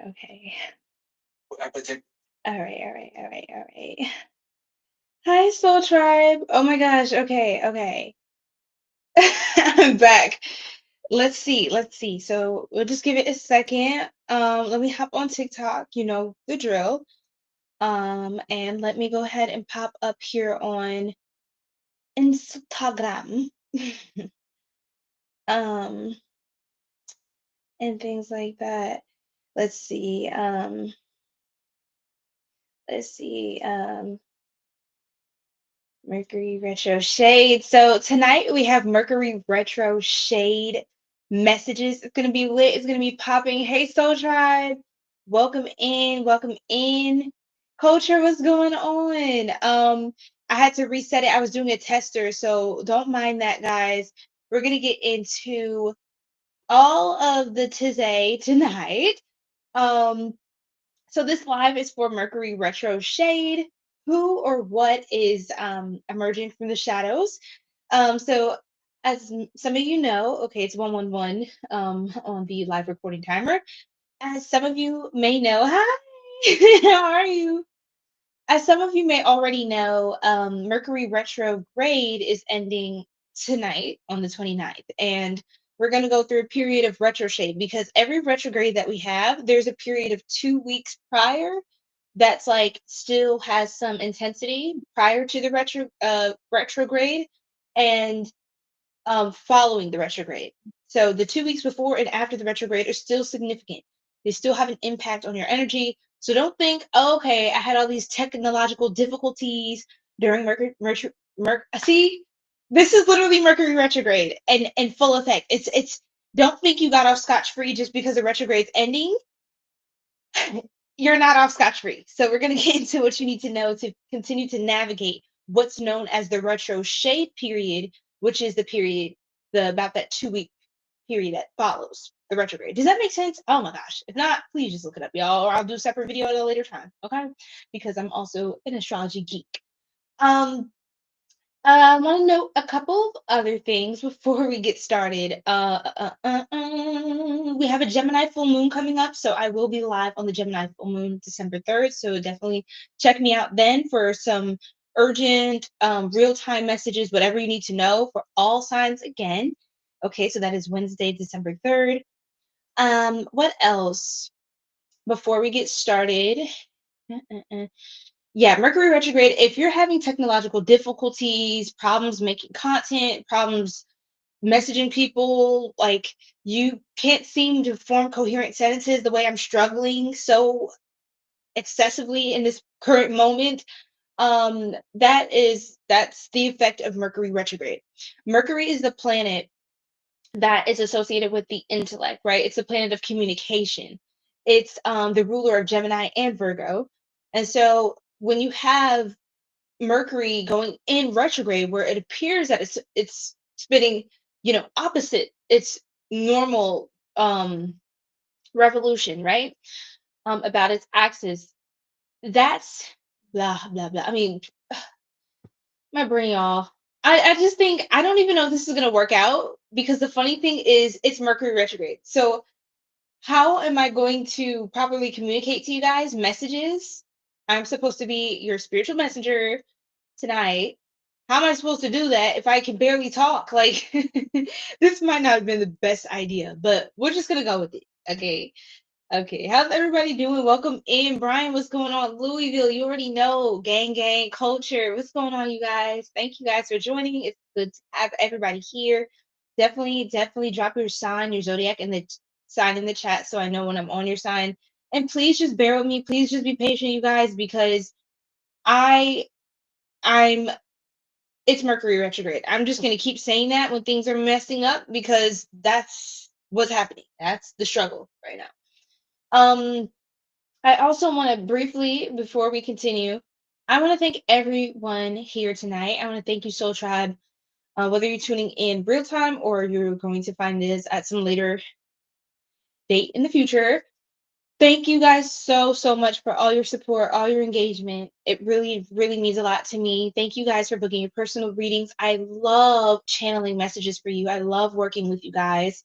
Okay. Appetite. All right. Hi, Soul Tribe. Oh my gosh. Okay. I'm back. Let's see. So we'll just give it a second. Let me hop on TikTok, you know the drill. And let me go ahead and pop up here on Instagram. Um, and things like that. Let's see. Let's see. Mercury retro shade. So tonight we have Mercury retro shade messages. It's gonna be lit. It's gonna be popping. Hey, Soul Tribe, welcome in. Welcome in. Culture, what's going on? I had to reset it. I was doing a tester, so don't mind that, guys. We're gonna get into all of the tizay tonight. Um, so this live is for Mercury retro shade. Who or what is emerging from the shadows? So as some of you know, okay, it's 111 on the live recording timer. As some of you may know, hi, how are you? As some of you may already know, Mercury retrograde is ending tonight on the 29th. And we're going to go through a period of retrograde because every retrograde that we have, there's a period of 2 weeks prior that's like still has some intensity prior to the retrograde and following the retrograde. So the 2 weeks before and after the retrograde are still significant. They still have an impact on your energy. So don't think, oh, okay, I had all these technological difficulties during see, this is literally Mercury retrograde and full effect. It's don't think you got off scotch-free just because the retrograde's ending. You're not off scotch-free. So we're gonna get into what you need to know to continue to navigate what's known as the retro shade period, which is the period, the about that 2 week period that follows the retrograde. Does that make sense? Oh my gosh. If not, please just look it up, y'all, or I'll do a separate video at a later time. Okay. Because I'm also an astrology geek. Um, I want to note a couple of other things before we get started. We have a Gemini full moon coming up, so I will be live on the Gemini full moon December 3rd. So definitely check me out then for some urgent, real-time messages, whatever you need to know for all signs again. Okay, so that is Wednesday, December 3rd. What else? Before we get started, yeah, Mercury retrograde, if you're having technological difficulties, problems making content, problems messaging people, like you can't seem to form coherent sentences the way I'm struggling so excessively in this current moment, that's the effect of Mercury retrograde. Mercury is the planet that is associated with the intellect, right? It's a planet of communication. It's the ruler of Gemini and Virgo. And so when you have Mercury going in retrograde, where it appears that it's spinning, opposite its normal revolution, right? About its axis. That's blah blah blah. I mean, my brain, y'all. I just think I don't even know if this is gonna work out because the funny thing is it's Mercury retrograde. So how am I going to properly communicate to you guys messages? I'm supposed to be your spiritual messenger tonight. How am I supposed to do that if I can barely talk? Like, this might not have been the best idea, but we're just gonna go with it. Okay. Okay. How's everybody doing? Welcome in. Brian, what's going on? Louisville, you already know. Gang culture. What's going on, you guys? Thank you guys for joining. It's good to have everybody here. Definitely drop your sign, your zodiac, and the sign in the chat so I know when I'm on your sign. And please just bear with me. Please just be patient, you guys, because I I'm it's Mercury retrograde. I'm just going to keep saying that when things are messing up because that's what's happening. That's the struggle right now. I also want to briefly, before we continue, I want to thank everyone here tonight. I want to thank you, Soul Tribe. Whether you're tuning in real time or you're going to find this at some later date in the future, thank you guys so much for all your support, all your engagement. It really means a lot to me. Thank you guys for booking your personal readings. I love channeling messages for you. I love working with you guys.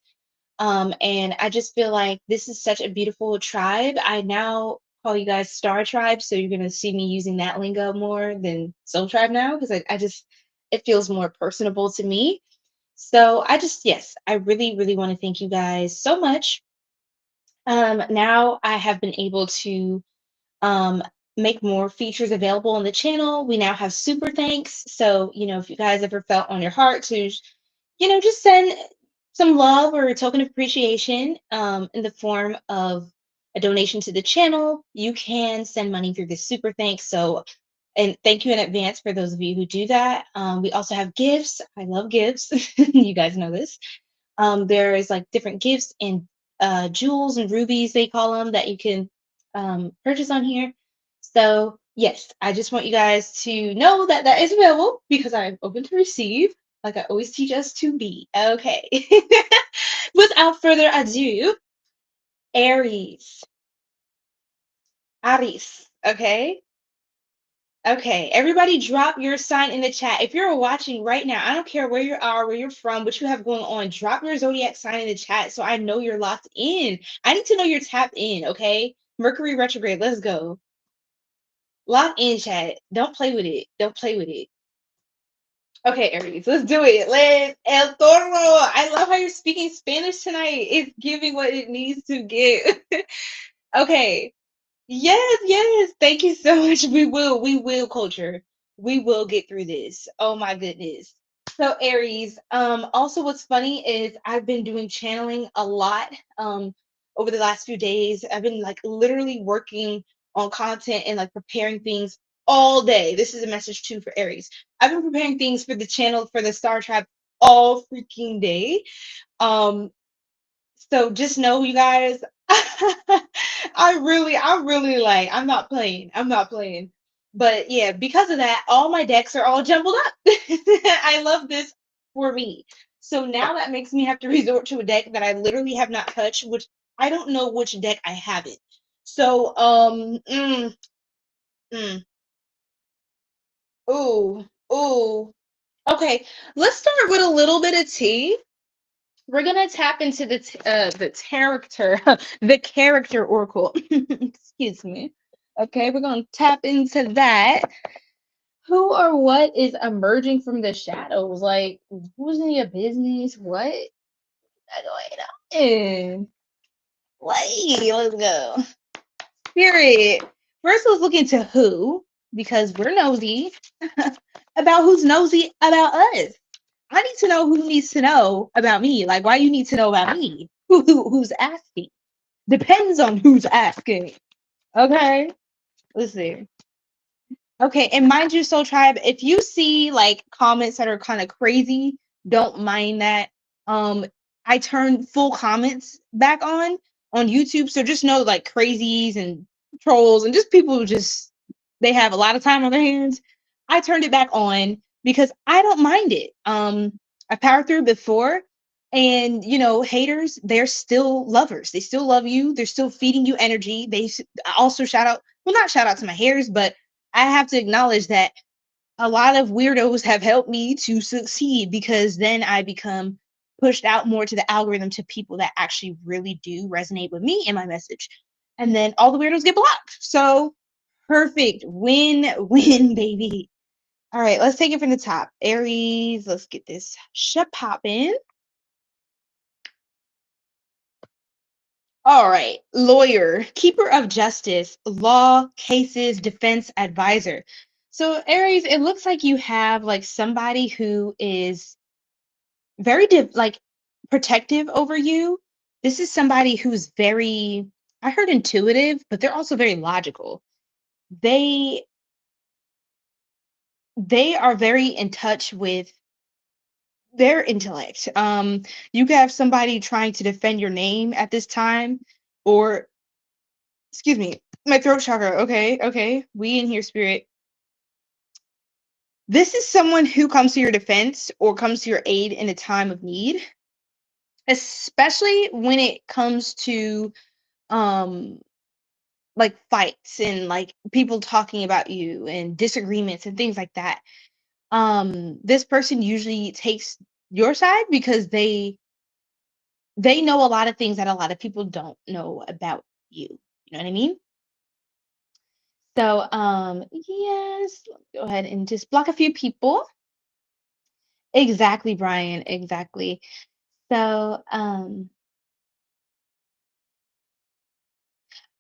And I just feel like this is such a beautiful tribe. I now call you guys Star Tribe, so you're gonna see me using that lingo more than Soul Tribe now, because I just it feels more personable to me. So I just, yes, I really, really want to thank you guys so much. Now I have been able to um, make more features available on the channel. We now have super thanks. So, if you guys ever felt on your heart to, just send some love or a token of appreciation in the form of a donation to the channel, you can send money through the super thanks. So, and thank you in advance for those of you who do that. We also have gifts. I love gifts. You guys know this. There is like different gifts and jewels and rubies, they call them, that you can purchase on here. So yes, I just want you guys to know that that is available because I'm open to receive, like I always teach us to be. Okay. Without further ado, Aries. Aries. Okay. Okay, everybody drop your sign in the chat. If you're watching right now, I don't care where you are, where you're from, what you have going on, drop your zodiac sign in the chat so I know you're locked in. I need to know you're tapped in, okay? Mercury retrograde, let's go. Lock in, chat. Don't play with it. Don't play with it. Okay, Aries, let's do it. Let's El Toro. I love how you're speaking Spanish tonight. It's giving what it needs to give. Okay. Yes, yes. Thank you so much. We will, culture. We will get through this. Oh my goodness. So Aries, also what's funny is I've been doing channeling a lot over the last few days. I've been like literally working on content and like preparing things all day. This is a message too for Aries. I've been preparing things for the channel for the Star Tribe all freaking day. Um, so just know, you guys, I really like, I'm not playing. I'm not playing. But yeah, because of that, all my decks are all jumbled up. I love this for me. So now that makes me have to resort to a deck that I literally have not touched, which I don't know which deck I haven't. So, mm, ooh, ooh. Okay, let's start with a little bit of tea. We're gonna tap into the character, the character oracle. Excuse me. Okay, we're gonna tap into that. Who or what is emerging from the shadows? Like, who's in your business? What? Going on? Wait, let's go. Spirit. First, let's look into who, because we're nosy about who's nosy about us. I need to know who needs to know about me. Like, why you need to know about me? Who's asking? Depends on who's asking. Okay, let's see. Okay, and mind you, Soul Tribe, if you see like comments that are kind of crazy, don't mind that. Um, I turned full comments back on YouTube, so just know like crazies and trolls and just people who just they have a lot of time on their hands. I turned it back on because I don't mind it. I powered through before, and haters, they're still lovers. They still love you. They're still feeding you energy. Also shout out, well, not shout out to my haters, but I have to acknowledge that a lot of weirdos have helped me to succeed because then I become pushed out more to the algorithm to people that actually really do resonate with me and my message. And then all the weirdos get blocked. So perfect. Win, win, baby. All right, let's take it from the top. Aries, let's get this shit popping. All right, lawyer, keeper of justice, law, cases, defense advisor. So, Aries, it looks like you have like somebody who is very like protective over you. This is somebody who's very, I heard intuitive, but they're also very logical. They they are very in touch with their intellect. You could have somebody trying to defend your name at this time, or excuse me, my throat chakra. Okay, okay. We in here, spirit. This is someone who comes to your defense or comes to your aid in a time of need, especially when it comes to um like fights and like people talking about you and disagreements and things like that. This person usually takes your side because they know a lot of things that a lot of people don't know about you. You know what I mean? So, yes, let me go ahead and just block a few people. Exactly, Brian. Exactly. So, all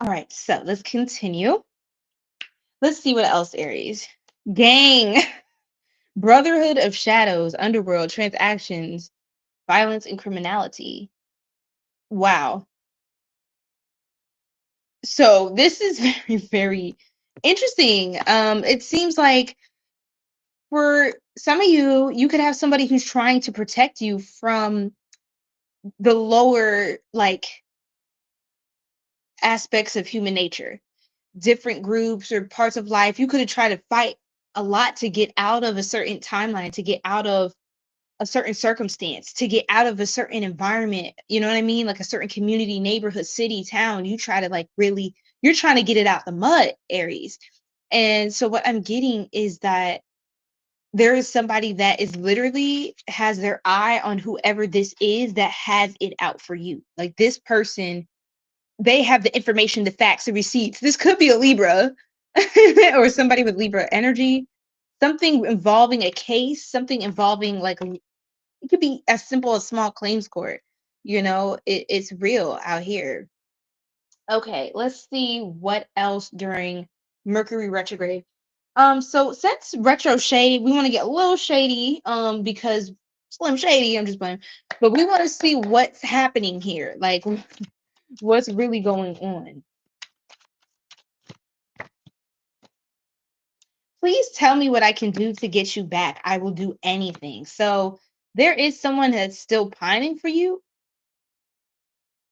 right. So let's continue. Let's see what else, Aries. Gang, brotherhood of shadows, underworld, transactions, violence, and criminality. Wow. So this is very, very interesting. It seems like for some of you, you could have somebody who's trying to protect you from the lower like aspects of human nature, different groups or parts of life. You could have tried to fight a lot to get out of a certain timeline, to get out of a certain circumstance, to get out of a certain environment. You know what I mean? Like a certain community, neighborhood, city, town. You try to like really, you're trying to get it out the mud, Aries. And so what I'm getting is that there is somebody that is literally has their eye on whoever this is that has it out for you. Like this person, they have the information, the facts, the receipts. This could be a Libra or somebody with Libra energy, something involving a case, something involving like it could be as simple as small claims court. You know, it's real out here. Okay, let's see what else during Mercury retrograde. So since retro shade, we want to get a little shady, because Slim Shady, I'm just playing, but we want to see what's happening here, like what's really going on. Please tell me what I can do to get you back. I will do anything. So there is someone that's still pining for you.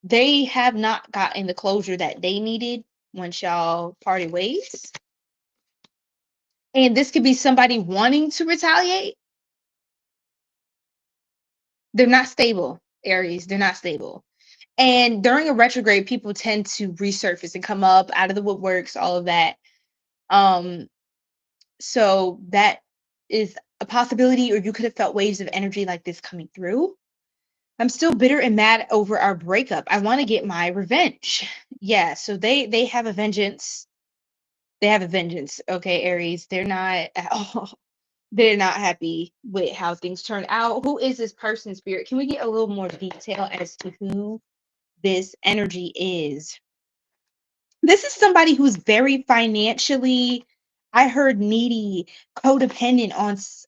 They have not gotten the closure that they needed once y'all parted ways. And this could be somebody wanting to retaliate. They're not stable, Aries. They're not stable. And during a retrograde, people tend to resurface and come up out of the woodworks, all of that. Um, so that is a possibility, or you could have felt waves of energy like this coming through. I'm still bitter and mad over our breakup. I want to get my revenge. Yeah, so they have a vengeance. They have a vengeance. Okay, Aries. They're not at all. They're not happy with how things turn out. Who is this person, spirit? Can we get a little more detail as to who this energy is? This is somebody who's very financially, I heard, needy, codependent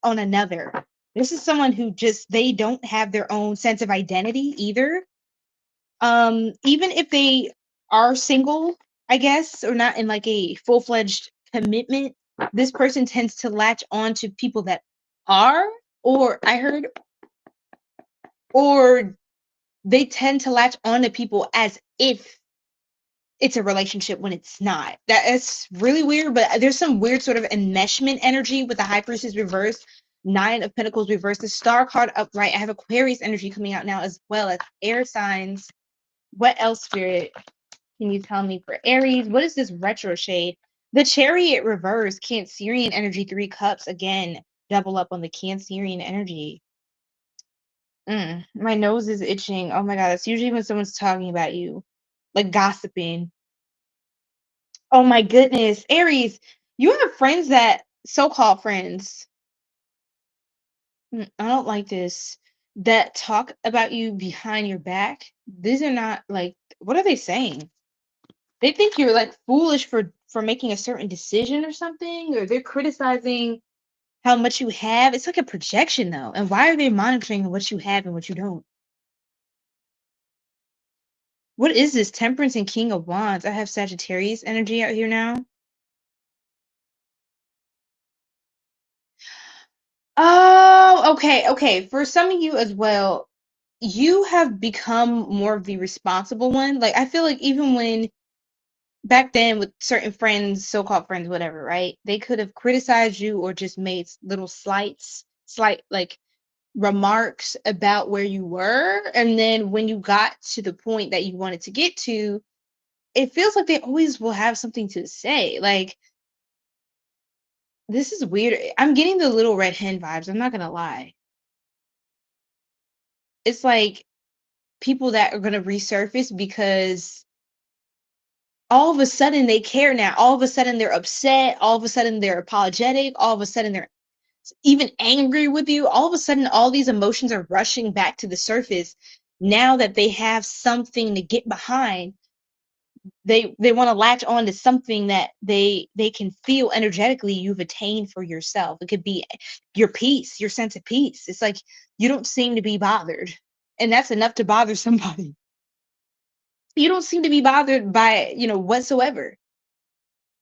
on another. This is someone who just they don't have their own sense of identity either. Even if they are single, I guess, or not in like a full-fledged commitment, this person tends to latch on to people that are, or I heard, or they tend to latch on to people as if it's a relationship when it's not. That is really weird, but there's some weird sort of enmeshment energy with the High Priestess reversed, Nine of Pentacles reversed, the Star card upright. I have Aquarius energy coming out now as well as air signs. What else, Spirit, can you tell me for Aries? What is this retro shade? The Chariot reverse, Cancerian energy, 3 cups. Again, double up on the Cancerian energy. My nose is itching. Oh my God, that's usually when someone's talking about you, like gossiping. Oh my goodness, Aries, you have friends that so-called friends. I don't like this. That talk about you behind your back. These are not like, what are they saying? They think you're like foolish for making a certain decision or something, or they're criticizing how much you have. It's like a projection though. And why are they monitoring what you have and what you don't? What is this? Temperance and King of Wands. I have Sagittarius energy out here now. Oh, okay, okay. For some of you as well, you have become more of the responsible one. Like I feel like even when back then with certain friends, so-called friends, whatever, right? They could have criticized you or just made little slight like remarks about where you were. And then when you got to the point that you wanted to get to, it feels like they always will have something to say. Like, this is weird. I'm getting the little red hen vibes. I'm not gonna lie. It's like people that are going to resurface because all of a sudden they care now. All of a sudden they're upset. All of a sudden they're apologetic. All of a sudden they're even angry with you. All of a sudden all these emotions are rushing back to the surface now that they have something to get behind. They want to latch on to something that they can feel energetically you've attained for yourself. It could be your peace, your sense of peace. It's like you don't seem to be bothered, and that's enough to bother somebody. You don't seem to be bothered by, whatsoever.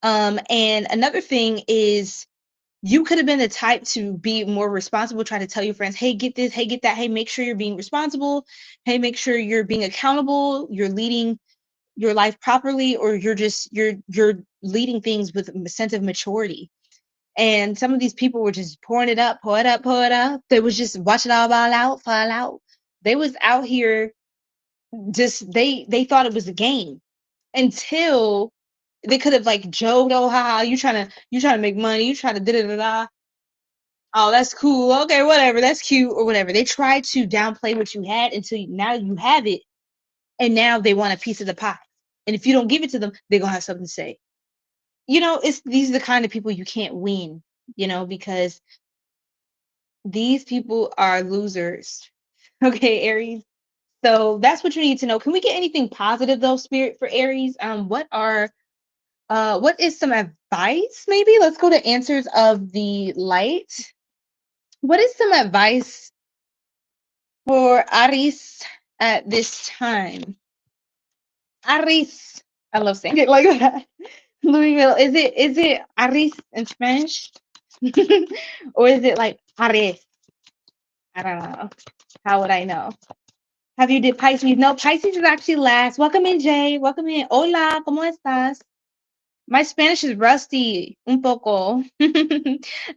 And another thing is you could have been the type to be more responsible, try to tell your friends, hey, get this, hey, get that, hey, make sure you're being responsible, hey, make sure you're being accountable, you're leading your life properly, or you're leading things with a sense of maturity. And some of these people were just pouring it up, pour it up, pour it up. They was just watch it all fall out. They was out here just they thought it was a game until they could have like joked, oh ha, you trying to make money, you trying to da da da da. Oh, that's cool. Okay, whatever, that's cute or whatever. They tried to downplay what you had until now you have it, and now they want a piece of the pie. And if you don't give it to them, they're gonna have something to say. It's these are the kind of people you can't win, because these people are losers. Okay, Aries. So that's what you need to know. Can we get anything positive though, Spirit, for Aries? What is some advice? Maybe let's go to answers of the light. What is some advice for Aries at this time? Aries. I love saying it like that. Louisville. Is it Aries in Spanish? Or is it like Aries? I don't know. How would I know? Have you did Pisces? No, Pisces is actually last. Welcome in, Jay. Welcome in. Hola, ¿cómo estás? My Spanish is rusty, un poco.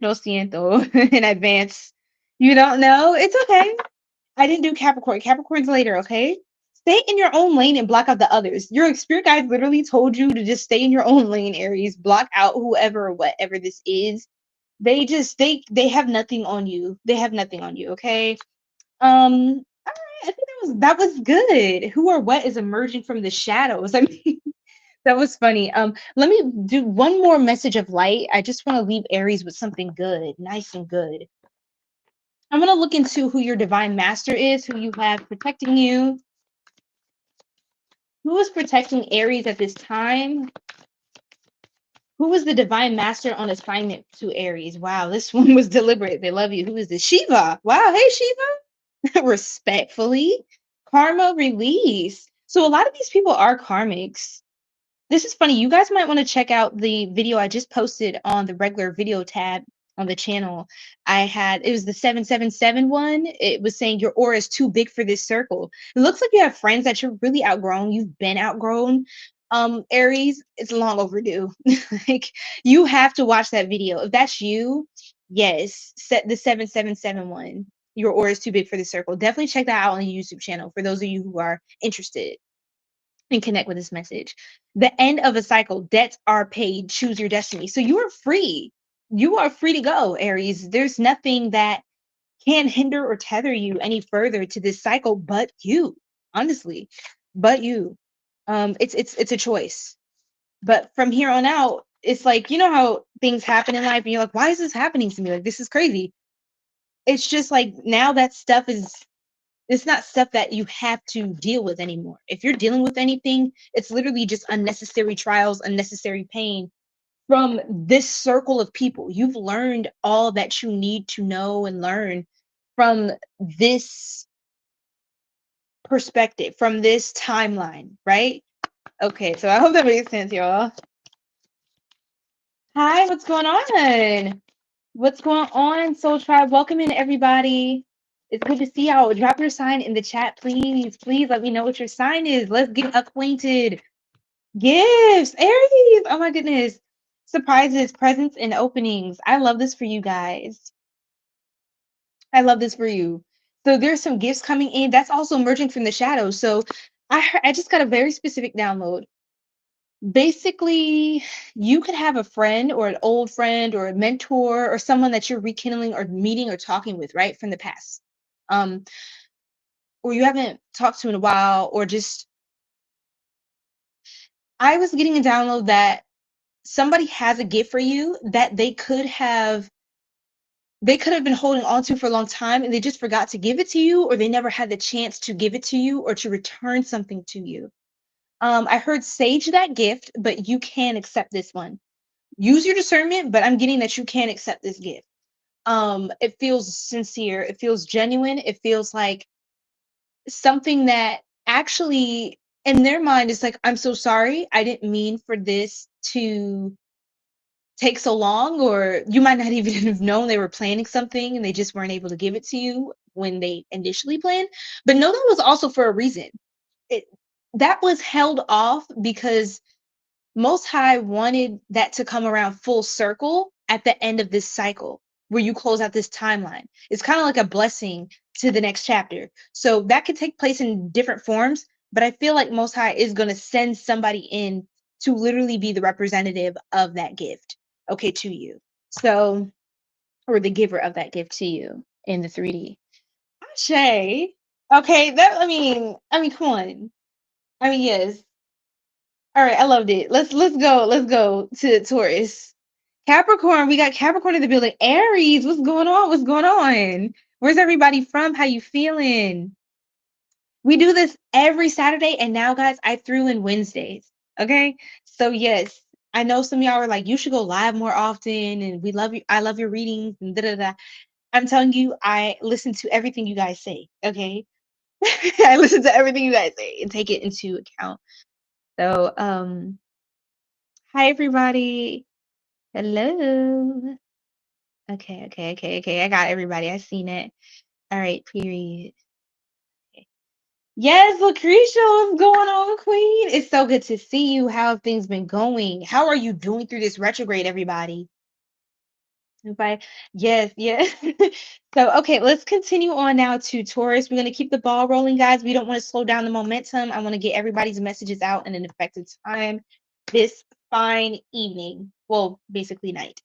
Lo siento in advance. You don't know? It's okay. I didn't do Capricorn. Capricorn's later, okay? Stay in your own lane and block out the others. Your spirit guide literally told you to just stay in your own lane, Aries. Block out whoever or whatever this is. They have nothing on you. They have nothing on you, okay? All right, I think that was good. Who or what is emerging from the shadows? I mean, that was funny. Let me do one more message of light. I just want to leave Aries with something good, nice and good. I'm going to look into who your divine master is, who you have protecting you. Who is protecting Aries at this time? Who is the divine master on assignment to Aries? Wow, this one was deliberate. They love you. Who is this? Shiva. Wow, hey, Shiva. Respectfully. Karma release. So a lot of these people are karmics. This is funny. You guys might want to check out the video I just posted on the regular video tab on the channel. It was the 777 one. It was saying your aura is too big for this circle. It looks like you have friends that you're really outgrown. You've been outgrown. Aries, it's long overdue. Like you have to watch that video. If that's you, yes, set the 777 one. Your aura is too big for the circle. Definitely check that out on the YouTube channel for those of you who are interested and connect with this message. The end of a cycle, debts are paid, choose your destiny. So you are free. You are free to go, Aries. There's nothing that can hinder or tether you any further to this cycle but you, honestly, but you. It's a choice. But from here on out, it's like, you know how things happen in life and you're like, why is this happening to me? Like, this is crazy. It's just like now that stuff it's not stuff that you have to deal with anymore. If you're dealing with anything, it's literally just unnecessary trials, unnecessary pain from this circle of people. You've learned all that you need to know and learn from this perspective, from this timeline, right? Okay, so I hope that makes sense, y'all. Hi, what's going on? What's going on, Soul Tribe? Welcome in, everybody. It's good to see y'all. Drop your sign in the chat, please. Please let me know what your sign is. Let's get acquainted. Gifts, Aries. Oh my goodness. Surprises, presents, and openings. I love this for you guys. I love this for you. So there's some gifts coming in. That's also emerging from the shadows. So I just got a very specific download. Basically, you could have a friend or an old friend or a mentor or someone that you're rekindling or meeting or talking with, right, from the past. Um, or you haven't talked to in a while, or just, I was getting a download that somebody has a gift for you that they could have been holding on to for a long time, and they just forgot to give it to you, or they never had the chance to give it to you or to return something to you. I heard sage that gift, but you can accept this one. Use your discernment, but I'm getting that you can accept this gift. It feels sincere, it feels genuine, it feels like something that actually in their mind is like, I'm so sorry, I didn't mean for this to take so long, or you might not even have known they were planning something and they just weren't able to give it to you when they initially planned. But no, that was also for a reason. It That was held off because Most High wanted that to come around full circle at the end of this cycle where you close out this timeline. It's kind of like a blessing to the next chapter. So that could take place in different forms, but I feel like Most High is going to send somebody in to literally be the representative of that gift, okay, to you. So, or the giver of that gift to you in the 3D. Shay. Okay, come on. Yes. All right, I loved it. Let's go. Let's go to Taurus. Capricorn, we got Capricorn in the building. Aries, what's going on? What's going on? Where's everybody from? How you feeling? We do this every Saturday, and now, guys, I threw in Wednesdays. Okay, so yes, I know some of y'all are like, you should go live more often, and we love you. I love your readings and da da da. I'm telling you, I listen to everything you guys say. Okay, I listen to everything you guys say and take it into account. So, hi everybody. Hello. Okay. I got everybody. I seen it. All right, period. Okay. Yes, Lucretia, what's going on, Queen? It's so good to see you. How have things been going? How are you doing through this retrograde, everybody? Everybody? Yes. So, okay, let's continue on now to Taurus. We're going to keep the ball rolling, guys. We don't want to slow down the momentum. I want to get everybody's messages out in an effective time this fine evening. Well, basically night.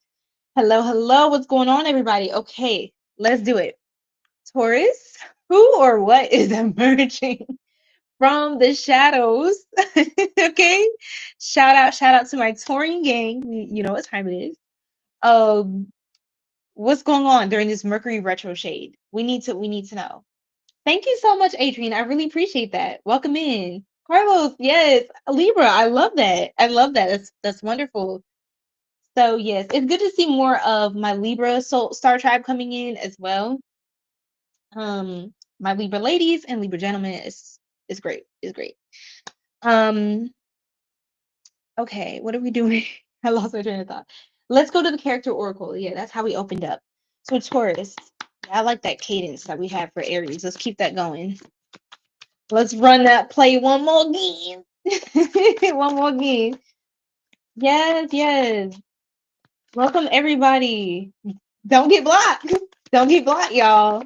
Hello. What's going on, everybody? Okay, let's do it. Taurus, who or what is emerging from the shadows? Okay, shout out to my Taurian gang. You know what time it is. Um, what's going on during this Mercury retroshade? We need to know. Thank you so much, Adrian. I really appreciate that. Welcome in. Carlos, yes. Libra, I love that. That's wonderful. So yes, it's good to see more of my Libra soul star tribe coming in as well. My Libra ladies and Libra gentlemen is great. Is great. Um, okay, what are we doing? I lost my train of thought. Let's go to the character oracle. Yeah, that's how we opened up. So Taurus. Yeah, I like that cadence that we have for Aries. Let's keep that going. Let's run that play one more game. One more game. Yes. Welcome everybody. Don't get blocked. Don't get blocked, y'all.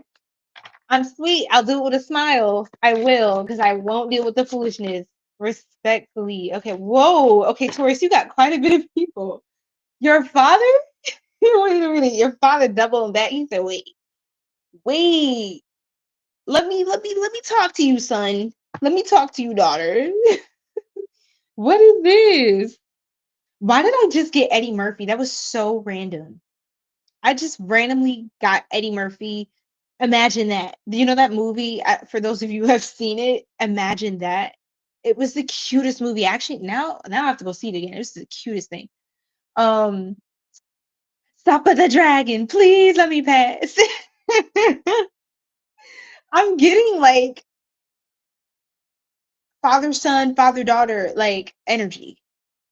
I'm sweet. I'll do it with a smile. I will, because I won't deal with the foolishness. Respectfully. Okay. Whoa. Okay, Taurus, you got quite a bit of people. Your father? Wait a minute. Your father doubled back. He said, wait. Let me talk to you, son. Let me talk to you, daughter. What is this? Why did I just get Eddie Murphy? That was so random. I just randomly got Eddie Murphy. Imagine that. You know that movie? For those of you who have seen it, imagine that. It was the cutest movie. Actually, now I have to go see it again. It was the cutest thing. Um, Stop at the dragon. Please let me pass. I'm getting like father son, father daughter like energy.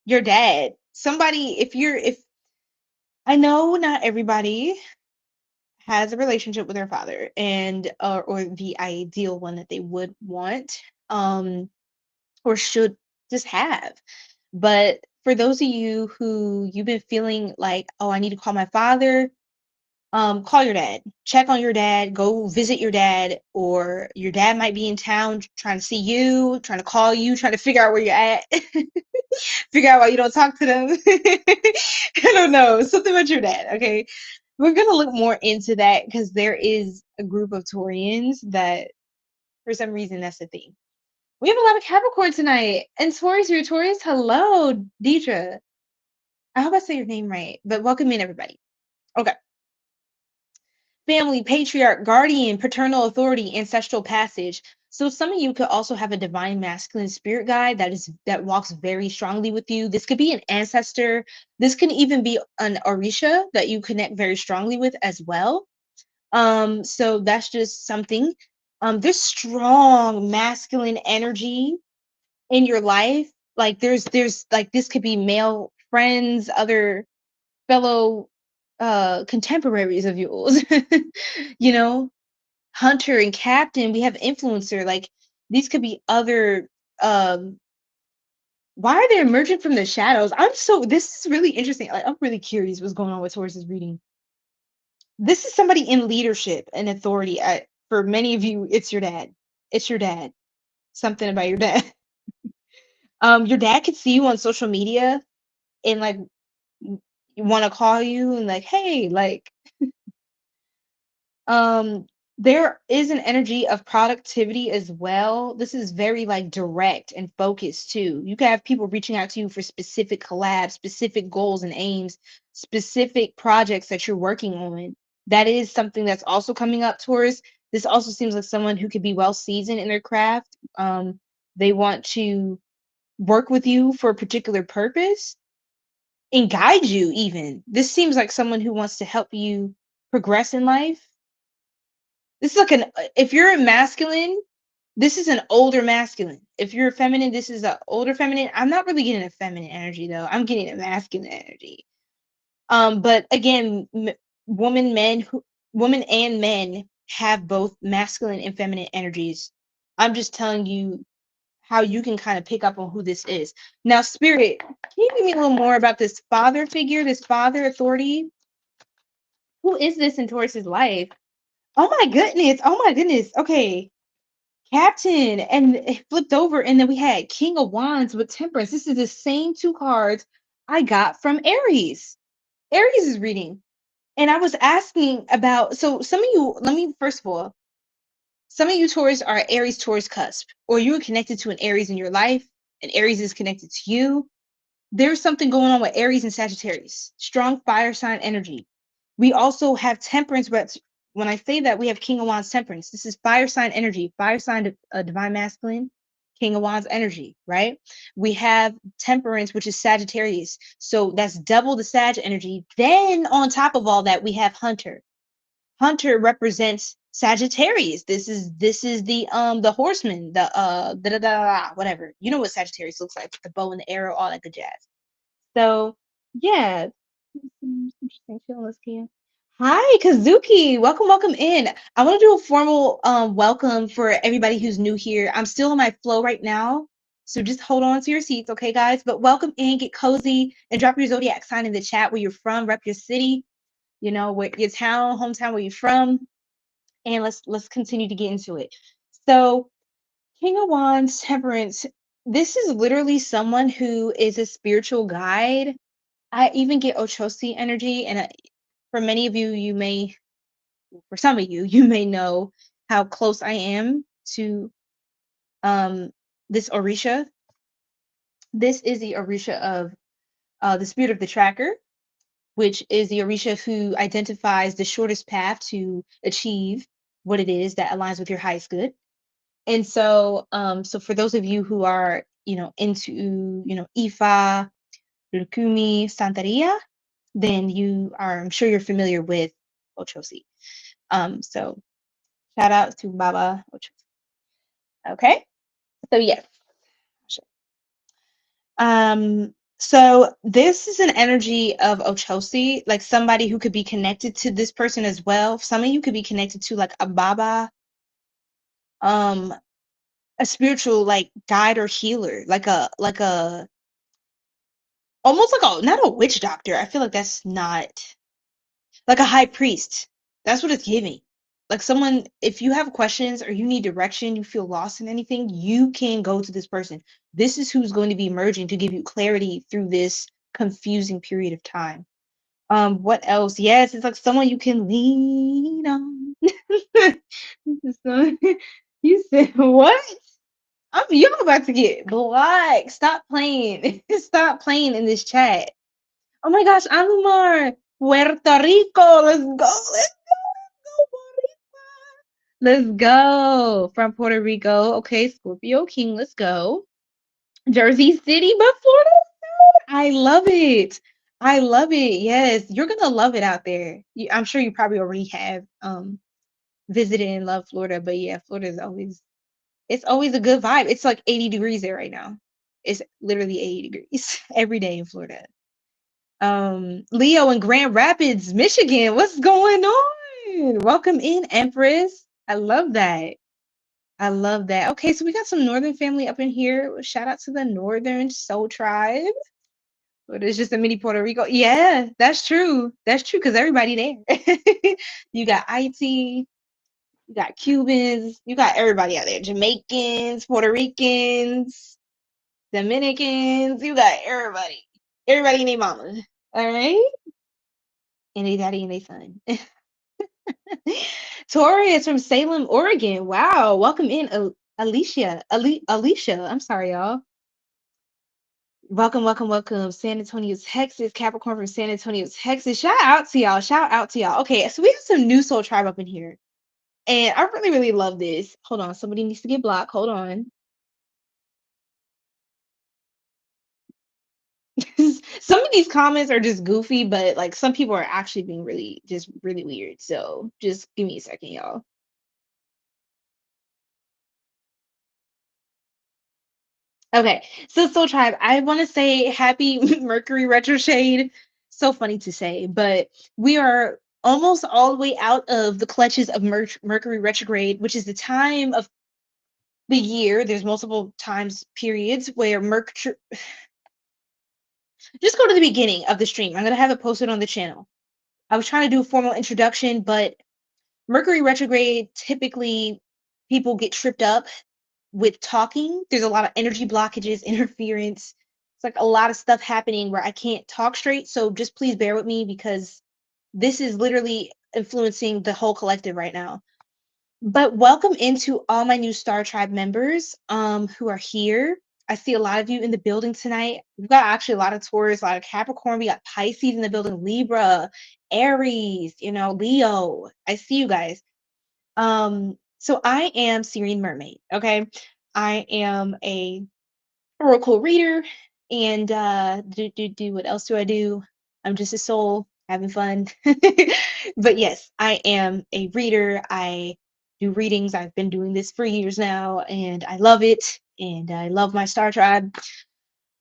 Your dad. Somebody. If I know not everybody has a relationship with their father, and or the ideal one that they would want, or should just have. But for those of you who you've been feeling like, oh, I need to call my father, call your dad, check on your dad, go visit your dad, or your dad might be in town trying to see you, trying to call you, trying to figure out where you're at. Figure out why you don't talk to them. I don't know, something about your dad. Okay, we're gonna look more into that because there is a group of Taurians that For some reason, that's the thing. We have a lot of Capricorn tonight. And Taurus, you're Taurus. Hello, Deidre. I hope I say your name right, but welcome in, everybody. Okay. Family, patriarch, guardian, paternal authority, ancestral passage. So some of you could also have a divine masculine spirit guide that walks very strongly with you. This could be an ancestor. This can even be an Orisha that you connect very strongly with as well. So that's just something. There's strong masculine energy in your life. Like there's like this could be male friends, other fellow contemporaries of yours. You know, hunter and captain, we have influencer, like these could be other why are they emerging from the shadows? This is really interesting. Like, I'm really curious what's going on with Taurus's reading. This is somebody in leadership and authority. For many of you, it's your dad. It's your dad. Something about your dad. Your dad could see you on social media and like want to call you and like, hey, like, um, there is an energy of productivity as well. This is very like direct and focused too. You can have people reaching out to you for specific collabs, specific goals and aims, specific projects that you're working on. That is something that's also coming up towards. This also seems like someone who could be well seasoned in their craft. They want to work with you for a particular purpose and guide you even. This seems like someone who wants to help you progress in life. This is like if you're a masculine, this is an older masculine. If you're a feminine, this is an older feminine. I'm not really getting a feminine energy though. I'm getting a masculine energy. But again, women and men have both masculine and feminine energies. I'm just telling you how you can kind of pick up on who this is. Now, Spirit, can you give me a little more about this father figure, this father authority? Who is this in Taurus's life? Oh my goodness. Oh my goodness. Okay. Captain. And it flipped over. And then we had King of Wands with Temperance. This is the same two cards I got from Aries. Aries is reading. And I was asking about, so some of you, let me first of all, some of you Taurus are Aries Taurus cusp, or you're connected to an Aries in your life, and Aries is connected to you. There's something going on with Aries and Sagittarius, strong fire sign energy. We also have Temperance, but when I say that, we have King of Wands Temperance. This is fire sign energy, fire sign divine masculine, King of Wands energy, right? We have Temperance, which is Sagittarius. So that's double the Sag energy. Then on top of all that, we have Hunter. Hunter represents Sagittarius. This is the horseman, the whatever. You know what Sagittarius looks like, the bow and the arrow, all that good jazz. So yeah, interesting. Hi, Kazuki. Welcome in. I want to do a formal welcome for everybody who's new here. I'm still in my flow right now, so just hold on to your seats, okay, guys? But welcome in, get cozy, and drop your zodiac sign in the chat where you're from, rep your city, you know, where your town, hometown, where you're from, and let's continue to get into it. So, King of Wands, Temperance. This is literally someone who is a spiritual guide. I even get 𝐏𝐥𝐚𝐧𝐞𝐭 energy, and for many of you, for some of you may know how close I am to this Orisha. This is the Orisha of the spirit of the tracker, which is the Orisha who identifies the shortest path to achieve what it is that aligns with your highest good. And so, so for those of you who are, into, Ifa, Rukumi, Santeria, then I'm sure you're familiar with 𝐏𝐿𝐥𝐚𝐧𝐞𝐭. So shout out to Baba 𝐏𝐿𝐥𝐚𝐧. Okay. So yes. So this is an energy of 𝐏𝐿𝐥𝐚𝐧𝐞𝐭, like somebody who could be connected to this person as well. Some of you could be connected to like a Baba, a spiritual like guide or healer, like a almost like not a witch doctor. I feel like that's not like a high priest. That's what it's giving. Like someone, if you have questions or you need direction, you feel lost in anything, you can go to this person. This is who's going to be emerging to give you clarity through this confusing period of time. What else? Yes, it's like someone you can lean on. This is so You said what? You're about to get blocked. Stop playing. Stop playing in this chat. Oh my gosh, Alumar, Puerto Rico. Let's go. Let's go, Puerto Rico. Let's go. From Puerto Rico. Okay, Scorpio King, let's go. Jersey City, but Florida. I love it. I love it. Yes, you're gonna love it out there. I'm sure you probably already have visited and love Florida, but yeah, Florida is always it's always a good vibe. It's like 80 degrees there right now. It's literally 80 degrees every day in Florida. Leo in Grand Rapids, Michigan. What's going on? Welcome in, Empress. I love that. I love that. Okay, so we got some Northern family up in here. Shout out to the Northern Soul Tribe. But it's just a mini Puerto Rico. Yeah, that's true. That's true because everybody there. You got IT, you got Cubans, you got everybody out there. Jamaicans, Puerto Ricans, Dominicans, you got everybody. Everybody and their mama. All right? And they daddy and they son. Tori is from Salem, Oregon. Wow. Welcome in, Alicia. Alicia. I'm sorry, y'all. Welcome, welcome, welcome. San Antonio, Texas. Capricorn from San Antonio, Texas. Shout out to y'all. Shout out to y'all. Okay, so we have some new soul tribe up in here. And I really, really love this. Hold on. Somebody needs to get blocked. Hold on. Some of these comments are just goofy, but like some people are actually being really, just really weird. So just give me a second, y'all. Okay, so Soul Tribe, I want to say happy Mercury retrograde. So funny to say, but we are almost all the way out of the clutches of Mercury retrograde, which is the time of the year. There's multiple times periods where Mercury. Just go to the beginning of the stream. I'm gonna have it posted on the channel. I was trying to do a formal introduction, but Mercury retrograde, typically people get tripped up with talking. There's a lot of energy blockages, interference. It's like a lot of stuff happening where I can't talk straight. So just please bear with me because this is literally influencing the whole collective right now. But welcome into all my new Star Tribe members who are here. I see a lot of you in the building tonight. We've got actually a lot of Taurus, a lot of Capricorn. We got Pisces in the building, Libra, Aries, Leo. I see you guys. So I am Serene Mermaid, okay? I am a oracle reader and what else do I do? I'm just a soul having fun. But yes, I am a reader. I do readings. I've been doing this for years now and I love it and I love my Star Tribe.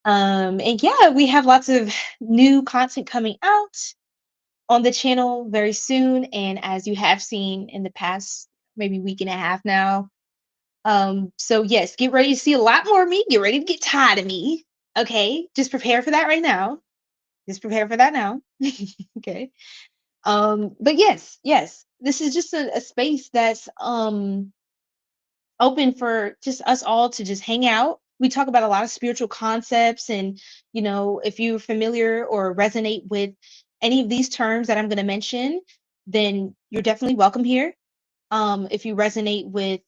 And yeah, we have lots of new content coming out on the channel very soon. And as you have seen in the past maybe week and a half now, so yes, get ready to see a lot more of me. Get ready to get tired of me. Okay, just prepare for that right now. Just prepare for that now. Okay. But yes, this is just a space that's open for just us all to just hang out. We talk about a lot of spiritual concepts, and if you're familiar or resonate with any of these terms that I'm going to mention, then you're definitely welcome here. If you resonate with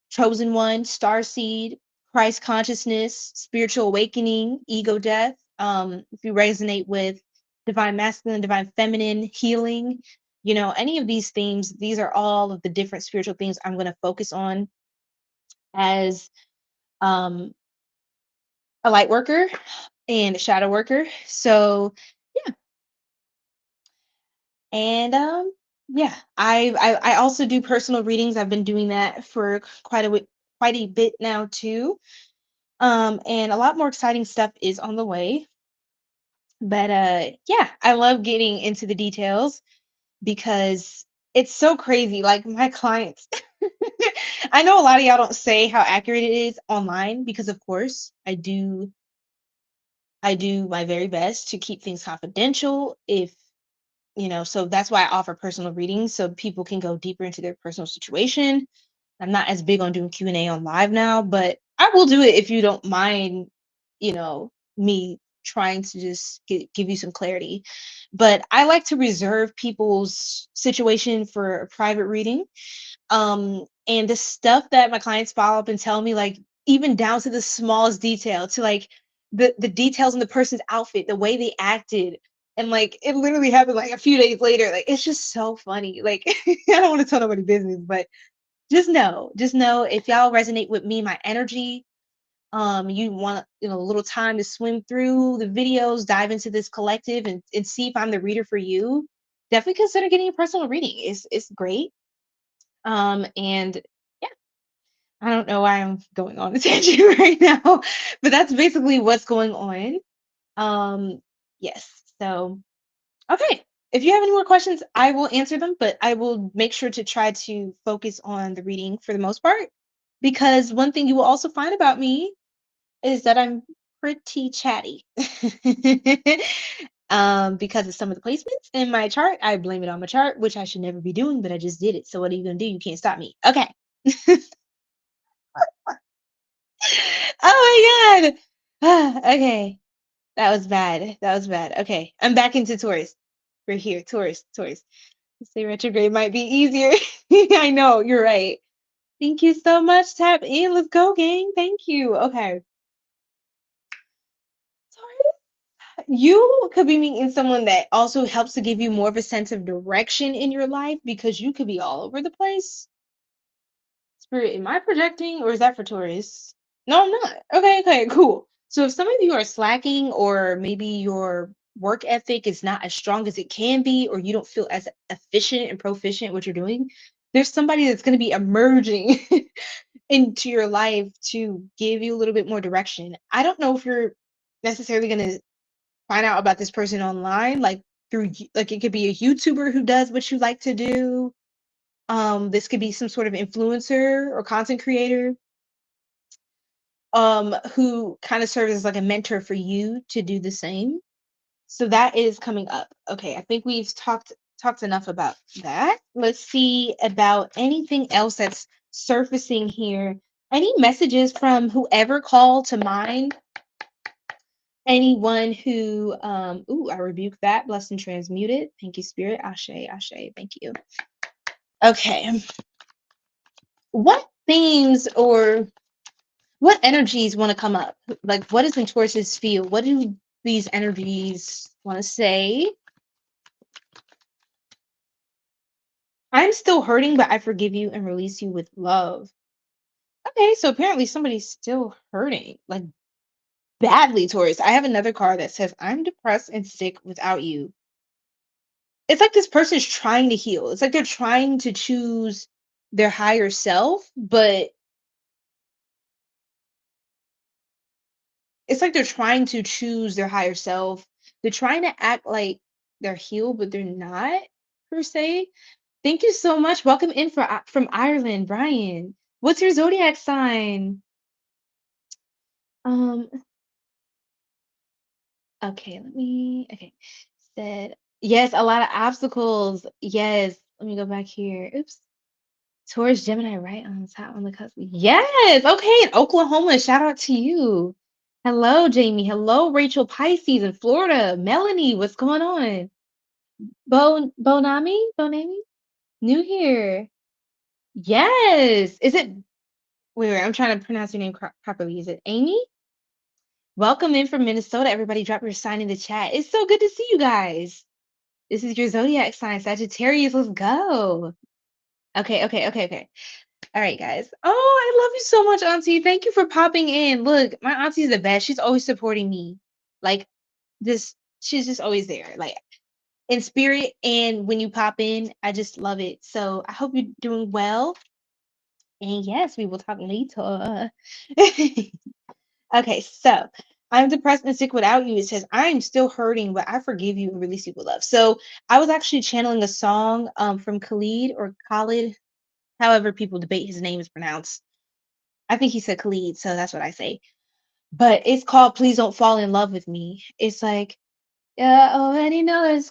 chosen one, star seed, Christ consciousness, spiritual awakening, ego death, if you resonate with divine masculine, divine feminine, healing, any of these themes, these are all of the different spiritual things I'm going to focus on as um, a light worker and a shadow worker. So yeah, and yeah, I also do personal readings. I've been doing that for quite a bit now too. And a lot more exciting stuff is on the way. But yeah, I love getting into the details because it's so crazy. Like my clients, I know a lot of y'all don't say how accurate it is online because of course I do my very best to keep things confidential if so that's why I offer personal readings so people can go deeper into their personal situation. I'm not as big on doing Q&A on live now, but I will do it if you don't mind, me trying to just give you some clarity. But I like to reserve people's situation for a private reading. And the stuff that my clients follow up and tell me, like, even down to the smallest detail, to like the details in the person's outfit, the way they acted. And like it literally happened like a few days later. Like it's just so funny. Like I don't want to tell nobody business, but just know if y'all resonate with me, my energy, you want a little time to swim through the videos, dive into this collective and see if I'm the reader for you, definitely consider getting a personal reading. It's great. And yeah, I don't know why I'm going on a tangent right now, but that's basically what's going on. Yes. So okay. If you have any more questions, I will answer them, but I will make sure to try to focus on the reading for the most part. Because one thing you will also find about me is that I'm pretty chatty. Because of some of the placements in my chart. I blame it on my chart, which I should never be doing, but I just did it. So what are you gonna do? You can't stop me. Okay. Oh my god. Okay. That was bad. That was bad. Okay. I'm back into Taurus. We're here. Taurus. Taurus. Say retrograde might be easier. I know, you're right. Thank you so much. Tap in. Let's go, gang. Thank you. Okay. You could be meeting someone that also helps to give you more of a sense of direction in your life because you could be all over the place. Spirit, am I projecting or is that for Taurus? No, I'm not. Okay, okay, cool. So if some of you are slacking or maybe your work ethic is not as strong as it can be, or you don't feel as efficient and proficient at what you're doing, there's somebody that's going to be emerging into your life to give you a little bit more direction. I don't know if you're necessarily going to find out about this person online, like through like it could be a YouTuber who does what you like to do. This could be some sort of influencer or content creator who kind of serves as like a mentor for you to do the same. So that is coming up. Okay, I think we've talked enough about that. Let's see about anything else that's surfacing here. Any messages from whoever called to mind? Anyone who ooh, I rebuke that, blessed and transmuted. Thank you, Spirit. Ashe, Ashe. Thank you. Okay. What themes or what energies want to come up? Like, what does Taurus feel? What do these energies want to say? I'm still hurting, but I forgive you and release you with love. Okay, so apparently somebody's still hurting, like badly, Taurus. I have another card that says, I'm depressed and sick without you. It's like this person's trying to heal. It's like they're trying to choose their higher self, but it's like they're trying to choose their higher self. They're trying to act like they're healed, but they're not per se. Thank you so much. Welcome in from Ireland, Brian. What's your zodiac sign? Um, okay, okay. Said yes, a lot of obstacles. Yes. Let me go back here. Oops. Taurus, Gemini, right on top on the cusp. Yes. Okay, in Oklahoma. Shout out to you. Hello, Jamie. Hello, Rachel, Pisces in Florida. Melanie, what's going on? Bonami? New here. Yes. Is it wait, I'm trying to pronounce your name properly. Is it Amy? Welcome in from Minnesota. Everybody drop your sign in the chat. It's so good to see you guys. This is your zodiac sign, Sagittarius. Let's go. Okay. All right, guys. Oh, I love you so much, Auntie. Thank you for popping in. Look, my auntie's the best. She's always supporting me. Like this, she's just always there. Like in spirit, and when you pop in, I just love it. So I hope you're doing well. And yes, we will talk later. Okay, so I'm depressed and sick without you. It says, I'm still hurting, but I forgive you and release you with love. So I was actually channeling a song from Khalid or Khalid, however people debate his name is pronounced. I think he said Khalid, so that's what I say. But it's called Please Don't Fall in Love with Me. It's like, yeah, I already know it's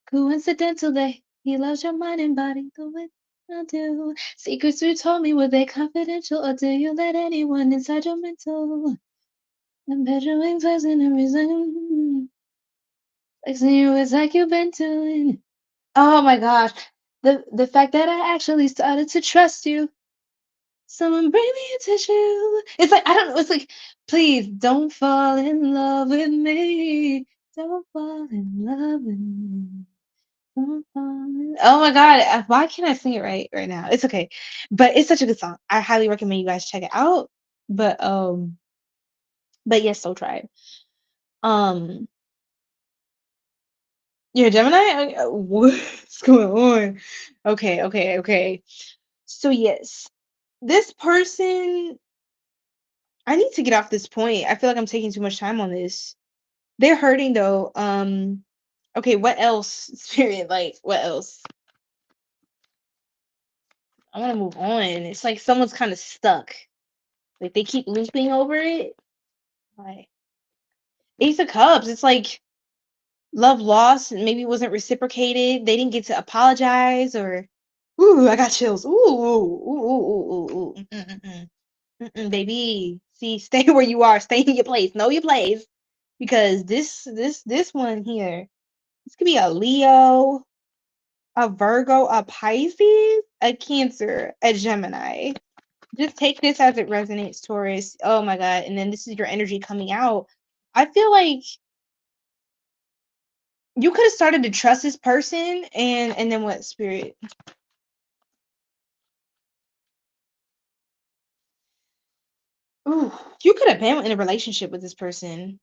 coincidental that he loves your mind and body the way I do. Secrets you told me, were they confidential, or do you let anyone inside your mental? I'm bedrooming pleasant and reason. Flexing you is like you've been doing. Oh my gosh. The fact that I actually started to trust you. Someone bring me a tissue. It's like, I don't know. It's like, please don't fall in love with me. Don't fall in love with me. Don't fall in... Oh my God. Why can't I sing it right now? It's okay. But it's such a good song. I highly recommend you guys check it out. But yes, so try it. You're a Gemini? What's going on? Okay. So yes, this person, I need to get off this point. I feel like I'm taking too much time on this. They're hurting though. Okay, what else? Spirit, like, what else? I want to move on. It's like someone's kind of stuck. Like they keep looping over it. Like Ace of Cups, it's like love lost and maybe wasn't reciprocated. They didn't get to apologize or ooh, I got chills. Ooh. Baby. See, stay where you are. Stay in your place. Know your place. Because this one here, this could be a Leo, a Virgo, a Pisces, a Cancer, a Gemini. Just take this as it resonates, Taurus. Oh my God. And then this is your energy coming out. I feel like you could have started to trust this person and then what, Spirit? Ooh, you could have been in a relationship with this person,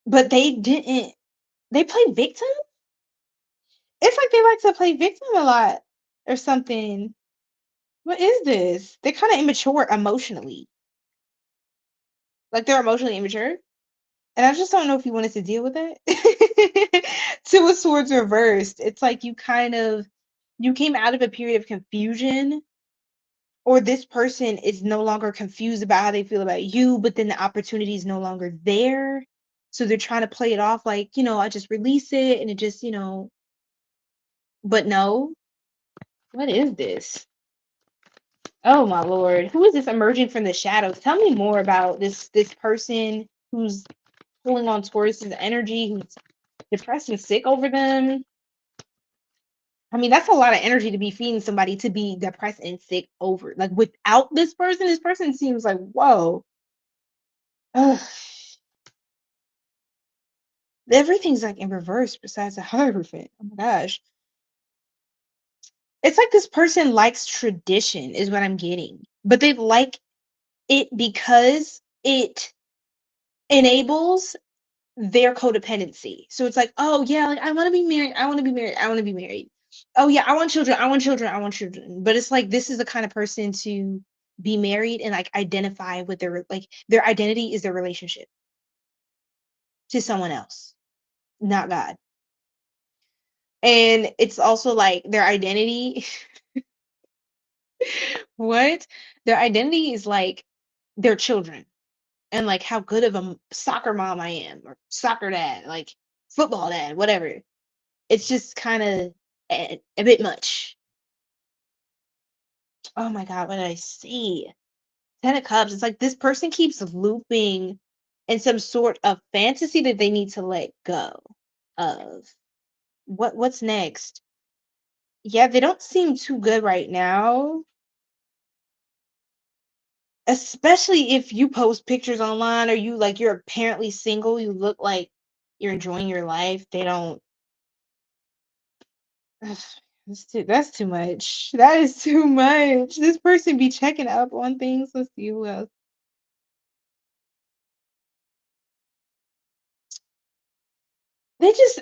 but they didn't. They play victim? It's like they like to play victim a lot or something. What is this? They're kind of immature emotionally. Like they're emotionally immature. And I just don't know if you wanted to deal with it. Two of Swords reversed. It's like you came out of a period of confusion, or this person is no longer confused about how they feel about you, but then the opportunity is no longer there. So they're trying to play it off like, I just release it and it just, but no. What is this? Oh my Lord. Who is this emerging from the shadows? Tell me more about this person who's pulling on Taurus's energy, who's depressed and sick over them. I mean, that's a lot of energy to be feeding somebody to be depressed and sick over. Like without this person seems like, whoa. Ugh. Everything's like in reverse besides the Hierophant. Oh my gosh. It's like this person likes tradition, is what I'm getting. But they like it because it enables their codependency. So it's like, oh yeah, like I want to be married, I want to be married, I want to be married. Oh yeah, I want children, I want children, I want children. But it's like this is the kind of person to be married and like identify with their identity is their relationship to someone else, not God. And it's also like their identity what? Their identity is like their children and like how good of a soccer mom I am or soccer dad, like football dad, whatever. It's just kind of a bit much. Oh my God, what did I see? Ten of Cups. It's like this person keeps looping in some sort of fantasy that they need to let go of. What's next? Yeah, they don't seem too good right now. Especially if you post pictures online or you're apparently single, you look like you're enjoying your life. They don't. That's too much. That is too much. This person be checking up on things. Let's see who else. They just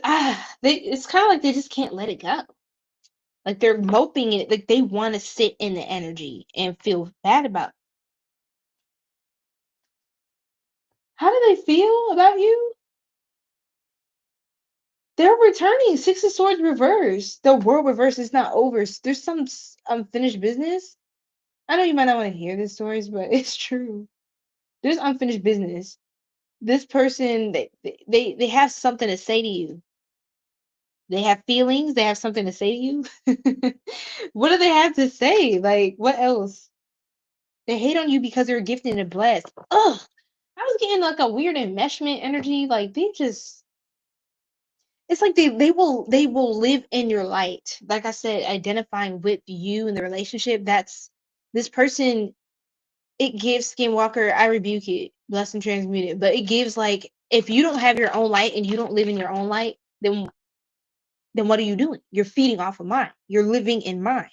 it's kind of like they just can't let it go. Like they're moping it. Like they want to sit in the energy and feel bad about. How do they feel about you? They're returning. Six of Swords reverse. The world reverse is not over. There's some unfinished business. I know you might not want to hear these stories, but it's true. There's unfinished business. This person, they have something to say to you. They have feelings. They have something to say to you. What do they have to say? Like, what else? They hate on you because they're gifted and blessed. Ugh. I was getting like a weird enmeshment energy. Like, they just, it's like they will live in your light. Like I said, identifying with you in the relationship, that's this person. It gives Skinwalker, I rebuke it, bless and transmute it. But it gives, like, if you don't have your own light and you don't live in your own light, then what are you doing? You're feeding off of mine. You're living in mine.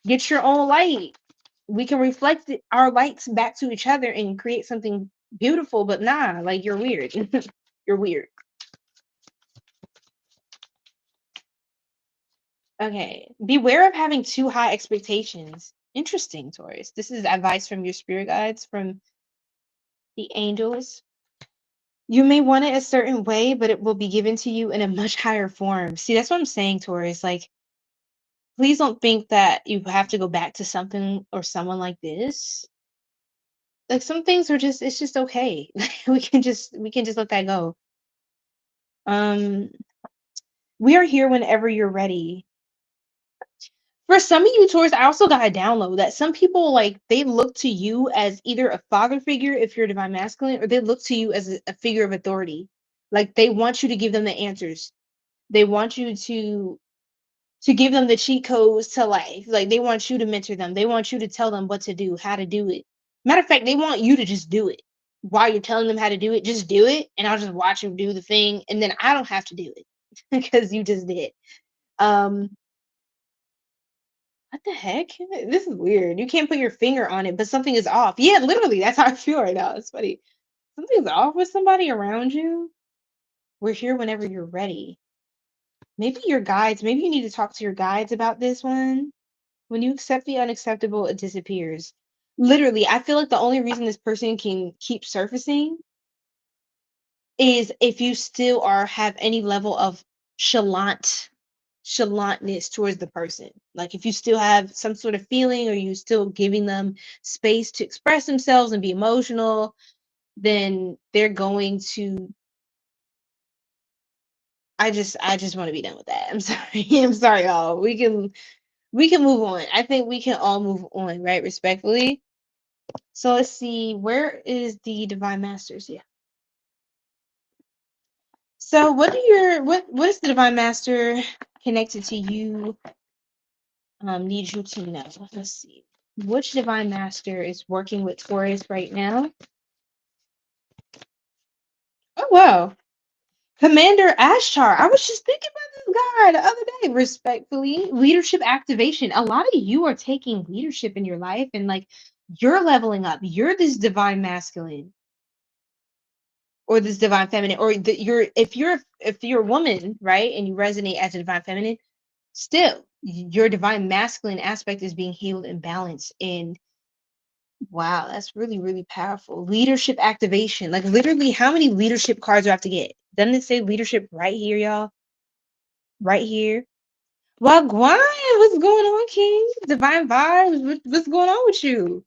Get your own light. We can reflect our lights back to each other and create something beautiful. But nah, like, you're weird. You're weird. Okay. Beware of having too high expectations. Interesting, Taurus. This is advice from your spirit guides, from the angels. You may want it a certain way, but it will be given to you in a much higher form. See, that's what I'm saying, Taurus. Like, please don't think that you have to go back to something or someone like this. Like, some things are just, it's just okay. We can just let that go. Um, we are here whenever you're ready. For some of you, Taurus, I also got a download that some people, like, they look to you as either a father figure if you're divine masculine, or they look to you as a figure of authority. Like, they want you to give them the answers. They want you to give them the cheat codes to life. Like, they want you to mentor them. They want you to tell them what to do, how to do it. Matter of fact, they want you to just do it. While you're telling them how to do it, just do it, and I'll just watch you do the thing, and then I don't have to do it because you just did. Um, what the heck? This is weird. You can't put your finger on it, but something is off. Yeah, literally, that's how I feel right now. It's funny. Something's off with somebody around you. We're here whenever you're ready. Maybe your guides, maybe you need to talk to your guides about this one. When you accept the unacceptable, it disappears. Literally, I feel like the only reason this person can keep surfacing is if you still have any level of chalantness towards the person. Like, if you still have some sort of feeling, or you still giving them space to express themselves and be emotional, then they're going to. I just want to be done with that. I'm sorry. I'm sorry, y'all. We can move on. I think we can all move on, right? Respectfully. So let's see, where is the divine masters? Yeah. So what is the divine master connected to you? Need you to know. Let's see. Which divine master is working with Taurus right now? Oh wow. Commander Ashtar. I was just thinking about this guy the other day. Respectfully, leadership activation. A lot of you are taking leadership in your life, and, like, you're leveling up. You're this divine masculine, or this divine feminine, or if you're a woman, right, and you resonate as a divine feminine, still your divine masculine aspect is being healed and balanced. And wow, that's really, really powerful. Leadership activation. Like, literally, how many leadership cards do I have to get? Doesn't it say leadership right here, y'all? Right here. Well, Guan, what's going on, King? Divine vibes. What's going on with you?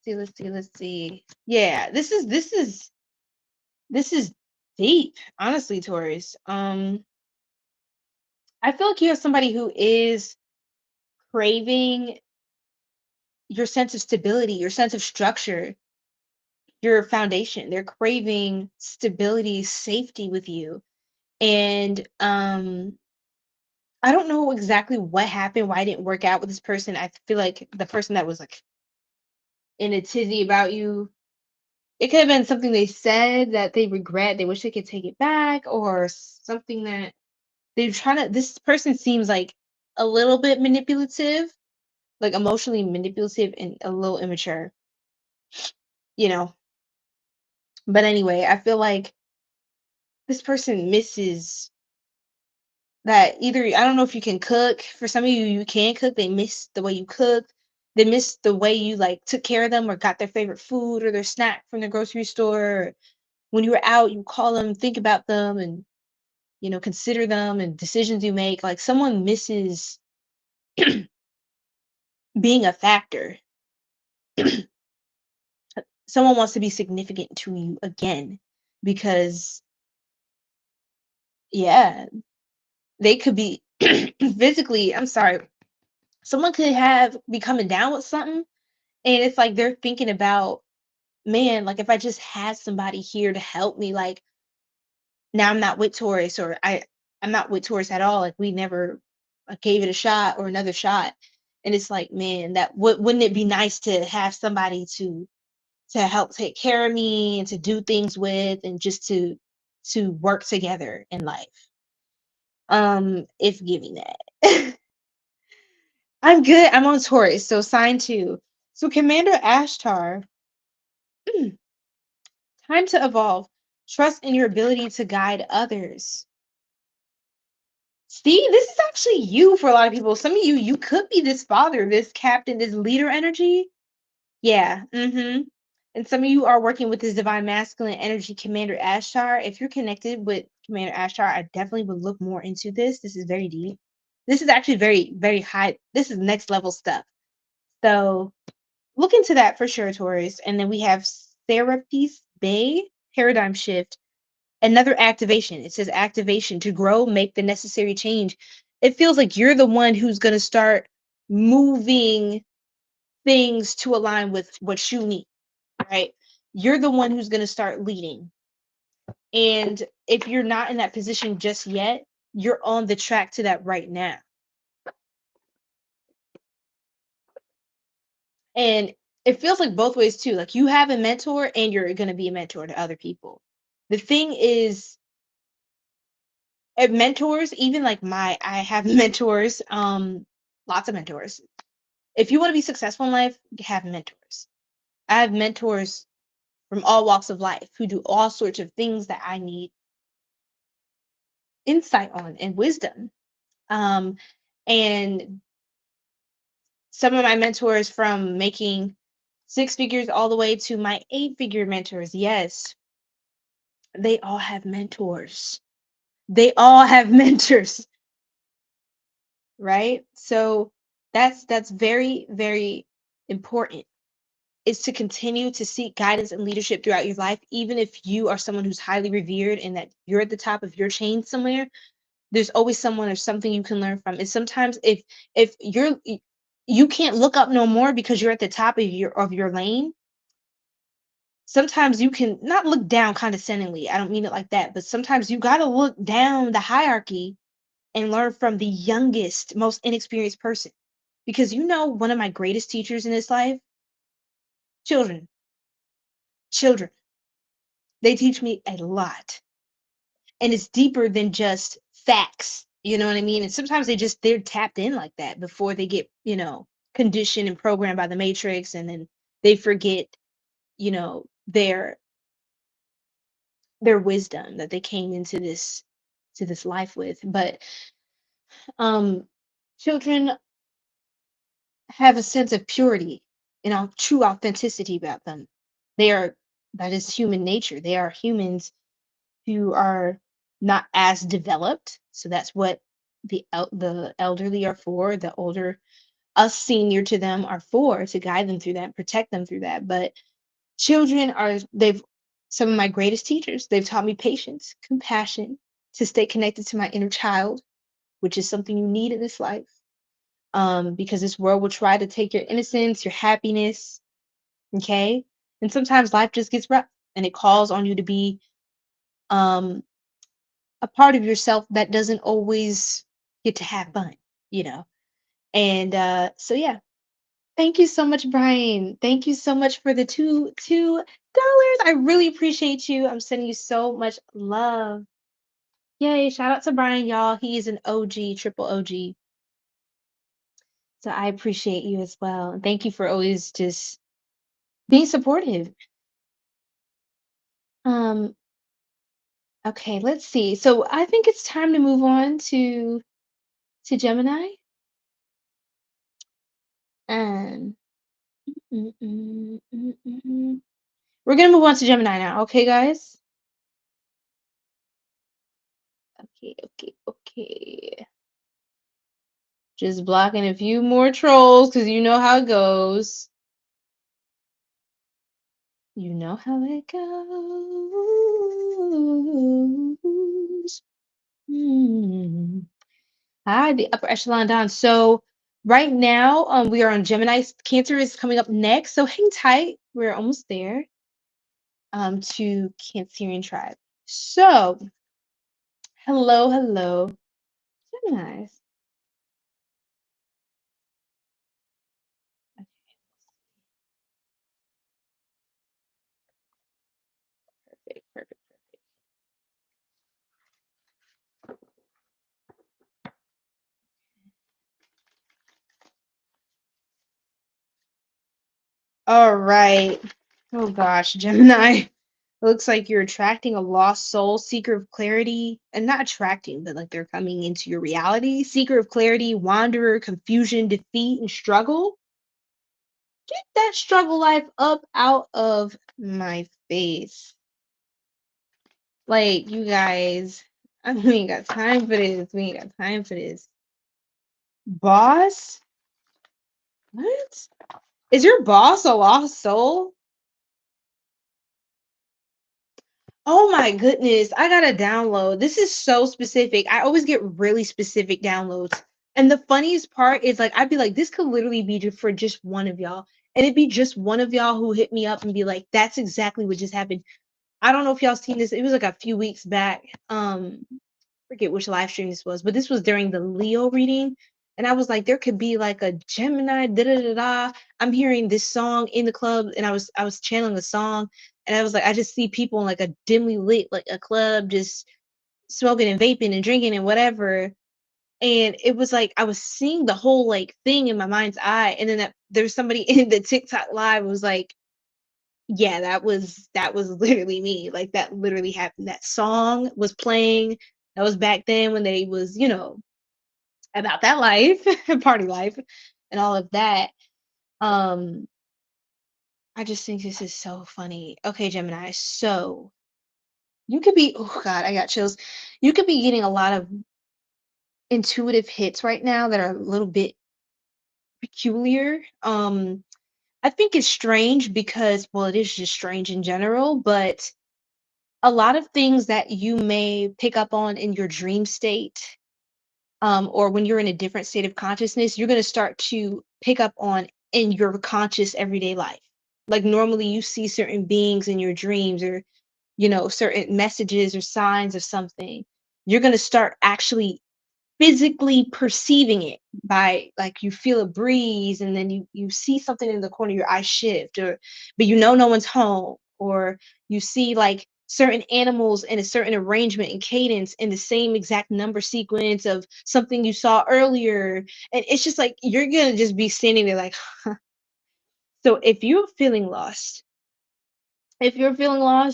Let's see. Yeah, this is deep, honestly, Taurus. I feel like you have somebody who is craving your sense of stability, your sense of structure, your foundation. They're craving stability, safety with you. And I don't know exactly what happened, why it didn't work out with this person. I feel like the person that was, like, in a tizzy about you, it could have been something they said that they regret, they wish they could take it back, or something that they're trying to. This person seems like a little bit manipulative, like emotionally manipulative and a little immature, you know. But anyway, I feel like this person misses that. Either, I don't know if you can cook. For some of you, you can cook. They miss the way you cook. They miss the way you, like, took care of them, or got their favorite food or their snack from the grocery store. Or when you were out, you call them, think about them, and, consider them and decisions you make. Like, someone misses being a factor. Someone wants to be significant to you again, because, yeah, they could be physically, I'm sorry, someone could be coming down with something, and it's like they're thinking about, man, like, if I just had somebody here to help me, like, now I'm not with Taurus, or I'm not with Taurus at all. Like we never gave it a shot or another shot. And it's like, man, that wouldn't it be nice to have somebody to help take care of me and to do things with, and just to work together in life. If giving that. I'm good. I'm on Taurus, so sign 2. So Commander Ashtar, time to evolve. Trust in your ability to guide others. See, this is actually you for a lot of people. Some of you could be this father, this captain, this leader energy. Yeah. And some of you are working with this divine masculine energy, Commander Ashtar. If you're connected with Commander Ashtar, I definitely would look more into this. This is very deep. This is actually very, very high. This is next level stuff. So look into that for sure, Taurus. And then we have Serapis Bay, Paradigm Shift. Another activation. It says activation to grow, make the necessary change. It feels like you're the one who's going to start moving things to align with what you need, right? You're the one who's going to start leading. And if you're not in that position just yet, you're on the track to that right now. And it feels like both ways too. Like you have a mentor and you're going to be a mentor to other people. The thing is, mentors, even like I have mentors, lots of mentors. If you want to be successful in life, you have mentors. I have mentors from all walks of life who do all sorts of things that I need insight on and wisdom. And some of my mentors, from making 6 figures all the way to my 8-figure mentors, yes, they all have mentors. They all have mentors, right? So that's very, very important, is to continue to seek guidance and leadership throughout your life. Even if you are someone who's highly revered and that you're at the top of your chain somewhere, there's always someone or something you can learn from. And sometimes if you can't look up no more because you're at the top of your lane, sometimes you can not look down condescendingly. I don't mean it like that, but sometimes you got to look down the hierarchy and learn from the youngest, most inexperienced person. Because one of my greatest teachers in this life, children. Children. They teach me a lot. And it's deeper than just facts. You know what I mean? And sometimes they're tapped in like that before they get, conditioned and programmed by the matrix, and then they forget, their wisdom that they came into this life with. But children have a sense of purity and true authenticity about them. That is human nature. They are humans who are not as developed. So that's what the elderly are for. The older, us senior to them, are for, to guide them through that, protect them through that. But children they've some of my greatest teachers. They've taught me patience, compassion, to stay connected to my inner child, which is something you need in this life. Because this world will try to take your innocence, your happiness, okay? And sometimes life just gets rough and it calls on you to be um a part of yourself that doesn't always get to have fun. And so yeah, thank you so much, Brian. Thank you so much for the $2. I really appreciate you. I'm sending you so much love. Yay, shout out to Brian, y'all. He is an OG, triple OG. So I appreciate you as well. And thank you for always just being supportive. Um, okay, let's see. So I think it's time to move on to Gemini. Um, mm, mm, mm, mm, mm. We're gonna move on to Gemini now, okay, guys? Okay, okay, okay. Just blocking a few more trolls because you know how it goes. You know how it goes. Hi, the upper echelon Don. So right now, we are on Gemini. Cancer is coming up next, so hang tight. We're almost there. To Cancerian tribe. So Hello, hello. Gemini. Perfect, perfect. All right. Oh gosh, Gemini. Looks like you're attracting a lost soul, seeker of clarity, and not attracting, but like they're coming into your reality. Seeker of clarity, wanderer, confusion, defeat, and struggle. Get that struggle life up out of my face. Like, you guys, we ain't got time for this. We ain't got time for this. Boss? What? Is your boss a lost soul? Oh my goodness, I got a download. This is so specific. I always get really specific downloads. And the funniest part is like I'd be like, this could literally be for just one of y'all. And it'd be just one of y'all who hit me up and be like, that's exactly what just happened. I don't know if y'all seen this. It was like a few weeks back. Forget which live stream this was, but this was during the Leo reading. And I was like, there could be like a Gemini, da da da da. I'm hearing this song in the club, and I was channeling a song, and I was like, I just see people in like a dimly lit, like a club, just smoking and vaping and drinking and whatever. And it was like I was seeing the whole like thing in my mind's eye. And then there's somebody in the TikTok live was like, yeah, that was literally me. Like that literally happened. That song was playing. That was back then when they was, about that life, party life, and all of that. Um, I just think this is so funny. Okay, Gemini. So you could be, oh God, I got chills. You could be getting a lot of intuitive hits right now that are a little bit peculiar. I think it's strange because, well, it is just strange in general, but a lot of things that you may pick up on in your dream state, or when you're in a different state of consciousness, you're going to start to pick up on in your conscious everyday life. Like normally you see certain beings in your dreams, or certain messages or signs of something. You're going to start actually physically perceiving it by, like, you feel a breeze, and then you see something in the corner of your eye shift, or but no one's home, or you see like certain animals in a certain arrangement and cadence in the same exact number sequence of something you saw earlier. And it's just like you're gonna just be standing there like, huh. So if you're feeling lost,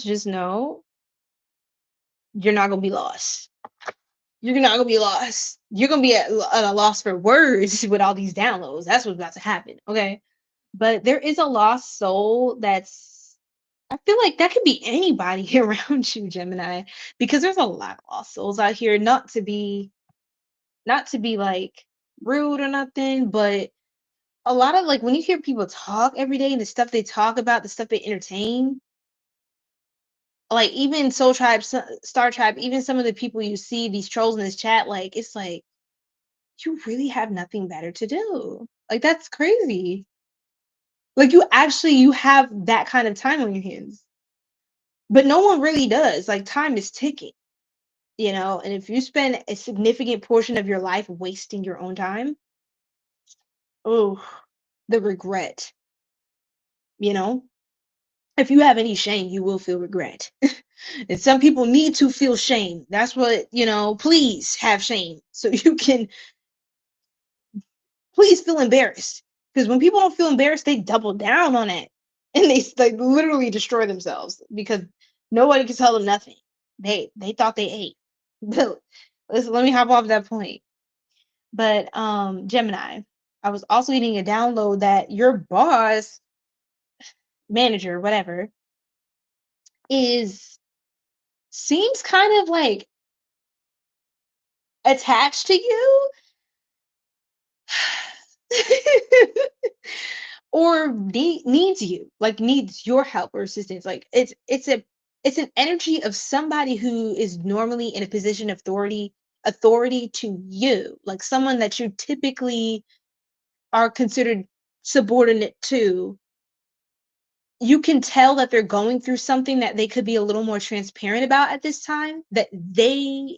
just know you're not gonna be lost. You're not gonna be lost. You're gonna be at a loss for words with all these downloads. That's what's about to happen. Okay. But there is a lost soul that's, I feel like that could be anybody around you, Gemini, because there's a lot of lost souls out here. Not to be like rude or nothing, but a lot of, like, when you hear people talk every day and the stuff they talk about, the stuff they entertain, like even Soul Tribe, Star Tribe, even some of the people you see, these trolls in this chat, like it's like you really have nothing better to do. Like that's crazy. Like you have that kind of time on your hands. But no one really does. Like time is ticking, and if you spend a significant portion of your life wasting your own time, oh, the regret, you know? If you have any shame, you will feel regret. And some people need to feel shame. That's what, please have shame so you can please feel embarrassed. Because when people don't feel embarrassed, they double down on it. And they like literally destroy themselves because nobody can tell them nothing. They thought they ate. But let me hop off that point. But Gemini, I was also getting a download that your boss, manager, whatever, is seems kind of like attached to you. Or needs you, like needs your help or assistance. Like it's an energy of somebody who is normally in a position of authority to you, like someone that you typically are considered subordinate to, you can tell that they're going through something that they could be a little more transparent about at this time,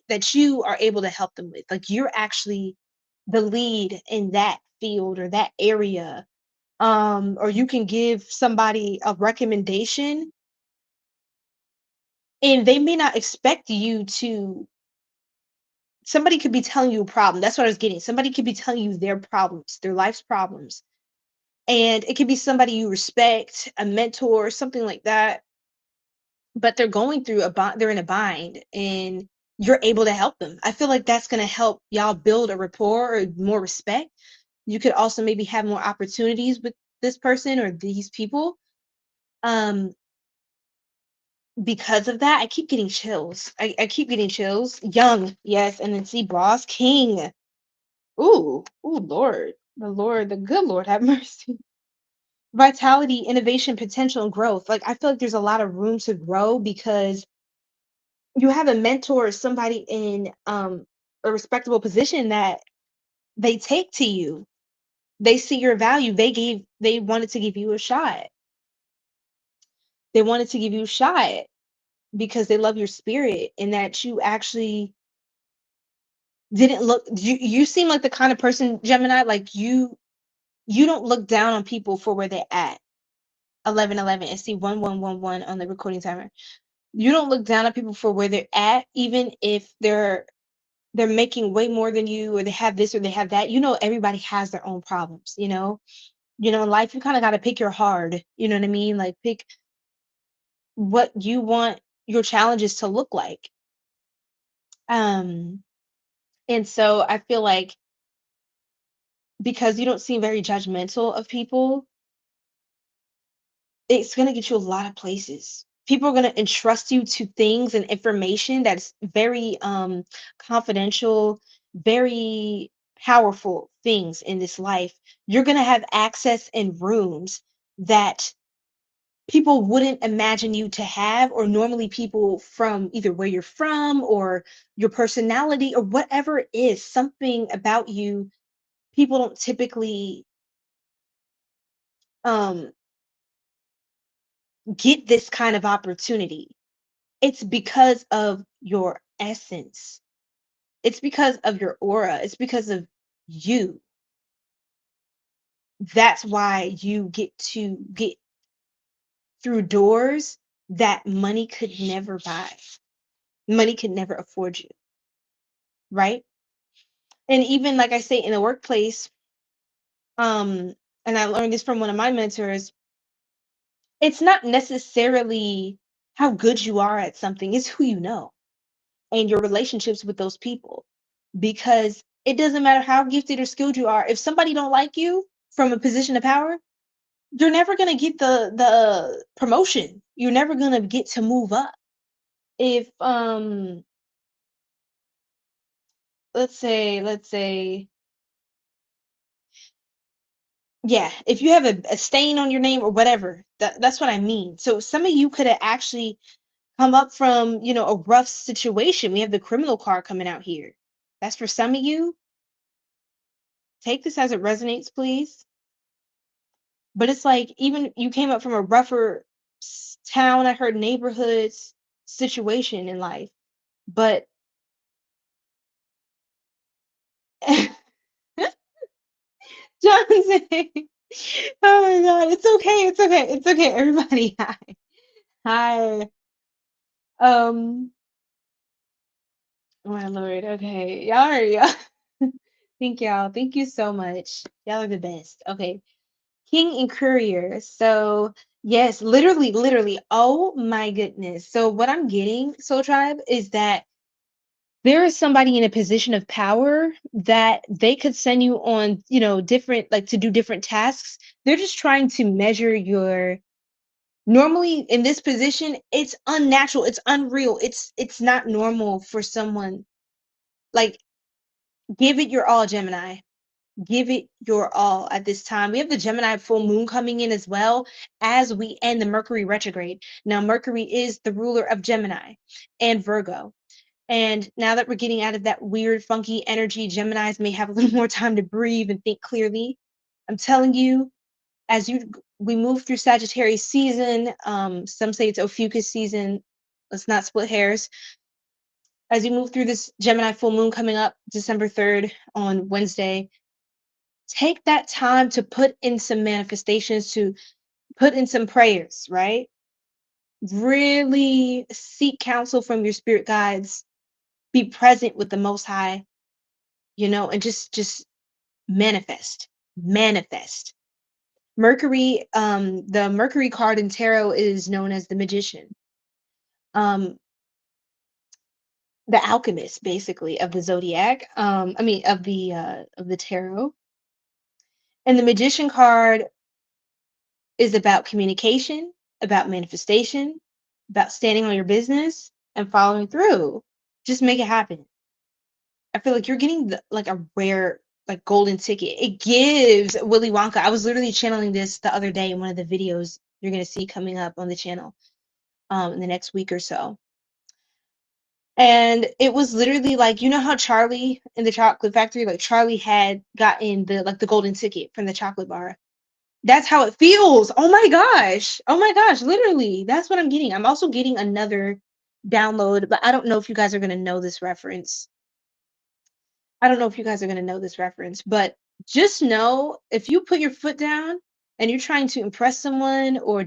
that you are able to help them with. Like, you're actually the lead in that field or that area. Or you can give somebody a recommendation and they may not expect you to. Somebody could be telling you a problem. That's what I was getting. Somebody could be telling you their problems, their life's problems. And it could be somebody you respect, a mentor, something like that. But they're going through they're in a bind and you're able to help them. I feel like that's going to help y'all build a rapport or more respect. You could also maybe have more opportunities with this person or these people. Um, because of that, I keep getting chills. I keep getting chills. Young, yes, and then see boss king. Ooh, Lord, the good Lord have mercy. Vitality, innovation, potential, and growth. Like, I feel like there's a lot of room to grow because you have a mentor or somebody in a respectable position that they take to you. They see your value. They wanted to give you a shot. They wanted to give you a shot because they love your spirit and that you actually didn't look. You seem like the kind of person, Gemini, like you don't look down on people for where they're at. 1111 and see 1111 on the recording timer. You don't look down on people for where they're at, even if they're making way more than you or they have this or they have that. Everybody has their own problems. In life you kind of got to pick your hard. You know what I mean? Like, pick what you want your challenges to look like. um and so I feel like because you don't seem very judgmental of people, it's going to get you a lot of places. People are going to entrust you to things and information that's very confidential, very powerful things in this life. You're going to have access in rooms that people wouldn't imagine you to have, or normally people from either where you're from or your personality or whatever it is, something about you, people don't typically um get this kind of opportunity. It's because of your essence. It's because of your aura. It's because of you. That's why you get to get through doors that money could never buy. Money could never afford you, right? And even like I say in the workplace, um, and I learned this from one of my mentors, it's not necessarily how good you are at something, it's who you know and your relationships with those people. Because it doesn't matter how gifted or skilled you are, if somebody don't like you from a position of power, you're never going to get the promotion. You're never going to get to move up. If let's say yeah, if you have a stain on your name or whatever, that's what I mean. So some of you could have actually come up from, a rough situation. We have the criminal card coming out here. That's for some of you. Take this as it resonates, please. But it's like, even you came up from a rougher town, I heard neighborhoods situation in life. But Johnson, oh my God, it's okay, it's okay, everybody. Hi, hi. Um, oh my Lord, okay, y'all. Thank y'all. Thank you so much. Y'all are the best. Okay, King and Courier. So yes, literally. Oh my goodness. So what I'm getting, Soul Tribe, is that there is somebody in a position of power that they could send you on, different, like, to do different tasks. They're just trying to measure your. Normally in this position, it's unnatural, it's unreal, it's not normal for someone. Like, give it your all, Gemini. Give it your all at this time. We have the Gemini full moon coming in as well as we end the Mercury retrograde. Now, Mercury is the ruler of Gemini and Virgo. And now that we're getting out of that weird, funky energy, Geminis may have a little more time to breathe and think clearly. I'm telling you, as we move through Sagittarius season, some say it's Ophiuchus season. Let's not split hairs. As you move through this Gemini full moon coming up December 3rd on Wednesday, take that time to put in some manifestations, to put in some prayers, right? Really seek counsel from your spirit guides. Be present with the Most High, and just manifest. Mercury, the Mercury card in tarot is known as the magician. The alchemist, basically, of the zodiac. Of the tarot. And the magician card is about communication, about manifestation, about standing on your business and following through. Just make it happen. I feel like you're getting like a rare, like, golden ticket. It gives Willy Wonka. I was literally channeling this the other day in one of the videos you're gonna see coming up on the channel in the next week or so. And it was literally like, how Charlie in the chocolate factory, like Charlie had gotten the golden ticket from the chocolate bar. That's how it feels. Oh my gosh. Oh my gosh. Literally, that's what I'm getting. I'm also getting another download, but I don't know if you guys are going to know this reference. But just know, if you put your foot down and you're trying to impress someone, or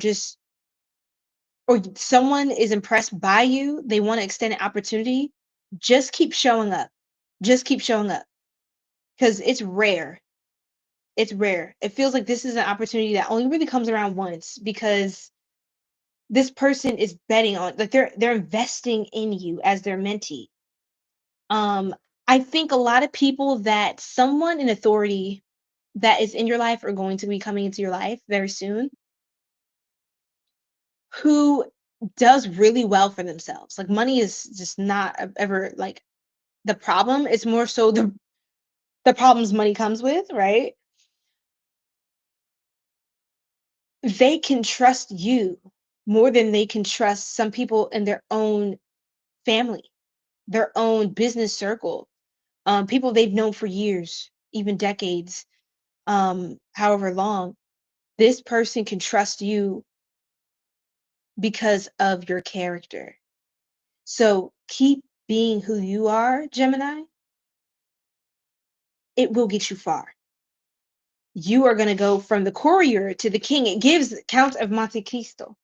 someone is impressed by you, they want to extend an opportunity, just keep showing up. Just keep showing up, because it's rare. It's rare. It feels like this is an opportunity that only really comes around once, because this person is betting on, like, they're investing in you as their mentee. I think a lot of people, that someone in authority that is in your life are going to be coming into your life very soon, who does really well for themselves. Like, money is just not ever like the problem. It's more so the problems money comes with, right? They can trust you more than they can trust some people in their own family, their own business circle, people they've known for years, even decades, however long. This person can trust you because of your character. So keep being who you are, Gemini. It will get you far. You are going to go from the courier to the king. It gives Count of Monte Cristo.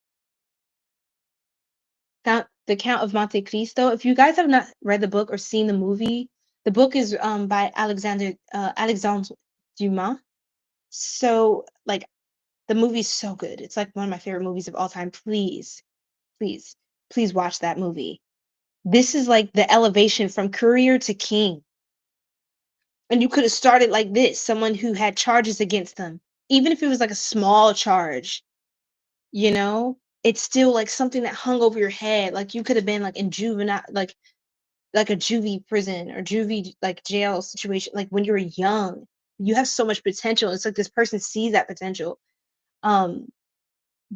The Count of Monte Cristo. If you guys have not read the book or seen the movie, the book is by Alexandre Dumas. So, like, the movie's so good. It's like one of my favorite movies of all time. Please, please, please watch that movie. This is like the elevation from courier to king. And you could have started like this, someone who had charges against them. Even if it was like a small charge, it's still like something that hung over your head. Like, you could have been like in juvenile, like a juvie prison or juvie like jail situation. Like, when you were young, you have so much potential. It's like this person sees that potential.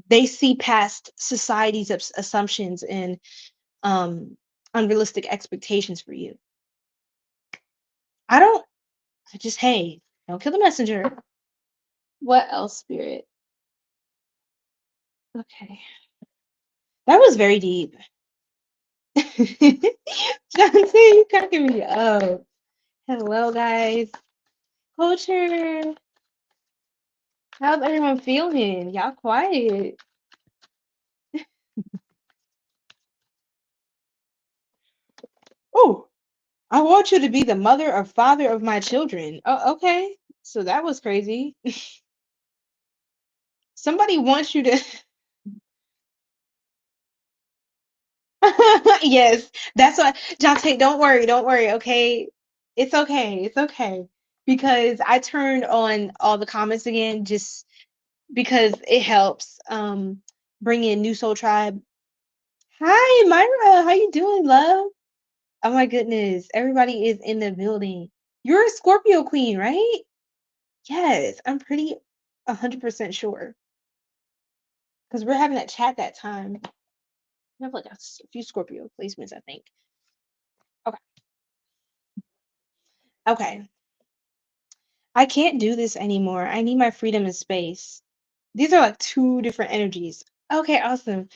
They see past society's assumptions and unrealistic expectations for you. Hey, don't kill the messenger. What else, Spirit? Okay. That was very deep. Johnson, you cracking me up. Hello, guys. Culture. How's everyone feeling? Y'all quiet. Oh, I want you to be the mother or father of my children. Oh, okay. So that was crazy. Somebody wants you to. Yes, that's what, Jonte, don't worry, okay? It's okay. Because I turned on all the comments again, just because it helps bring in New Soul Tribe. Hi, Myra, how you doing, love? Oh my goodness, everybody is in the building. You're a Scorpio queen, right? Yes, I'm pretty 100% sure. Because we're having that chat that time. I have like a few Scorpio placements, I think. Okay. Okay. I can't do this anymore. I need my freedom and space. These are like two different energies. Okay, awesome.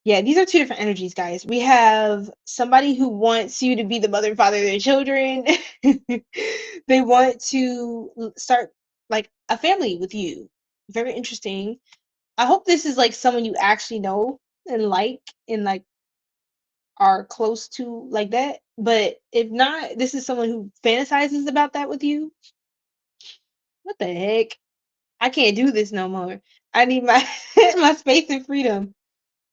Yeah, these are two different energies, guys. We have somebody who wants you to be the mother and father of their children. They want to start like a family with you. Very interesting. I hope this is like someone you actually know and like are close to like that. But if not, this is someone who fantasizes about that with you. What the heck? I can't do this no more. I need my my space and freedom.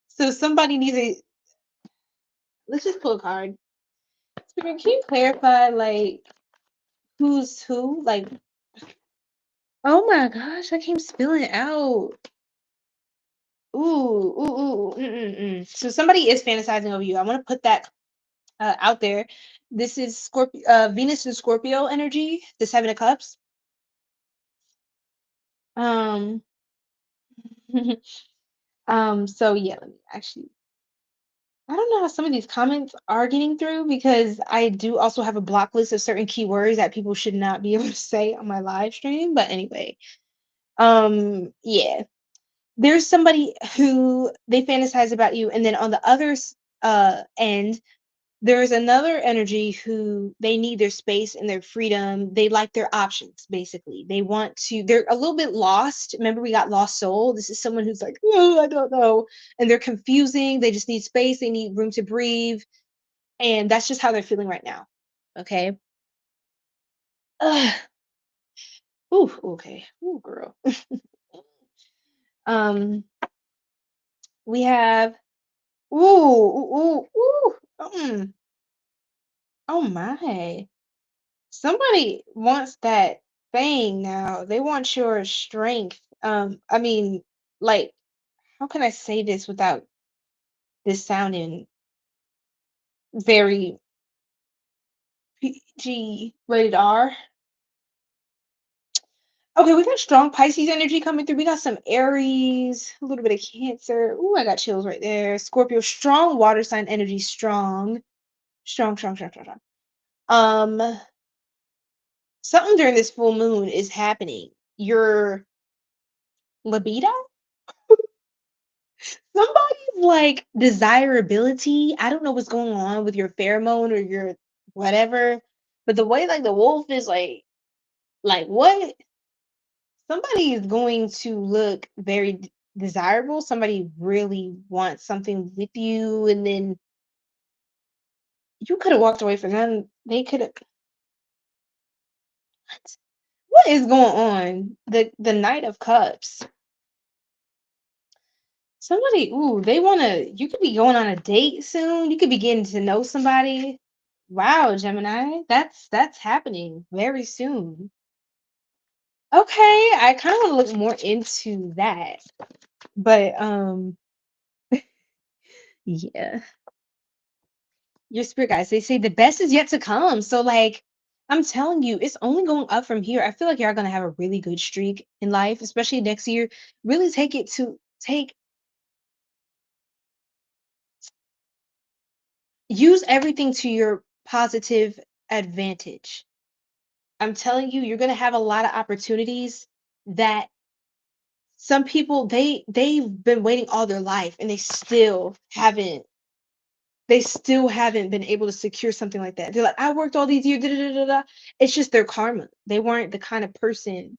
So somebody needs a let's just pull a card. Spirit, can you clarify like who's who? Like, oh my gosh, I keep spilling out. So somebody is fantasizing over you. I want to put that out there. This is Scorpio, Venus and Scorpio energy. The Seven of Cups. Um, So yeah, let me actually. I don't know how some of these comments are getting through because I do also have a block list of certain keywords that people should not be able to say on my live stream. But anyway, yeah, there's somebody who they fantasize about you, and then on the other end, there's another energy who they need their space and their freedom. They like their options, basically. They want to, they're a little bit lost. Remember, we got lost soul. This is someone who's like, oh, I don't know. And they're confusing. They just need space. They need room to breathe. And that's just how they're feeling right now. Okay. Ugh. Ooh, okay. Ooh, girl. um, we have, ooh. Oh my. Somebody wants that thing now. They want your strength. I mean, like, how can I say this without this sounding very PG rated R? Okay, we got strong Pisces energy coming through. We got some Aries, a little bit of Cancer. Ooh, I got chills right there. Scorpio, strong water sign energy, strong, strong. Um, Something during this full moon is happening. Your libido? Somebody's like desirability. I don't know what's going on with your pheromone or your whatever, but the way like the wolf is like what? Somebody is going to look very desirable. Somebody really wants something with you, and then you could have walked away from them. They could have. What is going on? The Knight of Cups. Somebody, ooh, they wanna. You could be going on a date soon. You could be getting to know somebody. Wow, Gemini, that's happening very soon. Okay, I kind of want to look more into that, but yeah, your spirit guys, they say the best is yet to come. So like, I'm telling you, it's only going up from here. I feel like y'all gonna have a really good streak in life, especially next year. Really use everything to your positive advantage. I'm telling you, you're gonna have a lot of opportunities that some people they've been waiting all their life and they still haven't been able to secure something like that. They're like, I worked all these years, da, da, da, da, da." It's just their karma. They weren't the kind of person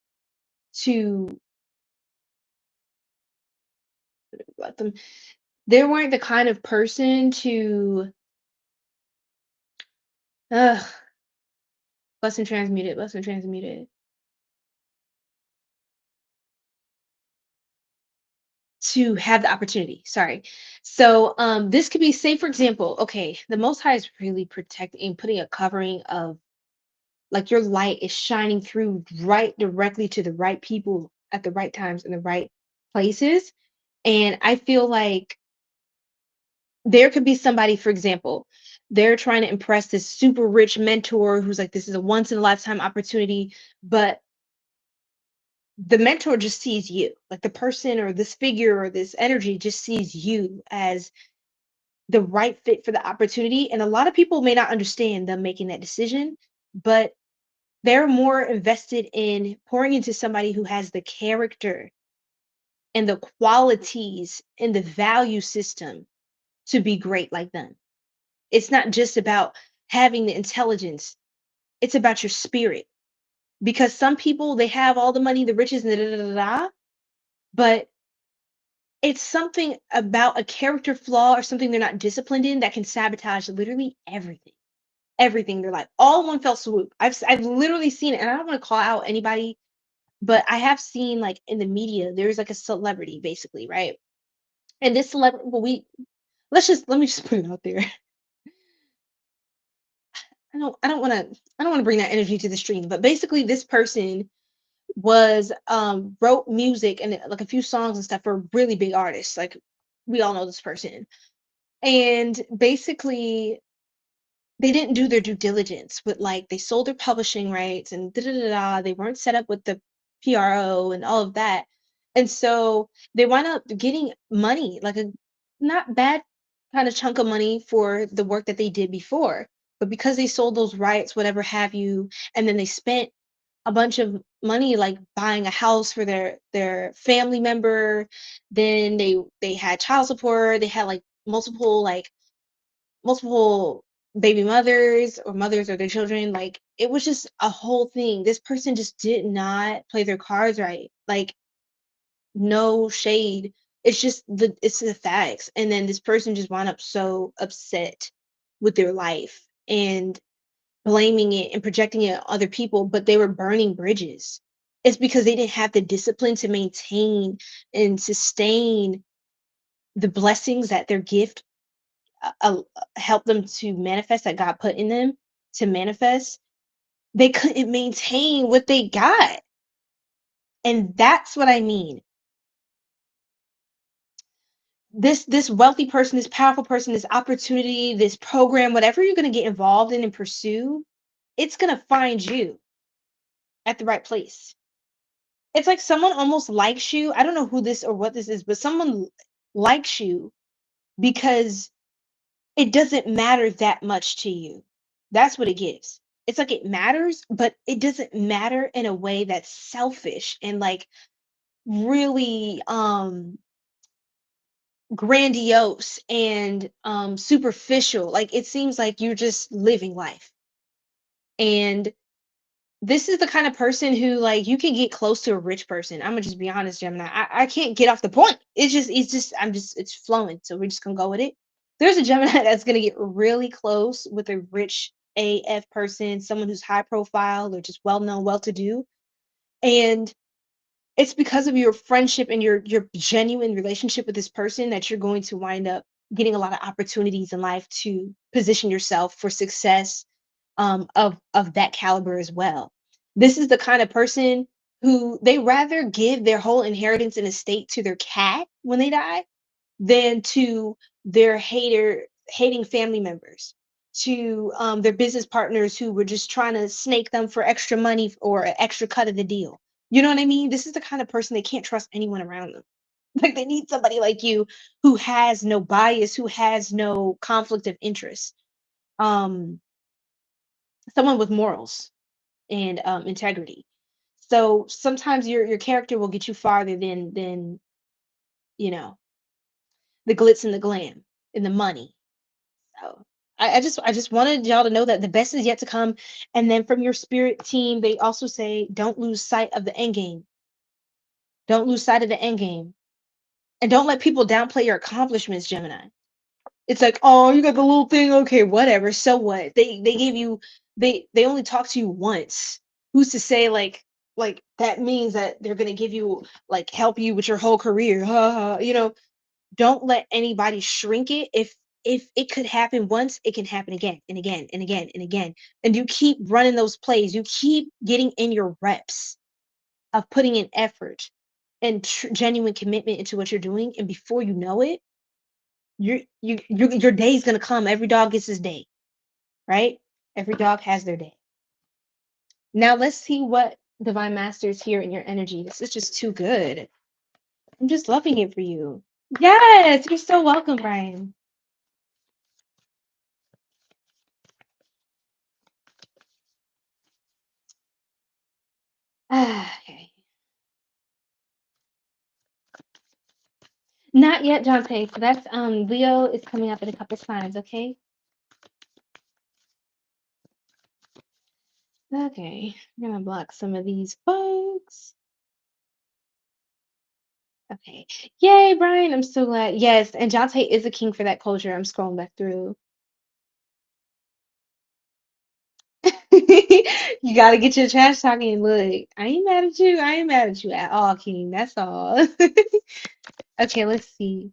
to let them they weren't the kind of person to ugh, lesson transmuted to have the opportunity. Sorry. So this could be, say for example, okay, the most high is really protecting, putting a covering of like your light is shining through right directly to the right people at the right times in the right places. And I feel like there could be somebody, for example, they're trying to impress this super rich mentor who's like, this is a once in a lifetime opportunity, but the mentor just sees you, like the person or this figure or this energy just sees you as the right fit for the opportunity. And a lot of people may not understand them making that decision, but they're more invested in pouring into somebody who has the character and the qualities and the value system to be great like them. It's not just about having the intelligence, it's about your spirit. Because some people, they have all the money, the riches, and da da da da, da, but it's something about a character flaw or something they're not disciplined in that can sabotage literally everything. Everything in their life, all in one fell swoop. I've literally seen it, and I don't want to call out anybody, but I have seen, like, in the media, there's like a celebrity basically, right? And this celebrity, well, let me just put it out there. I don't want to bring that energy to the stream, but basically this person was wrote music and like a few songs and stuff for really big artists. Like, we all know this person. And basically they didn't do their due diligence with, like, they sold their publishing rights and da da da da. They weren't set up with the PRO and all of that. And so they wound up getting money, like a not bad kind of chunk of money for the work that they did before. But because they sold those rights, whatever have you, and then they spent a bunch of money, like buying a house for their family member, then they had child support, they had like multiple baby mothers or mothers or their children. Like, it was just a whole thing. This person just did not play their cards right. Like, no shade. It's the facts. And then this person just wound up so upset with their life and blaming it and projecting it on other people, but they were burning bridges. It's because they didn't have the discipline to maintain and sustain the blessings that their gift help them to manifest, that God put in them to manifest. They couldn't maintain what they got. And that's what I mean. This wealthy person, this powerful person, this opportunity, this program, whatever you're going to get involved in and pursue, it's going to find you at the right place. It's like someone almost likes you. I don't know who this or what this is, but someone likes you because it doesn't matter that much to you. That's what it gives. It's like it matters, but it doesn't matter in a way that's selfish and like really grandiose and superficial. Like, it seems like you're just living life. And this is the kind of person who, like, you can get close to a rich person. I'm gonna just be honest, Gemini. I can't get off the point. It's flowing. So we're just gonna go with it. There's a Gemini that's gonna get really close with a rich AF person, someone who's high profile or just well known, well to do. And it's because of your friendship and your genuine relationship with this person that you're going to wind up getting a lot of opportunities in life to position yourself for success, of that caliber as well. This is the kind of person who they rather give their whole inheritance and estate to their cat when they die than to their hating family members, to their business partners who were just trying to snake them for extra money or an extra cut of the deal. You know what I mean? This is the kind of person they can't trust anyone around them. Like, they need somebody like you who has no bias, who has no conflict of interest. Um, Someone with morals and integrity. So sometimes your character will get you farther than you know the glitz and the glam and the money. So I just wanted y'all to know that the best is yet to come. And then from your spirit team, they also say don't lose sight of the end game. Don't lose sight of the end game, and don't let people downplay your accomplishments, Gemini. It's like, oh, you got the little thing, okay, whatever. So what? They gave you they only talk to you once. Who's to say, like that means that they're gonna give you, like, help you with your whole career? Ha, ha. Don't let anybody shrink it. If it could happen once, it can happen again and again and again and again. And you keep running those plays. You keep getting in your reps of putting in effort and genuine commitment into what you're doing. And before you know it, your day's gonna come. Every dog gets his day, right? Every dog has their day. Now let's see what Divine Masters here in your energy. This is just too good. I'm just loving it for you. Yes, you're so welcome, Brian. Okay. Not yet, Jonte. So that's Leo is coming up in a couple times, okay? Okay, I'm gonna block some of these folks. Okay. Yay, Brian. I'm so glad. Yes, and Jonte is a king for that culture. I'm scrolling back through. You gotta get your trash talking. Look, I ain't mad at you. I ain't mad at you at all, King. That's all. Okay, let's see.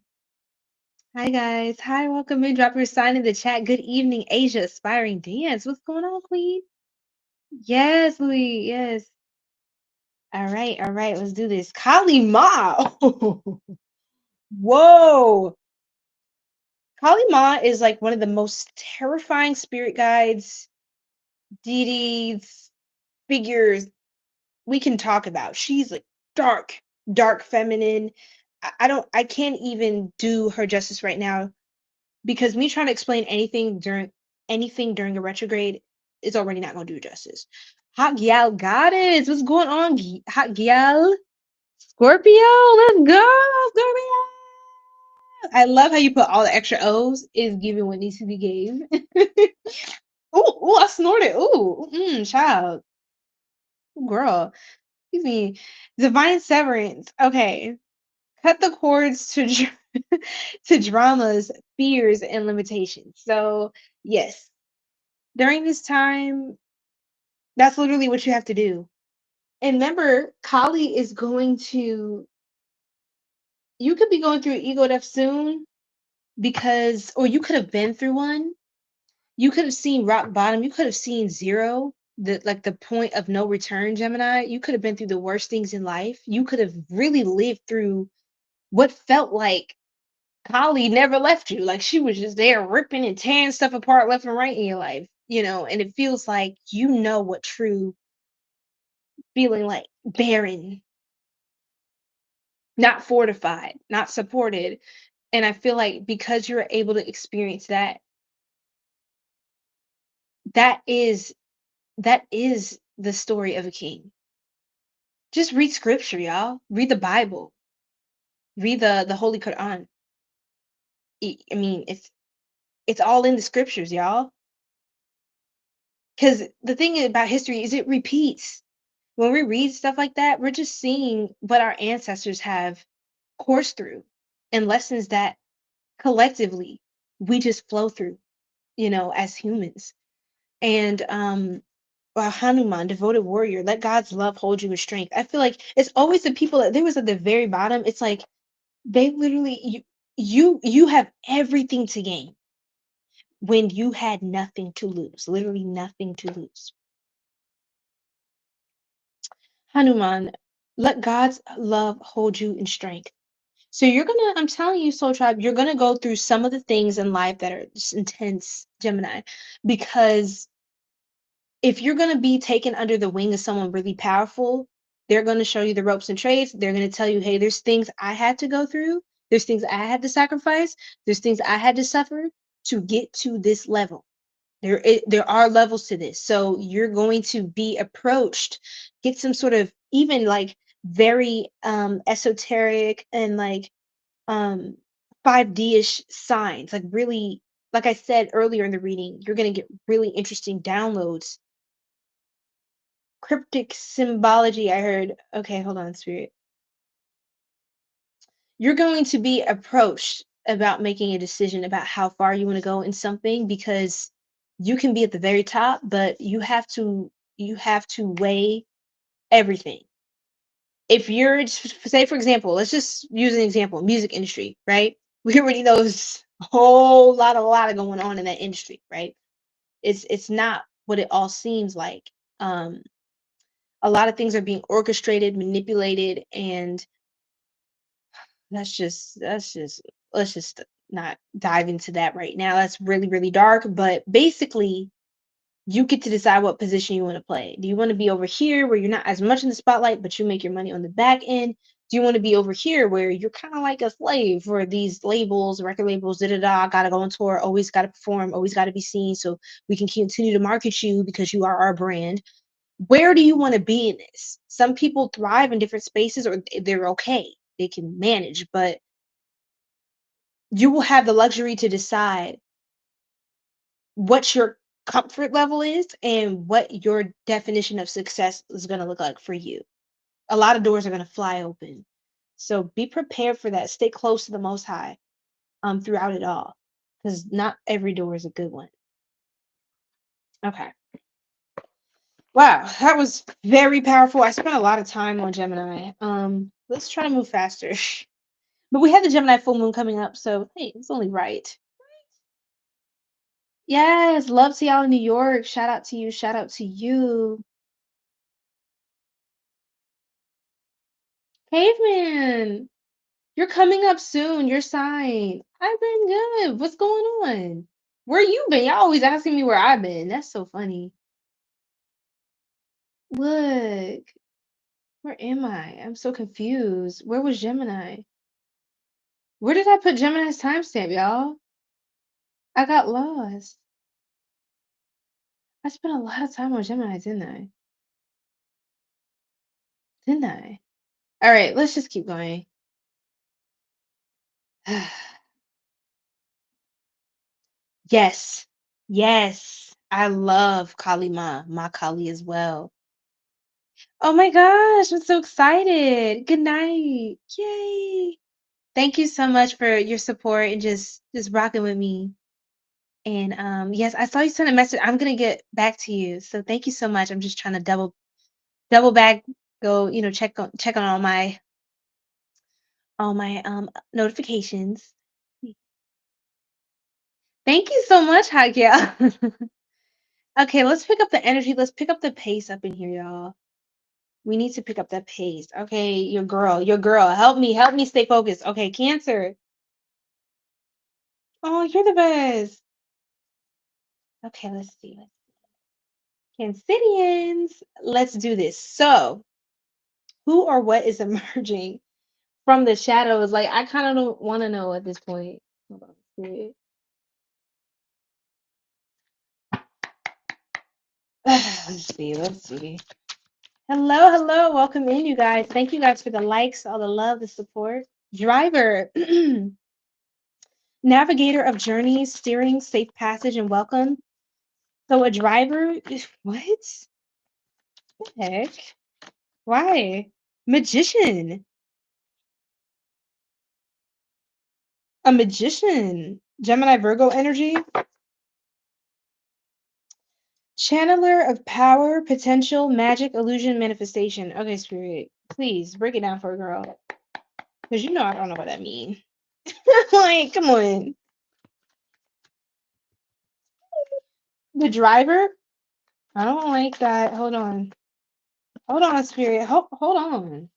Hi guys. Hi, welcome in. Drop your sign in the chat. Good evening, Asia Aspiring Dance. What's going on, Queen? Yes, Louis. Yes. All right, all right. Let's do this. Kali Ma. Whoa. Kali Ma is like one of the most terrifying spirit guides, deities, figures we can talk about. She's like dark, dark feminine. I can't even do her justice right now because me trying to explain anything during a retrograde is already not gonna do justice. Hot gal goddess, what's going on? Hot gal Scorpio, let's go, Scorpio. I love how you put all the extra O's. Is giving what needs to be gave. Ooh, I snorted. Ooh, child, girl. Excuse me. Divine severance. Okay. Cut the cords to to dramas, fears, and limitations. So, yes, during this time, that's literally what you have to do. And remember, Kali is going to, you could be going through ego death soon because, or you could have been through one. You could have seen rock bottom. You could have seen zero, the point of no return, Gemini. You could have been through the worst things in life. You could have really lived through what felt like Holly never left you. Like she was just there ripping and tearing stuff apart left and right in your life, and it feels like you know what true feeling like barren, not fortified, not supported. And I feel like because you're able to experience that, that is that is the story of a king. Just read scripture, y'all. Read the Bible. Read the Holy Quran. I mean, it's all in the scriptures, y'all. Because the thing about history is it repeats. When we read stuff like that, we're just seeing what our ancestors have coursed through and lessons that collectively we just flow through, as humans. And Hanuman, devoted warrior, let God's love hold you with strength. I feel like it's always the people that there was at the very bottom. It's like they literally you have everything to gain when you had nothing to lose, literally nothing to lose. Hanuman, let God's love hold you in strength. So I'm telling you, Soul Tribe, you're gonna go through some of the things in life that are just intense, Gemini, because if you're gonna be taken under the wing of someone really powerful, they're gonna show you the ropes and trades. They're gonna tell you, hey, there's things I had to go through, there's things I had to sacrifice, there's things I had to suffer to get to this level. There are levels to this. So you're going to be approached, get some sort of even like very esoteric and like 5D-ish signs, like really, like I said earlier in the reading, you're going to get really interesting downloads. Cryptic symbology, I heard. Okay, hold on, Spirit. You're going to be approached about making a decision about how far you want to go in something because you can be at the very top, but you have to weigh everything. If you're, say for example, let's just use an example, music industry, right? We already know there's a whole lot of going on in that industry, right? It's not what it all seems like. A lot of things are being orchestrated, manipulated, and let's just not dive into that right now. That's really, really dark. But basically, you get to decide what position you want to play. Do you want to be over here where you're not as much in the spotlight, but you make your money on the back end? Do you want to be over here where you're kind of like a slave for these labels, record labels, gotta go on tour, always gotta perform, always gotta be seen so we can continue to market you because you are our brand? Where do you want to be in this? Some people thrive in different spaces or they're okay. They can manage, but you will have the luxury to decide what your comfort level is and what your definition of success is going to look like for you. A lot of doors are going to fly open. So be prepared for that. Stay close to the Most High throughout it all, because not every door is a good one. Okay. Wow, that was very powerful. I spent a lot of time on Gemini. Let's try to move faster. But we have the Gemini full moon coming up, so hey, it's only right. Yes, love to y'all in New York. Shout out to you. Shout out to you. Caveman, you're coming up soon. Your sign. I've been good. What's going on? Where you been? Y'all always asking me where I've been. That's so funny. Look, where am I? I'm so confused. Where was Gemini? Where did I put Gemini's timestamp, y'all? I got lost. I spent a lot of time on Gemini, didn't I? Didn't I? All right, let's just keep going. Yes. Yes. I love Kali my Kali as well. Oh my gosh, I'm so excited. Good night. Yay. Thank you so much for your support and just rocking with me. And yes, I saw you send a message. I'm gonna get back to you. So thank you so much. I'm just trying to double back, go, check on all my notifications. Thank you so much, 𝐏𝐥𝐚𝐧𝐞𝐭. Okay, let's pick up the energy. Let's pick up the pace up in here, y'all. We need to pick up that pace. Okay, your girl. Help me stay focused. Okay, Cancer. Oh, you're the best. Okay, let's see. Cancerians. Let's do this. So, who or what is emerging from the shadows? Like, I kind of don't want to know at this point. Hold on. Let's see. Hello. Welcome in, you guys. Thank you guys for the likes, all the love, the support. Driver. Navigator of journeys, steering, safe passage, and welcome. So a driver, what? The heck? Why? Magician. A magician. Gemini Virgo energy. Channeler of power, potential, magic, illusion, manifestation. Okay, Spirit, please break it down for a girl. Because I don't know what that means. Like, come on. The driver? I don't like that. Hold on, Spirit. Hold on.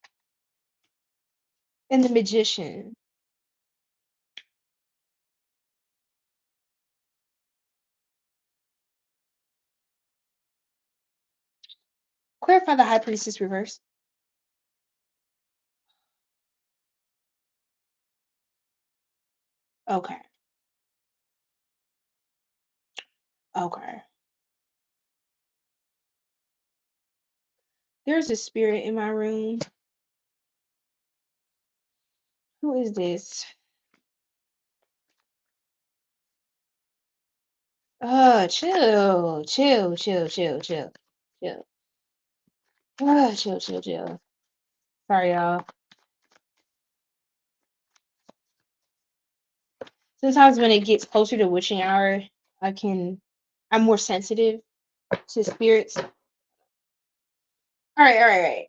And the magician. Clarify the high priestess reverse. Okay. Okay. There's a spirit in my room. Who is this? Oh, chill. Oh, chill. Sorry, y'all. Sometimes when it gets closer to witching hour, I'm more sensitive to spirits. All right.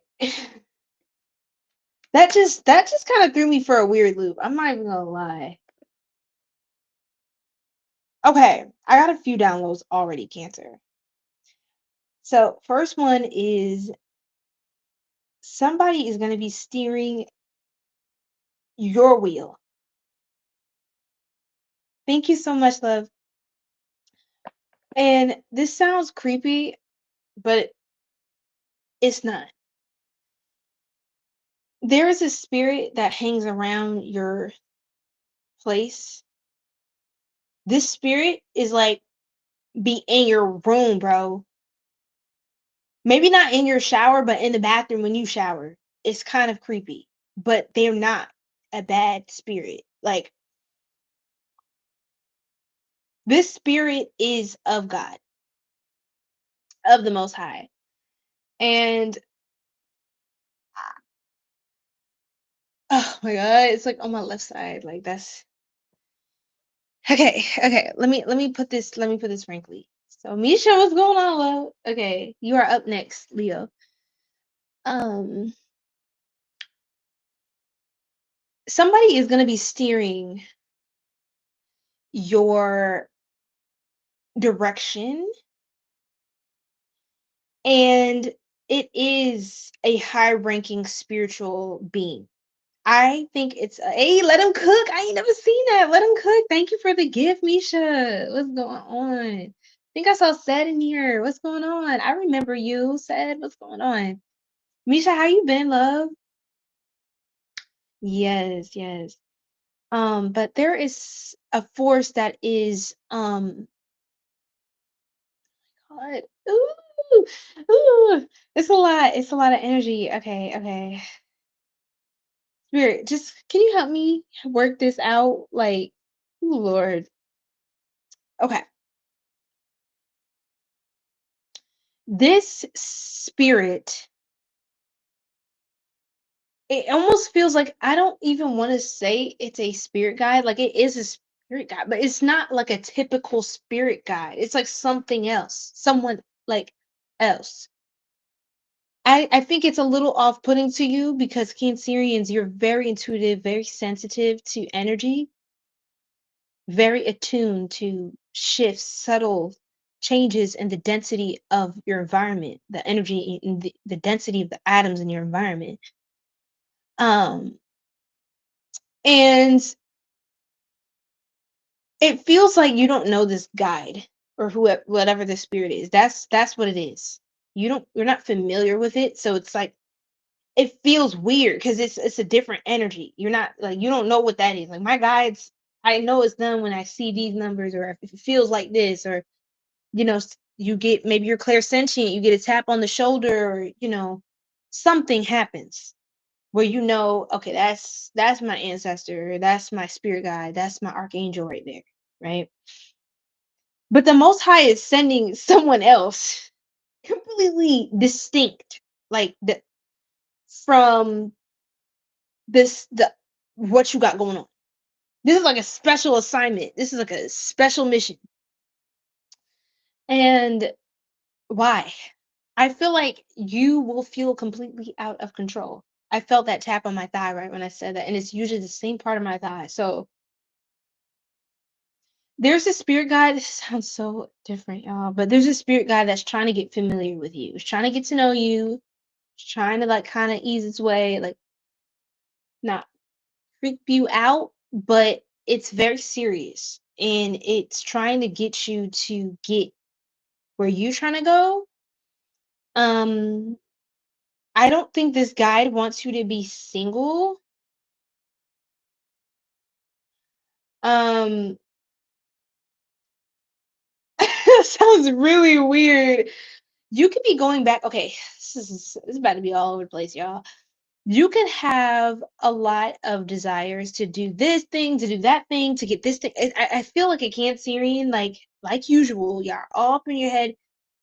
That just kind of threw me for a weird loop. I'm not even gonna lie. Okay, I got a few downloads already, Cancer. So first one is somebody is gonna be steering your wheel. Thank you so much, love. And this sounds creepy, but it's not. There is a spirit that hangs around your place. This spirit is like be in your room, bro. Maybe not in your shower, but in the bathroom when you shower. It's kind of creepy, but they're not a bad spirit. Like This spirit is of God, of the Most High. And oh my God, it's like on my left side. Like that's okay. Let me put this frankly. So Misha, what's going on, love? Okay, you are up next, Leo. Um Somebody is gonna be steering your direction, and it is a high-ranking spiritual being. I think it's hey, let him cook. I ain't never seen that. Let him cook. Thank you for the gift, Misha. What's going on? I think I saw Said in here. What's going on? I remember you, Said. What's going on? Misha, how you been, love? Yes, yes. But there is a force that is God. Ooh, ooh. It's a lot. It's a lot of energy. Okay, okay. Spirit, just can you help me work this out? Like, ooh, Lord. Okay. This spirit, it almost feels like I don't even want to say it's a spirit guide. Like it is a spirit guide, but it's not like a typical spirit guide. It's like something else, someone like else. I think it's a little off-putting to you because Cancerians, you're very intuitive, very sensitive to energy, very attuned to shifts, subtle changes in the density of your environment, the energy in the density of the atoms in your environment. Um, and it feels like you don't know this guide or whoever, whatever the spirit is. That's what it is. You're not familiar with it, so it's like it feels weird because it's a different energy. You're not like you don't know what that is. Like my guides, I know it's them when I see these numbers, or if it feels like this, or you get maybe you're clairsentient, you get a tap on the shoulder, or something happens where okay, that's my ancestor, or that's my spirit guide, that's my archangel right there, right? But the Most High is sending someone else completely distinct, like from the what you got going on. This is like a special assignment. This is like a special mission. And why? I feel like you will feel completely out of control. I felt that tap on my thigh right when I said that, and it's usually the same part of my thigh. So there's a spirit guide. This sounds so different, y'all, but there's a spirit guide that's trying to get familiar with you. It's trying to get to know you. It's trying to like kind of ease its way, like not freak you out, but it's very serious, and it's trying to get you to get where you're trying to go. Um, I don't think this guide wants you to be single. Um, sounds really weird. You could be going back. Okay, this is about to be all over the place, y'all. You could have a lot of desires to do this thing, to do that thing, to get this thing. I feel like a Cancerian, like usual, y'all all up in your head.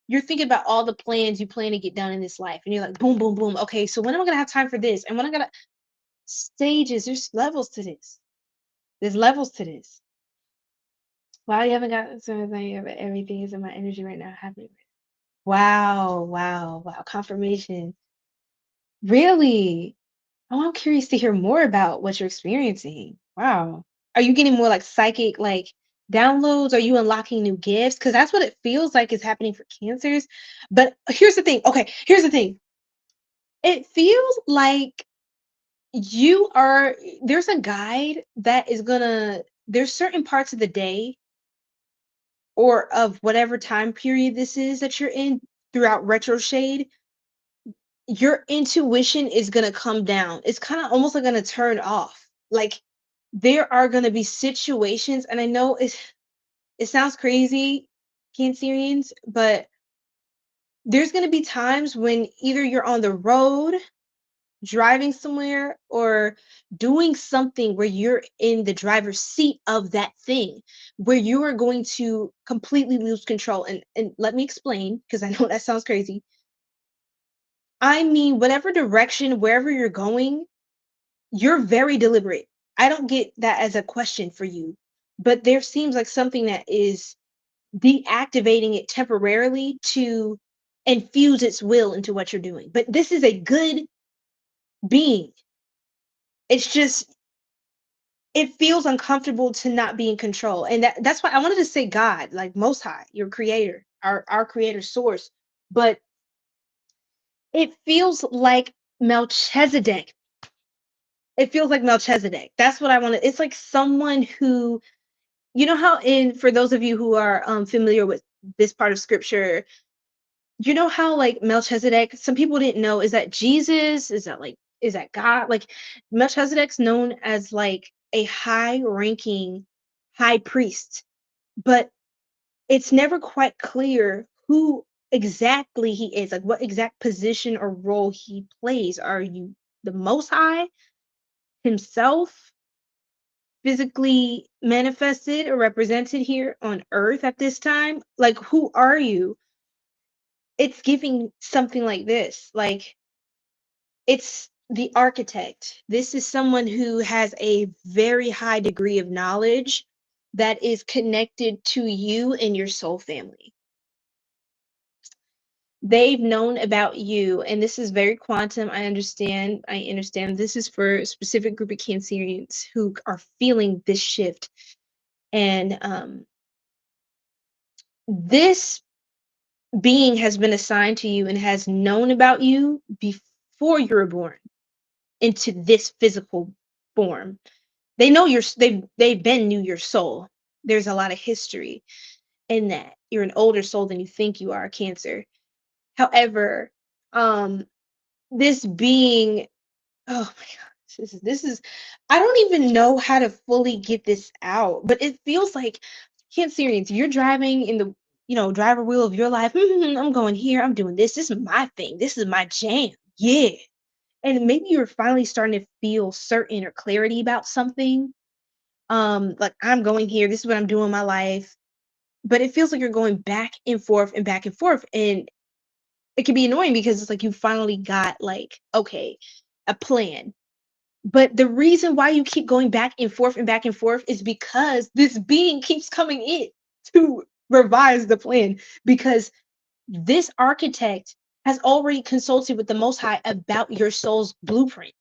You're thinking about all the plans you plan to get done in this life, and you're like, boom, boom, boom. Okay, so when am I gonna have time for this? And when I'm gonna stages? There's levels to this. There's levels to this. Wow, you haven't got something, but everything is in my energy right now happening. Wow, wow, wow. Confirmation. Really? Oh, I'm curious to hear more about what you're experiencing. Wow. Are you getting more like psychic like downloads? Are you unlocking new gifts? Because that's what it feels like is happening for cancers. But here's the thing. Okay, here's the thing. It feels like there's a guide that is gonna, there's certain parts of the day or of whatever time period this is that you're in throughout RetroSHADE, your intuition is gonna come down. It's kind of almost like gonna turn off. Like there are gonna be situations, and I know it sounds crazy, Cancerians, but there's gonna be times when either you're on the road driving somewhere or doing something where you're in the driver's seat of that thing, where you are going to completely lose control. And let me explain, because I know that sounds crazy. I mean, whatever direction, wherever you're going, you're very deliberate. I don't get that as a question for you, but there seems like something that is deactivating it temporarily to infuse its will into what you're doing. But this is a good being. It's just it feels uncomfortable to not be in control. And that's why I wanted to say God, like Most High, your creator, our creator source. But it feels like Melchizedek. It feels like Melchizedek. That's what I wanted. It's like someone who, you know how in for those of you who are familiar with this part of scripture, you know how like Melchizedek, some people didn't know, is that Jesus? Is that God? Like Melchizedek's known as like a high ranking high priest, but it's never quite clear who exactly he is, like what exact position or role he plays. Are you the Most High himself physically manifested or represented here on earth at this time? Like who are you? It's giving something like this. Like it's the architect. This is someone who has a very high degree of knowledge that is connected to you and your soul family. They've known about you, and this is very quantum. I understand. I understand. This is for a specific group of Cancerians who are feeling this shift. And this being has been assigned to you and has known about you before you were born into this physical form. They know they've been knew your soul. There's a lot of history in that. You're an older soul than you think you are, Cancer. However, this being, oh my god, this is I don't even know how to fully get this out, but it feels like Cancerians, you're driving in the driver wheel of your life. I'm going here, I'm doing this. This is my thing. This is my jam. Yeah. And maybe you're finally starting to feel certain or clarity about something. Like I'm going here, this is what I'm doing in my life. But it feels like you're going back and forth and back and forth. And it can be annoying because it's like you finally got like, okay, a plan. But the reason why you keep going back and forth is because this being keeps coming in to revise the plan, because this architect has already consulted with the Most High about your soul's blueprint.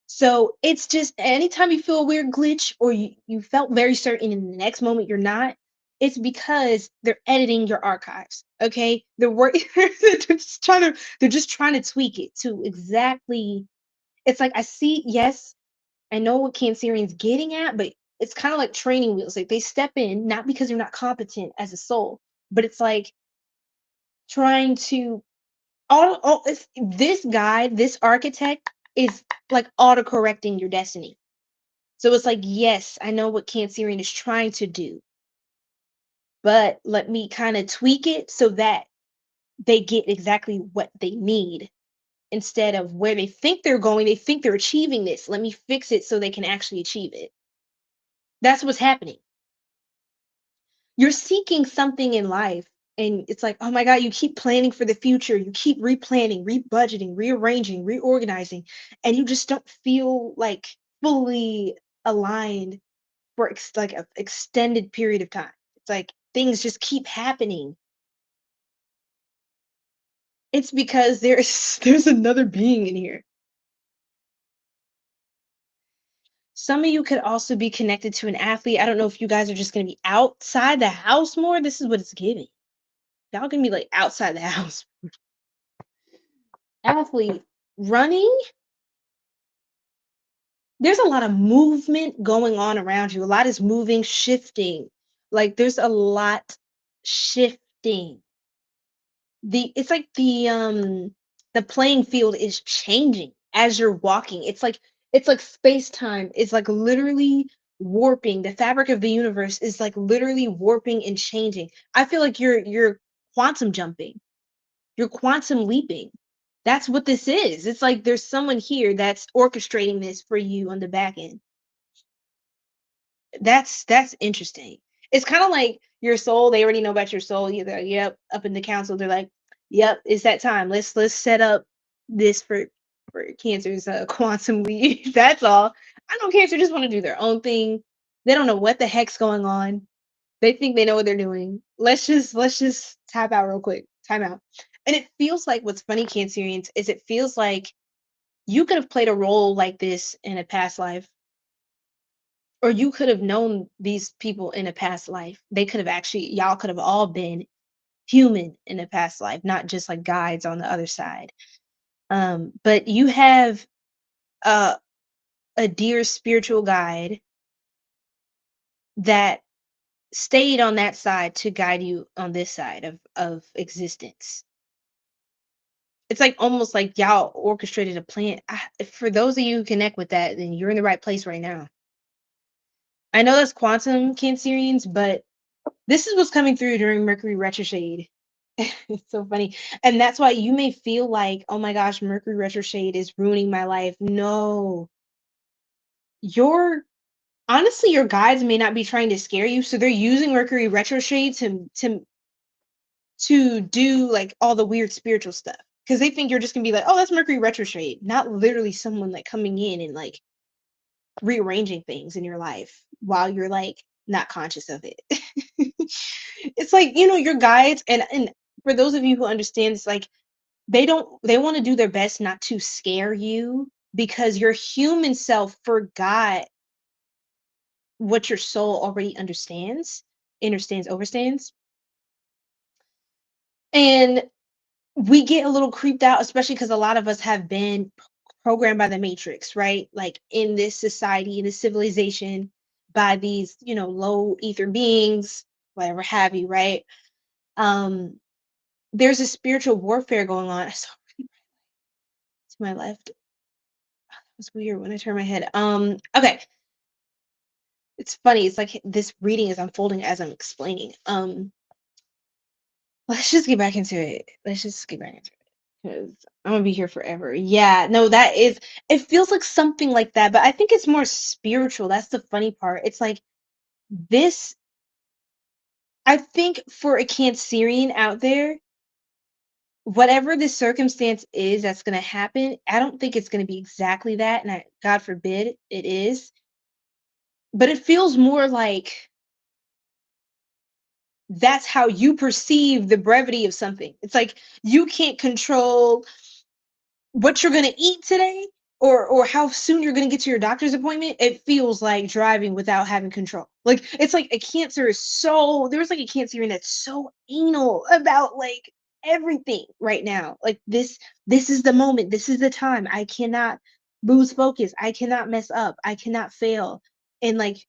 So it's just anytime you feel a weird glitch or you felt very certain in the next moment you're not, it's because they're editing your archives. Okay. They're just trying to tweak it to exactly. It's like I see, yes, I know what Cancerian's getting at, but it's kind of like training wheels. Like they step in, not because you're not competent as a soul, but it's like trying to this guy, this architect is like auto-correcting your destiny. So it's like, yes, I know what Cancerian is trying to do, but let me kind of tweak it so that they get exactly what they need instead of where they think they're going. They think they're achieving this. Let me fix it so they can actually achieve it. That's what's happening. You're seeking something in life, and it's like, oh my God, you keep planning for the future. You keep replanning, rebudgeting, rearranging, reorganizing, and you just don't feel like fully aligned for like an extended period of time. It's like things just keep happening. It's because there's another being in here. Some of you could also be connected to an athlete. I don't know if you guys are just going to be outside the house more. This is what it's giving. Y'all gonna be like outside the house. Athlete running. There's a lot of movement going on around you. A lot is moving, shifting. Like there's a lot shifting. It's like the playing field is changing as you're walking. It's like space-time is like literally warping. The fabric of the universe is like literally warping and changing. I feel like you're quantum jumping. You're quantum leaping. That's what this is. It's like there's someone here that's orchestrating this for you on the back end. That's interesting. It's kind of like your soul. They already know about your soul. You're like, yep, up in the council. They're like, yep, it's that time. Let's set up this for Cancer's quantum leap. That's all. I know Cancer just want to do their own thing. They don't know what the heck's going on. They think they know what they're doing. Let's just tap out real quick. Time out. And it feels like what's funny, Cancerians, is it feels like you could have played a role like this in a past life, or you could have known these people in a past life. They could have actually, y'all could have all been human in a past life, not just like guides on the other side. But you have a dear spiritual guide that stayed on that side to guide you on this side of existence. It's like almost like y'all orchestrated a plan. For those of you who connect with that, then you're in the right place right now. I know that's quantum, Cancerians, but this is what's coming through during Mercury retrograde. It's so funny. And that's why you may feel like, oh my gosh, Mercury retrograde is ruining my life. No. Your honestly, your guides may not be trying to scare you. So they're using Mercury retrograde to do like all the weird spiritual stuff. Because they think you're just gonna be like, oh, that's Mercury retrograde, not literally someone like coming in and like rearranging things in your life while you're like not conscious of it. It's like, your guides, and for those of you who understand, it's like they want to do their best not to scare you, because your human self forgot what your soul already understands, overstands. And we get a little creeped out, especially because a lot of us have been programmed by the matrix, right? Like in this society, in this civilization, by these, low ether beings, whatever have you, right? There's a spiritual warfare going on. I saw to my left. That was weird when I turned my head. Okay. It's funny. It's like this reading is unfolding as I'm explaining. Let's just get back into it. Let's just get back into it, because I'm gonna be here forever. Yeah, no, it feels like something like that, but I think it's more spiritual. That's the funny part. It's like this, I think for a Cancerian out there, whatever the circumstance is that's gonna happen, I don't think it's gonna be exactly that, and God forbid it is, but it feels more like that's how you perceive the brevity of something. It's like you can't control what you're going to eat today, or how soon you're going to get to your doctor's appointment. It feels like driving without having control. Like it's like a Cancer is so, there's like a Cancerian that's so anal about like everything right now. Like this is the moment, this is the time. I cannot lose focus, I cannot mess up, I cannot fail. And like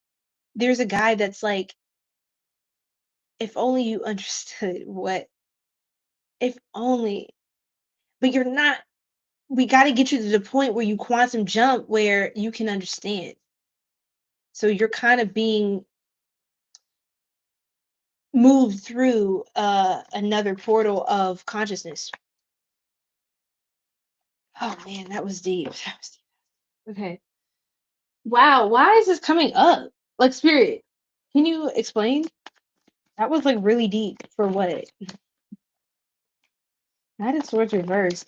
there's a guy that's like, if only you understood what, if only, but you're not, we got to get you to the point where you quantum jump where you can understand. So you're kind of being moved through another portal of consciousness. Oh man, that was deep. That was deep. Okay. Wow, why is this coming up? Like spirit, can you explain? That was like really deep for what? Knight of Swords reverse.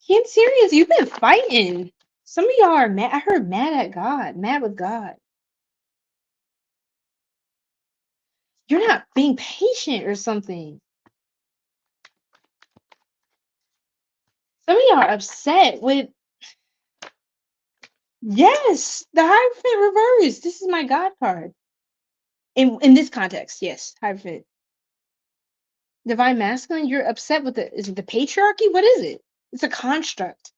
Cancerians, you've been fighting. Some of y'all are mad. I heard mad at God, mad with God. You're not being patient or something. Some of y'all are upset with, yes, the Hierophant reverse. This is my God card. In this context, yes, Hierophant. Divine Masculine, you're upset with is it the patriarchy? What is it? It's a construct.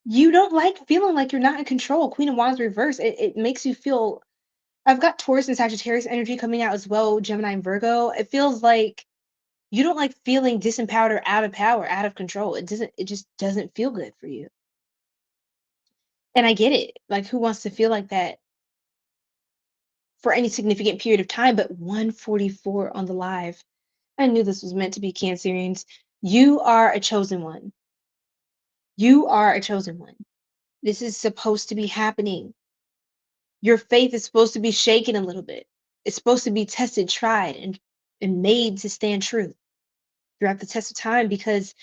You don't like feeling like you're not in control. Queen of Wands reverse. It makes you feel, I've got Taurus and Sagittarius energy coming out as well, Gemini and Virgo. It feels like you don't like feeling disempowered or out of power, out of control. It just doesn't feel good for you. And I get it. Like, who wants to feel like that for any significant period of time? But 144 on the live. I knew this was meant to be Cancerians. You are a chosen one. You are a chosen one. This is supposed to be happening. Your faith is supposed to be shaken a little bit. It's supposed to be tested, tried, and made to stand true throughout the test of time, because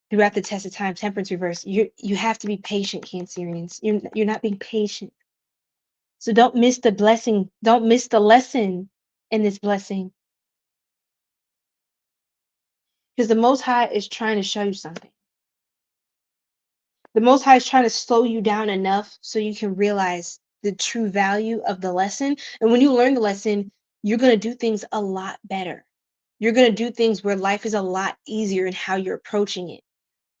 throughout the test of time, temperance reverse, you have to be patient, Cancerians. You're not being patient. So don't miss the blessing. Don't miss the lesson in this blessing. Because the Most High is trying to show you something. The Most High is trying to slow you down enough so you can realize the true value of the lesson. And when you learn the lesson, you're going to do things a lot better. You're going to do things where life is a lot easier in how you're approaching it.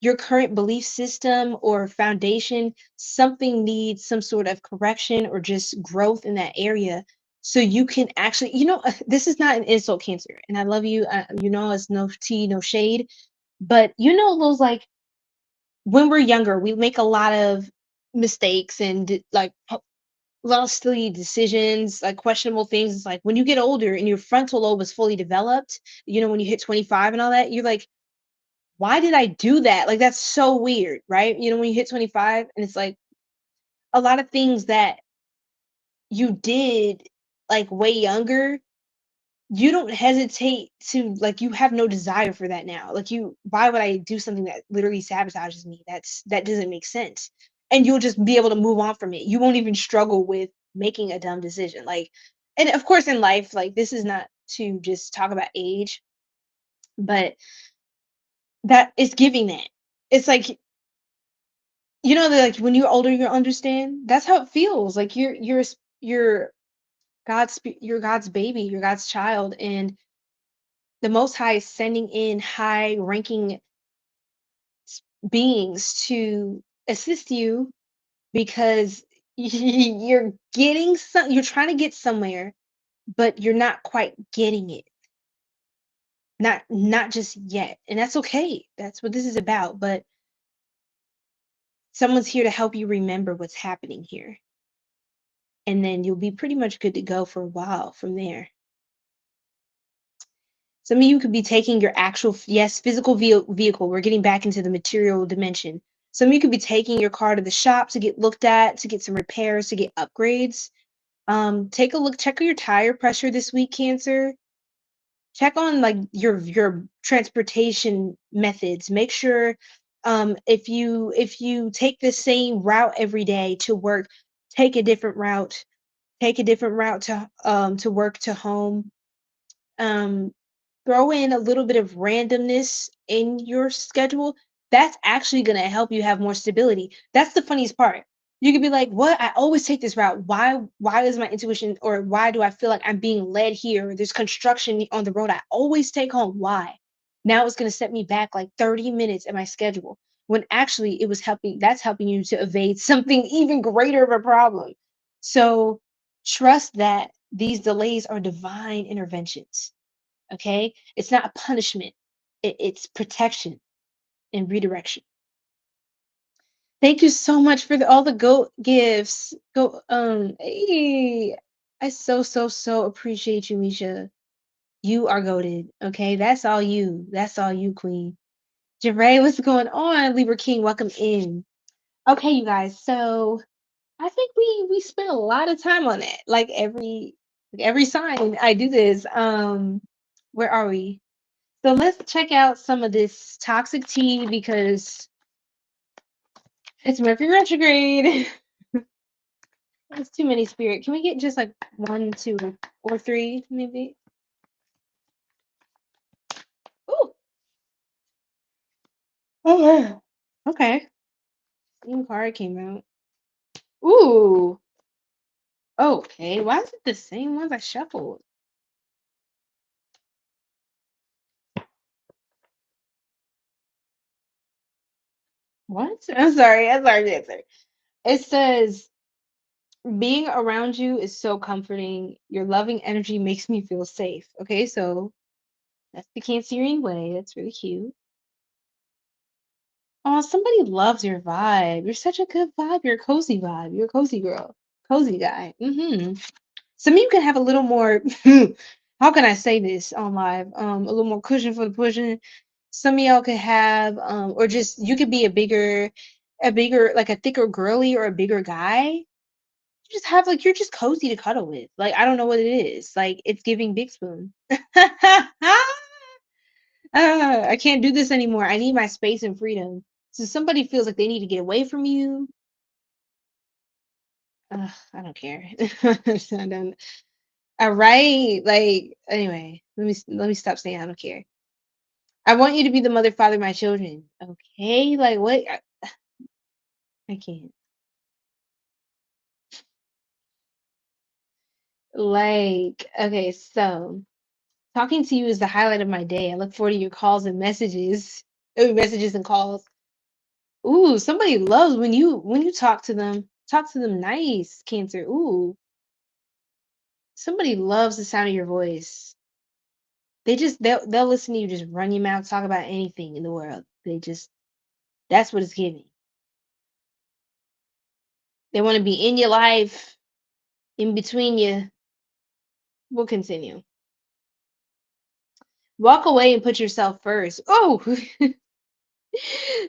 Your current belief system or foundation, something needs some sort of correction or just growth in that area. So you can actually, this is not an insult, Cancer. And I love you. It's no tea, no shade. But those, like, when we're younger, we make a lot of mistakes and like a lot of silly decisions, like questionable things. It's like when you get older and your frontal lobe is fully developed, when you hit 25 and all that, you're like, why did I do that? Like, that's so weird, right? When you hit 25 and it's like a lot of things that you did like way younger, you don't hesitate to, like, you have no desire for that now. Like, why would I do something that literally sabotages me? That doesn't make sense. And you'll just be able to move on from it. You won't even struggle with making a dumb decision. Like, and of course in life, like, this is not to just talk about age, but that is giving that. It's like, that, like, when you're older, you understand. That's how it feels. Like you're you're God's baby, you're God's child, and the Most High is sending in high-ranking beings to assist you because you're trying to get somewhere, but you're not quite getting it. Not just yet, and that's okay. That's what this is about. But someone's here to help you remember what's happening here, and then you'll be pretty much good to go for a while from there. Some of you could be taking your actual, yes, physical vehicle. We're getting back into the material dimension. Some of you could be taking your car to the shop to get looked at, to get some repairs, to get upgrades. Take a look, check your tire pressure this week, Cancer. Check on, like, your transportation methods. Make sure if you take the same route every day to work, take a different route. Take a different route to work, to home. Um, Throw in a little bit of randomness in your schedule. That's actually going to help you have more stability. That's the funniest part. You could be like, what? I always take this route. Why is my intuition, or why do I feel like I'm being led here? There's construction on the road I always take home. Why? Now it's going to set me back like 30 minutes in my schedule, when actually that's helping you to evade something even greater of a problem. So trust that these delays are divine interventions. Okay, it's not a punishment. It's protection and redirection. Thank you so much for all the goat gifts. Hey, I so appreciate you, Misha. You are goated. Okay, that's all you. That's all you, Queen. Jeray, what's going on? Libra King, welcome in. Okay, you guys. So I think we spent a lot of time on that. Like every sign I do this. Where are we? So let's check out some of this toxic tea, because it's Mercury retrograde. That's too many, Spirit. Can we get just like 1, 2, or 3, maybe? Ooh. Oh, yeah. Okay. Same card came out. Ooh. Okay. Why is it the same ones I shuffled? What? I'm sorry. It says, being around you is so comforting. Your loving energy makes me feel safe. Okay, so that's the Cancerian way. That's really cute. Oh, somebody loves your vibe. You're such a good vibe. You're a cozy vibe. You're a cozy girl. Cozy guy. Some of you can have a little more, how can I say this on live? A little more cushion for the pushing. Some of y'all could have, or just you could be like a thicker girly or a bigger guy. You just have like you're just cozy to cuddle with. Like I don't know what it is. Like it's giving big spoon. I can't do this anymore. I need my space and freedom. So somebody feels like they need to get away from you. I don't care. I don't. All right. Like anyway, let me stop saying I don't care. I want you to be the mother, father of my children. Okay. Like what? I can't. Like okay. So talking to you is the highlight of my day. I look forward to your calls and messages. Messages and calls. Ooh, somebody loves when you talk to them. Talk to them nice, Cancer. Ooh, somebody loves the sound of your voice. They'll listen to you just run your mouth, talk about anything in the world. That's what it's giving. They want to be in your life, in between you. We'll continue. Walk away and put yourself first. Oh,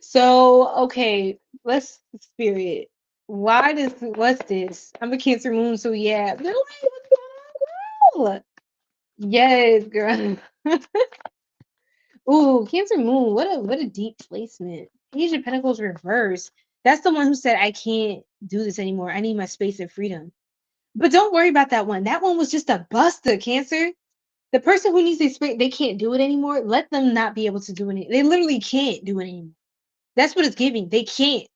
so okay, let's spirit. What's this? I'm a Cancer moon, so yeah. They're like, what's going on, girl? Yes, girl. Ooh, Cancer moon. What a deep placement. Page of Pentacles reverse. That's the one who said, I can't do this anymore. I need my space and freedom. But don't worry about that one. That one was just a buster, Cancer. The person who needs their space, they can't do it anymore. Let them not be able to do it. They literally can't do it anymore. That's what it's giving. They can't.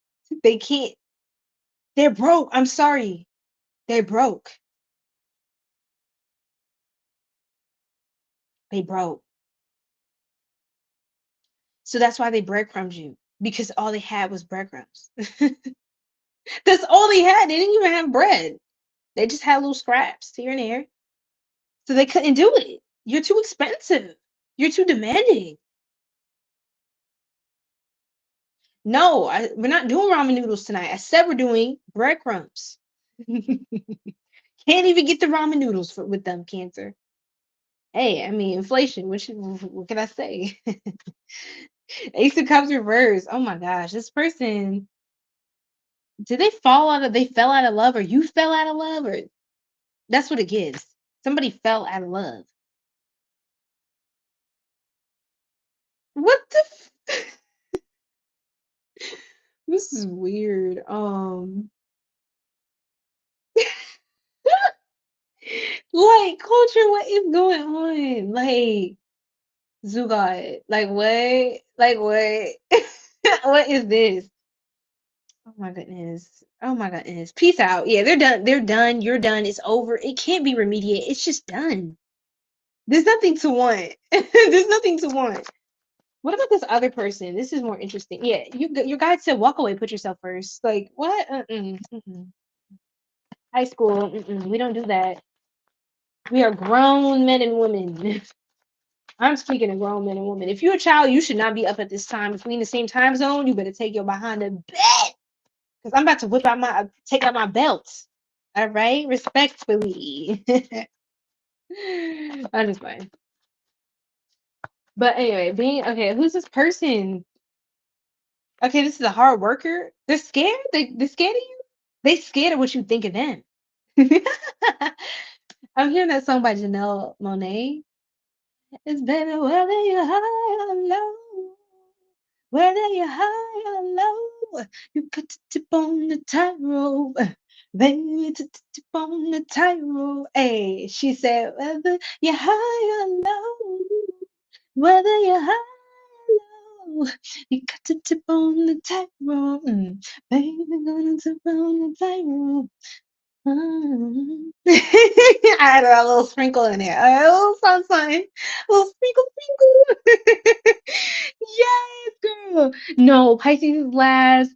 They can't. They're broke. I'm sorry. They're broke. They broke. So that's why they breadcrumbed you. Because all they had was breadcrumbs. That's all they had. They didn't even have bread. They just had little scraps here and there. So they couldn't do it. You're too expensive. You're too demanding. No, we're not doing ramen noodles tonight. I said we're doing breadcrumbs. Can't even get the ramen noodles with them, Cancer. Hey, I mean, inflation. What can I say? Ace of Cups reverse. Oh my gosh, this person. Did they they fell out of love, or you fell out of love, or that's what it gives. Somebody fell out of love. What the this is weird. Like culture, what is going on? Like Zugat, like what? Like what? What is this? Oh my goodness. Oh my goodness. Peace out. Yeah, they're done. They're done. You're done. It's over. It can't be remediated. It's just done. There's nothing to want. There's nothing to want. What about this other person? This is more interesting. Yeah, your guide said walk away, put yourself first. Like what? High school. We don't do that. We are grown men and women. I'm speaking of grown men and women. If you're a child, you should not be up at this time. If we in the same time zone, you better take your behind the bed. Because I'm about to take out my belt. All right? Respectfully. I'm just fine. But anyway, okay, who's this person? Okay, this is a hard worker. They're scared? They're scared of you? They scared of what you think of them. I'm hearing that song by Janelle Monáe. It's better whether you're high or low. Whether you're high or low, you got to tip on the tightrope. Baby, to tip on the tightrope. Hey, she said, whether you're high or low, whether you're high or low, you got to tip on the tightrope. Baby, gonna tip on the tightrope. I had a little sprinkle in there. A little sunshine. A little sprinkle, sprinkle. Yes, girl. No, Pisces is last.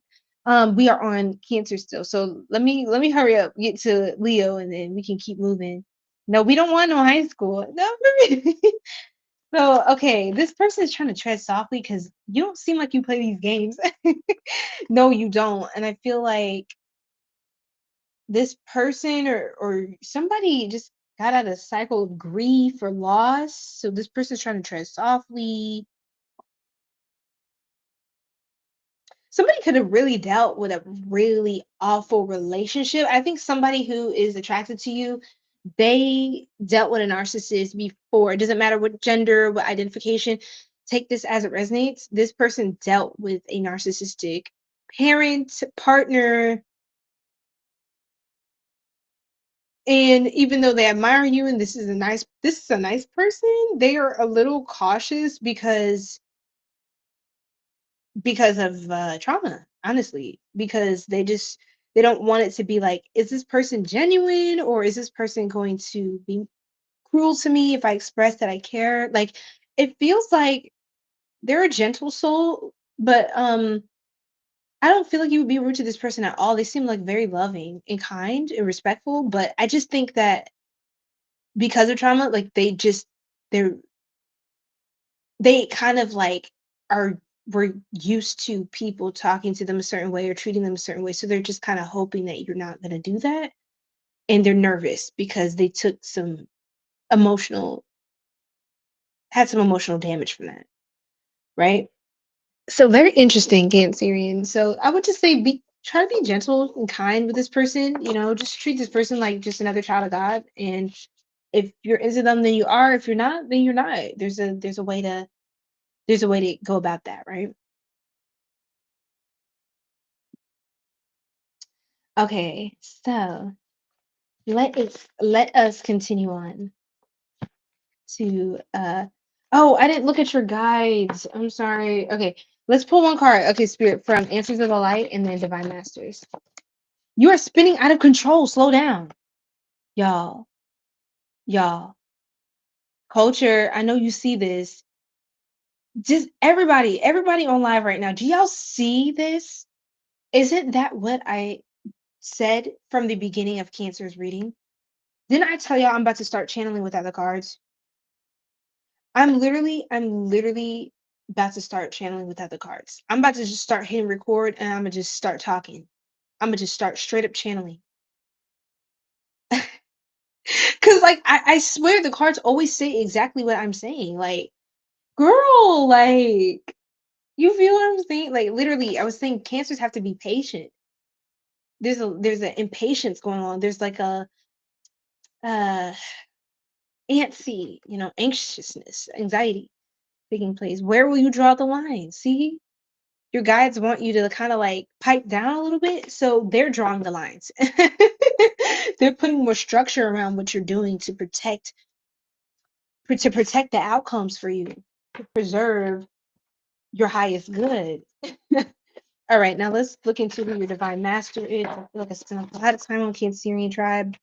We are on Cancer still. So let me hurry up, get to Leo, and then we can keep moving. No, we don't want no high school. No. So okay, this person is trying to tread softly because you don't seem like you play these games. No, you don't. And I feel like this person or somebody just got out of a cycle of grief or loss. So this person's trying to tread softly. somebody could have really dealt with a really awful relationship. I think somebody who is attracted to you, they dealt with a narcissist before. It doesn't matter what gender, what identification. Take this as it resonates. This person dealt with a narcissistic parent, partner, and even though they admire you and this is a nice person, they are a little cautious because of trauma, honestly, because they don't want it to be like, is this person genuine, or is this person going to be cruel to me if I express that I care? Like, it feels like they're a gentle soul, but I don't feel like you would be rude to this person at all. They seem like very loving and kind and respectful, but I just think that because of trauma, like they're they kind of like are were used to people talking to them a certain way or treating them a certain way. So they're just kind of hoping that you're not going to do that. And they're nervous because they took emotional, had some emotional damage from that. Right. So very interesting, Cancerian. So I would just say try to be gentle and kind with this person, just treat this person like just another child of God. And if you're into them, then you are. If you're not, then you're not. There's a way to go about that, right? Okay, so let us continue on to oh, I didn't look at your guides. I'm sorry. Okay, let's pull one card. Okay, Spirit, from Answers of the Light and then Divine Masters. You are spinning out of control. Slow down. Y'all. Y'all. Culture, I know you see this. Just everybody on live right now. Do y'all see this? Isn't that what I said from the beginning of Cancer's reading? Didn't I tell y'all I'm about to start channeling without the cards? I'm literally about to start channeling without the cards. I'm about to just start hitting record and I'm gonna just start talking. I'm gonna just start straight up channeling. Cause like I swear the cards always say exactly what I'm saying. Like, girl, like you feel what I'm saying? Like literally, I was saying cancers have to be patient. There's an impatience going on. There's like a uh antsy, anxiousness, anxiety taking place. Where will you draw the line? See? Your guides want you to kind of like pipe down a little bit, so they're drawing the lines. They're putting more structure around what you're doing to protect the outcomes for you, to preserve your highest good. All right, now let's look into who your divine master is. I feel like I spent a lot of time on Cancerian tribe.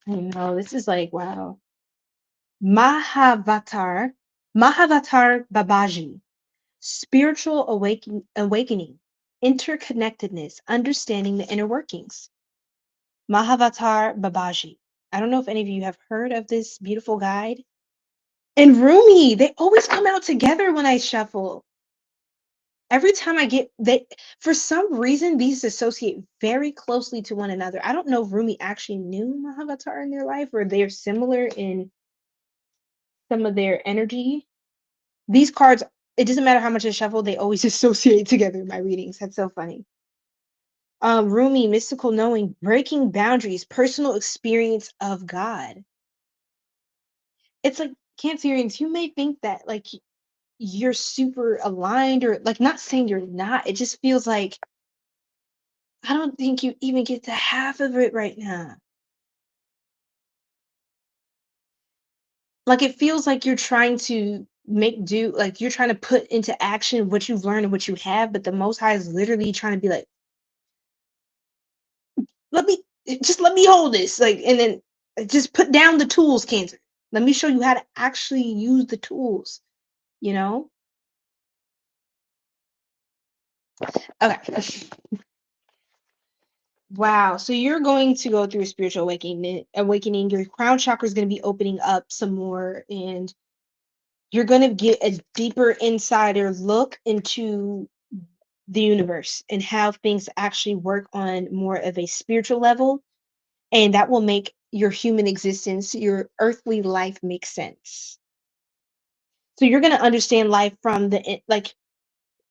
I know this is like wow. Mahavatar, Mahavatar Babaji. Spiritual awakening, interconnectedness, understanding the inner workings. Mahavatar Babaji. I don't know if any of you have heard of this beautiful guide. And Rumi, they always come out together when I shuffle. Every time I get they, for some reason, these associate very closely to one another. I don't know if Rumi actually knew Mahavatar in their life or they're similar in some of their energy. These cards, it doesn't matter how much I shuffle, they always associate together in my readings. That's so funny. Rumi, mystical knowing, breaking boundaries, personal experience of God. It's like Cancerians, you may think that like you're super aligned or like not saying you're not. It just feels like I don't think you even get to half of it right now. Like it feels like you're trying to make do, like you're trying to put into action what you've learned and what you have, but the Most High is literally trying to be like, let me just let me hold this, like, and then just put down the tools, Cancer. Let me show you how to actually use the tools, you know? Okay. Wow. So you're going to go through a spiritual awakening. Your crown chakra is going to be opening up some more, and you're going to get a deeper insider look into the universe and how things actually work on more of a spiritual level. And that will make your human existence, your earthly life make sense. So you're going to understand life from like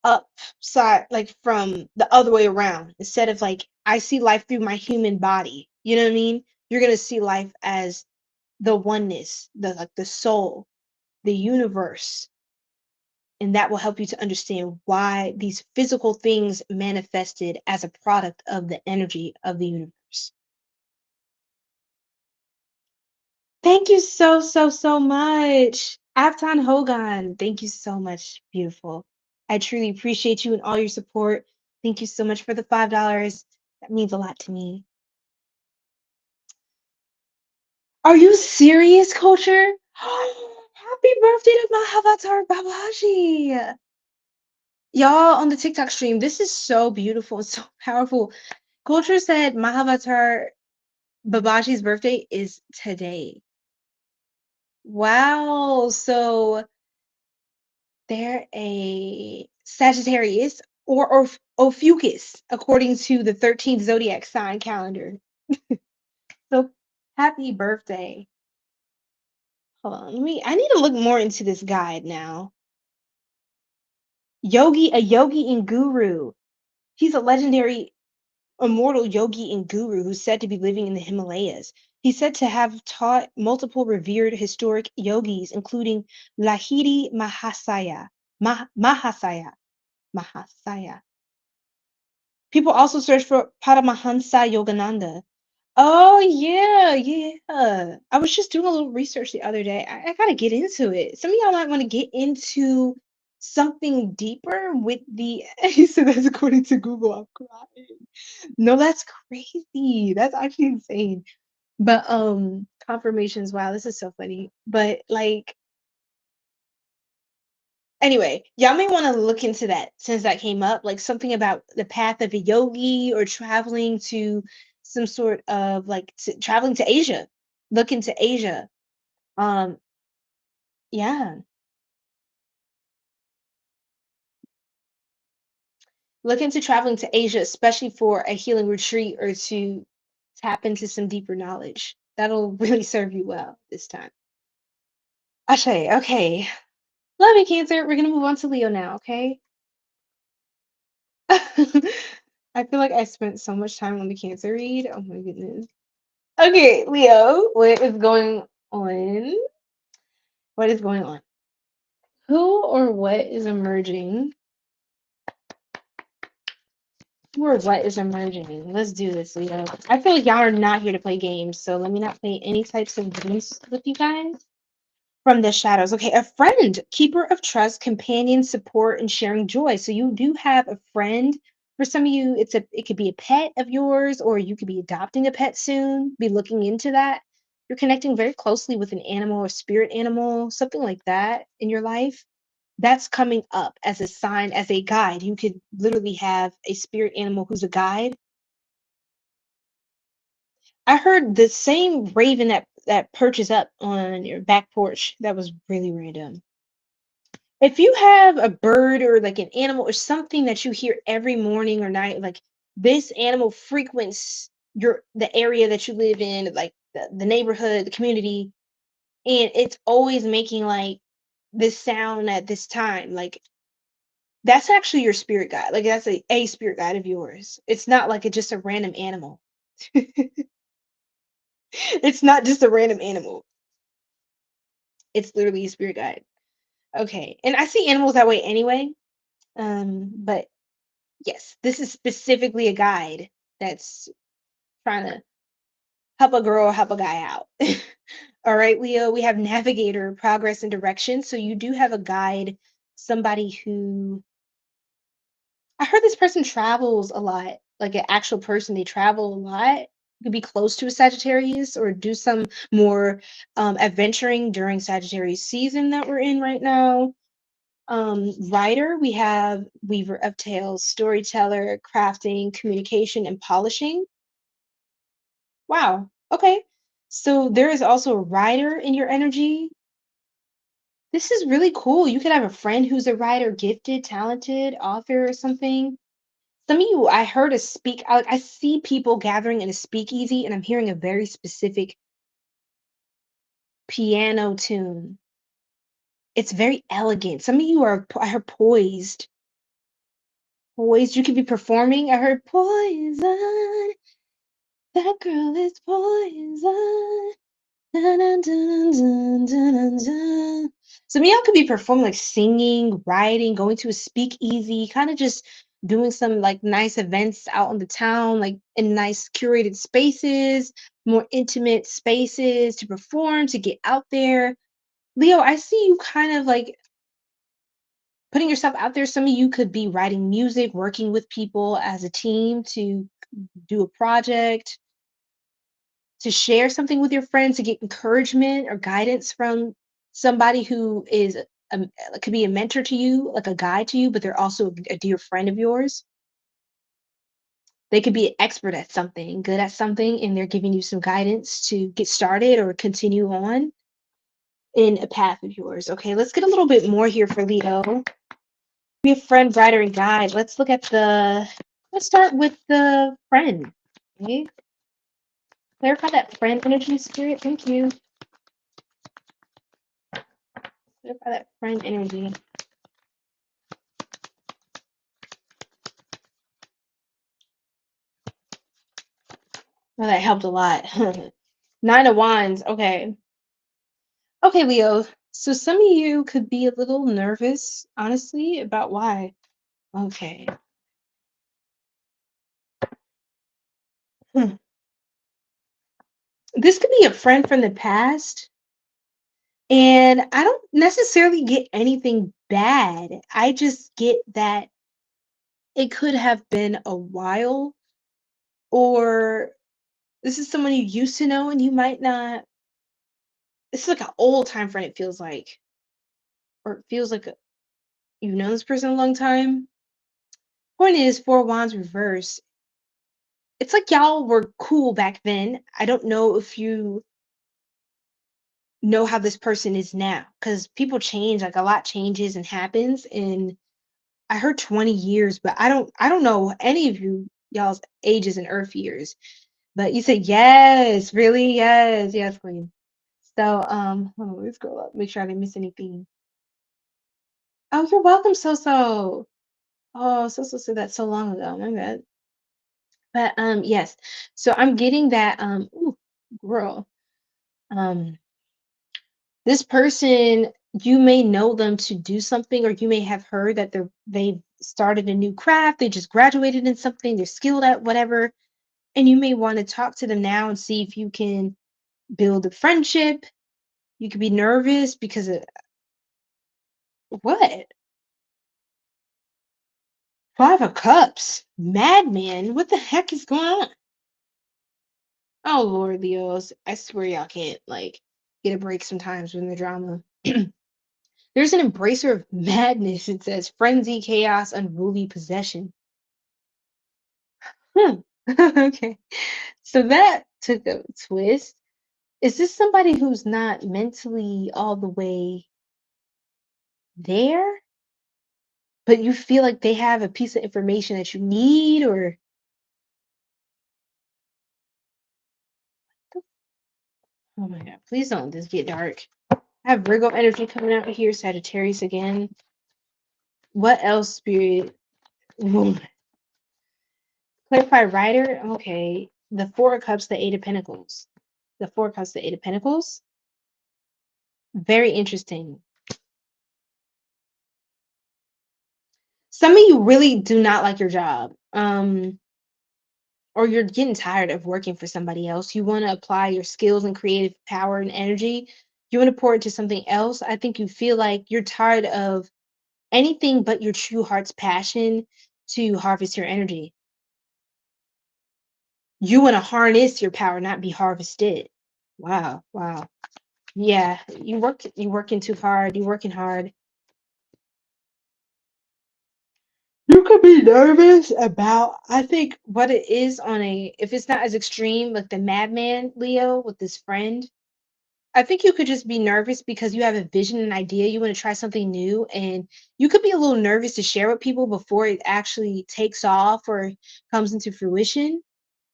upside, like from the other way around. Instead of like, I see life through my human body. You know what I mean? You're gonna see life as the oneness, the like the soul, the universe. And that will help you to understand why these physical things manifested as a product of the energy of the universe. Thank you so, so, so much. Afton Hogan, thank you so much. Beautiful. I truly appreciate you and all your support. Thank you so much for the $5. That means a lot to me. Are you serious, Culture? Happy birthday to Mahavatar Babaji. Y'all on the TikTok stream, this is so beautiful and so powerful. Culture said Mahavatar Babaji's birthday is today. Wow. So they're a Sagittarius or Ophiuchus, according to the 13th zodiac sign calendar. So happy birthday. Hold on, I need to look more into this guide now. A yogi and guru. He's a legendary immortal yogi and guru who's said to be living in the Himalayas. He's said to have taught multiple revered historic yogis, including Lahiri Mahasaya. People also search for Paramahansa Yogananda. Oh yeah, yeah. I was just doing a little research the other day. I gotta get into it. Some of y'all might want to get into something deeper with the he said that's according to Google. I'm crying. No, that's crazy. That's actually insane. But confirmations, wow, this is so funny. But like anyway, y'all may want to look into that since that came up, like something about the path of a yogi or traveling to some sort of like traveling to Asia. Look into Asia. Um, yeah, look into traveling to Asia, especially for a healing retreat or to tap into some deeper knowledge. That'll really serve you well this time. Ashe, okay. Love you, Cancer. We're gonna move on to Leo now, okay? I feel like I spent so much time on the Cancer read. Oh my goodness. Okay, Leo, what is going on? What is going on? Who or what is emerging? Who or what is emerging? Let's do this, Leo. I feel like y'all are not here to play games, so let me not play any types of games with you guys. From the shadows. Okay, a friend, keeper of trust, companion, support, and sharing joy. So you do have a friend. For some of you, it could be a pet of yours, or you could be adopting a pet soon. Be looking into that. You're connecting very closely with an animal or spirit animal, something like that in your life. That's coming up as a sign, as a guide. You could literally have a spirit animal who's a guide. I heard the same raven that perches up on your back porch. That was really random. If you have a bird or like an animal or something that you hear every morning or night, like this animal frequents the area that you live in, like the neighborhood, the community, and it's always making like this sound at this time, like that's actually your spirit guide. Like that's a spirit guide of yours. It's not like it's just a random animal. It's not just a random animal. It's literally a spirit guide. Okay. And I see animals that way anyway. But yes, this is specifically a guide that's trying to help a girl, help a guy out. All right, Leo, we have navigator, progress, and direction. So you do have a guide, somebody who I heard this person travels a lot, like an actual person. They travel a lot. You could be close to a Sagittarius or do some more adventuring during Sagittarius season that we're in right now. Writer, we have weaver of tales, storyteller, crafting, communication, and polishing. Wow. Okay. So there is also a writer in your energy. This is really cool. You could have a friend who's a writer, gifted, talented, author, or something. Some of you, I heard a speak out. I see people gathering in a speakeasy, and I'm hearing a very specific piano tune. It's very elegant. Some of you are poised. poised. You could be performing. I heard poison. That girl is poison. Dun, dun, dun, dun, dun, dun, dun. Some of y'all could be performing, like singing, writing, going to a speakeasy, kind of just doing some like nice events out in the town, like in nice curated spaces, more intimate spaces to perform, to get out there. Leo, I see you kind of like putting yourself out there. Some of you could be writing music, working with people as a team to do a project, to share something with your friends, to get encouragement or guidance from somebody who is could be a mentor to you, like a guide to you, but they're also a dear friend of yours. They could be an expert at something, good at something, and they're giving you some guidance to get started or continue on in a path of yours. Okay, let's get a little bit more here for Leo. Be a friend, writer, and guide. Let's look at let's start with the friend. Okay, clarify that friend energy, spirit. Thank you. Clarify that friend energy. Oh, that helped a lot. Nine of Wands. Okay. Okay, Leo. So some of you could be a little nervous, honestly, about why. Okay. Hmm. This could be a friend from the past, and I don't necessarily get anything bad. I just get that it could have been a while, or this is someone you used to know and you might not. It's like an old time friend, it feels like, or it feels like you've known this person a long time. Point is, Four of Wands reverse. It's like y'all were cool back then. I don't know if you know how this person is now, because people change, like a lot changes and happens. And I heard 20 years, but I don't know any of y'all's ages and earth years. But you said yes, really? Yes, yes, Queen. So hold on, let's scroll up, make sure I didn't miss anything. Oh, you're welcome, So. Oh, So said that so long ago. My bad. But yes. So I'm getting that ooh, girl. Um this person, you may know them to do something, or you may have heard that they've started a new craft, they just graduated in something, they're skilled at whatever, and you may want to talk to them now and see if you can build a friendship. You could be nervous because of what? Five of Cups. Madman. What the heck is going on? Oh Lord, Leos. I swear y'all can't like get a break sometimes when the drama. There's an embracer of madness. It says frenzy, chaos, unruly possession. Hmm. Okay. So that took a twist. Is this somebody who's not mentally all the way there, but you feel like they have a piece of information that you need, or oh my God, please don't let this get dark. I have Virgo energy coming out here, Sagittarius again. What else, Spirit? Clarify writer. Okay. The Four of Cups, the Eight of Pentacles. The Four of Cups, the Eight of Pentacles. Very interesting. Some of you really do not like your job. Or you're getting tired of working for somebody else. You want to apply your skills and creative power and energy. You want to pour it to something else. I think you feel like you're tired of anything but your true heart's passion to harvest your energy. You want to harness your power, not be harvested. Wow, wow. Yeah, you're working too hard, you're working hard. You could be nervous about, I think what it is if it's not as extreme, like the madman Leo with this friend, I think you could just be nervous because you have a vision and idea. You want to try something new, and you could be a little nervous to share with people before it actually takes off or comes into fruition.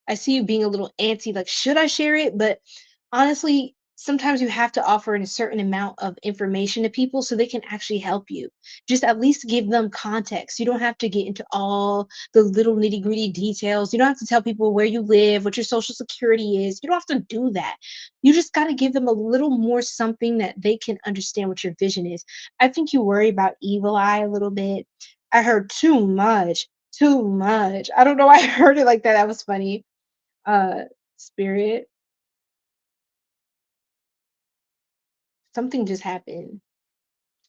I see you being a little antsy, like, should I share it? But honestly, sometimes you have to offer a certain amount of information to people so they can actually help you. Just at least give them context. You don't have to get into all the little nitty-gritty details. You don't have to tell people where you live, what your social security is. You don't have to do that. You just got to give them a little more something that they can understand what your vision is. I think you worry about evil eye a little bit. I heard too much, too much. I don't know why I heard it like that. That was funny. Uh, Spirit, something just happened.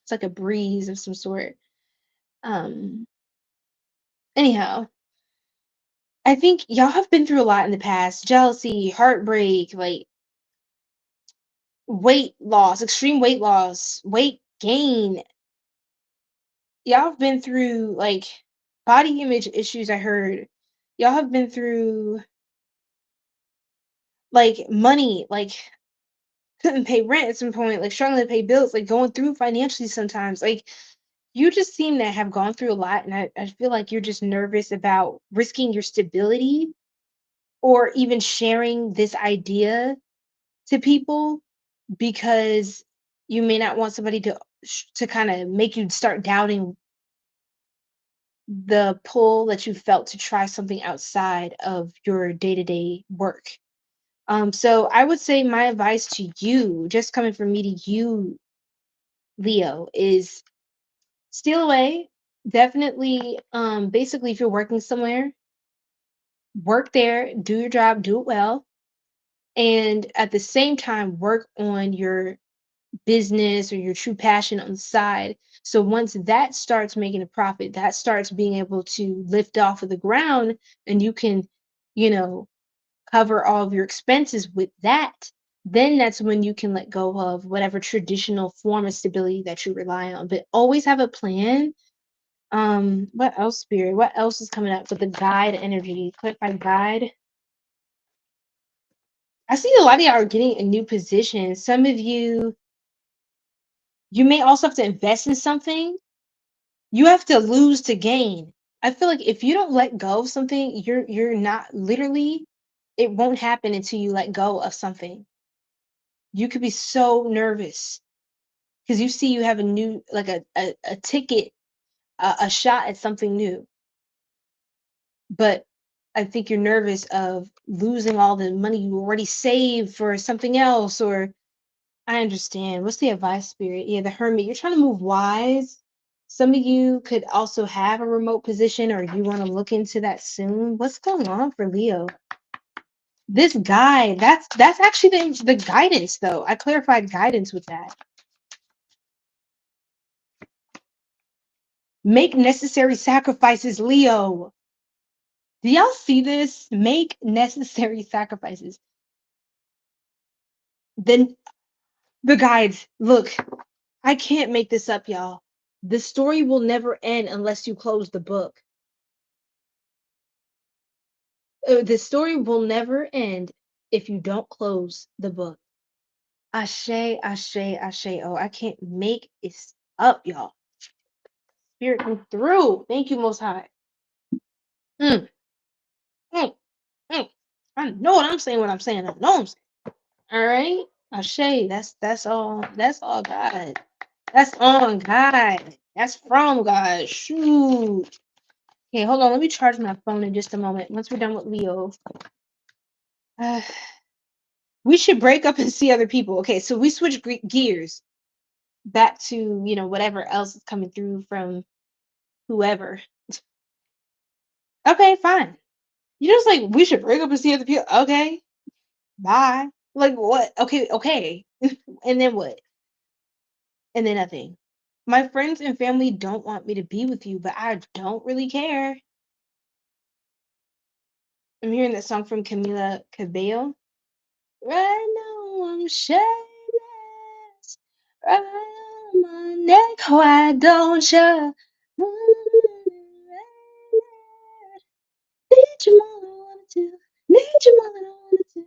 It's like a breeze of some sort. Um, Anyhow, I think y'all have been through a lot in the past. Jealousy, heartbreak, like weight loss, extreme weight loss, weight gain. Y'all have been through like body image issues, I heard. Y'all have been through like money, like couldn't pay rent at some point, like struggling to pay bills, like going through financially sometimes. Like you just seem to have gone through a lot, and I feel like you're just nervous about risking your stability or even sharing this idea to people because you may not want somebody to kind of make you start doubting the pull that you felt to try something outside of your day-to-day work. So I would say my advice to you, just coming from me to you, Leo, is steal away. Definitely, basically, if you're working somewhere, work there, do your job, do it well, and at the same time, work on your business or your true passion on the side. So once that starts making a profit, that starts being able to lift off of the ground, and you can, you know, cover all of your expenses with that, then that's when you can let go of whatever traditional form of stability that you rely on. But always have a plan. What else, Spirit? What else is coming up with the guide energy? Click my guide. I see a lot of y'all are getting a new position. Some of you, you may also have to invest in something. You have to lose to gain. I feel like if you don't let go of something, you're not literally, it won't happen until you let go of something. You could be so nervous because you see you have a new, like a ticket, a shot at something new. But I think you're nervous of losing all the money you already saved for something else, or I understand. What's the advice, Spirit? Yeah, the Hermit. You're trying to move wise. Some of you could also have a remote position, or you want to look into that soon. What's going on for Leo? This guy, that's actually the guidance, though. I clarified guidance with that. Make necessary sacrifices, Leo. Do y'all see this? Make necessary sacrifices. Then the guides, look, I can't make this up, y'all. The story will never end unless you close the book. The story will never end if you don't close the book. Ashe, ashe, ashe. Oh, I can't make it up, y'all. Spirit come through. Thank you, Most High. Mm, mm, mm. I know what I'm saying. What I'm saying. I know what I'm saying. All right, Ashe. That's all. That's all God. That's on God. That's from God. Shoot. Okay, hold on. Let me charge my phone in just a moment. Once we're done with Leo. Uh, we should break up and see other people. Okay, so we switch gears back to, whatever else is coming through from whoever. Okay, fine. You just like, we should break up and see other people. Okay, bye. Like, what? Okay. And then what? And then nothing. My friends and family don't want me to be with you, but I don't really care. I'm hearing that song from 𝐒𝐨𝐿. Right now I'm shameless. Right on my neck, why don't you? Need you more than I wanted to. Need you more than I wanted to.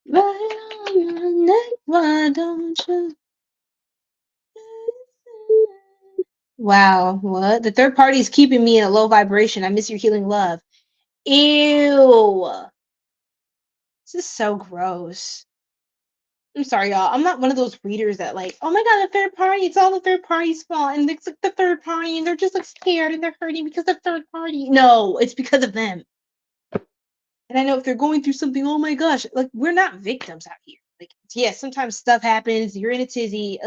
Right on my neck, why don't you? Wow, what? The third party is keeping me in a low vibration. I miss your healing love. Ew. This is so gross. I'm sorry, y'all. I'm not one of those readers that like, oh my god, the third party, it's all the third party's fault, and it's like the third party, and they're just like scared and they're hurting because the third party. No, it's because of them. And I know if they're going through something, oh my gosh, like we're not victims out here. Like, yeah, sometimes stuff happens, you're in a tizzy,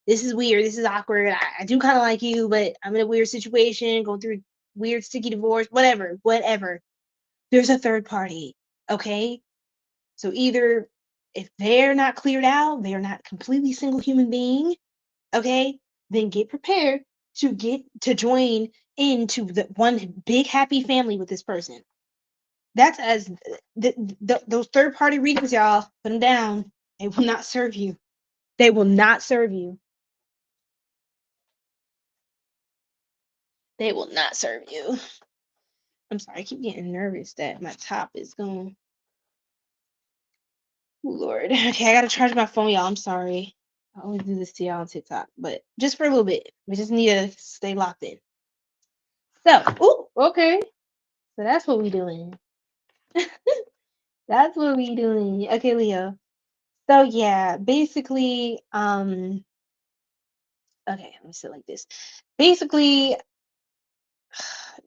this is weird, this is awkward. I do kind of like you, but I'm in a weird situation, going through weird sticky divorce, whatever, whatever. There's a third party, okay? So either if they're not cleared out, they're not completely single human being, okay, then get prepared to join into the one big happy family with this person. That's as those third party readings, y'all. Put them down. They will not serve you. They will not serve you. They will not serve you. I'm sorry. I keep getting nervous that my top is going. Oh, Lord. Okay, I gotta charge my phone, y'all. I'm sorry. I always do this to y'all on TikTok, but just for a little bit. We just need to stay locked in. So, okay. So that's what we doing. That's what we doing. Okay, Leo. So yeah, basically, okay, let me say it like this. Basically,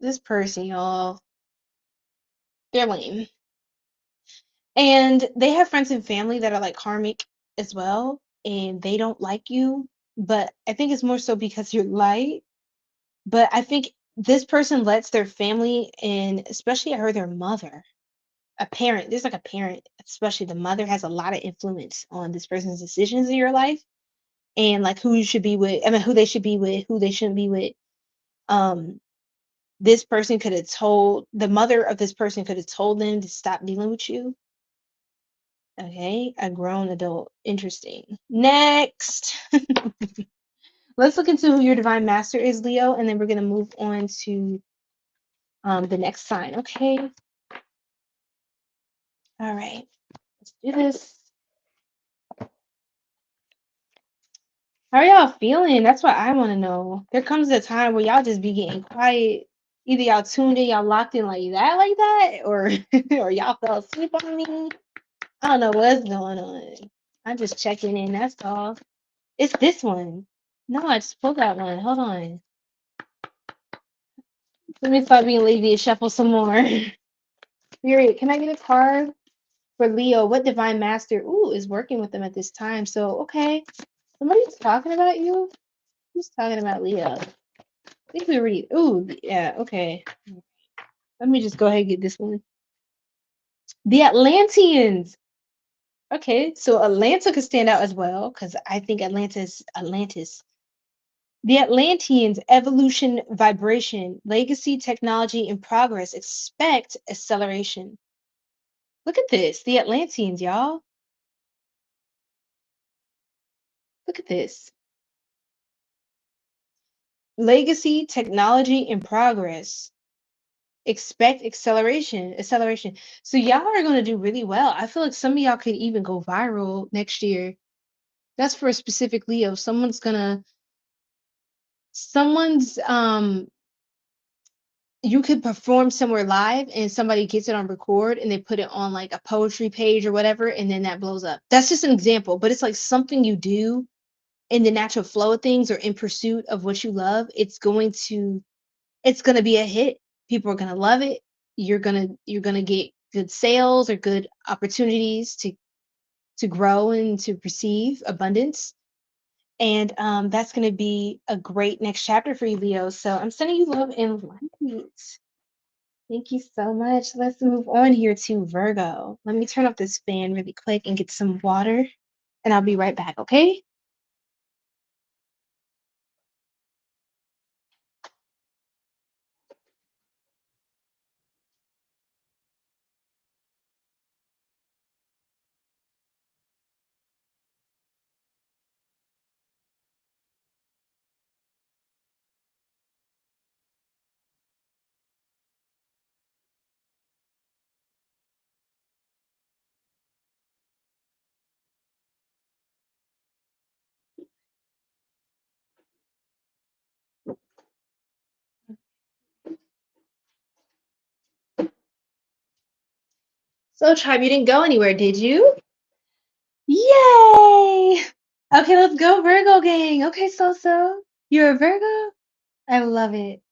this person, y'all, they're lame. And they have friends and family that are like karmic as well, and they don't like you. But I think it's more so because you're light. But I think this person lets their family, and especially I heard their mother, a parent, there's like a parent, especially the mother, has a lot of influence on this person's decisions in your life and like who you should be with. I mean, who they should be with, who they shouldn't be with. Um, this person could have told the mother of this person could have told them to stop dealing with you. Okay, a grown adult. Interesting. Next, let's look into who your divine master is, Leo, and then we're gonna move on to the next sign. Okay. All right. Let's do this. How are y'all feeling? That's what I want to know. There comes a time where y'all just be getting quiet. Either y'all tuned in, y'all locked in like that, or or y'all fell asleep on me. I don't know what's going on. I'm just checking in. That's all. It's this one. No, I just pulled that one. Hold on. Let me start being lazy and shuffle some more. Spirit, can I get a card for Leo? What divine master is working with them at this time? So okay, somebody's talking about you. Who's talking about Leo? I think we already. Yeah. Okay. Let me just go ahead and get this one. The Atlanteans. Okay, so Atlanta could stand out as well because I think Atlantis. The Atlanteans, evolution, vibration, legacy, technology, and progress. Expect acceleration. Look at this. The Atlanteans, y'all. Look at this. Legacy, technology, and progress. Expect acceleration. So y'all are going to do really well. I feel like some of y'all could even go viral next year. That's for a specific Leo. Someone's you could perform somewhere live and somebody gets it on record and they put it on like a poetry page or whatever, and then that blows up. That's just an example, but it's like something you do in the natural flow of things or in pursuit of what you love. It's gonna be a hit. People are gonna love it. You're gonna get good sales or good opportunities to grow and to receive abundance. And that's going to be a great next chapter for you, Leo. So I'm sending you love and light. Thank you so much. Let's move on here to Virgo. Let me turn off this fan really quick and get some water, and I'll be right back, okay? So, Tribe, you didn't go anywhere, did you? Yay! Okay, let's go, Virgo gang. Okay, so you're a Virgo? I love it.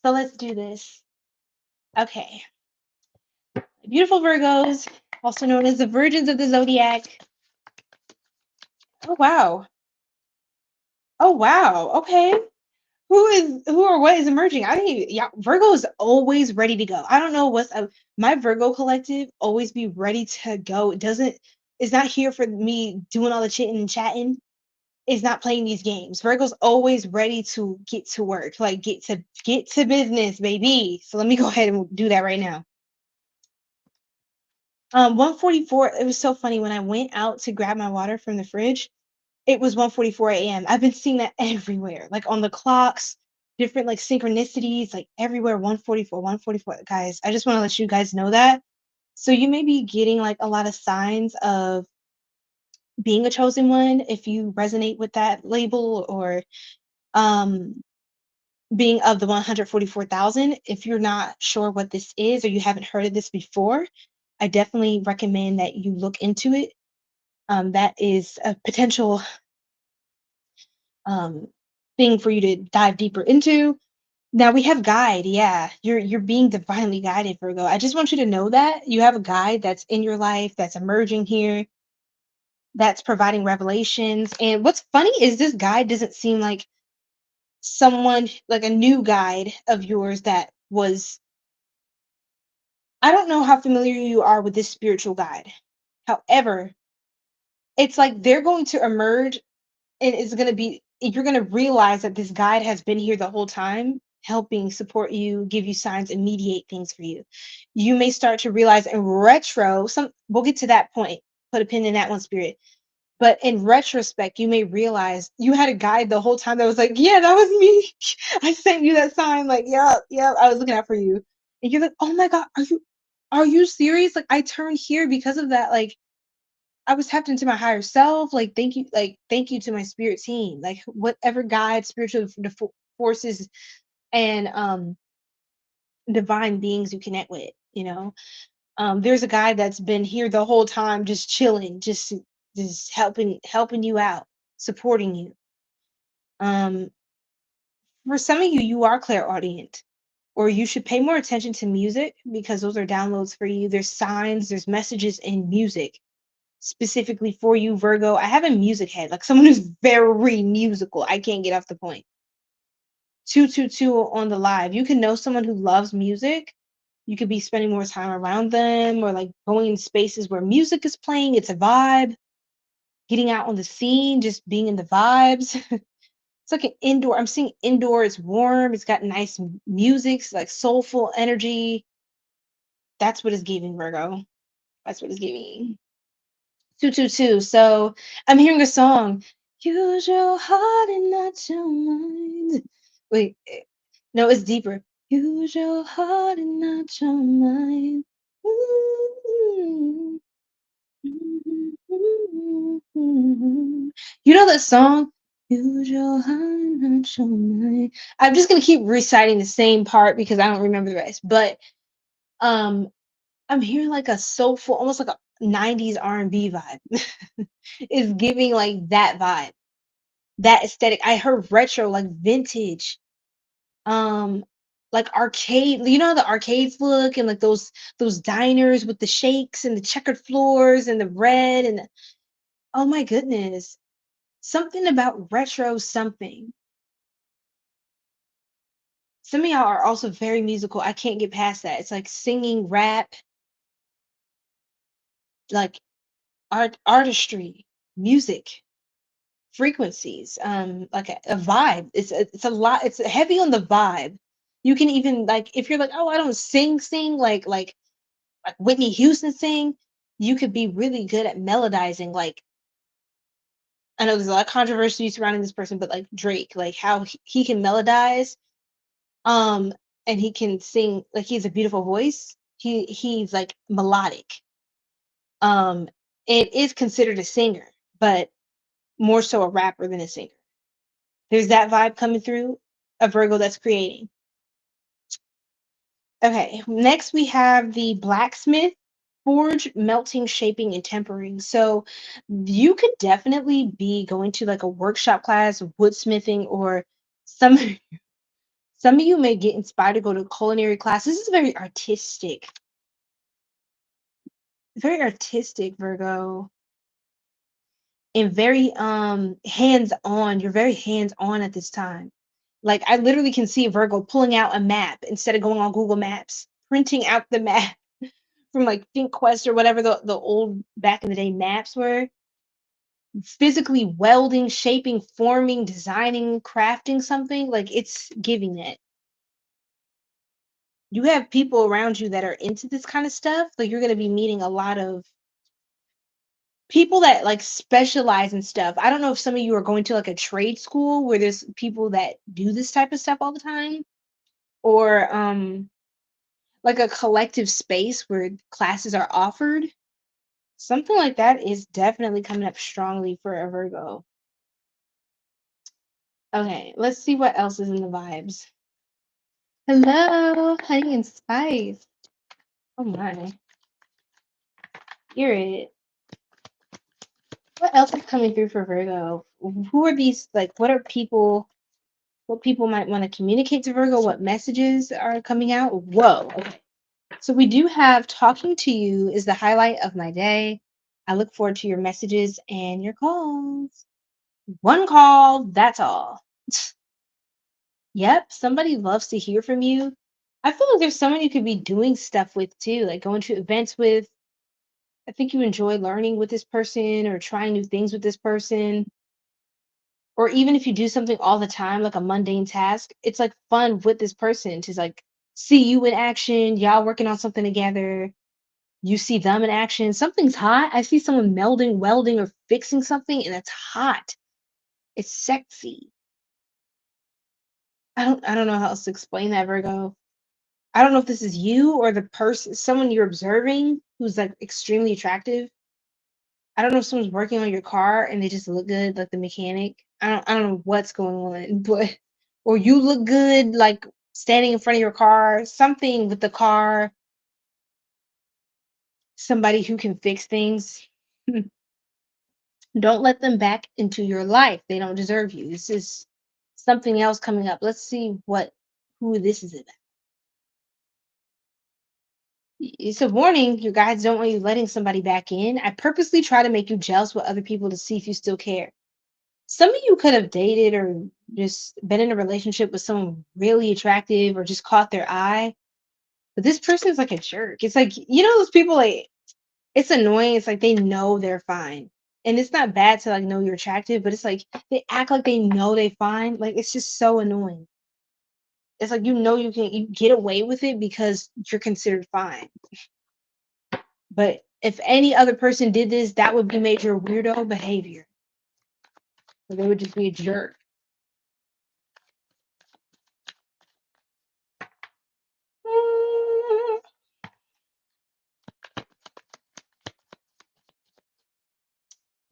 So let's do this. Okay. Beautiful Virgos, also known as the Virgins of the Zodiac. Oh wow. Oh wow. Okay. Who or what is emerging? I think yeah, Virgo is always ready to go. I don't know what's my Virgo collective always be ready to go. It's not here for me doing all the chitting and chatting. It's not playing these games. Virgo's always ready to get to work, like get to business, baby. So let me go ahead and do that right now. 1:44. It was so funny when I went out to grab my water from the fridge. It was 1:44 a.m. I've been seeing that everywhere, like on the clocks, different like synchronicities, like everywhere. 1:44, 1:44. Guys, I just want to let you guys know that. So you may be getting like a lot of signs of being a chosen one if you resonate with that label, or um being of the 144,000. If you're not sure what this is or you haven't heard of this before, I definitely recommend that you look into it. That is a potential um, thing for you to dive deeper into. Now we have guide. Yeah, you're being divinely guided, Virgo. I just want you to know that you have a guide that's in your life, that's emerging here, that's providing revelations. And what's funny is this guide doesn't seem like someone like a new guide of yours that was. I don't know how familiar you are with this spiritual guide. However, it's like they're going to emerge, and it's going to be, you're going to realize that this guide has been here the whole time, helping support you, give you signs, and mediate things for you. You may start to realize in retro, we'll get to that point, put a pin in that one, spirit. But in retrospect, you may realize you had a guide the whole time that was like, yeah, that was me. I sent you that sign. Like, yeah, I was looking out for you. And you're like, oh my God, are you serious? Like, I turned here because of that. Like, I was tapped into my higher self. Thank you to my spirit team. Like, whatever guide, spiritual forces, and divine beings you connect with, there's a guy that's been here the whole time, just chilling, just helping you out, supporting you. Um, for some of you, you are clairaudient, or you should pay more attention to music because those are downloads for you. There's signs, there's messages in music specifically for you, Virgo. I have a music head, like someone who's very musical. I can't get off the point. 222 on the live. You can know someone who loves music. You could be spending more time around them, or like going in spaces where music is playing. It's a vibe. Getting out on the scene, just being in the vibes. It's like an indoor. I'm seeing indoor. It's warm. It's got nice music, like soulful energy. That's what it's giving, Virgo. That's what it's giving. 222. So I'm hearing a song. Use your heart and not your mind. Wait, no, it's deeper. Use your heart and not your mind. Ooh. You know that song? Use your heart and not your mind. I'm just gonna keep reciting the same part because I don't remember the rest. But um, I'm hearing like a soulful, almost like a 90s R&B vibe. It's giving like that vibe, that aesthetic. I heard retro, like vintage, um, like arcade. You know how the arcades look, and like those diners with the shakes and the checkered floors and the red and oh my goodness. Something about retro something. Some of y'all are also very musical. I can't get past that. It's like singing, rap, like artistry, music, frequencies, like a vibe. It's a lot. It's heavy on the vibe. You can even like if you're like, oh, I don't sing like Whitney Houston sing. You could be really good at melodizing. Like I know there's a lot of controversy surrounding this person, but like Drake, like how he can melodize, um, and he can sing. Like he has a beautiful voice. He's like melodic. Um, it is considered a singer, but more so a rapper than a singer. There's that vibe coming through, a Virgo that's creating. Okay, next we have the blacksmith. Forge, melting, shaping, and tempering. So you could definitely be going to like a workshop class, woodsmithing, or some some of you may get inspired to go to culinary class. This is very artistic, Virgo, and very hands-on. You're very hands-on at this time. Like I literally can see Virgo pulling out a map instead of going on Google Maps, printing out the map from like ThinkQuest or whatever the old back in the day maps were, physically welding, shaping, forming, designing, crafting something. Like it's giving it. You have people around you that are into this kind of stuff. Like you're going to be meeting a lot of people that like specialize in stuff. I don't know if some of you are going to like a trade school where there's people that do this type of stuff all the time, or like a collective space where classes are offered. Something like that is definitely coming up strongly for a Virgo. Okay, let's see what else is in the vibes. Hello, honey and spice. Oh my. Spirit. What else is coming through for Virgo? Who are these, like, what people might want to communicate to Virgo? What messages are coming out? Whoa. Okay. So we do have talking to you is the highlight of my day. I look forward to your messages and your calls. One call, that's all. Yep, somebody loves to hear from you. I feel like there's someone you could be doing stuff with too, like going to events with. I think you enjoy learning with this person or trying new things with this person. Or even if you do something all the time, like a mundane task, it's like fun with this person to like see you in action, y'all working on something together. You see them in action. Something's hot. I see someone melding, welding, or fixing something, and it's hot. It's sexy. I don't know how else to explain that, Virgo. I don't know if this is you or the person, someone you're observing who's like extremely attractive. I don't know if someone's working on your car and they just look good, like the mechanic. I don't know what's going on, but or you look good, like standing in front of your car, something with the car, somebody who can fix things. Don't let them back into your life. They don't deserve you. This is something else coming up. Let's see who this is about. It's a warning. Your guides don't want you letting somebody back in. I purposely try to make you jealous with other people to see if you still care. Some of you could have dated or just been in a relationship with someone really attractive or just caught their eye. But this person's like a jerk. It's like, those people, like, it's annoying. It's like they know they're fine. And it's not bad to like know you're attractive, but it's like they act like they know they fine. Like it's just so annoying. It's like you get away with it because you're considered fine. But if any other person did this, that would be major weirdo behavior. Or they would just be a jerk.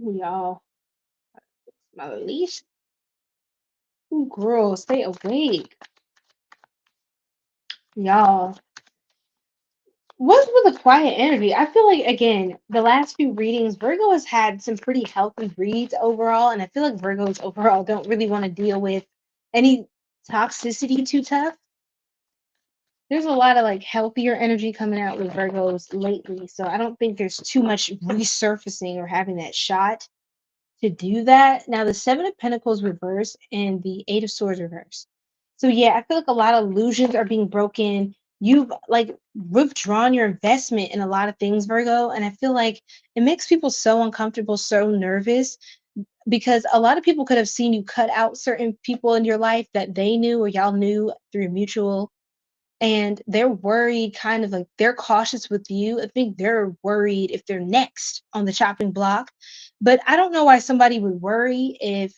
Y'all, my leash. Ooh, girl, stay awake. Y'all, what's with the quiet energy? I feel like, again, the last few readings, Virgo has had some pretty healthy reads overall, and I feel like Virgos overall don't really want to deal with any toxicity too tough. There's a lot of like healthier energy coming out with Virgos lately, so I don't think there's too much resurfacing or having that shot to do that. Now, the Seven of Pentacles reverse and the Eight of Swords reverse. So yeah, I feel like a lot of illusions are being broken. You've like withdrawn your investment in a lot of things, Virgo, and I feel like it makes people so uncomfortable, so nervous, because a lot of people could have seen you cut out certain people in your life that they knew or y'all knew through mutual, and they're worried, kind of like they're cautious with you. I think they're worried if they're next on the chopping block. But I don't know why somebody would worry if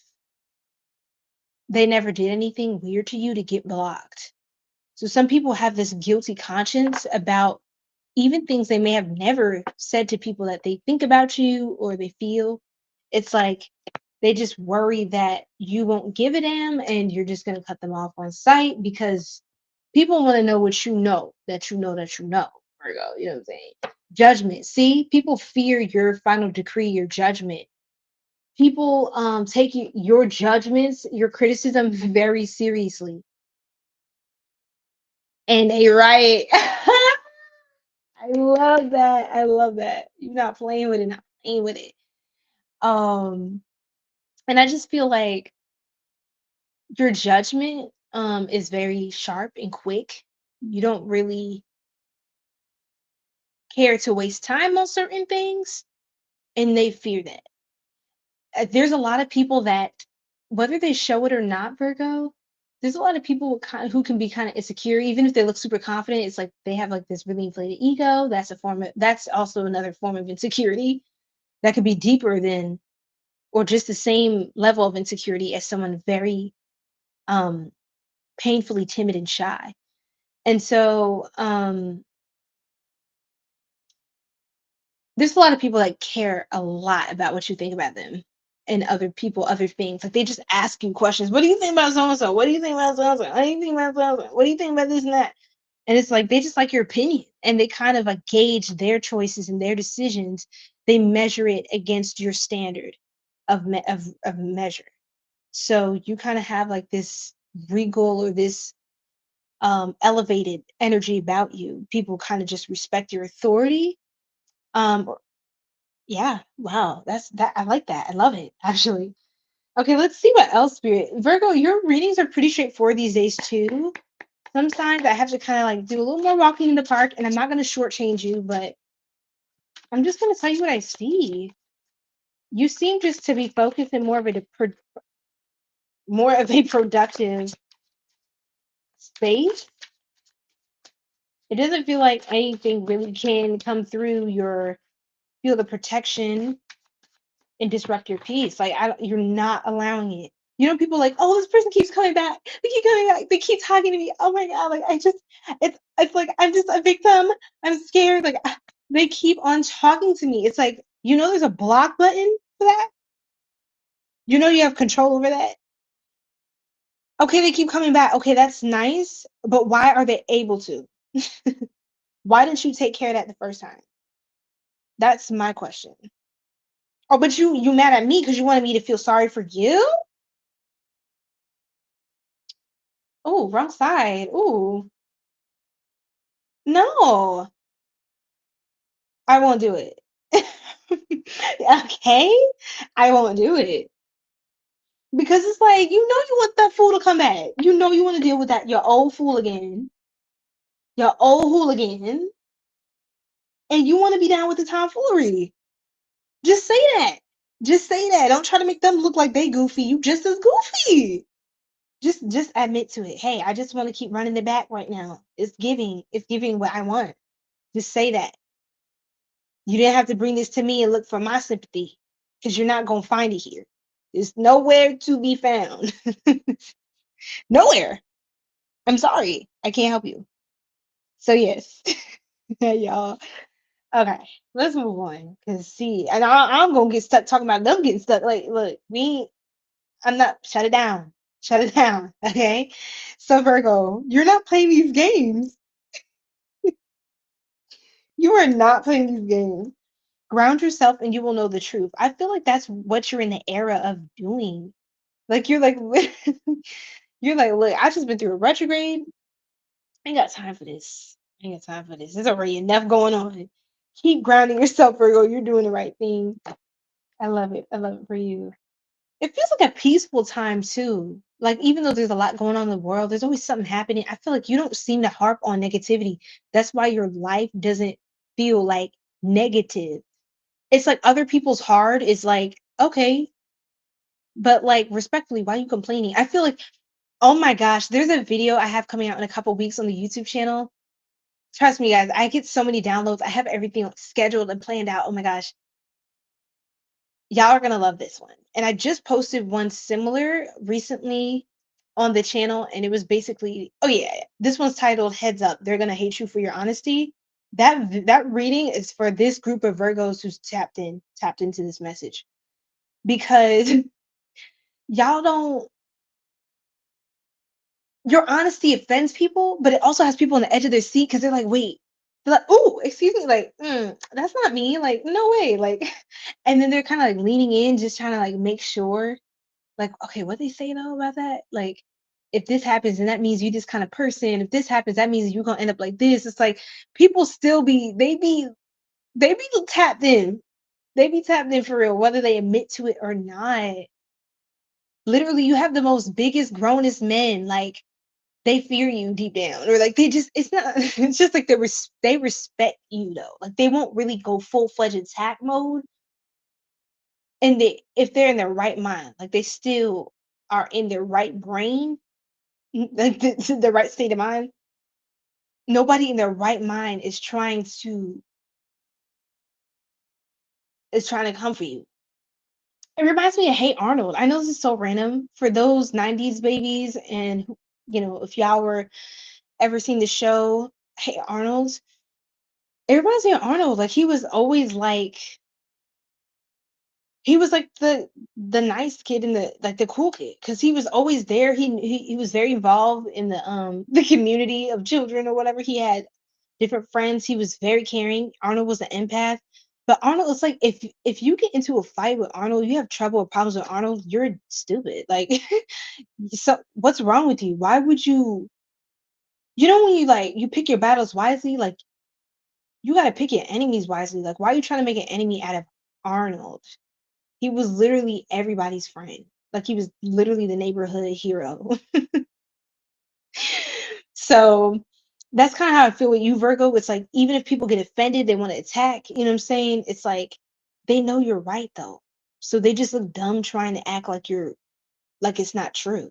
they never did anything weird to you to get blocked. So some people have this guilty conscience about even things they may have never said to people that they think about you or they feel. It's like they just worry that you won't give a damn and you're just going to cut them off on sight because people want to know what you know, that you know, that you know, Virgo. You know what I'm saying? Judgment. See, people fear your final decree, your judgment. People take your judgments, your criticism very seriously. And they right. I love that. I love that. You're not playing with it, not playing with it. Um, and I just feel like your judgment is very sharp and quick. You don't really care to waste time on certain things, and they fear that. There's a lot of people that, whether they show it or not, Virgo, there's a lot of people who can be kind of insecure, even if they look super confident. It's like they have like this really inflated ego. That's also another form of insecurity that could be deeper than, or just the same level of insecurity as someone very um painfully timid and shy. And so there's a lot of people that care a lot about what you think about them and other people, other things. Like they just ask you questions. What do you think about so and so? What do you think about so and so? What do you think about so and so? What do you think about this and that? And it's like they just like your opinion, and they kind of like gauge their choices and their decisions. They measure it against your standard of measure. So you kind of have like this regal or this elevated energy about you. People kind of just respect your authority. Or yeah, wow, that. I like that. I love it, actually. Okay, let's see what else, Spirit. Virgo, your readings are pretty straightforward these days too. Some signs I have to kind of like do a little more walking in the park, and I'm not going to shortchange you, but I'm just going to tell you what I see. You seem just to be focused in more of a productive space. It doesn't feel like anything really can come through your feel the protection and disrupt your peace. Like you're not allowing it. You know, people like, oh, this person keeps coming back. They keep coming back. They keep talking to me. Oh my god! Like it's like I'm just a victim. I'm scared. Like they keep on talking to me. It's like, you know, there's a block button for that. You know, you have control over that. Okay, they keep coming back. Okay, that's nice, but why are they able to? Why didn't you take care of that the first time? That's my question. Oh, but you mad at me because you wanted me to feel sorry for you? Oh, wrong side. Ooh. No, I won't do it. Okay? I won't do it. Because it's like, you know you want that fool to come back. You know you want to deal with that your old fool again. Your old hooligan. And you want to be down with the tomfoolery. Just say that. Just say that. Don't try to make them look like they goofy. You just as goofy. Just admit to it. Hey, I just want to keep running it back right now. It's giving what I want. Just say that. You didn't have to bring this to me and look for my sympathy, because you're not going to find it here. It's nowhere to be found. Nowhere. I'm sorry. I can't help you. So, yes. Y'all. Okay. Let's move on. Because, see, and I'm going to get stuck talking about them getting stuck. Like, look, I'm not, shut it down. Shut it down. Okay. So, Virgo, you're not playing these games. You are not playing these games. Ground yourself and you will know the truth. I feel like that's what you're in the era of doing. Like you're like you're like, look, I just been through a retrograde. I ain't got time for this. I ain't got time for this. There's already enough going on. Keep grounding yourself, Virgo. You're doing the right thing. I love it. I love it for you. It feels like a peaceful time too. Like even though there's a lot going on in the world, there's always something happening. I feel like you don't seem to harp on negativity. That's why your life doesn't feel like negative. It's like other people's hard is like, okay, but like respectfully, why are you complaining? I feel like, oh my gosh, there's a video I have coming out in a couple weeks on the YouTube channel. Trust me, guys, I get so many downloads. I have everything scheduled and planned out. Oh my gosh. Y'all are gonna love this one. And I just posted one similar recently on the channel, and it was basically, oh yeah, this one's titled Heads Up, They're Gonna Hate You for Your Honesty. That reading is for this group of Virgos who's tapped into this message. Because y'all don't, your honesty offends people, but it also has people on the edge of their seat because they're like, wait, They're like, "Oh, excuse me," like, that's not me, like, no way, like, and then they're kind of like leaning in, just trying to like make sure, like, okay, what they say though about that? Like, if this happens, then that means you this kind of person. If this happens, that means you're gonna end up like this. It's like people still they be tapped in. They be tapped in for real, whether they admit to it or not. Literally, you have the most biggest, grownest men, like they fear you deep down, or like they just it's not it's just like they respect you though. Like they won't really go full-fledged attack mode, and they if they're in their right mind, like they still are in their right brain, like the right state of mind. Nobody in their right mind is trying to come for you. It reminds me of Hey Arnold. I know this is so random for those 90s babies, and if y'all were ever seen the show Hey Arnold, it reminds me of Arnold. Like he was like the nice kid and the cool kid, because he was always there. He was very involved in the community of children or whatever. He had different friends. He was very caring. Arnold was an empath. But Arnold was like, if you get into a fight with Arnold, you have trouble or problems with Arnold, you're stupid. Like, so what's wrong with you? Why would when you like you pick your battles wisely, like you gotta pick your enemies wisely. Like, why are you trying to make an enemy out of Arnold? He was literally everybody's friend. Like he was literally the neighborhood hero. So that's kind of how I feel with you, Virgo. It's like even if people get offended, they want to attack. You know what I'm saying? It's like they know you're right though. So they just look dumb trying to act like it's not true.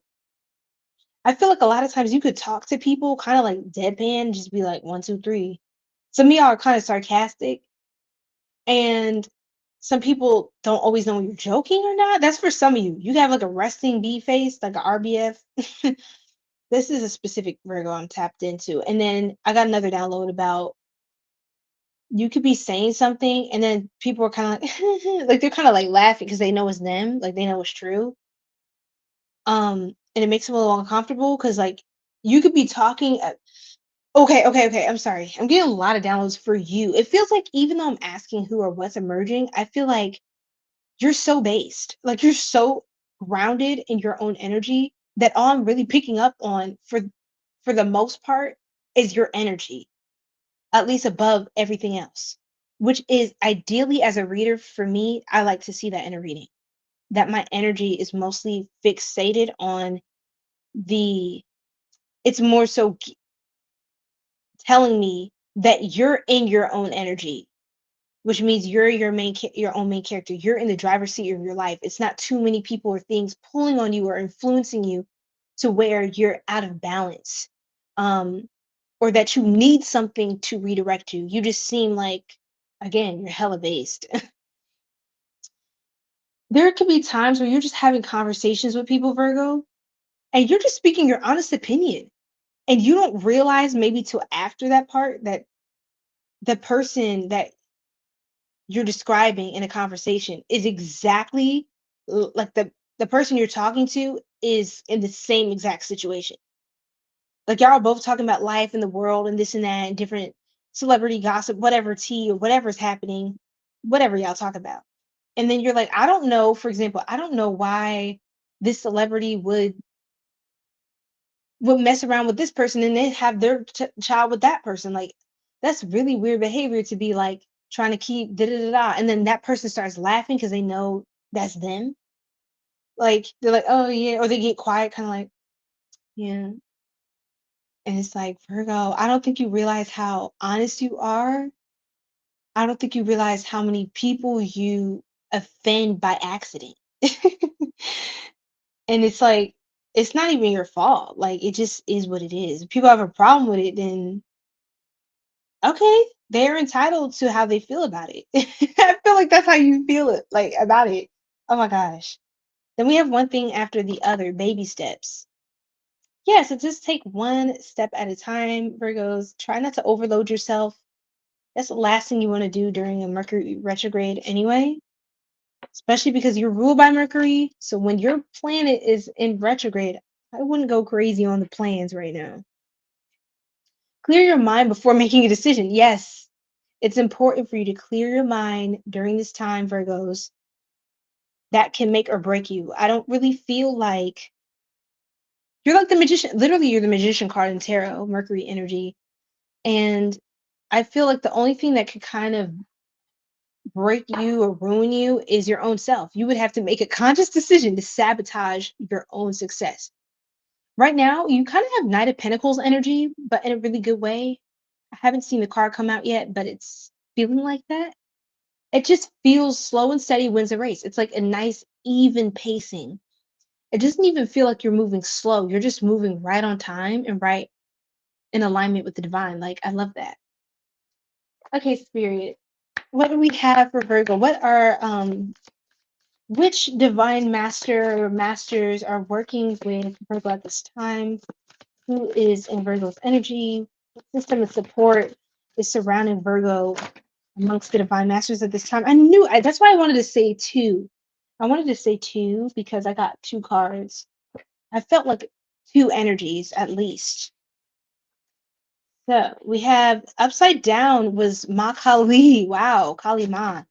I feel like a lot of times you could talk to people kind of like deadpan, just be like one, two, three. Some of y'all are kind of sarcastic, and some people don't always know when you're joking or not. That's for some of you. You have like a resting B face, like a RBF. This is a specific Virgo I'm tapped into. And then I got another download about you could be saying something and then people are kind of like like they're kind of like laughing because they know it's them, like they know it's true. And it makes them a little uncomfortable because like you could be talking. Okay. I'm sorry. I'm getting a lot of downloads for you. It feels like even though I'm asking who or what's emerging, I feel like you're so based, like you're so grounded in your own energy that all I'm really picking up on for the most part is your energy, at least above everything else, which is ideally as a reader for me, I like to see that in a reading, that my energy is mostly fixated on the it's more so telling me that you're in your own energy, which means you're your own main character. You're in the driver's seat of your life. It's not too many people or things pulling on you or influencing you to where you're out of balance, um, or that you need something to redirect you. You just seem like, again, you're hella based. There could be times where you're just having conversations with people, Virgo, and you're just speaking your honest opinion, and you don't realize maybe till after that part that the person that you're describing in a conversation is exactly like the person you're talking to is in the same exact situation. Like y'all are both talking about life and the world and this and that and different celebrity gossip, whatever tea or whatever's happening, whatever y'all talk about. And then you're like, I don't know, for example, I don't know why this celebrity would mess around with this person and then have their child with that person. Like that's really weird behavior to be like trying to keep da da da da, and then that person starts laughing because they know that's them. Like they're like, oh yeah, or they get quiet, kind of like, yeah. And it's like, Virgo, I don't think you realize how honest you are. I don't think you realize how many people you offend by accident. And it's like, it's not even your fault. Like, it just is what it is. If people have a problem with it, then okay, they're entitled to how they feel about it. I feel like that's how you feel it, like about it. Oh my gosh. Then we have one thing after the other, baby steps. Yeah, so just take one step at a time, Virgos. Try not to overload yourself. That's the last thing you want to do during a Mercury retrograde anyway, especially because you're ruled by Mercury. So when your planet is in retrograde, I wouldn't go crazy on the plans right now. Clear your mind before making a decision. Yes, it's important for you to clear your mind during this time, Virgos. That can make or break you. I don't really feel like you're like the magician. Literally, you're the magician card in tarot, Mercury energy. And I feel like the only thing that could kind of break you or ruin you is your own self. You would have to make a conscious decision to sabotage your own success. Right now, you kind of have Knight of Pentacles energy, but in a really good way. I haven't seen the card come out yet, but it's feeling like that. It just feels slow and steady wins a race. It's like a nice, even pacing. It doesn't even feel like you're moving slow. You're just moving right on time and right in alignment with the divine. Like, I love that. Okay, Spirit. What do we have for Virgo? What are which divine master or masters are working with Virgo at this time? Who is in Virgo's energy? What system of support is surrounding Virgo amongst the divine masters at this time? That's why I wanted to say two. I wanted to say two because I got two cards. I felt like two energies at least. So we have upside down was Ma Kali. Wow, Kali Ma.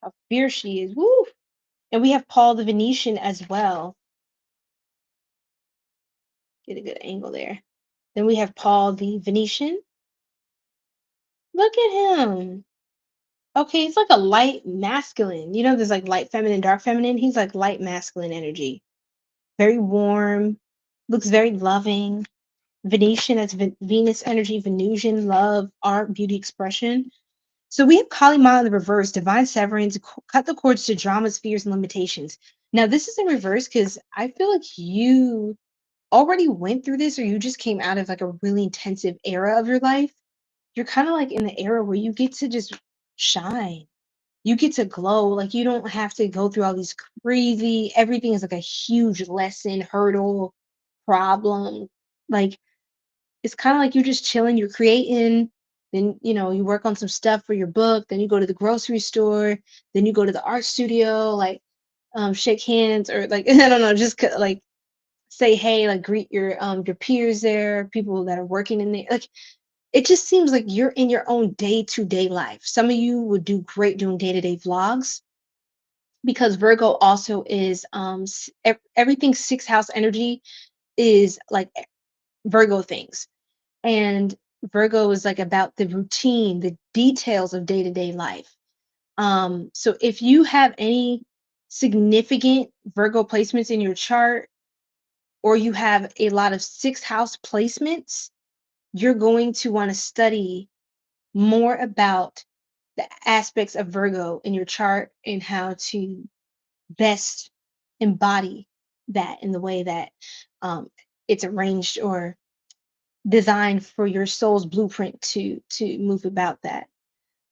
How fierce she is. Woo! And we have Paul the Venetian as well. Get a good angle there. Then we have Paul the Venetian. Look at him. Okay, he's like a light masculine. You know, there's like light feminine, dark feminine. He's like light masculine energy. Very warm, looks very loving. Venetian, that's Venus energy, Venusian, love, art, beauty, expression. So we have Kali Ma in the reverse, divine severance, cut the cords to dramas, fears, and limitations. Now, this is in reverse because I feel like you already went through this or you just came out of like a really intensive era of your life. You're kind of like in the era where you get to just shine. You get to glow. Like you don't have to go through all these crazy, everything is like a huge lesson, hurdle, problem. Like it's kind of like you're just chilling, you're creating, then you work on some stuff for your book, then you go to the grocery store, then you go to the art studio, like shake hands or like I don't know, just like say hey, like greet your peers there, people that are working in there. Like it just seems like you're in your own day-to-day life. Some of you would do great doing day-to-day vlogs because Virgo also is everything sixth house energy is like Virgo things. And Virgo is like about the routine, the details of day-to-day life. So if you have any significant Virgo placements in your chart, or you have a lot of sixth house placements, you're going to want to study more about the aspects of Virgo in your chart and how to best embody that in the way that it's arranged or designed for your soul's blueprint to move about that.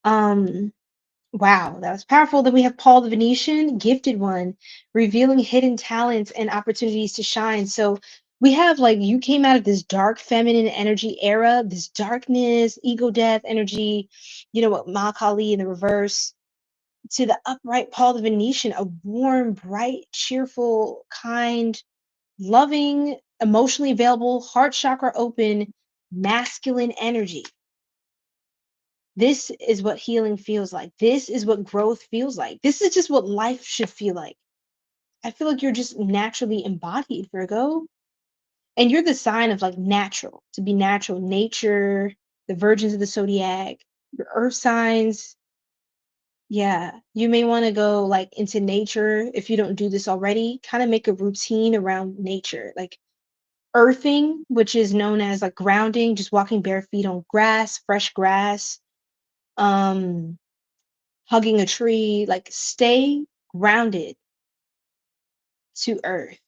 Wow, that was powerful. Then we have Paul the Venetian, gifted one, revealing hidden talents and opportunities to shine. So we have like you came out of this dark feminine energy era, this darkness, ego death energy, what Ma Kali in the reverse, to the upright Paul the Venetian, a warm, bright, cheerful, kind, loving, emotionally available, heart chakra open, masculine energy. This is what healing feels like. This is what growth feels like. This is just what life should feel like. I feel like you're just naturally embodied, Virgo. And you're the sign of like natural, to be natural, nature, the virgins of the zodiac, your earth signs. Yeah, you may want to go like into nature if you don't do this already. Kind of make a routine around nature, like earthing, which is known as like grounding, just walking bare feet on grass, fresh grass. Hugging a tree, like stay grounded to earth.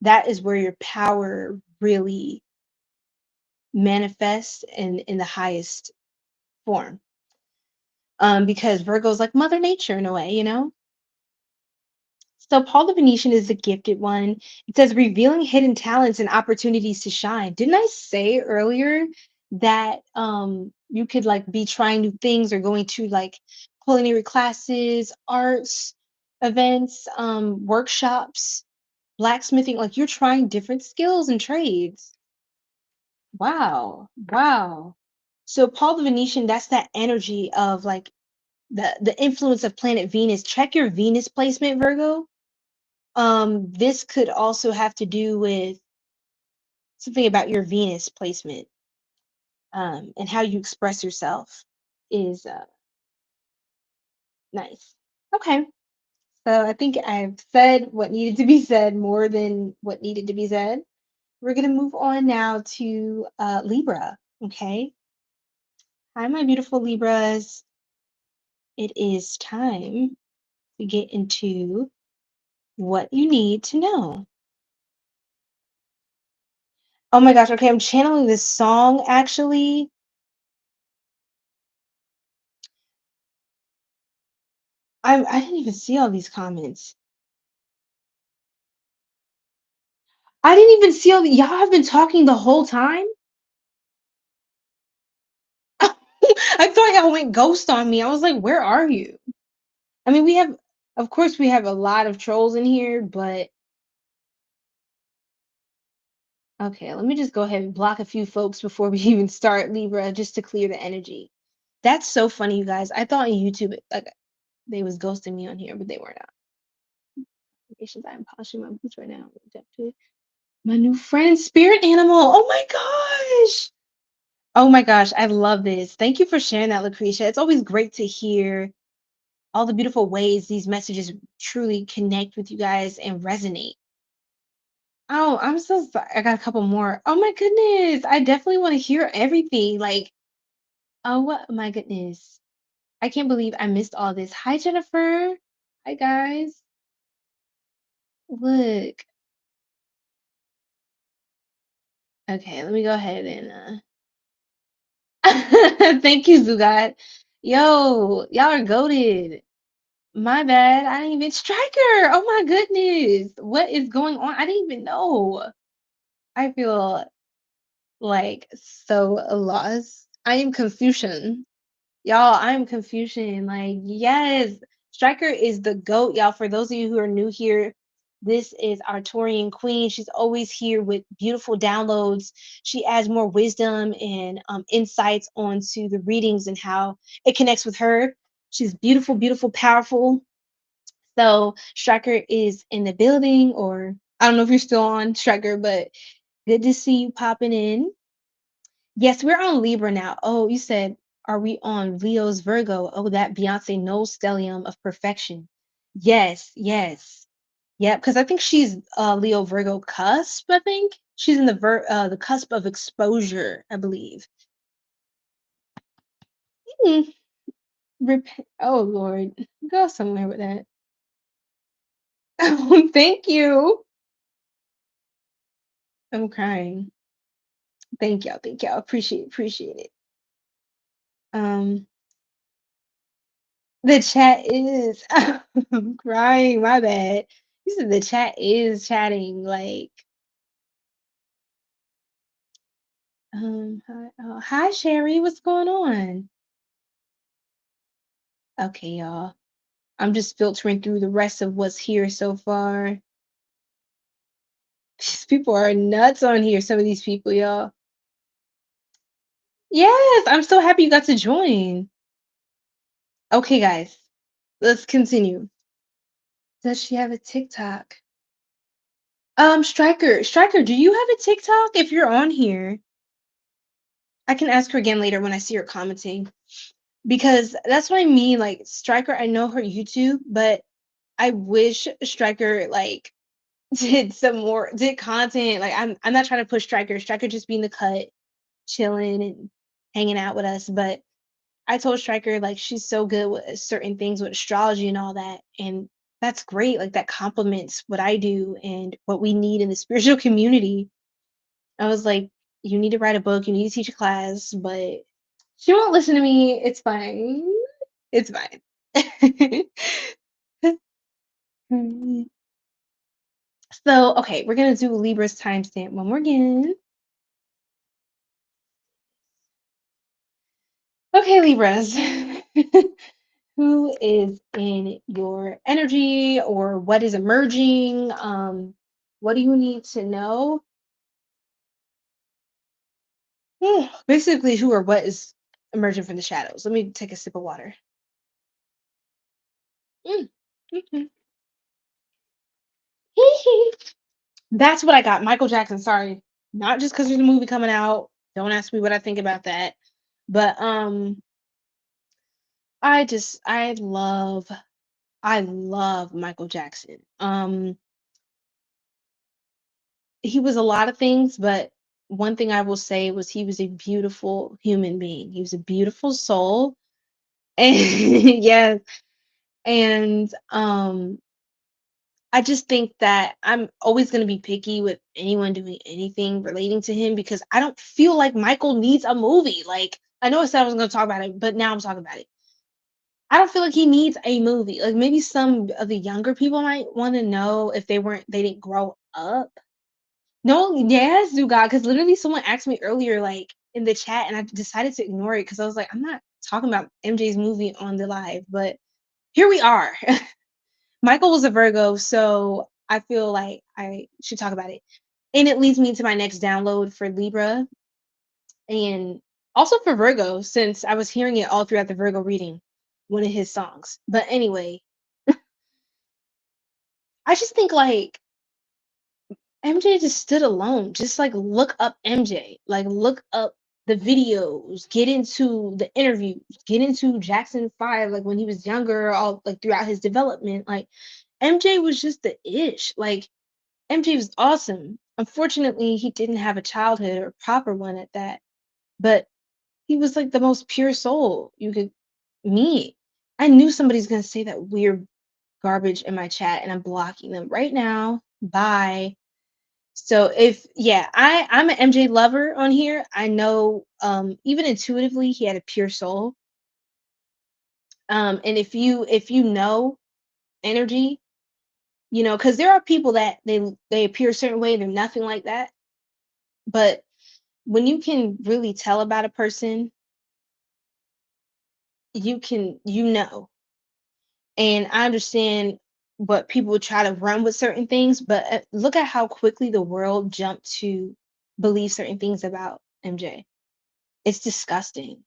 That is where your power really manifests in the highest form. Because Virgo's like Mother Nature in a way. So Paul the Venetian is the gifted one. It says revealing hidden talents and opportunities to shine. Didn't I say earlier that you could like be trying new things or going to like culinary classes, arts, events, workshops, blacksmithing, like you're trying different skills and trades. Wow. Wow. So Paul the Venetian, that's that energy of like the influence of planet Venus. Check your Venus placement, Virgo. This could also have to do with something about your Venus placement, and how you express yourself is nice. Okay. So I think I've said what needed to be said more than what needed to be said. We're going to move on now to Libra. Okay. Hi, my beautiful Libras. It is time to get into what you need to know. Oh my gosh. Okay. I'm channeling this song actually. I didn't even see all these comments. I didn't even see all the, y'all have been talking the whole time. I thought y'all went ghost on me. I was like, where are you? I mean, of course, we have a lot of trolls in here, but okay, let me just go ahead and block a few folks before we even start Libra, just to clear the energy. That's so funny, you guys. I thought on YouTube, like, they was ghosting me on here, but they were not. Patience, I'm polishing my boots right now. My new friend, spirit animal. Oh my gosh. Oh my gosh, I love this. Thank you for sharing that, Lucretia. It's always great to hear all the beautiful ways these messages truly connect with you guys and resonate. Oh, I'm so sorry. I got a couple more. Oh my goodness. I definitely want to hear everything. Like, oh my goodness. I can't believe I missed all this. Hi, Jennifer. Hi, guys. Look. Okay, let me go ahead and thank you, Zugat. Yo, y'all are goated. My bad. I didn't even Striker. Oh my goodness. What is going on? I didn't even know. I feel like so lost. I am Confucian. Y'all, I am Confucian. Like, yes, Striker is the GOAT, y'all. For those of you who are new here, this is our Taurian queen. She's always here with beautiful downloads. She adds more wisdom and insights onto the readings and how it connects with her. She's beautiful, beautiful, powerful. So Striker is in the building, or I don't know if you're still on, Striker, but good to see you popping in. Yes, we're on Libra now. Oh, you said, are we on Leo's Virgo? Oh, that Beyonce knows stellium of perfection. Yes, yes. Yep, because I think she's Leo Virgo cusp, I think. She's in the cusp of exposure, I believe. Hmm. Oh Lord. Go somewhere with that. Oh, thank you. I'm crying. Thank y'all. Thank y'all. Appreciate it. Um, the chat is I'm crying, my bad. You said the chat is chatting like hi, hi Sherry, what's going on? Okay, y'all. I'm just filtering through the rest of what's here so far. These people are nuts on here, some of these people, y'all. Yes, I'm so happy you got to join. Okay, guys, let's continue. Does she have a TikTok? Striker, do you have a TikTok if you're on here? I can ask her again later when I see her commenting. Because that's what I mean, like Striker, I know her YouTube, but I wish Striker like did content. Like I'm not trying to push Striker. Striker just being the cut, chilling and hanging out with us. But I told Striker like she's so good with certain things with astrology and all that. And that's great. Like that complements what I do and what we need in the spiritual community. I was like, you need to write a book, you need to teach a class, but she won't listen to me. It's fine. It's fine. So, okay, we're gonna do Libra's timestamp one more again. Okay, Libras. Who is in your energy or what is emerging? What do you need to know? Basically, who or what is emerging from the shadows. Let me take a sip of water. Mm. Mhm. That's what I got. Michael Jackson. Sorry, not just because there's a movie coming out. Don't ask me what I think about that. But I love Michael Jackson. He was a lot of things, but one thing I will say was he was a beautiful human being. He was a beautiful soul. And yes, and I just think that I'm always going to be picky with anyone doing anything relating to him because I don't feel like Michael needs a movie. Like, I know I said I was going to talk about it, but now I'm talking about it. I don't feel like he needs a movie. Like, maybe some of the younger people might want to know if they didn't grow up. No, yes, you got, because literally someone asked me earlier, like in the chat, and I decided to ignore it because I was like, I'm not talking about MJ's movie on the live, but here we are. Michael was a Virgo, so I feel like I should talk about it. And it leads me to my next download for Libra and also for Virgo, since I was hearing it all throughout the Virgo reading, one of his songs. But anyway, I just think like MJ just stood alone. Just like look up MJ, like look up the videos, get into the interviews, get into Jackson 5, like when he was younger, all like throughout his development. Like MJ was just the ish. Like MJ was awesome. Unfortunately, he didn't have a childhood or a proper one at that, but he was like the most pure soul you could meet. I knew somebody's gonna say that weird garbage in my chat, and I'm blocking them right now. Bye. So if yeah, I'm an MJ lover on here. I know even intuitively he had a pure soul. And if you know energy, you know, because there are people that they appear a certain way, they're nothing like that. But when you can really tell about a person, you know. And I understand what people would try to run with certain things, but look at how quickly the world jumped to believe certain things about MJ. It's disgusting.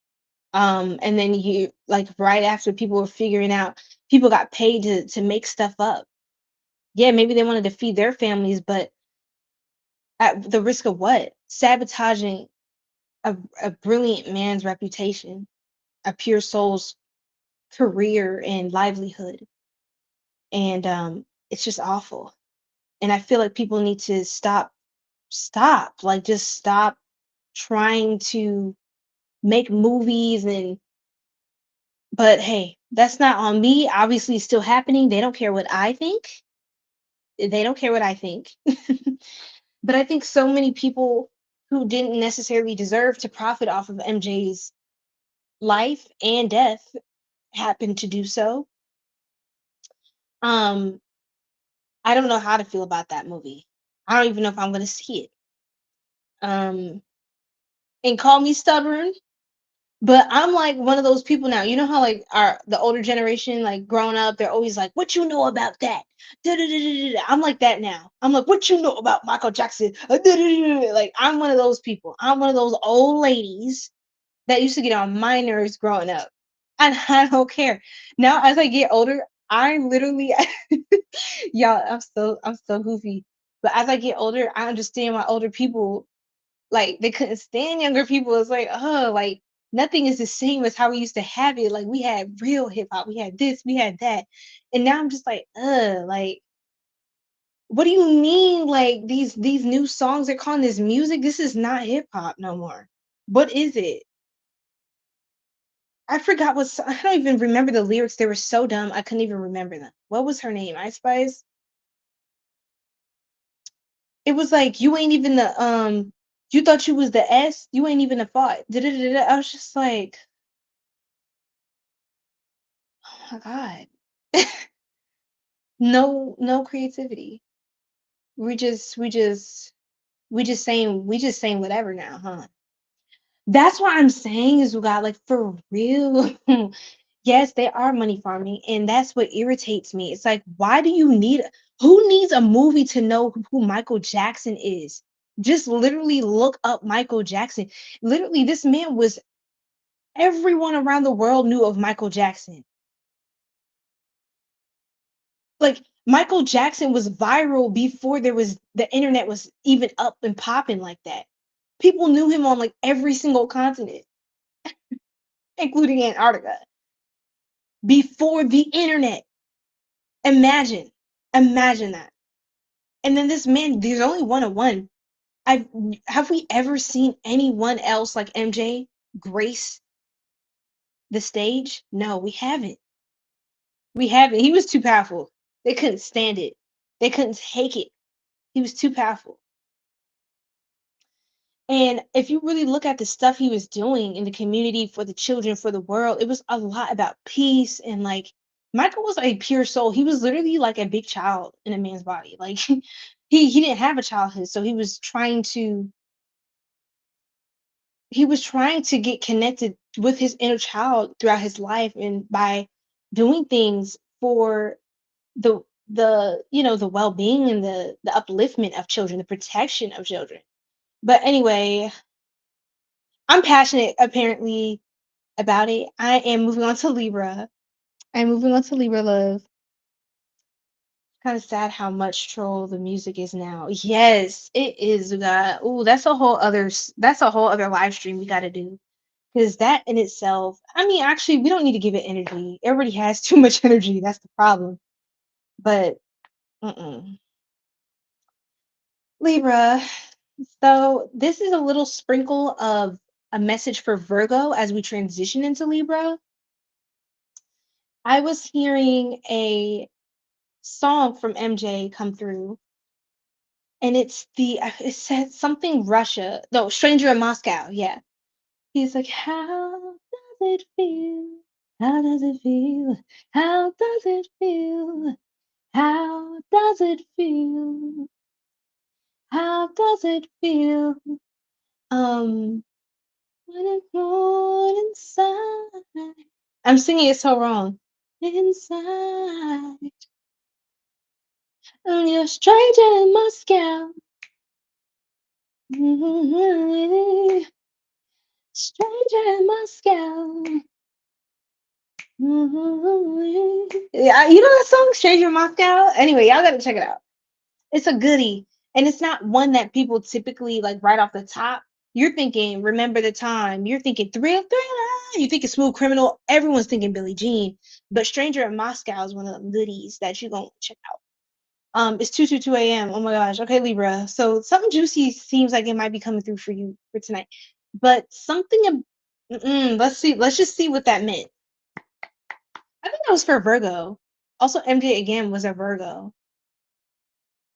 And then you like right after people were figuring out, people got paid to make stuff up. Yeah, maybe they wanted to feed their families, but at the risk of what? Sabotaging a brilliant man's reputation, a pure soul's career and livelihood. And it's just awful. And I feel like people need to stop, like just stop trying to make movies and but hey, that's not on me. Obviously, it's still happening. They don't care what I think. They don't care what I think. But I think so many people who didn't necessarily deserve to profit off of MJ's life and death happened to do so. Um, I don't know how to feel about that movie. I don't even know if I'm gonna see it. Um, and call me stubborn, but I'm like one of those people now. You know how like the older generation, like growing up, they're always like, "What you know about that?" Da-da-da-da-da-da. I'm like that now. I'm like, "What you know about Michael Jackson?" Da-da-da-da-da. Like I'm one of those people. I'm one of those old ladies that used to get on my nerves growing up, and I don't care. Now as I get older, I literally, y'all, I'm so goofy. But as I get older, I understand why older people like they couldn't stand younger people. It's like, oh, like nothing is the same as how we used to have it. Like we had real hip hop, we had this, we had that. And now I'm just like, what do you mean? Like these new songs they're calling this music? This is not hip hop no more. What is it? I forgot I don't even remember the lyrics. They were so dumb. I couldn't even remember them. What was her name? Ice Spice? It was like you ain't even the you thought you was the S, you ain't even a five. I was just like, oh my God. No creativity. We just saying whatever now, huh? That's what I'm saying is we got like for real. Yes, they are money farming, and that's what irritates me. It's like, why do you need who needs a movie to know who Michael Jackson is? Just literally look up Michael Jackson. Literally, this man was everyone around the world knew of Michael Jackson. Like Michael Jackson was viral before the internet was even up and popping like that. People knew him on like every single continent, including Antarctica, before the internet. Imagine, imagine that. And then this man, there's only one of one. Have we ever seen anyone else like MJ grace the stage? No, we haven't. We haven't. He was too powerful. They couldn't stand it. They couldn't take it. He was too powerful. And if you really look at the stuff he was doing in the community for the children, for the world, it was a lot about peace and like Michael was a pure soul. He was literally like a big child in a man's body. Like he didn't have a childhood, so he was trying to get connected with his inner child throughout his life and by doing things for the well-being and the upliftment of children, the protection of children. But anyway, I'm passionate apparently about it. I am moving on to Libra. I'm moving on to Libra love. Kind of sad how much troll the music is now. Yes, it is. We got that's a whole other live stream we got to do. Because that in itself, I mean, actually, we don't need to give it energy. Everybody has too much energy. That's the problem. But Libra. So this is a little sprinkle of a message for Virgo as we transition into Libra. I was hearing a song from MJ come through, and it said something Russia. No, Stranger in Moscow. Yeah. He's like, how does it feel? How does it feel? How does it feel? How does it feel? How does it feel? When it's all inside. I'm singing it so wrong. Inside. And you're a stranger in Moscow. Stranger in Moscow. Yeah, you know that song, Stranger in Moscow? Anyway, y'all gotta check it out. It's a goodie. And it's not one that people typically like right off the top. You're thinking Remember the Time. You're thinking Thriller. You thinking Smooth Criminal. Everyone's thinking Billie Jean. But Stranger in Moscow is one of the goodies that you're gonna check out. It's 2:22 a.m. Oh my gosh. Okay, Libra. So something juicy seems like it might be coming through for you for tonight. But let's see. Let's just see what that meant. I think that was for Virgo. Also, MJ again was a Virgo.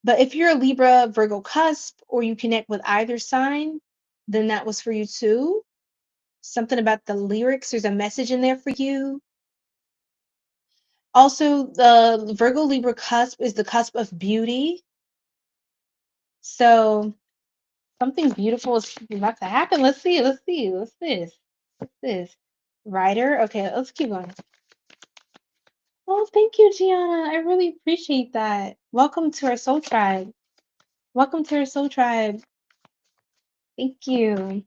But if you're a Libra, Virgo cusp, or you connect with either sign, then that was for you too. Something about the lyrics, there's a message in there for you. Also, the Virgo Libra cusp is the cusp of beauty. So something beautiful is about to happen. Let's see. Let's see. What's this? What's this? Writer. Okay, let's keep going. Oh, thank you, Gianna. I really appreciate that. Welcome to our soul tribe. Welcome to our soul tribe. Thank you.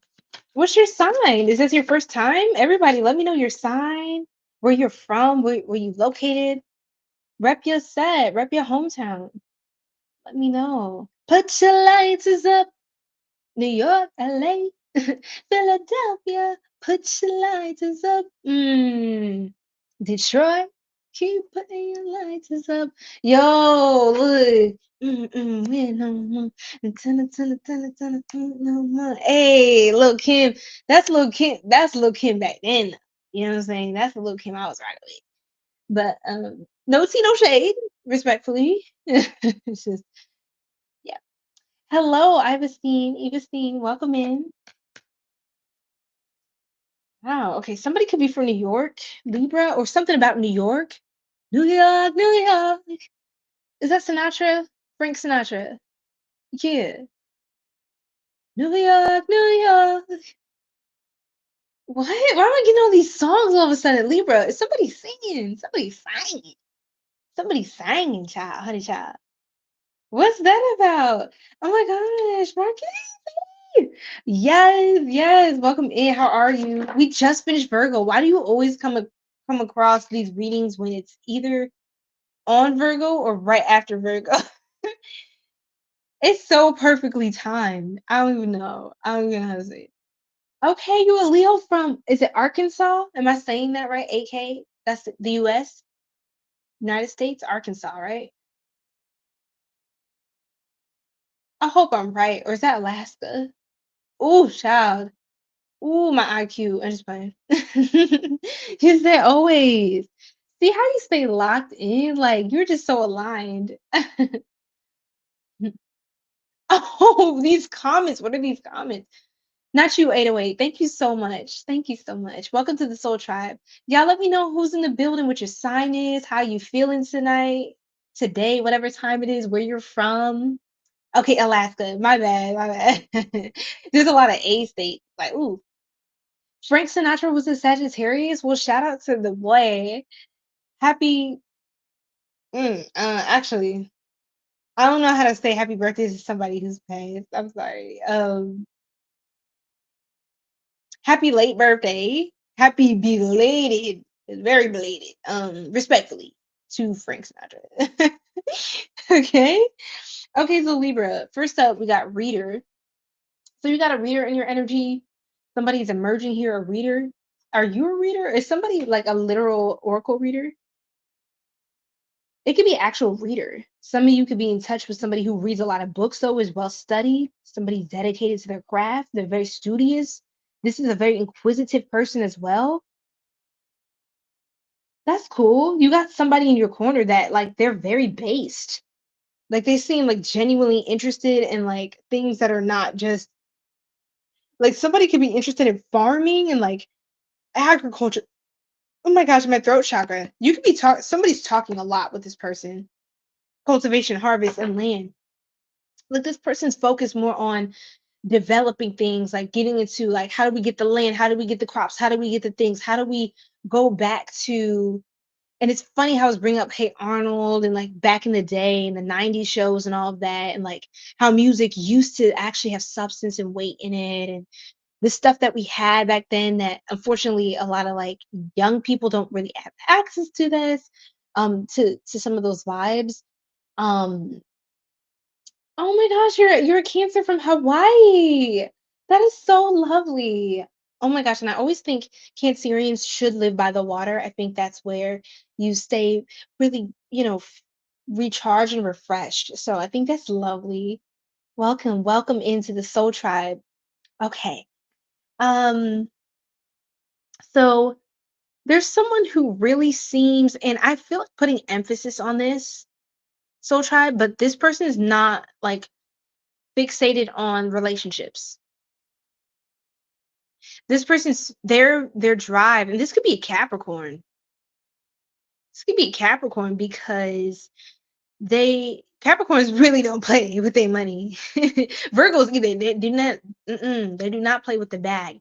What's your sign? Is this your first time? Everybody, let me know your sign, where you're from, where you located. Rep your set, rep your hometown. Let me know. Put your lights up. New York, LA, Philadelphia. Put your lights up. Detroit, keep putting your lights up. Yo, look. Hey, Lil Kim. That's Lil Kim. That's Lil Kim back then. You know what I'm saying? That's the Lil Kim I was right away. But no tea, no shade, respectfully. It's just yeah. Hello, Ivestein, welcome in. Wow, okay, somebody could be from New York, Libra, or something about New York. New York, New York. Is that Sinatra? Frank Sinatra. Yeah. New York, New York. What? Why am I getting all these songs all of a sudden? Libra, is somebody singing? Somebody singing. Somebody singing, child, honey child. What's that about? Oh my gosh, Marquez. Yes, yes. Welcome in. How are you? We just finished Virgo. Why do you always come across these readings when it's either on Virgo or right after Virgo? It's so perfectly timed. I don't even know. I don't even know how to say it. Okay, you a Leo from, is it Arkansas? Am I saying that right? AK? That's the US, United States, Arkansas, right? I hope I'm right. Or is that Alaska? Oh, child. Ooh, my IQ. I'm just playing. You said always. See how you stay locked in? Like you're just so aligned. Oh, these comments. What are these comments? Not you, 808. Thank you so much. Thank you so much. Welcome to the Soul Tribe. Y'all let me know who's in the building, what your sign is, how you feeling tonight, today, whatever time it is, where you're from. Okay, Alaska. My bad, my bad. There's a lot of A states. Like, ooh, Frank Sinatra was a Sagittarius. Well, shout out to the boy. Happy, actually, I don't know how to say happy birthday to somebody who's passed. I'm sorry. Happy late birthday. Happy belated, very belated. Respectfully to Frank Sinatra. Okay. Okay, so Libra. First up, we got reader. So you got a reader in your energy. Somebody's emerging here, a reader. Are you a reader? Is somebody like a literal oracle reader? It could be actual reader. Some of you could be in touch with somebody who reads a lot of books, though, is well studied, somebody dedicated to their craft. They're very studious. This is a very inquisitive person as well. That's cool. You got somebody in your corner that like they're very based. Like they seem like genuinely interested in like things that are not just like somebody could be interested in farming and like agriculture. Oh my gosh, my throat chakra. You could be somebody's talking a lot with this person. Cultivation, harvest, and land. Like this person's focused more on developing things, like getting into like how do we get the land, how do we get the crops, how do we get the things, how do we go back to. And it's funny how it's bringing up Hey Arnold and like back in the day and the 90s shows and all of that, and like how music used to actually have substance and weight in it, and the stuff that we had back then that unfortunately a lot of like young people don't really have access to this, to some of those vibes. um Oh my gosh, you're a Cancer from Hawaii. That is so lovely. Oh my gosh, and I always think Cancerians should live by the water. I think that's where you stay really, recharged and refreshed. So I think that's lovely. Welcome, welcome into the Soul Tribe. Okay. Um, so there's someone who really seems, and I feel like putting emphasis on this, Soul Tribe, but this person is not like fixated on relationships. This person's their drive, and this could be a Capricorn. This could be a Capricorn because they Capricorns really don't play with their money. Virgos either they do not they do not play with the bag.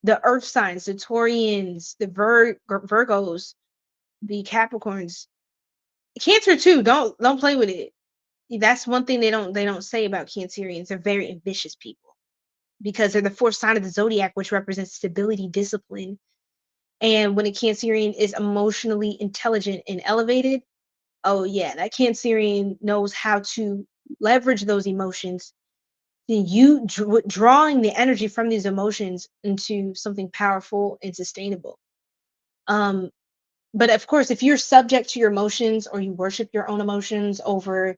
The earth signs, the Taurians, the Virgos, the Capricorns, Cancer too. Don't play with it. That's one thing they don't say about Cancerians. They're very ambitious people because they're the fourth sign of the zodiac, which represents stability, discipline. And when a Cancerian is emotionally intelligent and elevated, oh yeah, that Cancerian knows how to leverage those emotions. Then you drawing the energy from these emotions into something powerful and sustainable. Um, but of course, if you're subject to your emotions or you worship your own emotions over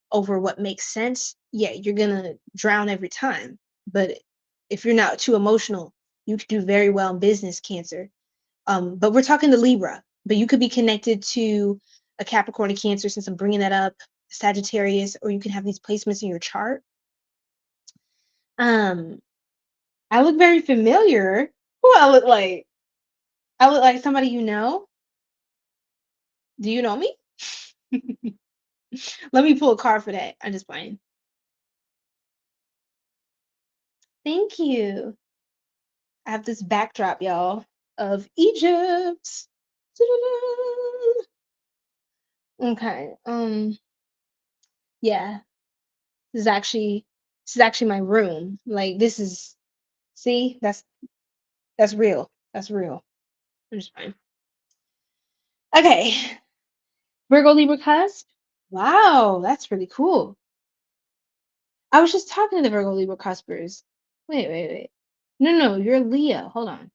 what makes sense, yeah, you're gonna drown every time. But if you're not too emotional, you could do very well in business, Cancer. But we're talking to Libra, but you could be connected to a Capricorn, a Cancer, since I'm bringing that up, Sagittarius, or you can have these placements in your chart. Um, I look very familiar. Who I look like? I look like somebody you know. Do you know me? Let me pull a card for that. I'm just playing. Thank you. I have this backdrop, y'all, of Egypt. Okay. Yeah. This is actually This is actually my room. Like this is, see, that's real. That's real. I'm just fine. Okay. Virgo Libra cusp. Wow, that's really cool. I was just talking to the Virgo Libra cuspers. Wait. No, you're Leo. Hold on.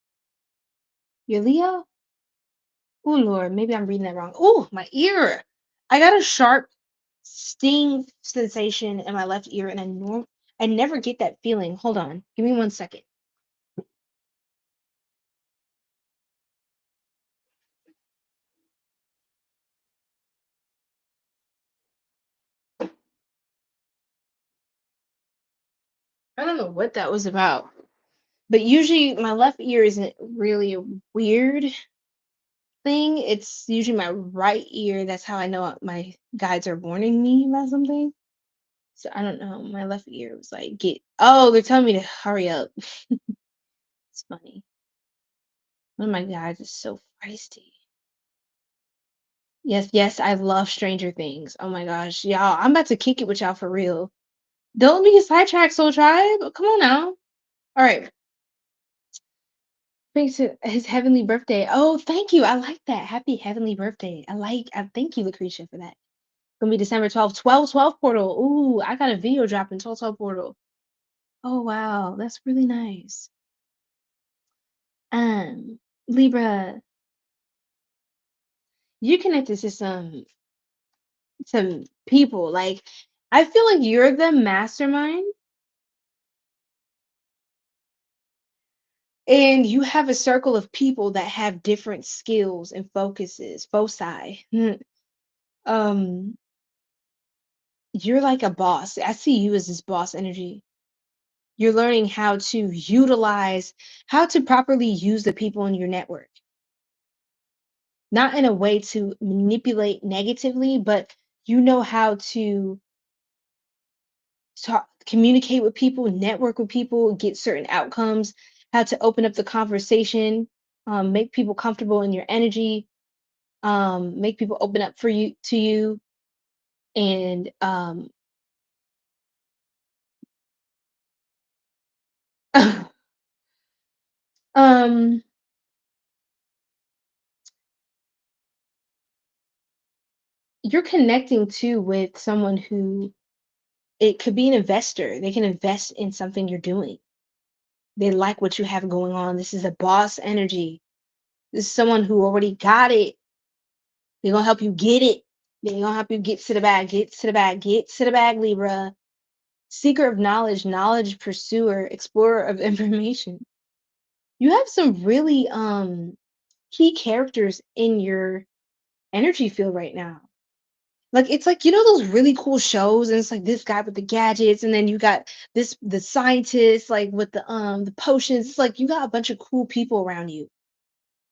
You're Leo? Oh Lord, maybe I'm reading that wrong. Oh, my ear. I got a sharp sting sensation in my left ear, and I never get that feeling. Hold on. Give me 1 second. I don't know what that was about. But usually my left ear isn't really a weird thing. It's usually my right ear. That's how I know my guides are warning me about something. So I don't know. My left ear was like, they're telling me to hurry up. It's funny. One of my guides is so feisty. Yes, I love Stranger Things. Oh my gosh. Y'all, I'm about to kick it with y'all for real. Don't be sidetracked, Soul Tribe. Come on now. All right. Thanks to his heavenly birthday. Oh, thank you. I like that. Happy heavenly birthday. Thank you, Lucretia, for that. Gonna be December 12th, 12/12 portal. Ooh, I got a video dropping 12/12 portal. Oh wow, that's really nice. Libra, you connected to some people. Like, I feel like you're the mastermind, and you have a circle of people that have different skills and foci. Um, you're like a boss. I see you as this boss energy. You're learning how to properly use the people in your network. Not in a way to manipulate negatively, but you know how to communicate with people, network with people, get certain outcomes, how to open up the conversation, make people comfortable in your energy, make people open up to you, and um, you're connecting too with someone who it could be an investor. They can invest in something you're doing. They like what you have going on. This is a boss energy. This is someone who already got it. They're gonna help you get it. They're gonna help you get to the bag, get to the bag, get to the bag, Libra. Seeker of knowledge, knowledge pursuer, explorer of information. You have some really key characters in your energy field right now. Like it's like, you know, those really cool shows, and it's like this guy with the gadgets, and then you got the scientist like with the potions. It's like you got a bunch of cool people around you.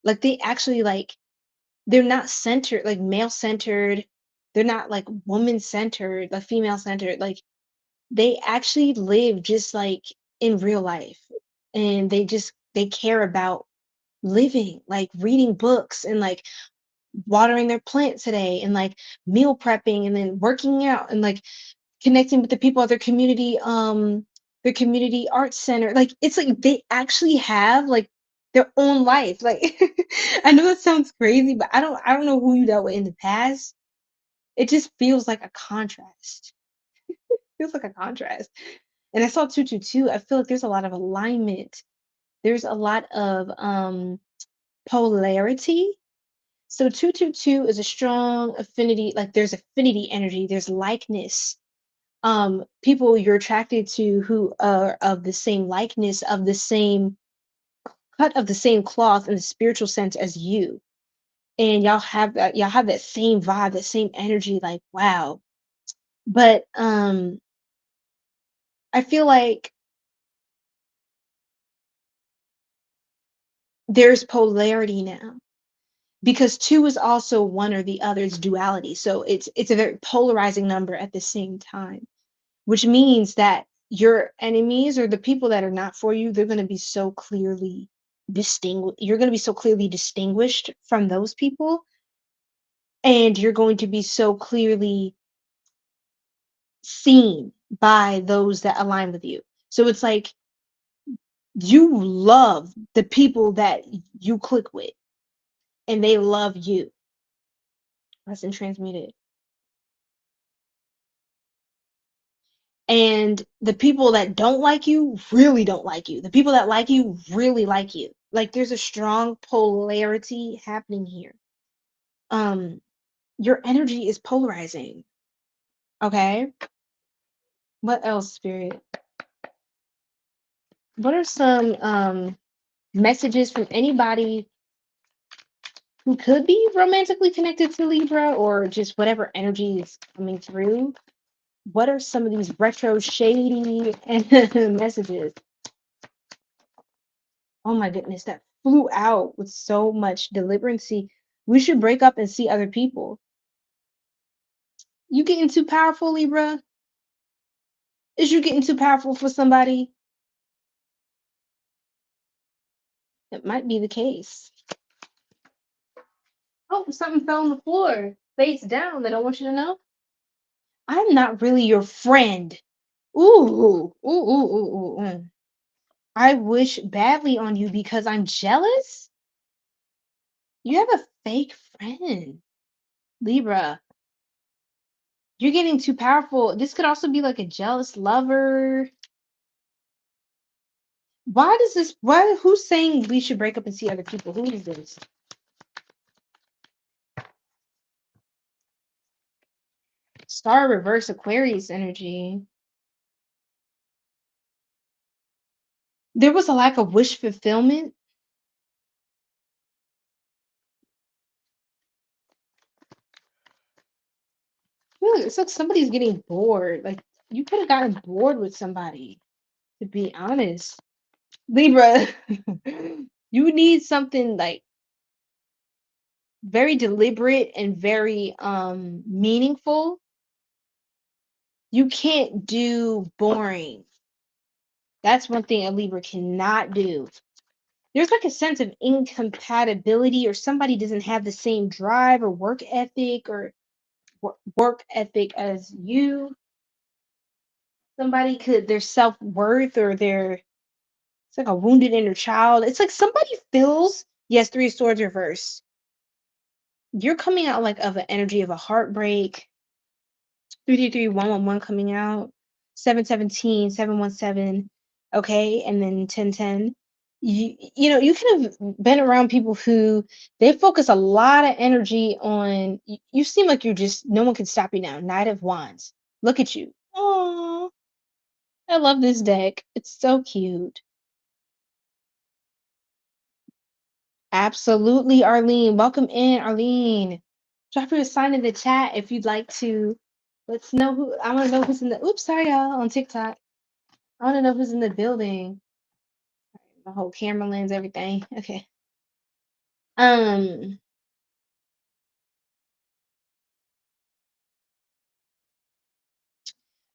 Like they actually like they're not centered, like male centered. They're not like woman centered, like female centered. Like they actually live just like in real life, and they care about living, like reading books and like watering their plants today and like meal prepping and then working out and like connecting with the people at their community arts center. Like it's like they actually have like their own life. Like I know that sounds crazy, but I don't know who you dealt with in the past. It just feels like a contrast. Feels like a contrast. And I saw 222. I feel like there's a lot of alignment. There's a lot of polarity. So 222 is a strong affinity, like there's affinity energy, there's likeness. People you're attracted to who are of the same likeness, of the same cut of the same cloth in the spiritual sense as you. And y'all have that same vibe, that same energy, like wow. But I feel like there's polarity now because two is also one or the other. It's duality. So it's a very polarizing number at the same time, which means that your enemies or the people that are not for you, they're going to be so clearly distinguished. You're going to be so clearly distinguished from those people, and you're going to be so clearly seen by those that align with you. So it's like you love the people that you click with, and they love you. That's in transmuted. And the people that don't like you really don't like you. The people that like you really like you. Like there's a strong polarity happening here. Your energy is polarizing. Okay? What else, Spirit? What are some messages from anybody who could be romantically connected to Libra, or just whatever energy is coming through? What are some of these retro shady messages? Oh my goodness, that flew out with so much deliberancy. We should break up and see other people. You getting too powerful, Libra? Is you getting too powerful for somebody? It might be the case. Oh, something fell on the floor. Face down. They don't want you to know. I'm not really your friend. Ooh, ooh, ooh, ooh, ooh. I wish badly on you because I'm jealous. You have a fake friend, Libra. You're getting too powerful. This could also be like a jealous lover. Who's saying we should break up and see other people? Who is this? Star reverse Aquarius energy. There was a lack of wish fulfillment. Really, it's like somebody's getting bored. Like you could have gotten bored with somebody, to be honest. Libra, you need something like very deliberate and very meaningful. You can't do boring. That's one thing a Libra cannot do. There's like a sense of incompatibility, or somebody doesn't have the same drive or work ethic as you. Somebody could their self-worth or their it's like a wounded inner child. It's like somebody feels, yes, Three of Swords reversed. You're coming out like of an energy of a heartbreak. 333 111 coming out. 717 717. Okay, and then 1010. You know, you could have been around people who they focus a lot of energy on you seem like you're just no one can stop you now. Knight of Wands. Look at you. Oh, I love this deck. It's so cute. Absolutely, Arlene. Welcome in, Arlene. Drop your sign in the chat if you'd like to. Let's know who. I want to know who's in the. Oops, sorry, y'all. On TikTok, I want to know who's in the building. My whole camera lens, everything. Okay. Um.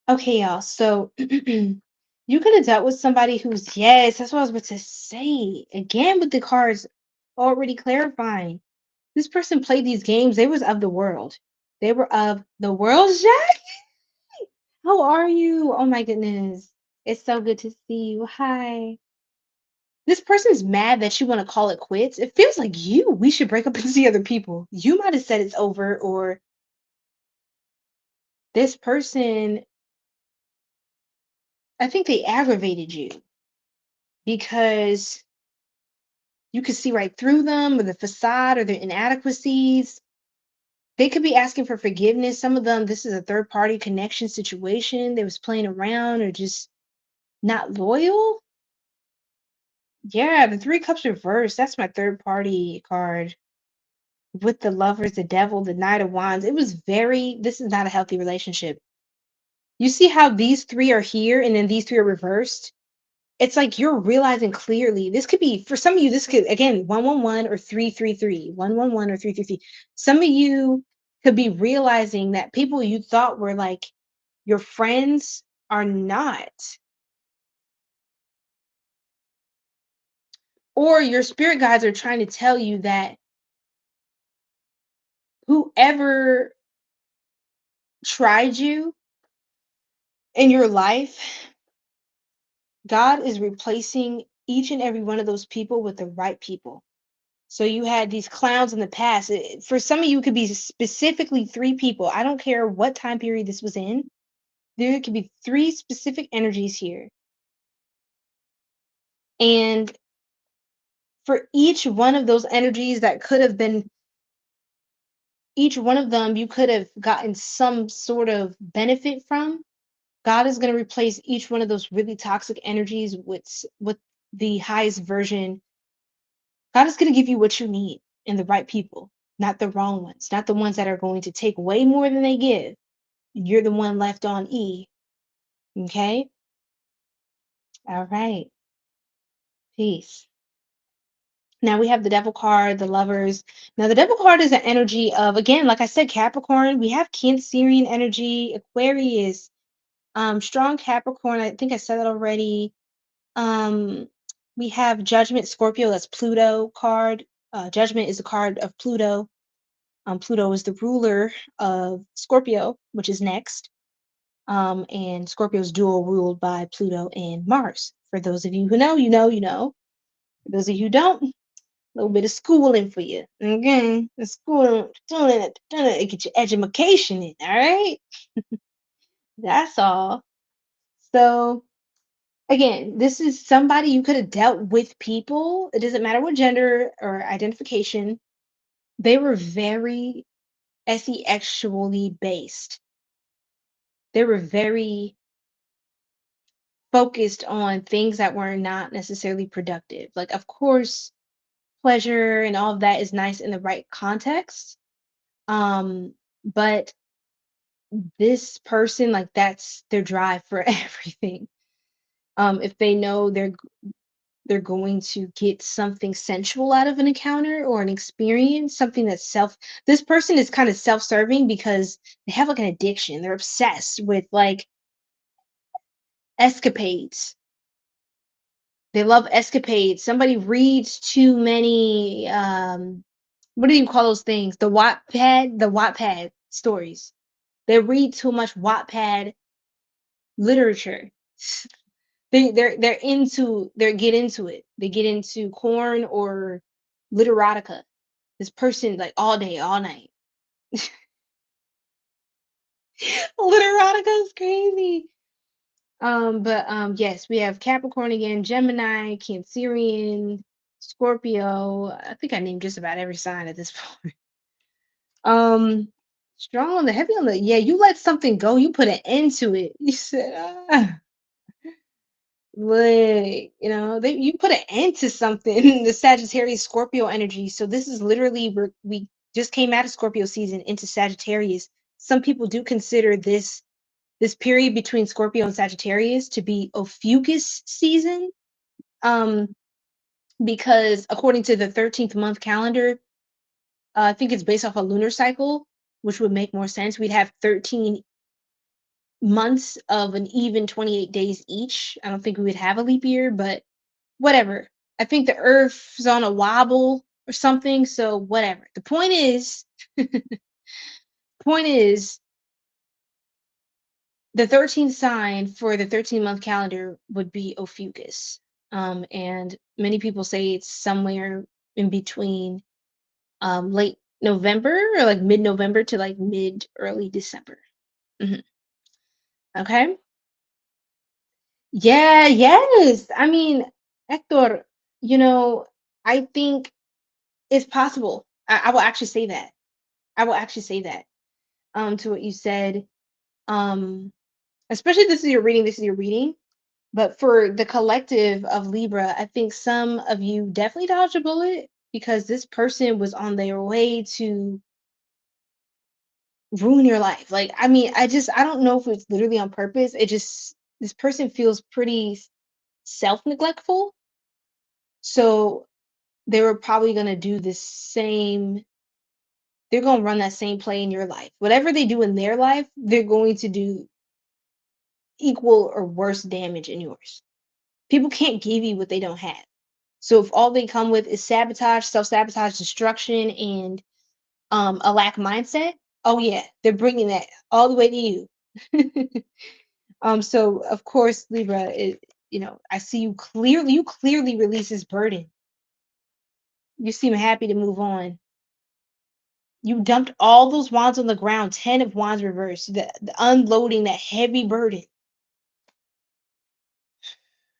Okay, y'all. So you could have dealt with somebody who's yes. That's what I was about to say. Again, with the cards already clarifying. This person played these games. They was of the world. They were of the world. How are you? Oh my goodness. It's so good to see you. Hi. This person's mad that you want to call it quits. It feels like we should break up and see other people. You might have said it's over, or this person, I think they aggravated you because you could see right through them or the facade or their inadequacies. They could be asking for forgiveness. Some of them, this is a third party connection situation. They was playing around or just not loyal. Yeah, the Three Cups reversed. That's my third party card. With the Lovers, the Devil, the Knight of Wands. It was this is not a healthy relationship. You see how these three are here and then these three are reversed? It's like you're realizing clearly. This could be, for some of you, this could, again, 111 or 333. 111 or 333. Some of you could be realizing that people you thought were like your friends are not. Or your spirit guides are trying to tell you that whoever tried you in your life, God is replacing each and every one of those people with the right people. So you had these clowns in the past. For some of you, it could be specifically 3 people. I don't care what time period this was in. There could be 3 specific energies here. And for each one of those energies that could have been, each one of them you could have gotten some sort of benefit from. God is going to replace each one of those really toxic energies with the highest version. God is going to give you what you need and the right people, not the wrong ones, not the ones that are going to take way more than they give. You're the one left on E. Okay? All right. Peace. Now we have the devil card, the lovers. Now the devil card is an energy of, again, like I said, Capricorn. We have Cancerian energy, Aquarius, strong Capricorn. I think I said that already. We have Judgment, Scorpio. That's Pluto card. Judgment is a card of Pluto. Pluto is the ruler of Scorpio, which is next. And Scorpio's dual ruled by Pluto and Mars. For those of you who know, you know, you know. For those of you who don't, a little bit of schooling for you. Okay? The schooling, doing it, get your education in, all right? That's all. So, again, this is somebody you could have dealt with people. It doesn't matter what gender or identification. They were very sexually based. They were very focused on things that were not necessarily productive. Like, of course, pleasure and all of that is nice in the right context. But this person, like, that's their drive for everything. If they know they're going to get something sensual out of an encounter or an experience, something that's this person is kind of self-serving because they have like an addiction. They're obsessed with like escapades. They love escapades. Somebody reads too many what do you call those things? The Wattpad stories. They read too much Wattpad literature. They get into it. They get into corn or literotica. This person like all day, all night. Literotica is crazy. But yes, we have Capricorn again, Gemini, Cancerian, Scorpio. I think I named just about every sign at this point. Strong on the heavy on the, yeah, you let something go, you put an end to it. You said, like, you put an end to something. The Sagittarius Scorpio energy. So this is literally we just came out of Scorpio season into Sagittarius. Some people do consider this period between Scorpio and Sagittarius to be Ophiuchus season. Because according to the 13th month calendar, I think it's based off a lunar cycle, which would make more sense. We'd have 13 months of an even 28 days each. I don't think we would have a leap year, but whatever. I think the Earth's on a wobble or something, so whatever. The point is, the 13th sign for the 13-month calendar would be Ophiuchus. And many people say it's somewhere in between late November or like mid-November to like early December. Okay. Yeah, yes. I mean, Hector, I think it's possible. I will actually say that. I will actually say that to what you said. Especially this is your reading. But for the collective of Libra, I think some of you definitely dodged a bullet because this person was on their way to ruin your life. Like, I mean, I don't know if it's literally on purpose. This person feels pretty self-neglectful. So they were probably going to do the same. They're going to run that same play in your life. Whatever they do in their life, they're going to do equal or worse damage in yours. People can't give you what they don't have. So if all they come with is sabotage, self-sabotage, destruction, and a lack mindset, oh yeah, they're bringing that all the way to you. So of course, Libra, I see you clearly. You clearly release this burden. You seem happy to move on. You dumped all those wands on the ground, 10 of wands reversed, the unloading that heavy burden.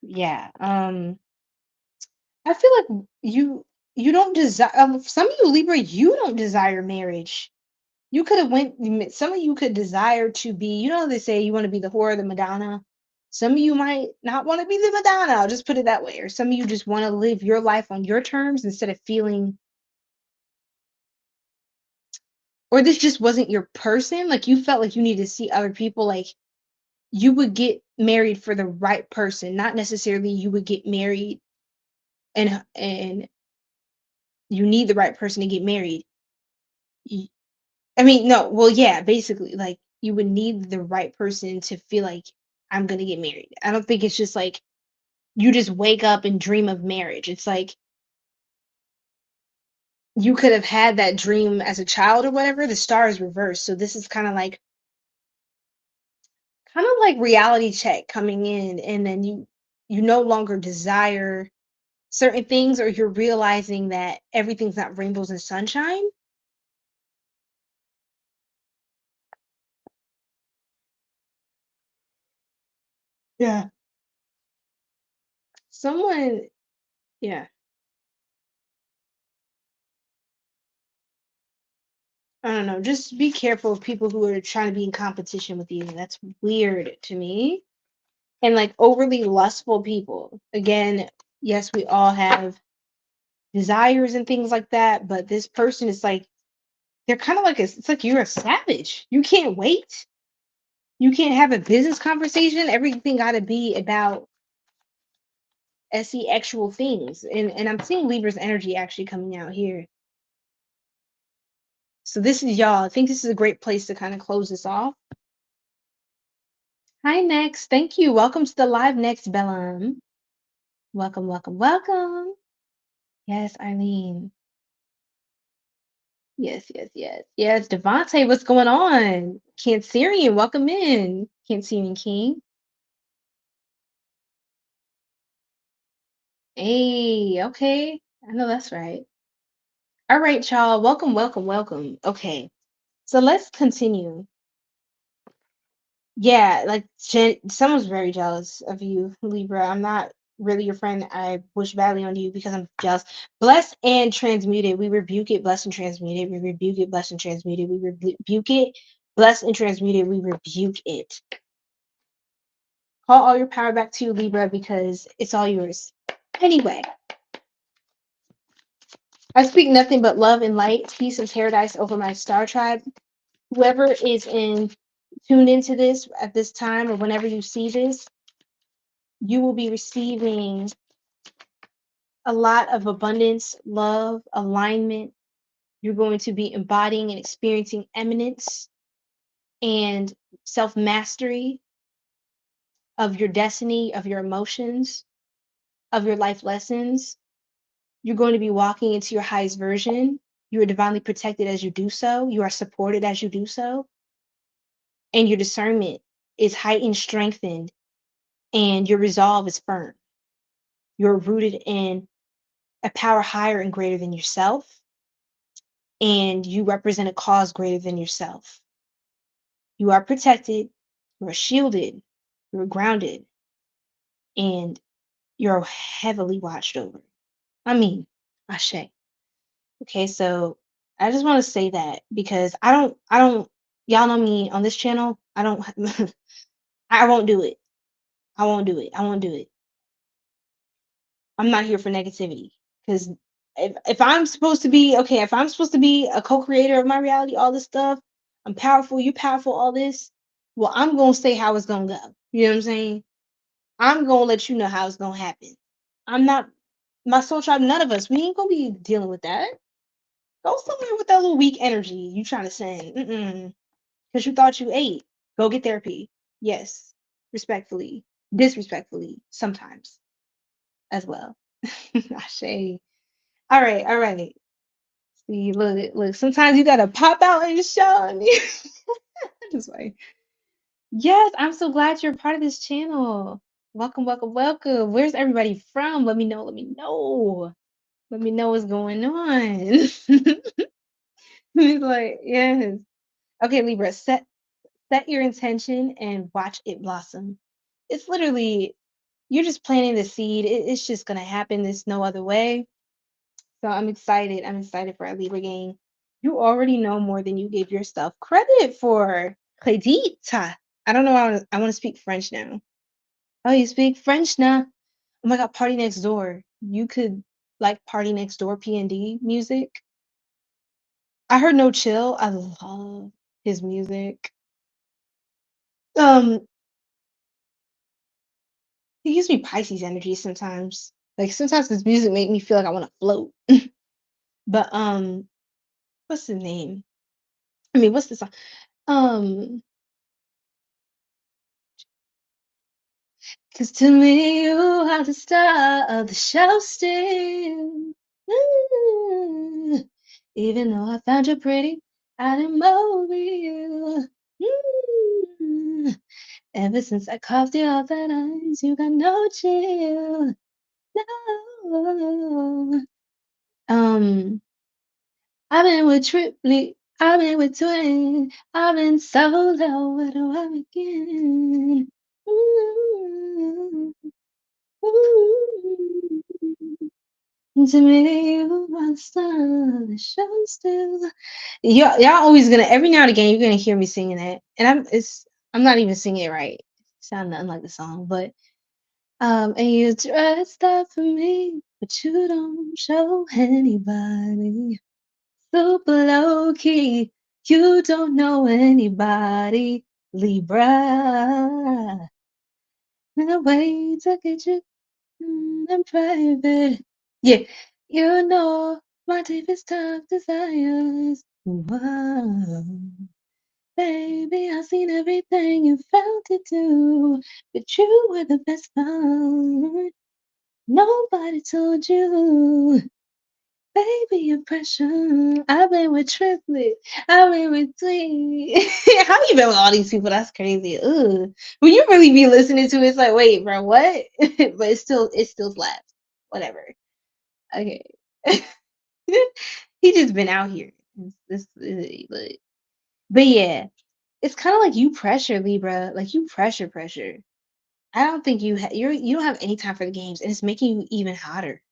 Yeah. I feel like you don't desire. Some of you Libra, you don't desire marriage. You could have some of you could desire to be, they say you want to be the whore or the Madonna. Some of you might not want to be the Madonna, I'll just put it that way. Or some of you just want to live your life on your terms instead of feeling, or this just wasn't your person. Like you felt like you needed to see other people. Like you would get married for the right person, not necessarily you would get married and you need the right person to get married. I mean, no, well, yeah, basically, like you would need the right person to feel like I'm gonna get married. I don't think it's just like you just wake up and dream of marriage. It's like you could have had that dream as a child or whatever. The star is reversed. So this is kind of like reality check coming in, and then you no longer desire certain things, or you're realizing that everything's not rainbows and sunshine. Yeah. Someone, yeah. I don't know. Just be careful of people who are trying to be in competition with you. That's weird to me. And like overly lustful people. Again, yes, we all have desires and things like that, but this person is like, they're kind of like it's like you're a savage. You can't wait. You can't have a business conversation. Everything got to be about SE actual things. And I'm seeing Libra's energy actually coming out here. So this is y'all. I think this is a great place to kind of close this off. Hi, Next. Thank you. Welcome to the live, Next, Bellam. Welcome, welcome, welcome. Yes, Eileen. Yes, yes, yes. Yes, Devontae, what's going on? Cancerian, welcome in. Cancerian King. Hey, okay. I know that's right. All right, y'all. Welcome, welcome, welcome. Okay. So let's continue. Yeah, like someone's very jealous of you, Libra. I'm not really your friend. I wish badly on you because I'm jealous. Blessed and transmuted. We rebuke it, blessed and transmuted. We rebuke it, blessed and transmuted. We rebuke it, blessed and transmuted. We rebuke it. Call all your power back to you, Libra, because it's all yours. Anyway, I speak nothing but love and light, peace and paradise over my star tribe. Whoever is tuned into this at this time or whenever you see this, you will be receiving a lot of abundance, love, alignment. You're going to be embodying and experiencing eminence and self mastery of your destiny, of your emotions, of your life lessons. You're going to be walking into your highest version. You are divinely protected as you do so. You are supported as you do so. And your discernment is heightened, strengthened, and your resolve is firm. You're rooted in a power higher and greater than yourself, and you represent a cause greater than yourself. You are protected, you are shielded, you're grounded, and you're heavily watched over. I mean, Ashe. Okay, so I just want to say that because y'all know me on this channel. I won't do it. I won't do it. I won't do it. I'm not here for negativity because if I'm supposed to be okay, if I'm supposed to be a co-creator of my reality, all this stuff, I'm powerful, you powerful, all this. Well, I'm gonna say how it's gonna go. You know what I'm saying? I'm gonna let you know how it's gonna happen. I'm not my soul tribe. None of us. We ain't gonna be dealing with that. Go somewhere with that little weak energy you trying to send. Because you thought you ate. Go get therapy. Yes, respectfully, disrespectfully, sometimes as well. Ashe. All right, all right. See, look. Sometimes you gotta pop out and show me. Just like, Yes, I'm so glad you're part of this channel. Welcome, welcome, welcome. Where's everybody from? Let me know. Let me know. Let me know what's going on. He's like, yes. Okay, Libra, set your intention and watch it blossom. It's literally you're just planting the seed. It's just gonna happen. There's no other way. So I'm excited. I'm excited for our Libra gang. You already know more than you gave yourself credit for. Credita. I don't know. I want to speak French now. Oh, you speak French now? Oh my God, Party Next Door. You could like Party Next Door P&D music. I heard No Chill. I love his music. Um, he gives me Pisces energy sometimes. Like sometimes his music make me feel like I want to float. But what's the name? I mean, what's the song? Um, Cause to me you are the star of the show still. Mm. Even though I found you pretty, I didn't over you. Mm. Ever since I carved you off that eyes, you got no chill. No. Um, I've been with Triply, I've been with Twin, I've been solo, where do I begin? Ooh, ooh. To me, you are the star of the show still. Y'all always gonna every now and again you're gonna hear me singing it, and I'm not even singing it right. Sound nothing like the song, but and you dressed up for me, but you don't show anybody. Super low key, you don't know anybody, Libra. No way to get you in private. Yeah, you know my deepest dark desires. Whoa. Baby, I've seen everything you felt it too, but you were the best part. Nobody told you. Baby, your pressure. I've been with Triplet. I've been with Tweet. How you been with all these people? That's crazy. Ugh. When you really be listening to it, it's like, wait, bro, what? But it still slaps. Whatever. Okay. He just been out here. But yeah, it's kind of like you pressure, Libra. Like you pressure. I don't think you don't have any time for the games, and it's making you even hotter.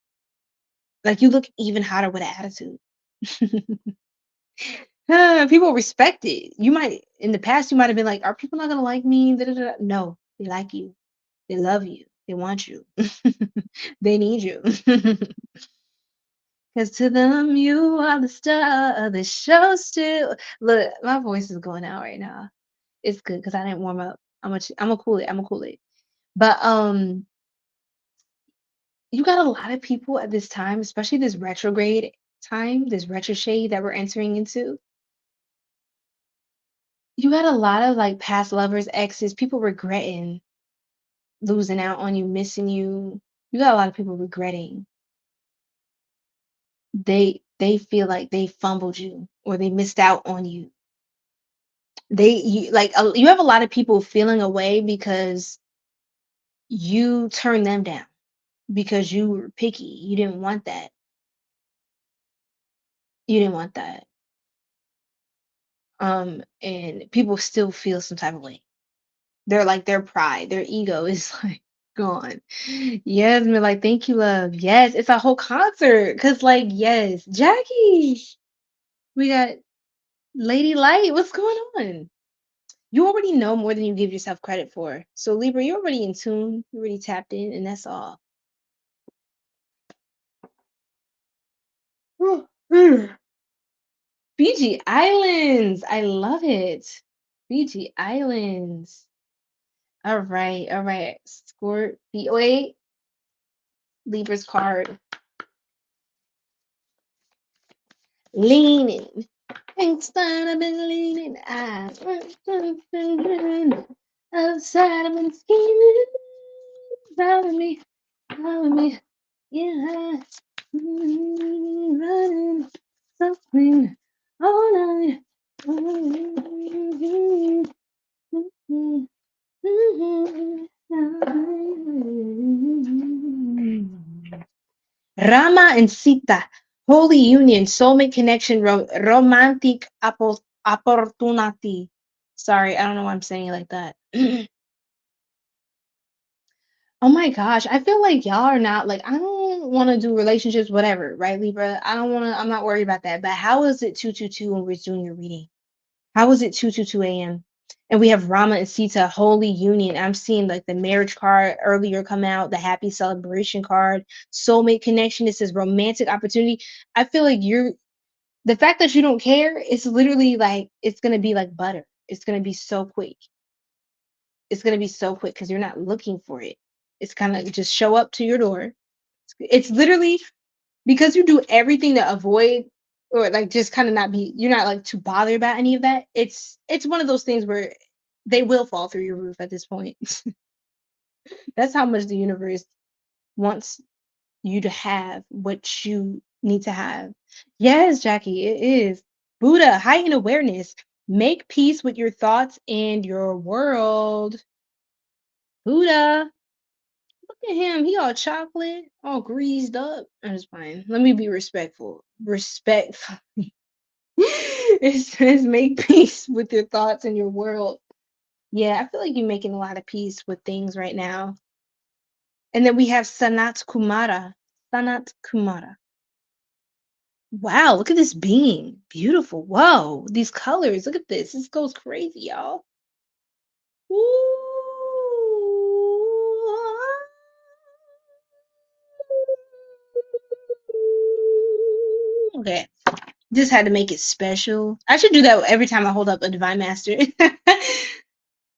Like you look even hotter with an attitude. People respect it. You might in the past you might have been like, are people not gonna like me? Da, da, da. No, they like you. They love you. They want you. They need you. Cause to them you are the star of the show still. Look, my voice is going out right now. It's good because I didn't warm up. I'm gonna cool it. I'm gonna cool it. But you got a lot of people at this time, especially this retrograde time, this retro shade that we're entering into. You got a lot of like past lovers, exes, people regretting losing out on you, missing you. You got a lot of people regretting. They feel like they fumbled you or they missed out on you. You have a lot of people feeling away because you turned them down because you were picky. You didn't want that. You didn't want that. And people still feel some type of way. They're like their pride, their ego is like gone. Yes, man, like thank you, love. Yes, it's a whole concert. Cause like, yes, Jackie, we got Lady Light. What's going on? You already know more than you give yourself credit for. So Libra, you're already in tune, you're already tapped in, and that's all. Fiji Islands. I love it. Fiji Islands. All right, all right. Scorpio. Wait, Libra's card. Leaning. Inside I've been leaning. Outside I've been scheming. Follow me. Follow me. Yeah. Running. Something all night. Rama and Sita, holy union, soulmate connection, romantic opportunity. Sorry, I don't know why I'm saying it like that. Oh my gosh, I feel like y'all are not like, I don't want to do relationships, whatever, right, Libra? I don't want to, I'm not worried about that. But how is it 222 when we're doing your reading? How is it 2:22 a.m.? And we have Rama and Sita, holy union. I'm seeing like the marriage card earlier come out, the happy celebration card, soulmate connection. It says romantic opportunity. I feel like the fact that you don't care, it's literally like, it's going to be like butter. It's going to be so quick. It's going to be so quick because you're not looking for it. It's kind of just show up to your door. It's literally because you do everything to avoid or like just kind of not be, you're not like too bothered about any of that. It's one of those things where they will fall through your roof at this point. That's how much the universe wants you to have what you need to have. Yes, Jackie, it is. Buddha, heighten awareness. Make peace with your thoughts and your world. Buddha, look at him. He all chocolate, all greased up. I'm just fine. Let me be respectful. Respectful. It says make peace with your thoughts and your world. Yeah, I feel like you're making a lot of peace with things right now. And then we have Sanat Kumara. Sanat Kumara. Wow, look at this being. Beautiful. Whoa, these colors. Look at this. This goes crazy, y'all. Okay. Just had to make it special. I should do that every time I hold up a Divine Master.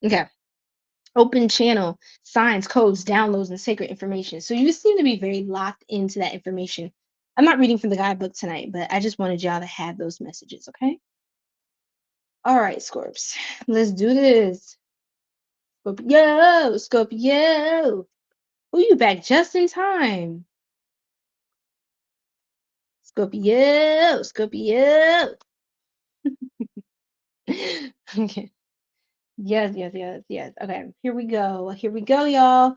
Okay. Open channel, signs, codes, downloads, and sacred information. So you seem to be very locked into that information. I'm not reading from the guidebook tonight, but I just wanted y'all to have those messages, okay? All right, Scorps. Let's do this. Scorpio, Scorpio. Oh, you back just in time. Scorpio, Scorpio. Okay. Yes, yes, yes, yes. Okay, here we go. Here we go, y'all.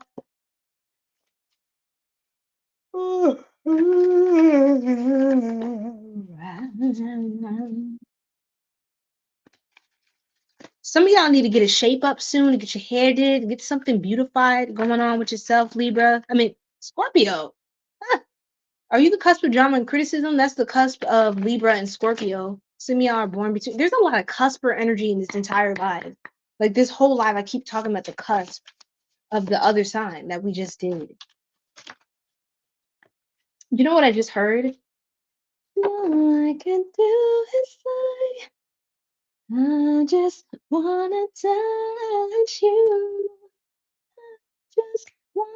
Some of y'all need to get a shape up soon, to get your hair did, get something beautified going on with yourself, Libra. I mean, Scorpio. Huh. Are you the cusp of drama and criticism? That's the cusp of Libra and Scorpio. Some of y'all are born between. There's a lot of cusper energy in this entire life. Like this whole life, I keep talking about the cusp of the other sign that we just did. You know what I just heard? All I can do is say, I just wanna touch you. Just wanna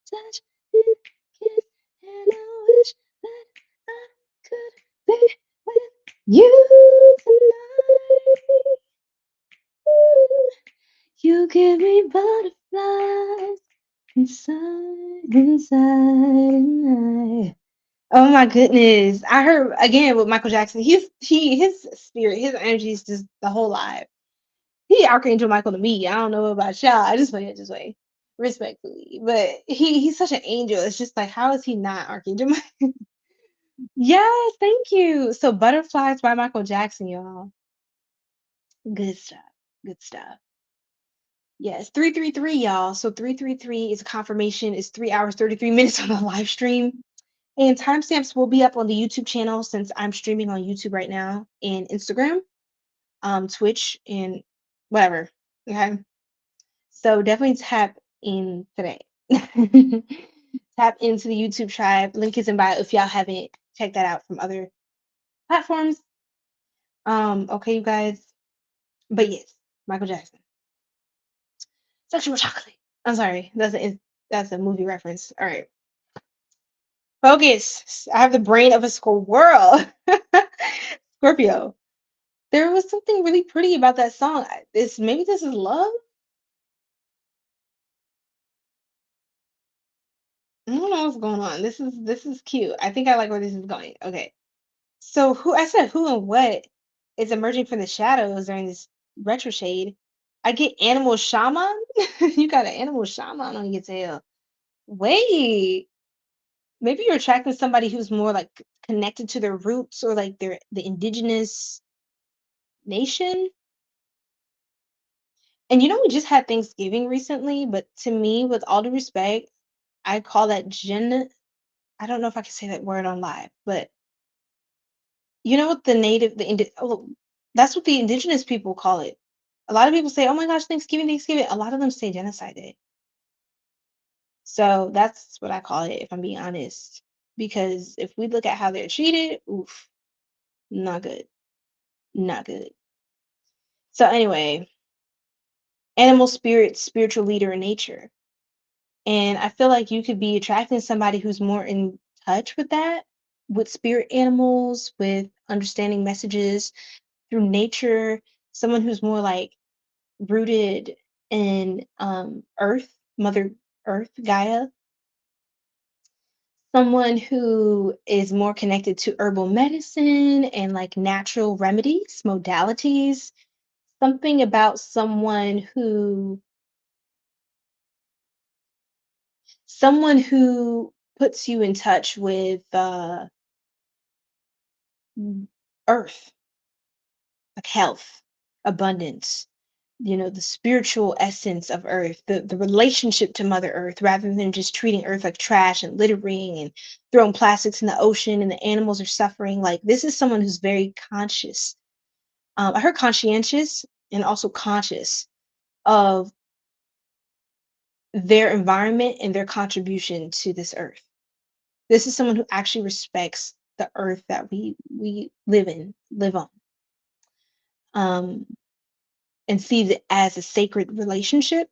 touch you, kiss, and I wish that I could be with you tonight. You give me butterflies inside. Oh my goodness. I heard again with Michael Jackson, his spirit, his energy is just the whole life. He Archangel Michael to me. I don't know about y'all. I just play it this way. Respectfully. But he's such an angel. It's just like, how is he not Archangel Michael? Yes, thank you. So Butterflies by Michael Jackson, y'all. Good stuff. Good stuff. Yes, 333, y'all. So 333 is a confirmation. It's 3 hours, 33 minutes on the live stream. And timestamps will be up on the YouTube channel since I'm streaming on YouTube right now and Instagram, Twitch, and whatever. Okay. So definitely tap in today. Tap into the YouTube tribe. Link is in bio if y'all haven't checked that out from other platforms. Okay, you guys. But yes, Michael Jackson. Sexual chocolate. I'm sorry. That's a movie reference. All right. Focus. I have the brain of a squirrel. Scorpio. There was something really pretty about that song. Maybe this is love. I don't know what's going on. This is cute. I think I like where this is going. Okay. So who and what is emerging from the shadows during this retro shade? I get animal shaman. You got an animal shaman on your tail. Wait, maybe you're attracting somebody who's more like connected to their roots or like the indigenous nation. And you know, we just had Thanksgiving recently, but to me, with all due respect, I call that I don't know if I can say that word on live, but you know what that's what the indigenous people call it. A lot of people say, "Oh my gosh, Thanksgiving, Thanksgiving." A lot of them say genocide day. So that's what I call it, if I'm being honest. Because if we look at how they're treated, oof, not good. Not good. So anyway, animal spirit, spiritual leader in nature. And I feel like you could be attracting somebody who's more in touch with that, with spirit animals, with understanding messages through nature, someone who's more like rooted in earth, Mother Earth, Gaia, someone who is more connected to herbal medicine and like natural remedies, modalities, something about someone who puts you in touch with earth, like health, abundance, the spiritual essence of earth, the relationship to Mother Earth, rather than just treating earth like trash and littering and throwing plastics in the ocean and the animals are suffering. Like, this is someone who's very conscious. I heard conscientious and also conscious of their environment and their contribution to this earth. This is someone who actually respects the earth that we live on, um, and sees it as a sacred relationship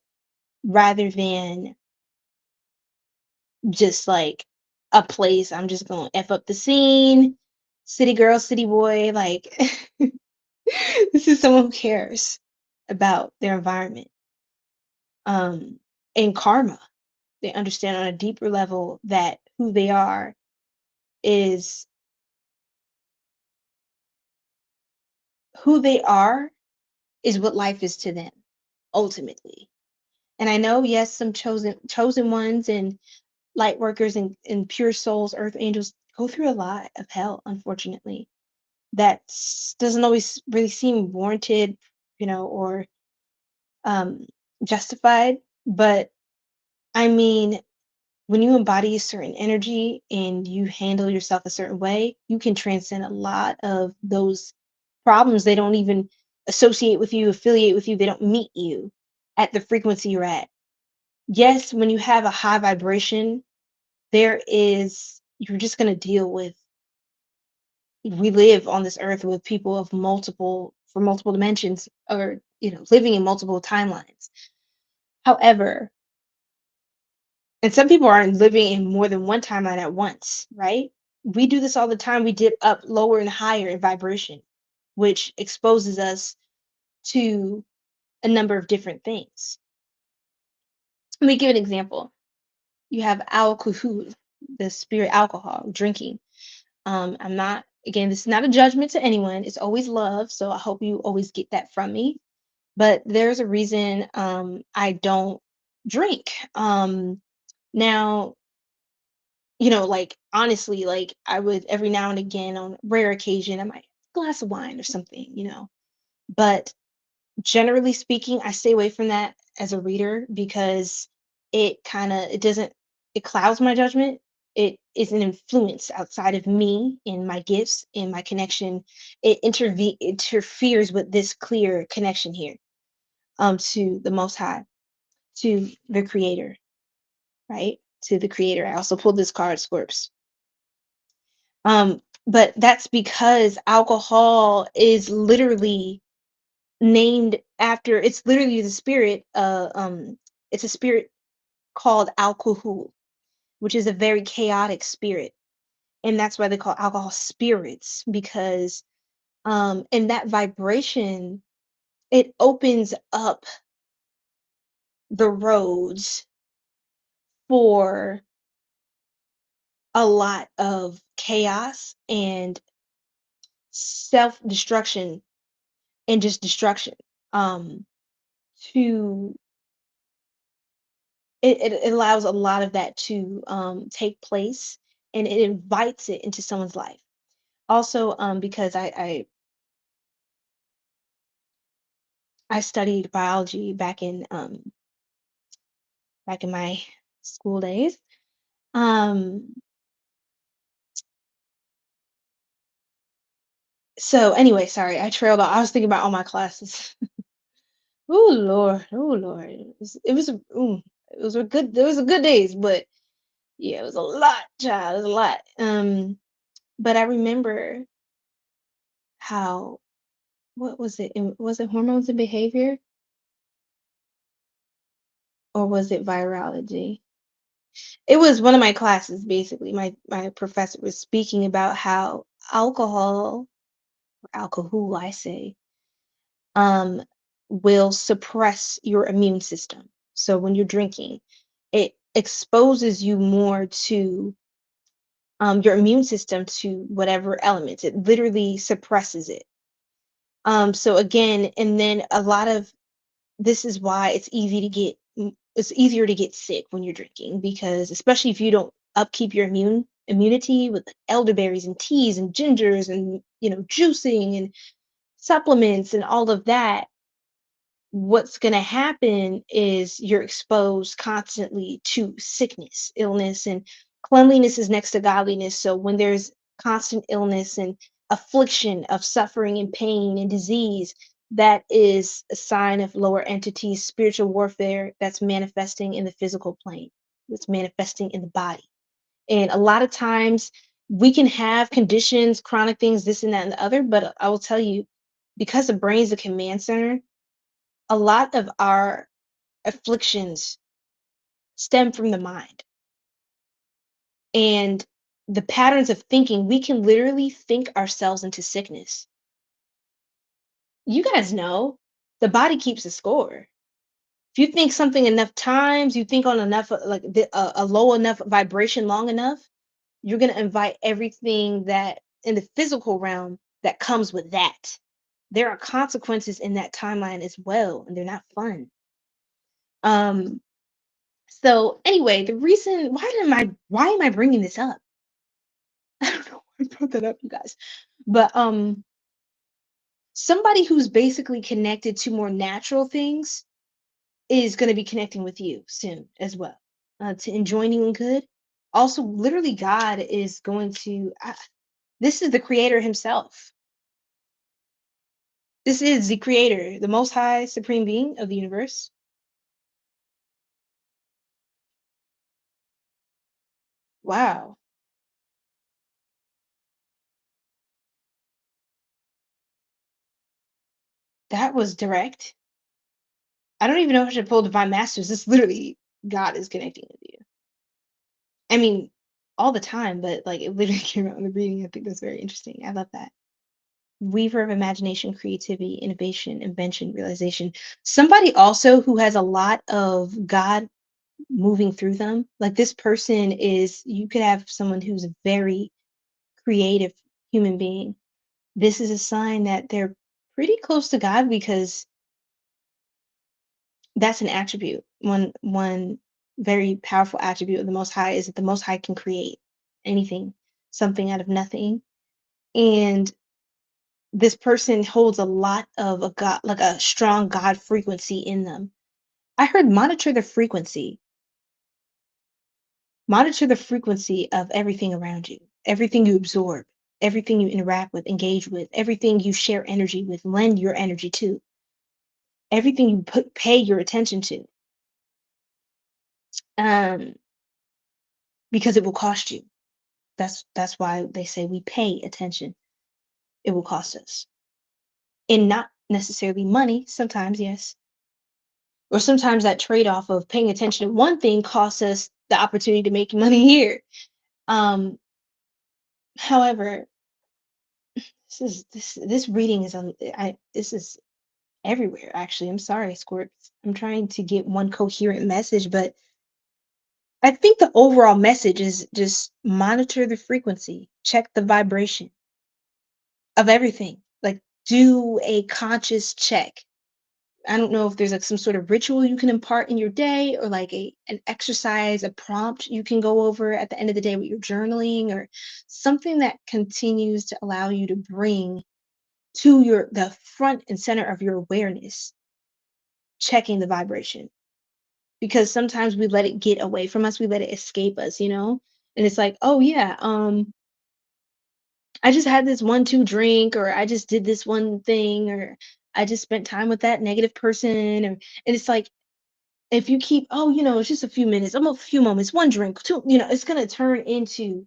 rather than just like a place. I'm just gonna F up the scene, city girl, city boy. Like, this is someone who cares about their environment, um, and karma. They understand on a deeper level that is who they are is what life is to them, ultimately. And I know, yes, some chosen ones and light workers and pure souls, earth angels, go through a lot of hell, unfortunately. That doesn't always really seem warranted, or um, justified. But I mean, when you embody a certain energy and you handle yourself a certain way, you can transcend a lot of those problems. They don't even associate with you, affiliate with you. They don't meet you at the frequency you're at. Yes, when you have a high vibration, you're just going to deal with, we live on this earth with people of multiple dimensions, or, living in multiple timelines. However, and some people aren't living in more than one timeline at once, right? We do this all the time. We dip up lower and higher in vibration, which exposes us to a number of different things. Let me give an example. You have alcohol, the spirit alcohol, drinking. I'm not, again, this is not a judgment to anyone. It's always love. So I hope you always get that from me. But there's a reason I don't drink. Now, like, honestly, like, I would every now and again, on rare occasion, I might have a glass of wine or something. But generally speaking, I stay away from that as a reader because it doesn't, it clouds my judgment. It is an influence outside of me and my gifts and my connection. It interferes with this clear connection here, to the Most High, to the Creator, right? To the Creator. I also pulled this card, Scorps. But that's because alcohol is literally named after, it's literally the spirit, it's a spirit called alcohol, which is a very chaotic spirit. And that's why they call alcohol spirits, because in that vibration, it opens up the roads for a lot of chaos and self-destruction and just destruction. Um to it allows a lot of that to take place, and it invites it into someone's life. Also, because I studied biology back in my school days. So anyway, sorry, I trailed off. I was thinking about all my classes. Oh Lord, oh Lord. It was a good there was a good days, but yeah, it was a lot, child. It was a lot. But I remember how what was it? Was it hormones and behavior, or was it virology? It was one of my classes, basically. My professor was speaking about how alcohol, I say, um, will suppress your immune system. So when you're drinking, it exposes you more to your immune system to whatever elements. It literally suppresses it. So again, and then a lot of this is why it's easier to get sick when you're drinking, because especially if you don't upkeep your immunity with like elderberries and teas and gingers and juicing and supplements and all of that, what's going to happen is you're exposed constantly to sickness, illness, and cleanliness is next to godliness. So when there's constant illness and affliction of suffering and pain and disease, that is a sign of lower entities, spiritual warfare that's manifesting in the physical plane, that's manifesting in the body. And a lot of times we can have conditions, chronic things, this and that and the other, but I will tell you, because the brain is a command center, a lot of our afflictions stem from the mind. And the patterns of thinking, we can literally think ourselves into sickness. You guys know the body keeps a score. If you think something enough times, you think on enough, a low enough vibration long enough, you're going to invite everything that in the physical realm that comes with that. There are consequences in that timeline as well, and they're not fun. So anyway, the reason why am I bringing this up? I don't know why I brought that up, you guys. But somebody who's basically connected to more natural things is going to be connecting with you soon as well, to enjoin you in good. Also, literally, God is going to. This is the Creator Himself. This is the Creator, the Most High Supreme Being of the universe. Wow, that was direct. I don't even know if I should pull Divine Masters. This literally God is connecting with you. I mean, all the time, but like it literally came out in the reading. I think that's very interesting. I love that. Weaver of imagination, creativity, innovation, invention, realization. Somebody also who has a lot of God moving through them. Like this person is, you could have someone who's a very creative human being. This is a sign that they're pretty close to God, because that's an attribute. One very powerful attribute of the Most High is that the Most High can create anything, something out of nothing. And this person holds a lot of a God, like a strong God frequency in them. I heard monitor the frequency. Monitor the frequency of everything around you, everything you absorb, everything you interact with, engage with, everything you share energy with, lend your energy to, everything you pay your attention to. Um, because it will cost you. That's why they say we pay attention. It will cost us. And not necessarily money, sometimes, yes. Or sometimes that trade-off of paying attention to one thing costs us the opportunity to make money here. Um, however, this reading is this is everywhere, actually. I'm sorry, Squirt. I'm trying to get one coherent message, but I think the overall message is just monitor the frequency, check the vibration of everything. Like do a conscious check. I don't know if there's like some sort of ritual you can impart in your day, or like an exercise, a prompt you can go over at the end of the day with your journaling, or something that continues to allow you to bring to the front and center of your awareness, checking the vibration. Because sometimes we let it get away from us, we let it escape us, and it's like, oh yeah, I just had this one two drink, or I just did this one thing, or I just spent time with that negative person, and it's like, if you keep, oh, it's just a few minutes, a few moments, one drink, two, it's going to turn into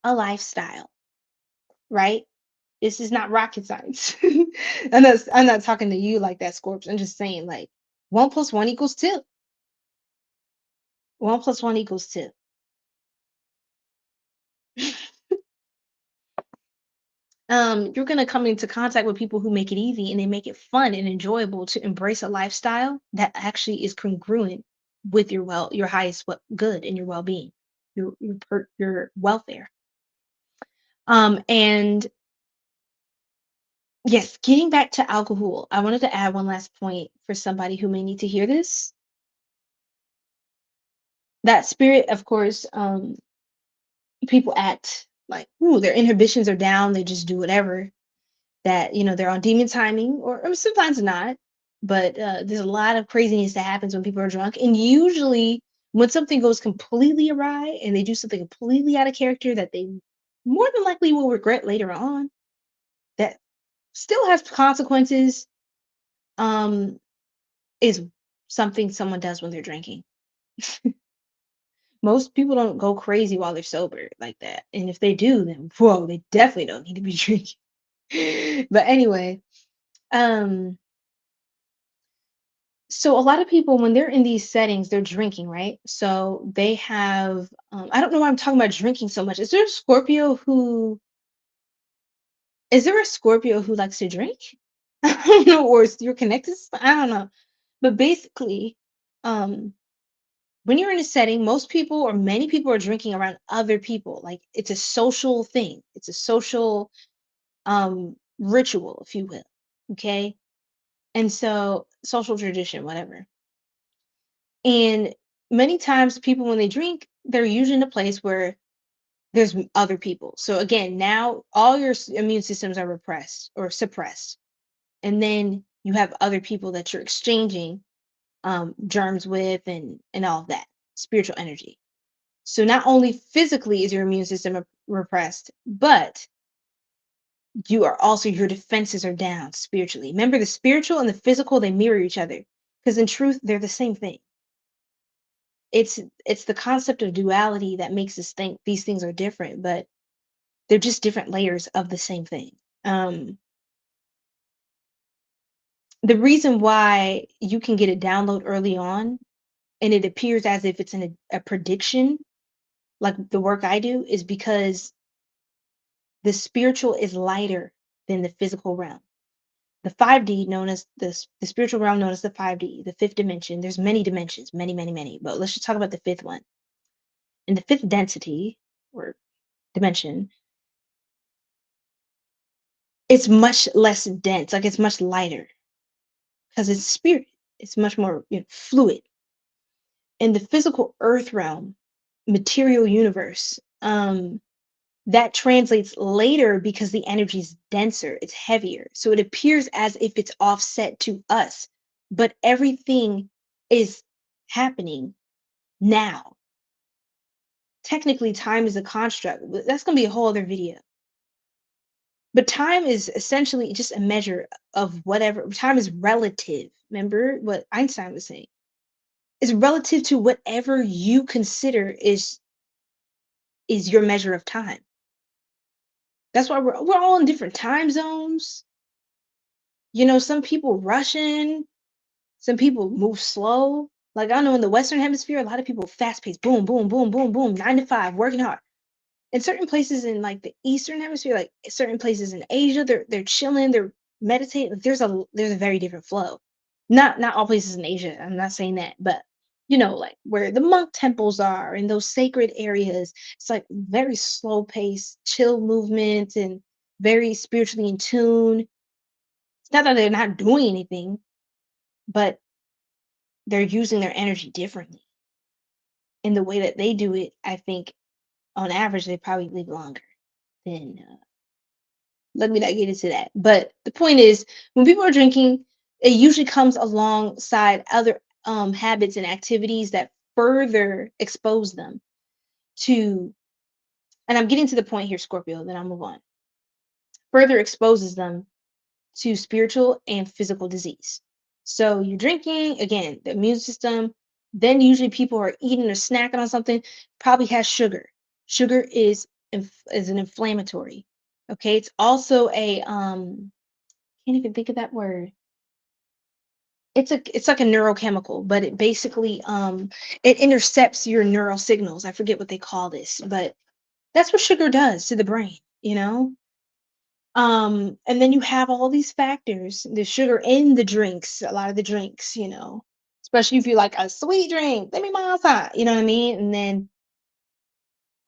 a lifestyle, right? This is not rocket science. I'm not talking to you like that, Scorps. I'm just saying, like, 1 + 1 = 2. 1 + 1 = 2. You're gonna come into contact with people who make it easy and they make it fun and enjoyable to embrace a lifestyle that actually is congruent with your highest good and your well-being, your welfare. And yes, getting back to alcohol, I wanted to add one last point for somebody who may need to hear this. That spirit, of course, people act like, ooh, their inhibitions are down, they just do whatever. That, they're on demon timing, or sometimes not. But there's a lot of craziness that happens when people are drunk. And usually when something goes completely awry and they do something completely out of character that they more than likely will regret later on, that still has consequences, um, is something someone does when they're drinking. Most people don't go crazy while they're sober like that. And if they do, then whoa, they definitely don't need to be drinking. But anyway, um, so a lot of people, when they're in these settings, they're drinking, right? So they have, I don't know why I'm talking about drinking so much. Is there a Scorpio who likes to drink? I don't know, or you're connected? I don't know. But basically, um, when you're in a setting, most people or many people are drinking around other people. Like, it's a social thing. It's a social ritual, if you will. Okay. And so, social tradition, whatever. And many times people, when they drink, they're usually in a place where there's other people. So again, now all your immune systems are repressed or suppressed. And then you have other people that you're exchanging germs with, and all of that spiritual energy. So not only physically is your immune system repressed, but your defenses are down spiritually. Remember, the spiritual and the physical, they mirror each other, because in truth, they're the same thing. It's the concept of duality that makes us think these things are different, but they're just different layers of the same thing. Um, the reason why you can get a download early on and it appears as if it's a prediction, like the work I do, is because the spiritual is lighter than the physical realm. The 5D, known as the spiritual realm, known as the 5D, the fifth dimension. There's many dimensions, many, many, many. But let's just talk about the fifth one. In the fifth density or dimension, it's much less dense, like it's much lighter, because it's spirit. It's much more, fluid. In the physical earth realm, material universe, that translates later because the energy is denser, it's heavier. So it appears as if it's offset to us, but everything is happening now. Technically, time is a construct, but that's going to be a whole other video. But time is essentially just a measure of whatever. Time is relative. Remember what Einstein was saying? It's relative to whatever you consider is your measure of time. That's why we're all in different time zones. Some people rush in, some people move slow. Like, I know in the Western Hemisphere, a lot of people fast paced, boom, boom, boom, boom, boom, 9 to 5, working hard. In certain places in like the Eastern Hemisphere, like certain places in Asia, they're chilling, they're meditating. Like, there's a very different flow. Not all places in Asia. I'm not saying that, but like where the monk temples are and those sacred areas, it's like very slow pace, chill movement, and very spiritually in tune. It's not that they're not doing anything, but they're using their energy differently. And the way that they do it, I think on average, they probably live longer than, let me not get into that. But the point is, when people are drinking, it usually comes alongside other habits and activities that further expose them to, and I'm getting to the point here, Scorpio, then I'll move on, further exposes them to spiritual and physical disease. So you're drinking, again, the immune system, then usually people are eating or snacking on something, probably has sugar. Sugar is an inflammatory. Okay, it's also a can't even think of that word. It's like a neurochemical, but it basically it intercepts your neural signals. I forget what they call this, but that's what sugar does to the brain, you know? And then you have all these factors, the sugar in the drinks, a lot of the drinks, especially if you like a sweet drink, let me outside, you know what I mean? And then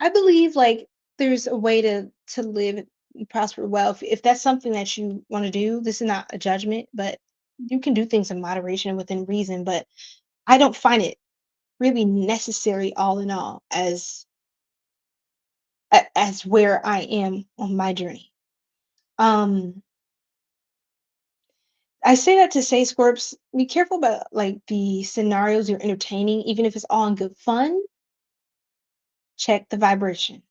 I believe like there's a way to live and prosper well. If that's something that you want to do, this is not a judgment, but you can do things in moderation and within reason. But I don't find it really necessary all in all as where I am on my journey. Um I say that to say, Scorps, be careful about like the scenarios you're entertaining, even if it's all in good fun. Check the vibration.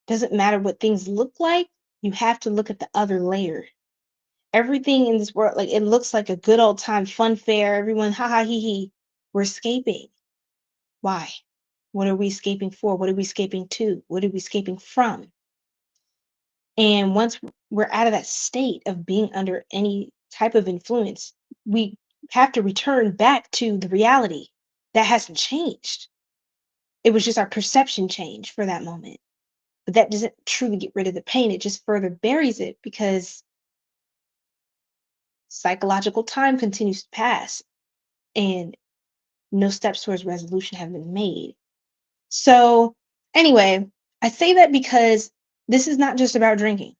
Doesn't matter what things look like, you have to look at the other layer. Everything in this world, like it looks like a good old time fun fair, everyone ha ha he he. We're escaping. Why? What are we escaping for? What are we escaping to? What are we escaping from? And once we're out of that state of being under any type of influence, we have to return back to the reality that hasn't changed. It was just our perception change for that moment. But that doesn't truly get rid of the pain. It just further buries it because psychological time continues to pass and no steps towards resolution have been made. So, anyway, I say that because this is not just about drinking.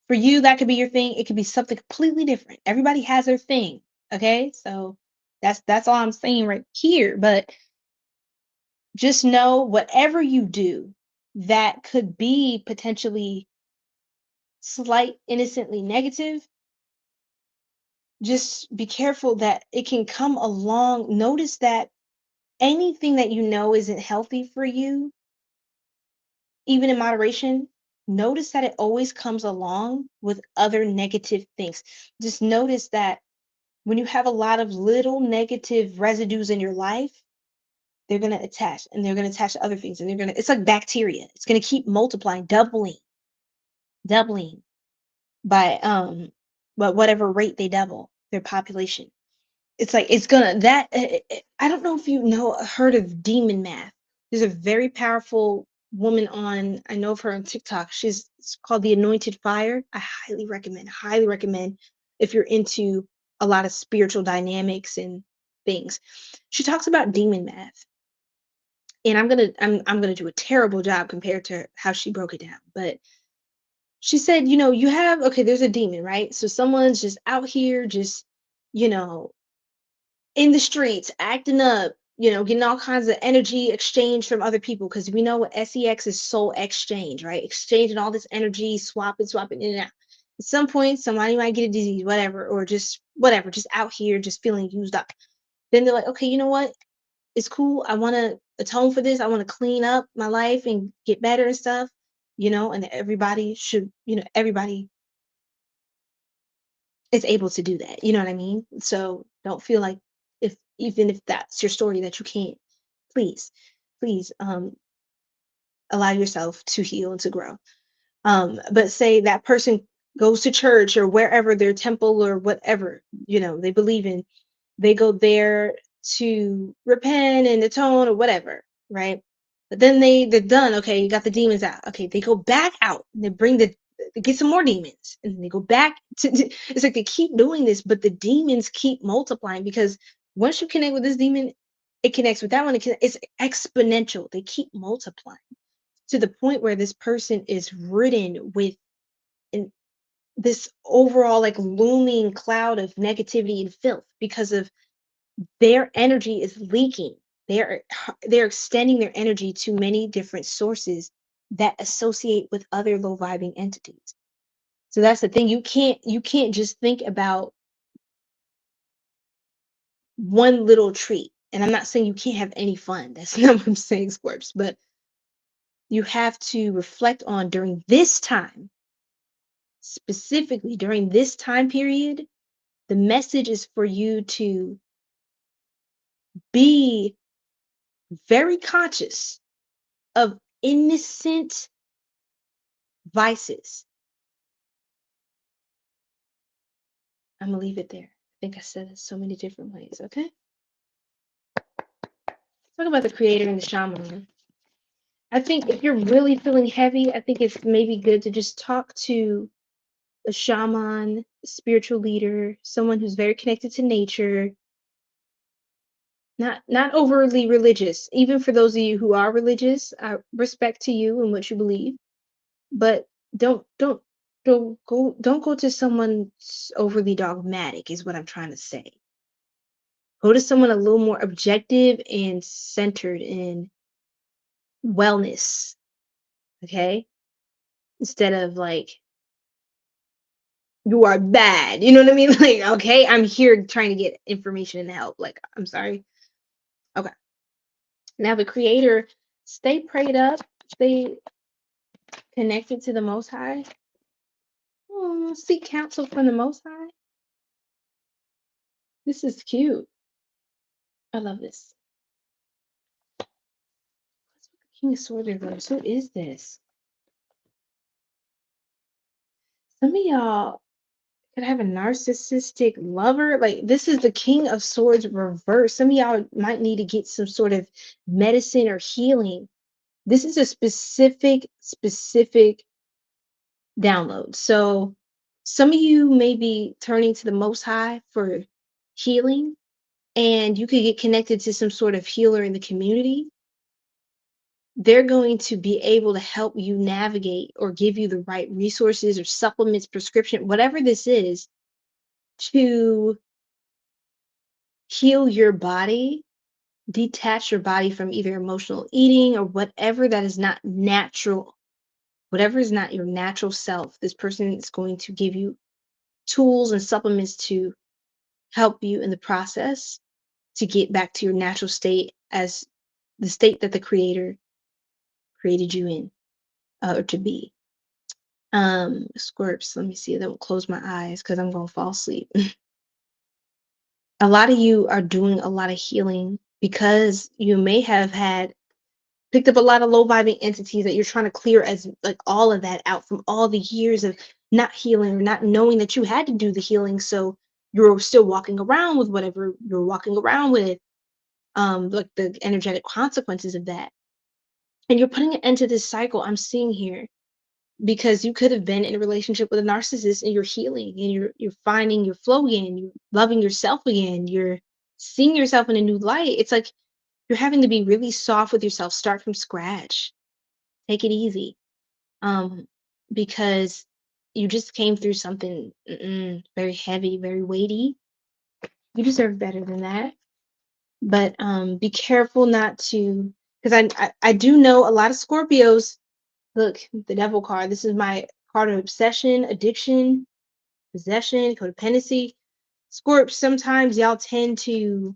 For you, that could be your thing. It could be something completely different. Everybody has their thing. Okay. So that's all I'm saying right here. But just know whatever you do that could be potentially slight innocently negative, just be careful that it can come along. Notice that anything that you know isn't healthy for you, even in moderation, notice that it always comes along with other negative things. Just notice that when you have a lot of little negative residues in your life, they're going to attach and they're going to attach to other things and it's like bacteria. It's going to keep multiplying, doubling by but whatever rate they double their population. It's like it's gonna that I don't know if you heard of demon math. There's a very powerful woman I know of her on TikTok. It's called the Anointed Fire. I highly recommend if you're into a lot of spiritual dynamics and things. She talks about demon math. And I'm gonna do a terrible job compared to how she broke it down. But she said, you have there's a demon, right? So someone's just out here just, you know, in the streets, acting up, getting all kinds of energy exchange from other people. Because we know what SEX is, soul exchange, right? Exchanging all this energy, swapping in and out. At some point, somebody might get a disease, whatever, or just whatever, just out here, just feeling used up. Then they're like, okay, you know what? It's cool. I want to atone for this. I want to clean up my life and get better and stuff, and everybody should, everybody is able to do that. You know what I mean? So don't feel like even if that's your story that you can't, please, please allow yourself to heal and to grow. But say that person goes to church or wherever their temple or whatever, they believe in, they go there to repent and atone or whatever, right? But then they're done. Okay, you got the demons out. Okay, they go back out and they get some more demons and they go back to it's like they keep doing this, but the demons keep multiplying because once you connect with this demon, it connects with that one. It's exponential. They keep multiplying to the point where this person is ridden with an, this overall like looming cloud of negativity and filth because of their energy is leaking. They're extending their energy to many different sources that associate with other low vibing entities. So that's the thing. You can't just think about one little treat. And I'm not saying you can't have any fun. That's not what I'm saying, Scorps. But you have to reflect on during this time, specifically during this time period, the message is for you to be very conscious of innocent vices. I'm gonna leave it there. I think I said it so many different ways. Okay. Talk about the creator and the shaman. I think if you're really feeling heavy, I think it's maybe good to just talk to a shaman, a spiritual leader, someone who's very connected to nature, not overly religious. Even for those of you who are religious, I respect to you and what you believe, but don't go to someone overly dogmatic is what I'm trying to say. Go to someone a little more objective and centered in wellness, okay? Instead of like, you are bad. You know what I mean? Like, okay, I'm here trying to get information and help. Like, I'm sorry. Okay. Now the creator, stay prayed up, stay connected to the Most High. Oh, seek counsel from the Most High. This is cute. I love this. What's with the King of Swords reverse? Who is this? Some of y'all could have a narcissistic lover. Like, this is the King of Swords reverse. Some of y'all might need to get some sort of medicine or healing. This is a specific download. So some of you may be turning to the Most High for healing, and you could get connected to some sort of healer in the community. They're going to be able to help you navigate or give you the right resources or supplements, prescription, whatever this is, to heal your body, detach your body from either emotional eating or whatever that is not natural. Whatever is not your natural self, this person is going to give you tools and supplements to help you in the process to get back to your natural state as the state that the creator created you in, or to be. Scorps, let me see. I don't close my eyes because I'm going to fall asleep. A lot of you are doing a lot of healing because you may have picked up a lot of low vibing entities that you're trying to clear, as like all of that out from all the years of not healing or not knowing that you had to do the healing. So you're still walking around with whatever you're walking around with, like the energetic consequences of that. And you're putting an end to this cycle I'm seeing here, because you could have been in a relationship with a narcissist and you're healing and you're finding your flow again, you're loving yourself again, you're seeing yourself in a new light. It's like you're having to be really soft with yourself, start from scratch, take it easy, because you just came through something very heavy, very weighty. You deserve better than that. But be careful not to, because I do know a lot of Scorpios. Look, the devil card. This is my card of obsession, addiction, possession, codependency. Scorp, sometimes y'all tend to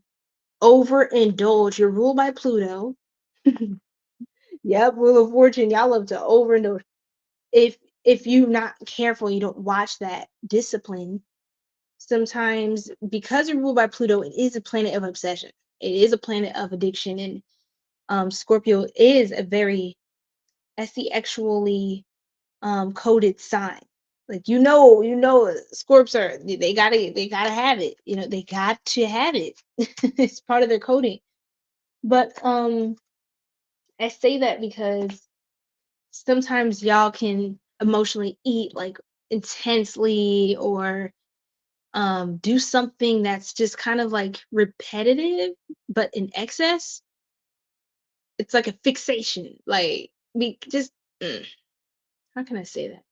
overindulge. You're ruled by Pluto. Yep, rule of fortune. Y'all love to overindulge. If you're not careful, you don't watch that discipline. Sometimes, because you're ruled by Pluto, it is a planet of obsession. It is a planet of addiction, and Scorpio is a very sexually coded sign. Like, Scorps are, they gotta have it. They got to have it. It's part of their coding. But I say that because sometimes y'all can emotionally eat like intensely, or do something that's just kind of like repetitive, but in excess. It's like a fixation. Like, just how can I say that?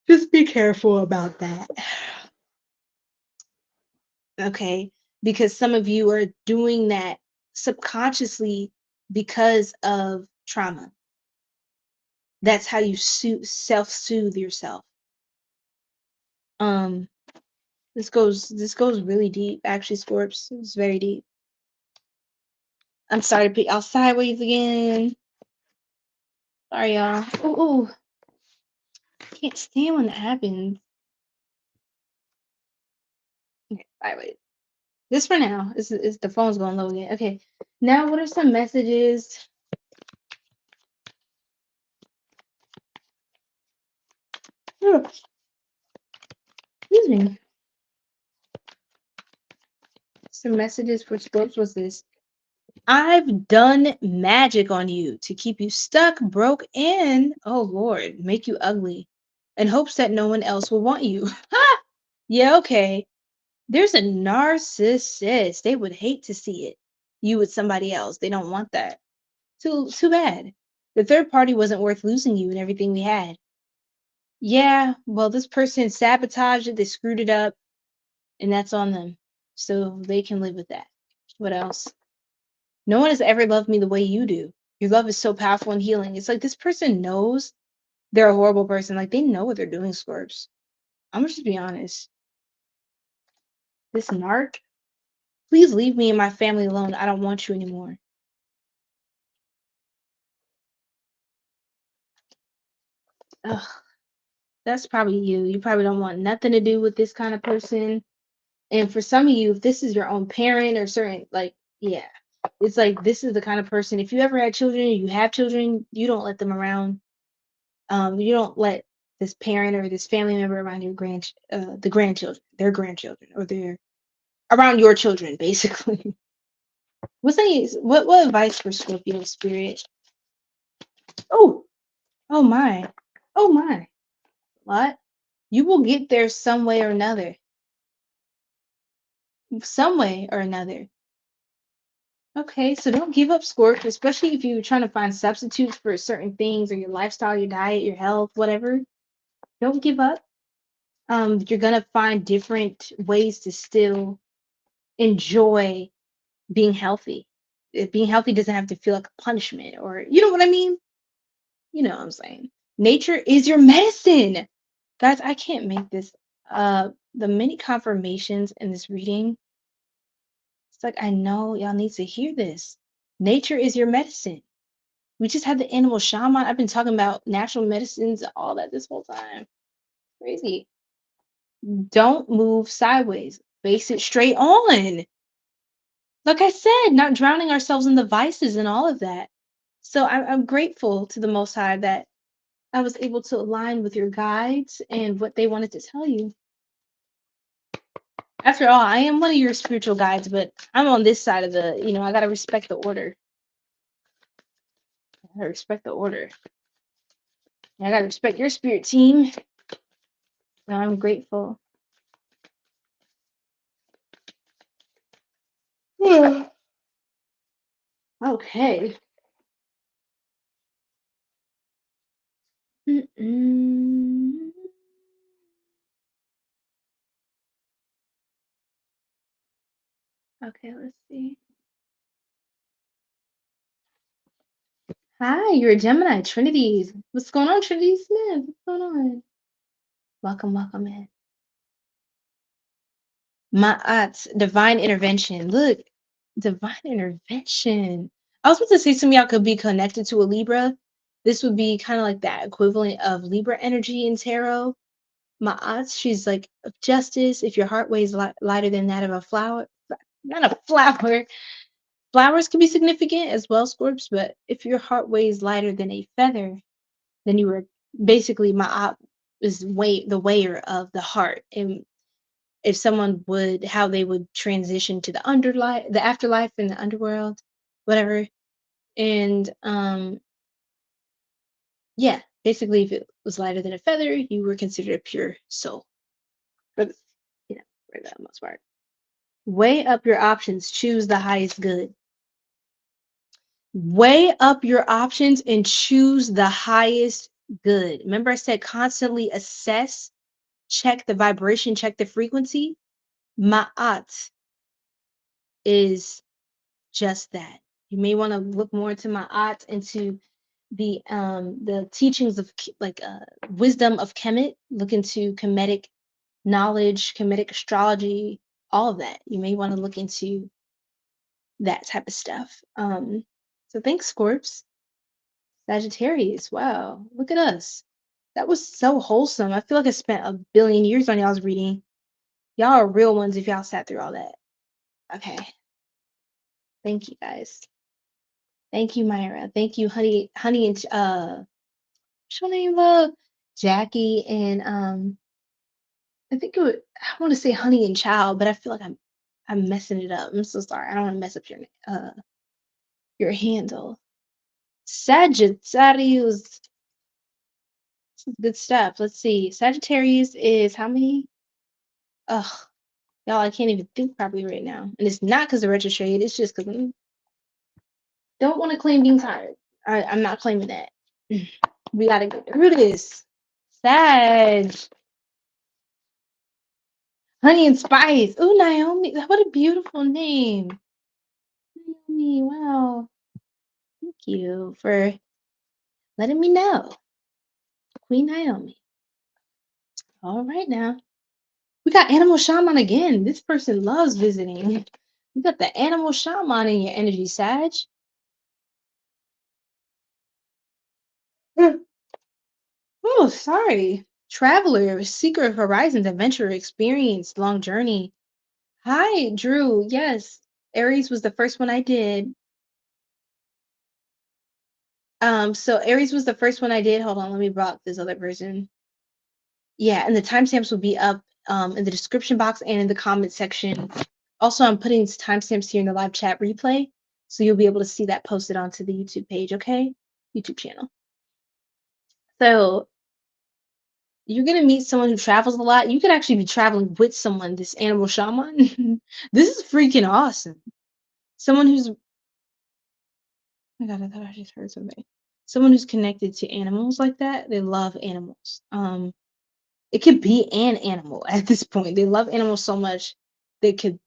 Just be careful about that. okay? Because some of you are doing that subconsciously because of trauma. That's how you self-soothe yourself. This goes really deep, actually, Scorps. It's very deep. I'm sorry to be out sideways again. Sorry, y'all. Ooh, can't stand when that happens. Okay, sideways. This for now. Is the phone's going low again. Okay. Now, what are some messages? Oh, excuse me. Some messages for Scorps was this. I've done magic on you to keep you stuck, broke, and, oh Lord, make you ugly in hopes that no one else will want you. Ha! Yeah, okay. There's a narcissist. They would hate to see it. You with somebody else. They don't want that. Too bad. The third party wasn't worth losing you and everything we had. Yeah, well, this person sabotaged it, they screwed it up, and that's on them. So they can live with that. What else? No one has ever loved me the way you do. Your love is so powerful and healing. It's like this person knows they're a horrible person. Like they know what they're doing, Scorps. I'm gonna just be honest. This narc, please leave me and my family alone. I don't want you anymore. Ugh, that's probably you. You probably don't want nothing to do with this kind of person. And for some of you, if this is your own parent or certain, like, yeah, it's like this is the kind of person. If you ever had children, or you have children, you don't let them around. You don't let this parent or this family member around your the grandchildren, their grandchildren, or their around your children, basically. What advice for Scorpio spirit? Oh, oh my, oh my. What? You will get there some way or another. Some way or another. Okay, so don't give up, Scorp, especially if you're trying to find substitutes for certain things or your lifestyle, your diet, your health, whatever. Don't give up. You're gonna find different ways to still enjoy being healthy. Being healthy doesn't have to feel like a punishment, or you know what I mean? You know what I'm saying. Nature is your medicine. Guys, I can't make this. The many confirmations in this reading, it's like I know y'all need to hear this. Nature is your medicine. We just had the animal shaman. I've been talking about natural medicines, all that this whole time. Crazy. Don't move sideways. Face it straight on. Like I said, not drowning ourselves in the vices and all of that. So I'm grateful to the Most High that I was able to align with your guides and what they wanted to tell you. After all, I am one of your spiritual guides, but I'm on this side of I gotta respect the order. I gotta respect the order. I gotta respect your spirit team. And I'm grateful. Okay. Mm-mm. Okay, let's see. Hi, you're a Gemini, Trinity. What's going on, Trinity Smith? What's going on? Welcome in. Divine intervention. Look, divine intervention. I was about to say some of y'all could be connected to a Libra. This would be kind of like that equivalent of Libra energy in tarot. Ma'at, she's like of justice. If your heart weighs lighter than that of a flower, not a flower. Flowers can be significant as well, Scorps, but if your heart weighs lighter than a feather, then you were basically Ma'at is the weigher of the heart. And if someone would how they would transition to the afterlife in the underworld, whatever. And yeah, basically if it was lighter than a feather, you were considered a pure soul. For the, for the most part. Weigh up your options, choose the highest good. Weigh up your options and choose the highest good. Remember I said constantly assess, check the vibration, check the frequency. Ma'at is just that. You may want to look more into Ma'at, into the teachings of wisdom of Kemet. Look into Kemetic knowledge, Kemetic astrology, all of that. You may want to look into that type of stuff. So thanks, Scorps. Sagittarius. Wow, look at us. That was so wholesome. I feel like I spent a billion years on y'all's reading. Y'all are real ones if y'all sat through all that. Okay. Thank you guys. Thank you, Myra. Thank you, honey and what's your name, love? Jackie and I think it would, I want to say Honey and Child, but I feel like I'm messing it up. I'm so sorry. I don't want to mess up your handle. Sagittarius. This is good stuff. Let's see. Sagittarius is how many? Ugh, y'all, I can't even think properly right now. And it's not because of retrograde. It's just because I don't want to claim being tired. I'm not claiming that. We gotta get through this. Sag. Honey and Spice. Ooh, Naomi. What a beautiful name. Naomi, wow. Thank you for letting me know. Queen Naomi. All right now. We got Animal Shaman again. This person loves visiting. You got the Animal Shaman in your energy, Sag. Oh, sorry. Traveler, seeker of horizons, adventurer, experience, long journey. Hi, Drew. Yes, Aries was the first one I did. So Aries was the first one I did. Hold on, let me block this other person. Yeah, and the timestamps will be up in the description box and in the comment section. Also, I'm putting timestamps here in the live chat replay, so you'll be able to see that posted onto the YouTube page, okay? YouTube channel. So you're gonna meet someone who travels a lot. You could actually be traveling with someone, this animal shaman. This is freaking awesome. Someone who's, oh my God, I thought I just heard something. Someone who's connected to animals like that. They love animals. It could be an animal at this point. They love animals so much they could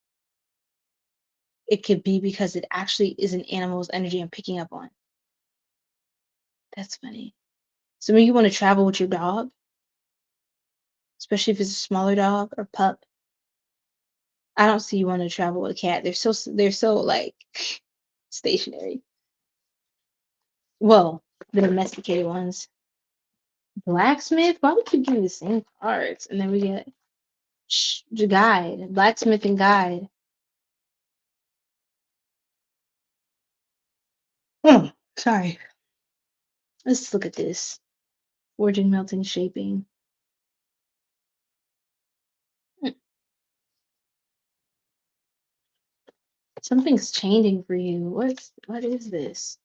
it could be because it actually is an animal's energy I'm picking up on. That's funny. So maybe you want to travel with your dog, especially if it's a smaller dog or pup. I don't see you want to travel with a cat. They're so like stationary. Well, the domesticated ones. Blacksmith. Why we keep getting the same cards? And then we get the guide, blacksmith and guide. Oh, sorry. Let's look at this. Forging, melting, shaping. Something's changing for you. What is this?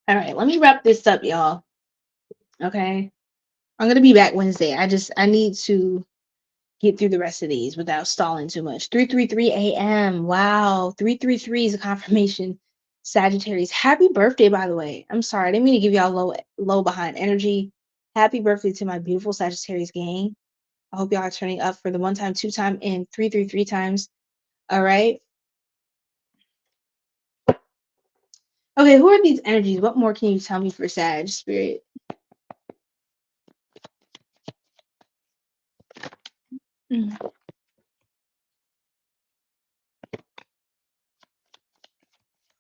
All right, let me wrap this up, y'all. Okay. I'm gonna be back Wednesday. I need to get through the rest of these without stalling too much. 3:33 a.m. Wow. 3:33 is a confirmation. Sagittarius. Happy birthday, by the way. I'm sorry, I didn't mean to give y'all low behind energy. Happy birthday to my beautiful Sagittarius gang. I hope y'all are turning up for the 1 time, 2 time, and 333 times. All right. Okay, who are these energies? What more can you tell me for Sag spirit? Mm.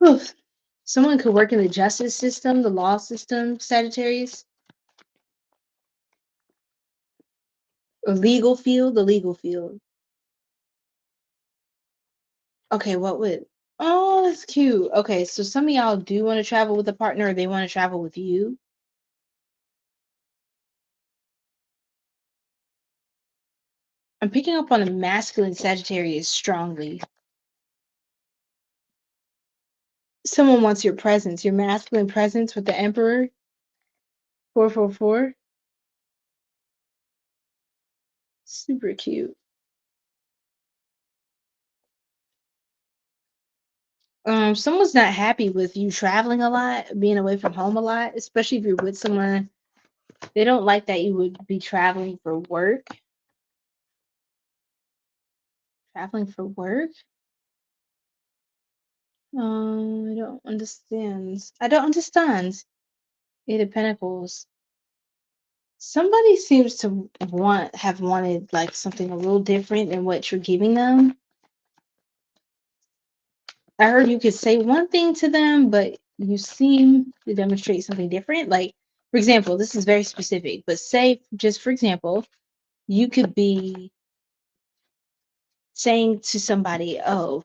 Oof. Someone could work in the justice system, the law system, Sagittarius, or legal field, the legal field. Okay, what would? Oh, that's cute. Okay, so some of y'all do want to travel with a partner, or they want to travel with you. I'm picking up on a masculine Sagittarius strongly. Someone wants your presence, your masculine presence with the Emperor. 444. Super cute. Someone's not happy with you traveling a lot, being away from home a lot, especially if you're with someone. They don't like that you would be traveling for work. Traveling for work? I don't understand. I don't understand. Eight of Pentacles. Somebody seems to have wanted like something a little different than what you're giving them. I heard you could say one thing to them, but you seem to demonstrate something different. Like, for example, this is very specific, but say, just for example, you could be saying to somebody, oh,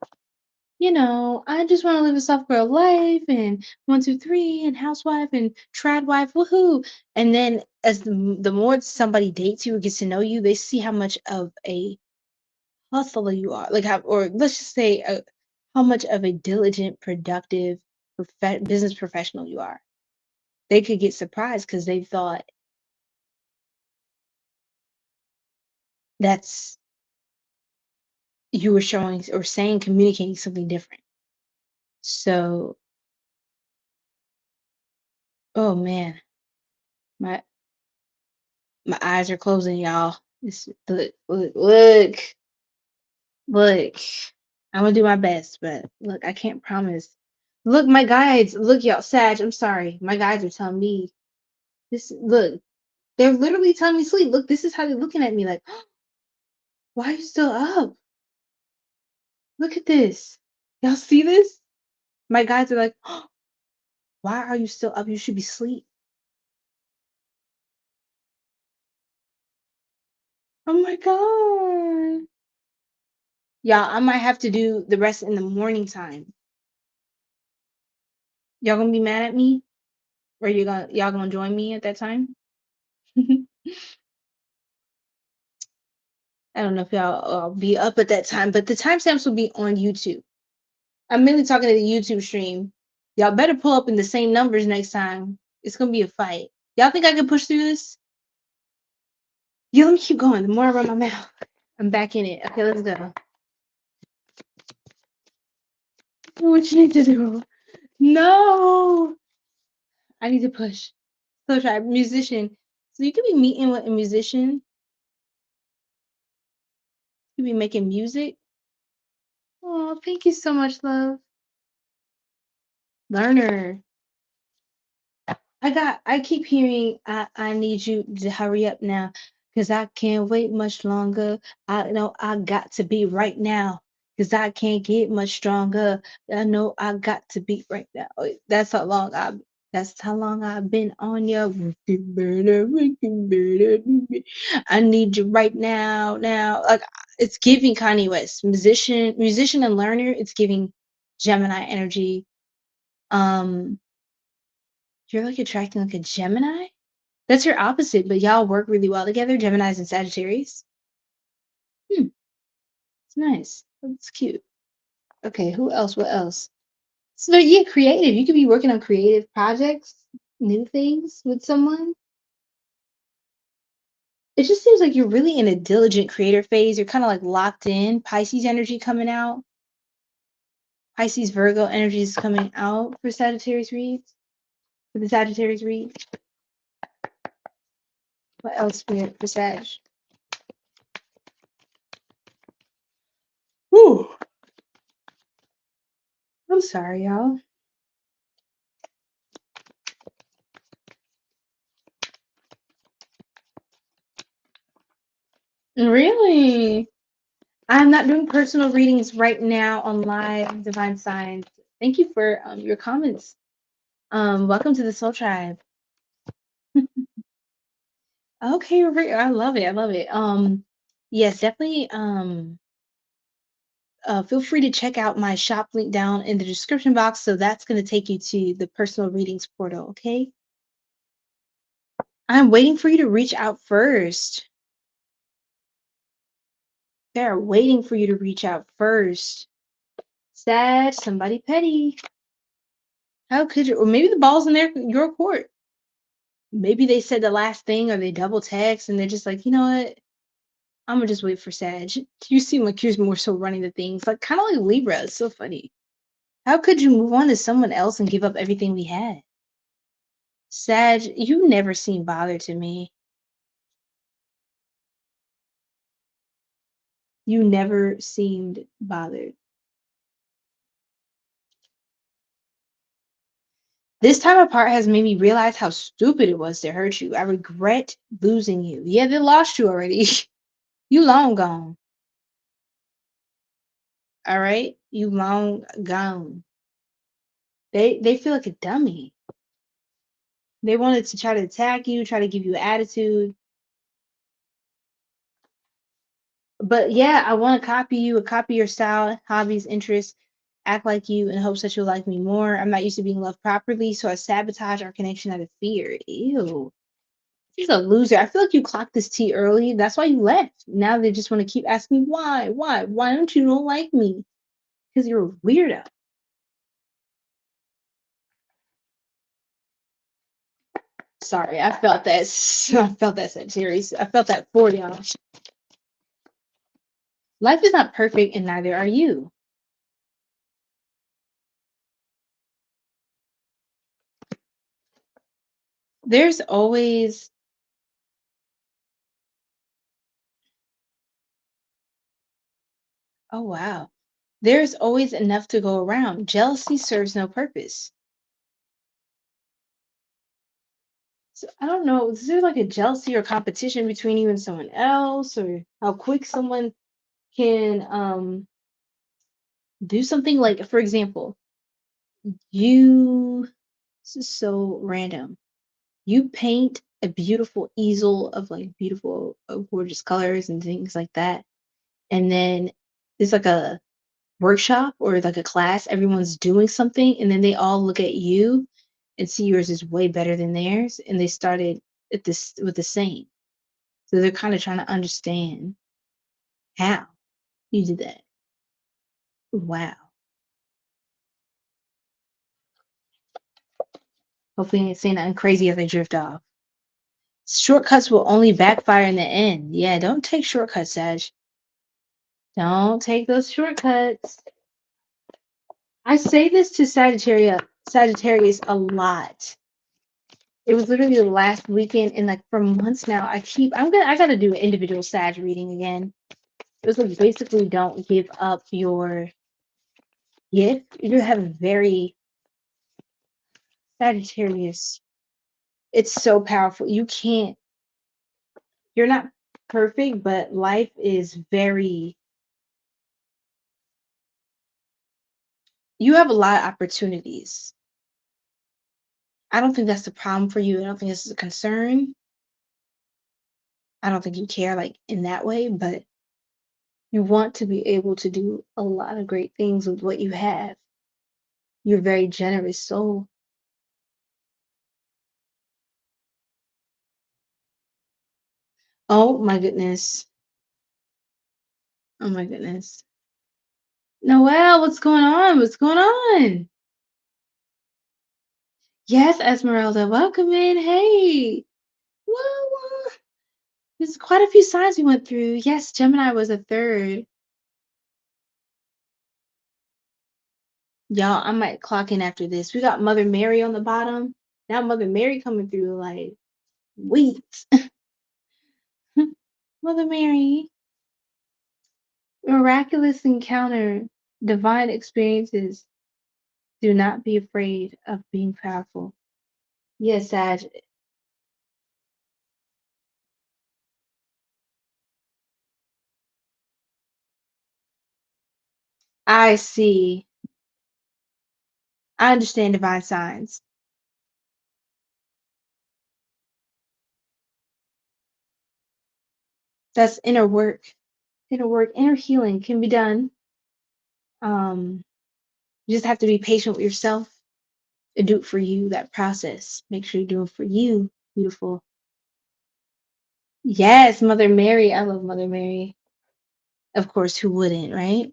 I just want to live a soft girl life and 1, 2, 3 and housewife and trad wife, woohoo. And then as the more somebody dates you or gets to know you, they see how much of a hustler you are. Like how, or let's just say how much of a diligent, productive business professional you are. They could get surprised because they thought that's you were showing or saying, communicating something different. So, oh man, my my eyes are closing, y'all. Look. I'm gonna do my best, but look, I can't promise. Look, my guides, look, y'all, Sag, I'm sorry. My guides are telling me this. Look, they're literally telling me sleep. Look, this is how they're looking at me like, why are you still up? Look at this. Y'all see this? My guides are like, why are you still up? You should be asleep. Oh my God. Y'all, I might have to do the rest in the morning time. Y'all gonna be mad at me? Or y'all gonna join me at that time? I don't know if y'all be up at that time, but the timestamps will be on YouTube. I'm mainly talking to the YouTube stream. Y'all better pull up in the same numbers next time. It's gonna be a fight. Y'all think I can push through this? Yeah, let me keep going. The more I run my mouth, I'm back in it. Okay, let's go. What you need to do? No, I need to push. So try musician. So you could be meeting with a musician. You could be making music. Oh, thank you so much, love. Learner. I keep hearing I need you to hurry up now because I can't wait much longer. I know I got to be right now because I can't get much stronger. I know I got to be right now. That's how long I've been on your working better, working better. I need you right now. Now, like it's giving Kanye West, musician and learner. It's giving Gemini energy. You're like attracting like a Gemini? That's your opposite, but y'all work really well together, Geminis and Sagittarius. It's nice. That's cute. Okay, who else? What else? So yeah, creative. You could be working on creative projects, new things with someone. It just seems like you're really in a diligent creator phase. You're kind of like locked in. Pisces energy coming out. Pisces Virgo energy is coming out for Sagittarius reads. For the Sagittarius read. What else for Sag? Whew. I'm sorry, y'all. Really? I'm not doing personal readings right now on live divine signs. Thank you for your comments. Welcome to the Soul Tribe. Okay, I love it. I love it. Yes, definitely. Feel free to check out my shop link down in the description box. So that's going to take you to the personal readings portal. Okay. I'm waiting for you to reach out first. They're waiting for you to reach out first. Sad, somebody petty. How could you? Or maybe the ball's in your court. Maybe they said the last thing or they double text and they're just like, you know what? I'm gonna just wait for Sag. You seem like you're more so running the things, like kind of like Libra. It's so funny How could you move on to someone else and give up everything we had? Sag, you never seem bothered to me. You never seemed bothered. This time apart has made me realize how stupid it was to hurt you. I regret losing you. Yeah, they lost you already. You long gone. All right? You long gone. They feel like a dummy. They wanted to try to attack you, try to give you attitude. But yeah, I want to copy you, copy your style, hobbies, interests, act like you in hopes that you'll like me more. I'm not used to being loved properly, so I sabotage our connection out of fear. Ew. She's a loser. I feel like you clocked this tea early. That's why you left. Now they just want to keep asking me why? Why don't you don't like me? Because you're a weirdo. Sorry, I felt that. I felt that, Sagittarius. I felt that for y'all. Life is not perfect, and neither are you. There's always, oh wow, there's always enough to go around. Jealousy serves no purpose. So I don't know, is there like a jealousy or competition between you and someone else, or how quick someone can do something? Like, for example, you, this is so random. You paint a beautiful easel of like beautiful, gorgeous colors and things like that. And then there's like a workshop or like a class, everyone's doing something, and then they all look at you and see yours is way better than theirs. And they started at this with the same. So they're kind of trying to understand how you did that. Wow. Hopefully I ain't saying nothing crazy as I drift off. Shortcuts will only backfire in the end. Yeah, don't take shortcuts, Sag. Don't take those shortcuts. I say this to Sagittarius a lot. It was literally the last weekend, and like for months now, I gotta do an individual Sag reading again. It was like basically don't give up your gift. You have a very Sagittarius. It's so powerful. You're not perfect, but life is very, you have a lot of opportunities. I don't think that's the problem for you. I don't think this is a concern. I don't think you care like in that way, but you want to be able to do a lot of great things with what you have. You're a very generous soul. Oh my goodness. Oh my goodness. Noelle, what's going on? What's going on? Yes, Esmeralda, welcome in. Hey. Woo. There's quite a few signs we went through. Yes, Gemini was a third. Y'all, I might clock in after this. We got Mother Mary on the bottom. Now Mother Mary coming through like weeks. Mother Mary. Miraculous encounter, divine experiences. Do not be afraid of being powerful. Yes, Sag. I see. I understand divine signs. That's inner work. Inner work, inner healing can be done. You just have to be patient with yourself and do it for you, that process. Make sure you're doing it for you. Beautiful. Yes, Mother Mary. I love Mother Mary. Of course, who wouldn't, right?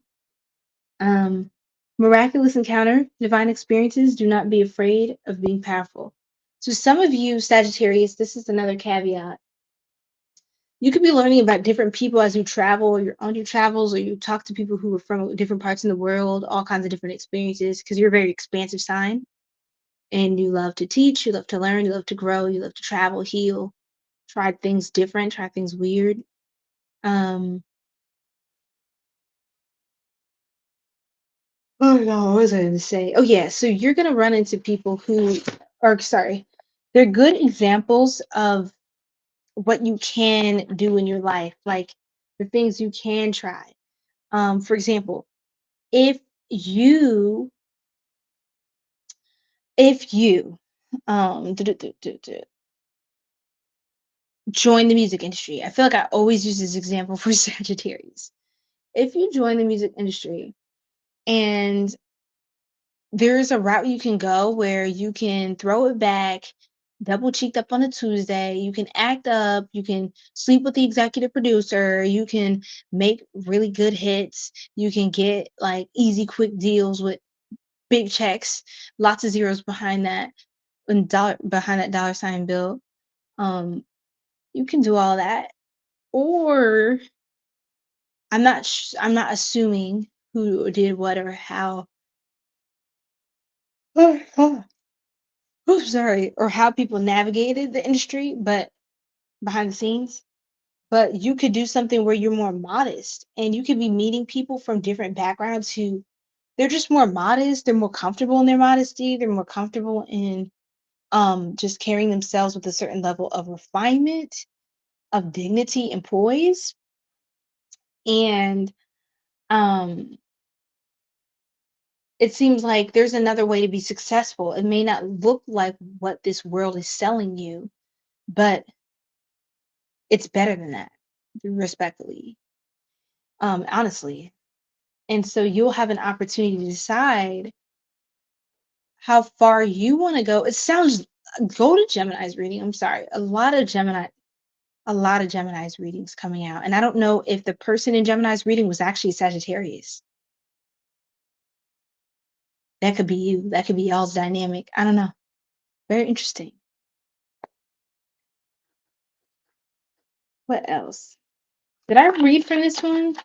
Um, Miraculous encounter, divine experiences. Do not be afraid of being powerful. So some of you, Sagittarius, this is another caveat. You could be learning about different people as you travel, or you're on your travels, or you talk to people who are from different parts in the world, all kinds of different experiences, because you're a very expansive sign and you love to teach, you love to learn, you love to grow, you love to travel, heal, try things different, try things weird. Um, oh no, what was I going to say? Oh yeah, so you're going to run into people who are, sorry, they're good examples of what you can do in your life, like the things you can try. For example, if you if you join the music industry, I feel like I always use this example for Sagittarius. If you join the music industry and there's a route you can go where you can throw it back, double cheeked up on a Tuesday, you can act up, you can sleep with the executive producer, you can make really good hits, you can get like easy, quick deals with big checks, lots of zeros behind that, and behind that dollar sign bill. You can do all that. Or I'm not assuming who did what or how. Oh, sorry, or how people navigated the industry, but behind the scenes. But you could do something where you're more modest and you could be meeting people from different backgrounds who they're just more modest, they're more comfortable in their modesty, they're more comfortable in just carrying themselves with a certain level of refinement, of dignity and poise. And um it seems like there's another way to be successful. It may not look like what this world is selling you, but it's better than that, respectfully, honestly. And so you'll have an opportunity to decide how far you want to go. It sounds go to Gemini's reading. I'm sorry. A lot of Gemini's readings coming out. And I don't know if the person in Gemini's reading was actually Sagittarius. That could be you. That could be y'all's dynamic. I don't know. Very interesting. What else? Did I read from this one?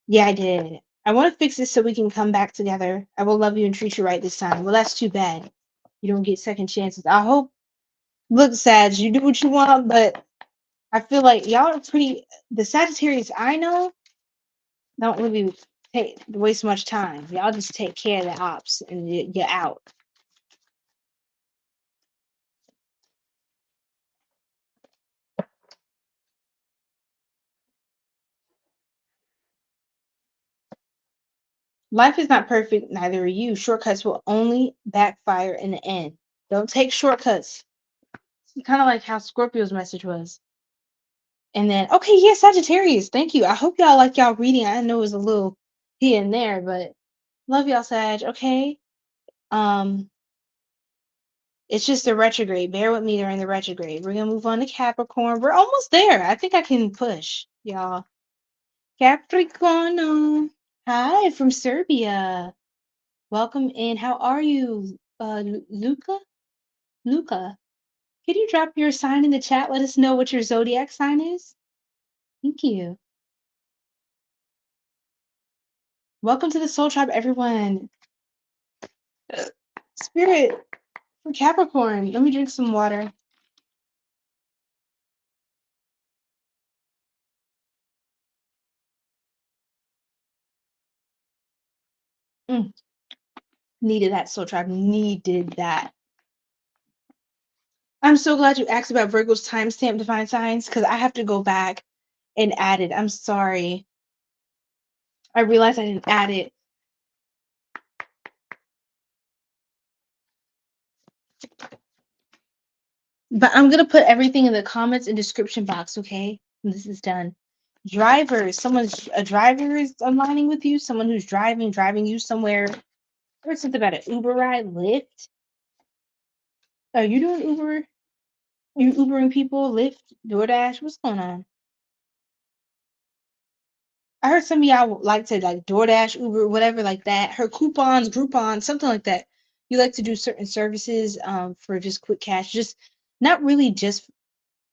Yeah, I did. I want to fix this so we can come back together. I will love you and treat you right this time. Well, that's too bad. You don't get second chances. I hope. Look, Sag, you do what you want, but I feel like y'all are pretty. The Sagittarius I know don't really waste much time. Y'all just take care of the ops and you're out. Life is not perfect, neither are you. Shortcuts will only backfire in the end. Don't take shortcuts. Kind of like how Scorpio's message was. And then, okay, yeah, Sagittarius, thank you. I hope y'all like y'all reading. I know it was a little here and there, but love y'all, Sag. Okay. Um, it's just a retrograde. Bear with me during the retrograde. We're gonna move on to Capricorn. We're almost there. I think I can push, y'all. Capricorn. Hi from Serbia. Welcome in. How are you, Luca? Luca, could you drop your sign in the chat? Let us know what your zodiac sign is. Thank you. Welcome to the Soul Tribe, everyone. Spirit for Capricorn. Let me drink some water. Needed that, Soul Tribe. Needed that. I'm so glad you asked about Virgo's timestamp divine signs because I have to go back and add it. I'm sorry. I realized I didn't add it. But I'm going to put everything in the comments and description box, okay? When this is done. Drivers. A driver is aligning with you. Someone who's driving you somewhere. I heard something about an Uber ride, Lyft. Are you doing Uber? You Ubering people, Lyft, DoorDash? What's going on? I heard some of y'all like to like DoorDash, Uber, whatever like that. Her coupons, Groupon, something like that. You like to do certain services for just quick cash. Just not really just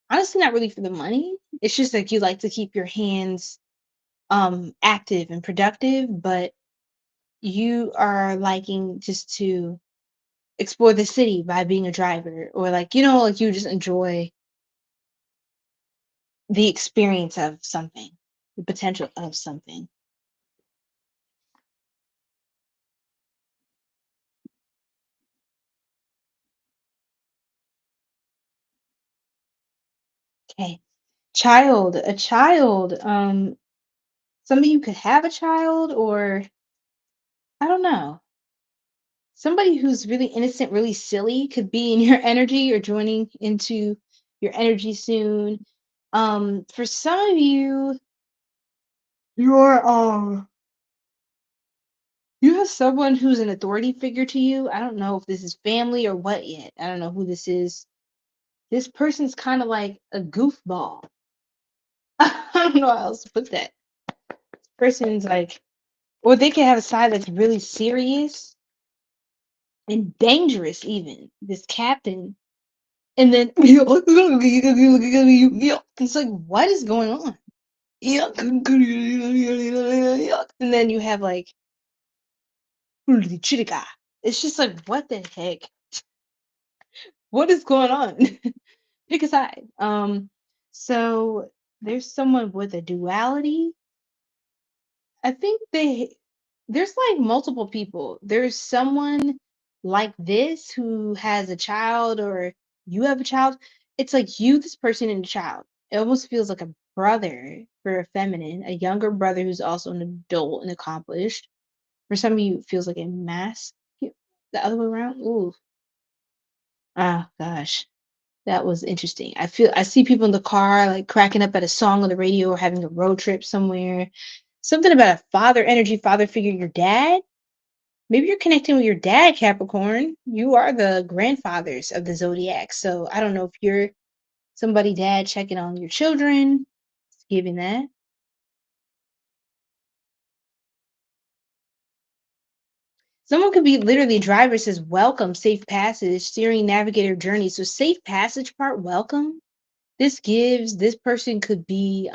honestly not really for the money. It's just like you like to keep your hands active and productive, but you are liking just to explore the city by being a driver, or like, like you just enjoy the experience of something, the potential of something. Okay. A child. Some of you could have a child, or I don't know. Somebody who's really innocent, really silly could be in your energy or joining into your energy soon. For some of you, you're you have someone who's an authority figure to you. I don't know if this is family or what yet. I don't know who this is. This person's kind of like a goofball. I don't know how else to put that. Person's like, or they can have a side that's really serious and dangerous, even. This captain. And then it's like, what is going on? And then you have like it's just like, what the heck? What is going on? Pick a side. So there's someone with a duality. I think there's like multiple people. There's someone like this who has a child, or you have a child. It's like you, this person, and a child. It almost feels like a brother for a feminine, a younger brother who's also an adult and accomplished. For some of you, it feels like a mask. The other way around. Ooh. Ah, gosh. That was interesting. I see people in the car like cracking up at a song on the radio or having a road trip somewhere. Something about a father energy, father figure, your dad. Maybe you're connecting with your dad, Capricorn. You are the grandfathers of the zodiac. So I don't know if you're somebody dad checking on your children, giving that. Someone could be literally a driver says welcome, safe passage, steering navigator journey. So safe passage part, welcome. This person could be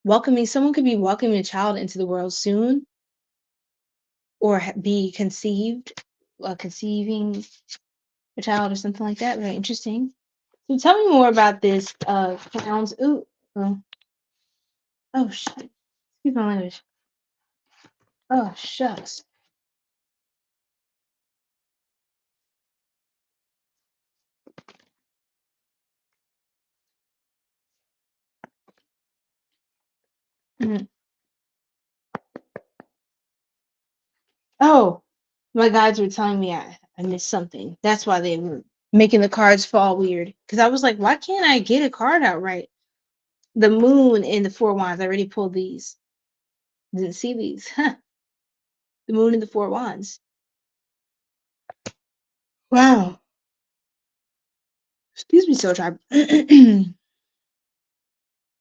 welcoming, someone could be welcoming a child into the world soon, or be conceiving a child or something like that. Very interesting. So tell me more about this clowns. Ooh, oh, oh shit. Excuse my language. Oh shucks. Mm. Oh, my guides were telling me I missed something. That's why they were making the cards fall weird. Because I was like, why can't I get a card out right? The moon and the four wands. I already pulled these. Didn't see these. Huh. The moon and the four wands. Wow. Excuse me, so tribe.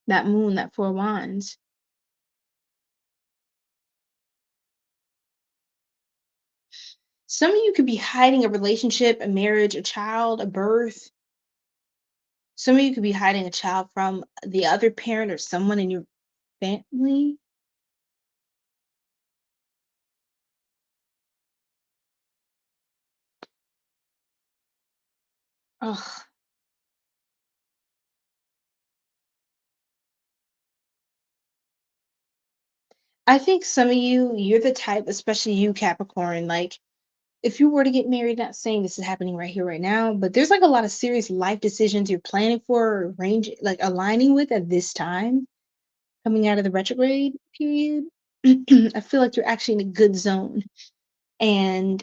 That moon, that four wands. Some of you could be hiding a relationship, a marriage, a child, a birth. Some of you could be hiding a child from the other parent or someone in your family. Ugh. I think some of you, you're the type, especially you, Capricorn, like if you were to get married, not saying this is happening right here, right now, but there's like a lot of serious life decisions you're planning for, or like aligning with at this time, coming out of the retrograde period. I feel like you're actually in a good zone. And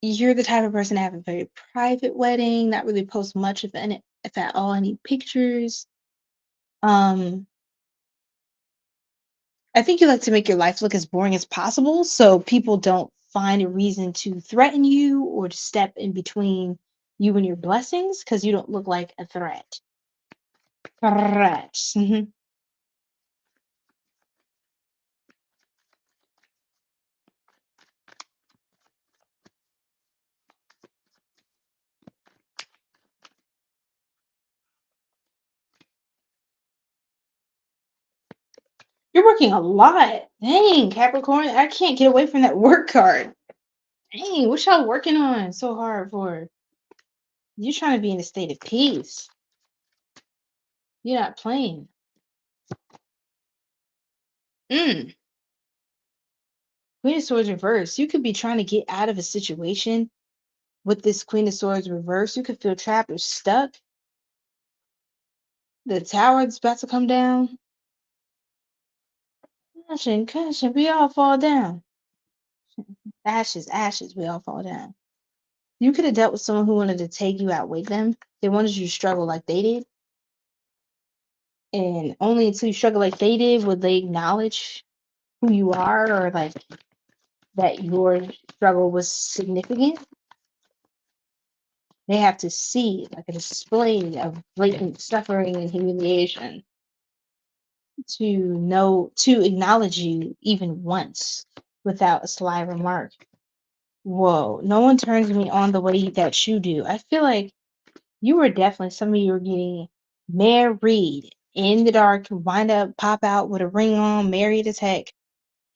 you're the type of person to have a very private wedding, not really post much, if at all, any pictures. Um, I think you like to make your life look as boring as possible, so people don't find a reason to threaten you or to step in between you and your blessings, because you don't look like a threat. Threat. Mhm. You're working a lot. Dang, Capricorn, I can't get away from that work card. Dang, what y'all working on so hard for? You're trying to be in a state of peace. You're not playing. Mm. Queen of Swords reverse. You could be trying to get out of a situation with this Queen of Swords reverse. You could feel trapped or stuck. The tower is about to come down. Caution, we all fall down. Ashes, ashes, we all fall down. You could have dealt with someone who wanted to take you out with them. They wanted you to struggle like they did. And only until you struggle like they did would they acknowledge who you are, or like that your struggle was significant. They have to see like a display of blatant suffering and humiliation to acknowledge you even once without a sly remark. Whoa, no one turns me on the way that you do. I feel like you were definitely, some of you were getting married in the dark, wind up, pop out with a ring on, married as heck.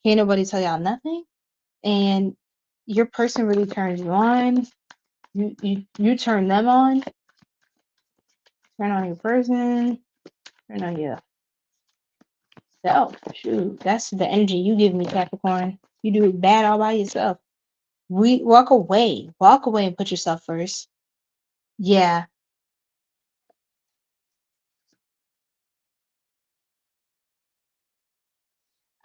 Can't nobody tell y'all nothing. And your person really turns you on. You turn them on. Turn on your person. Turn on yourself. Shoot, that's the energy you give me, Capricorn. You do it bad all by yourself. We walk away. Walk away and put yourself first. Yeah.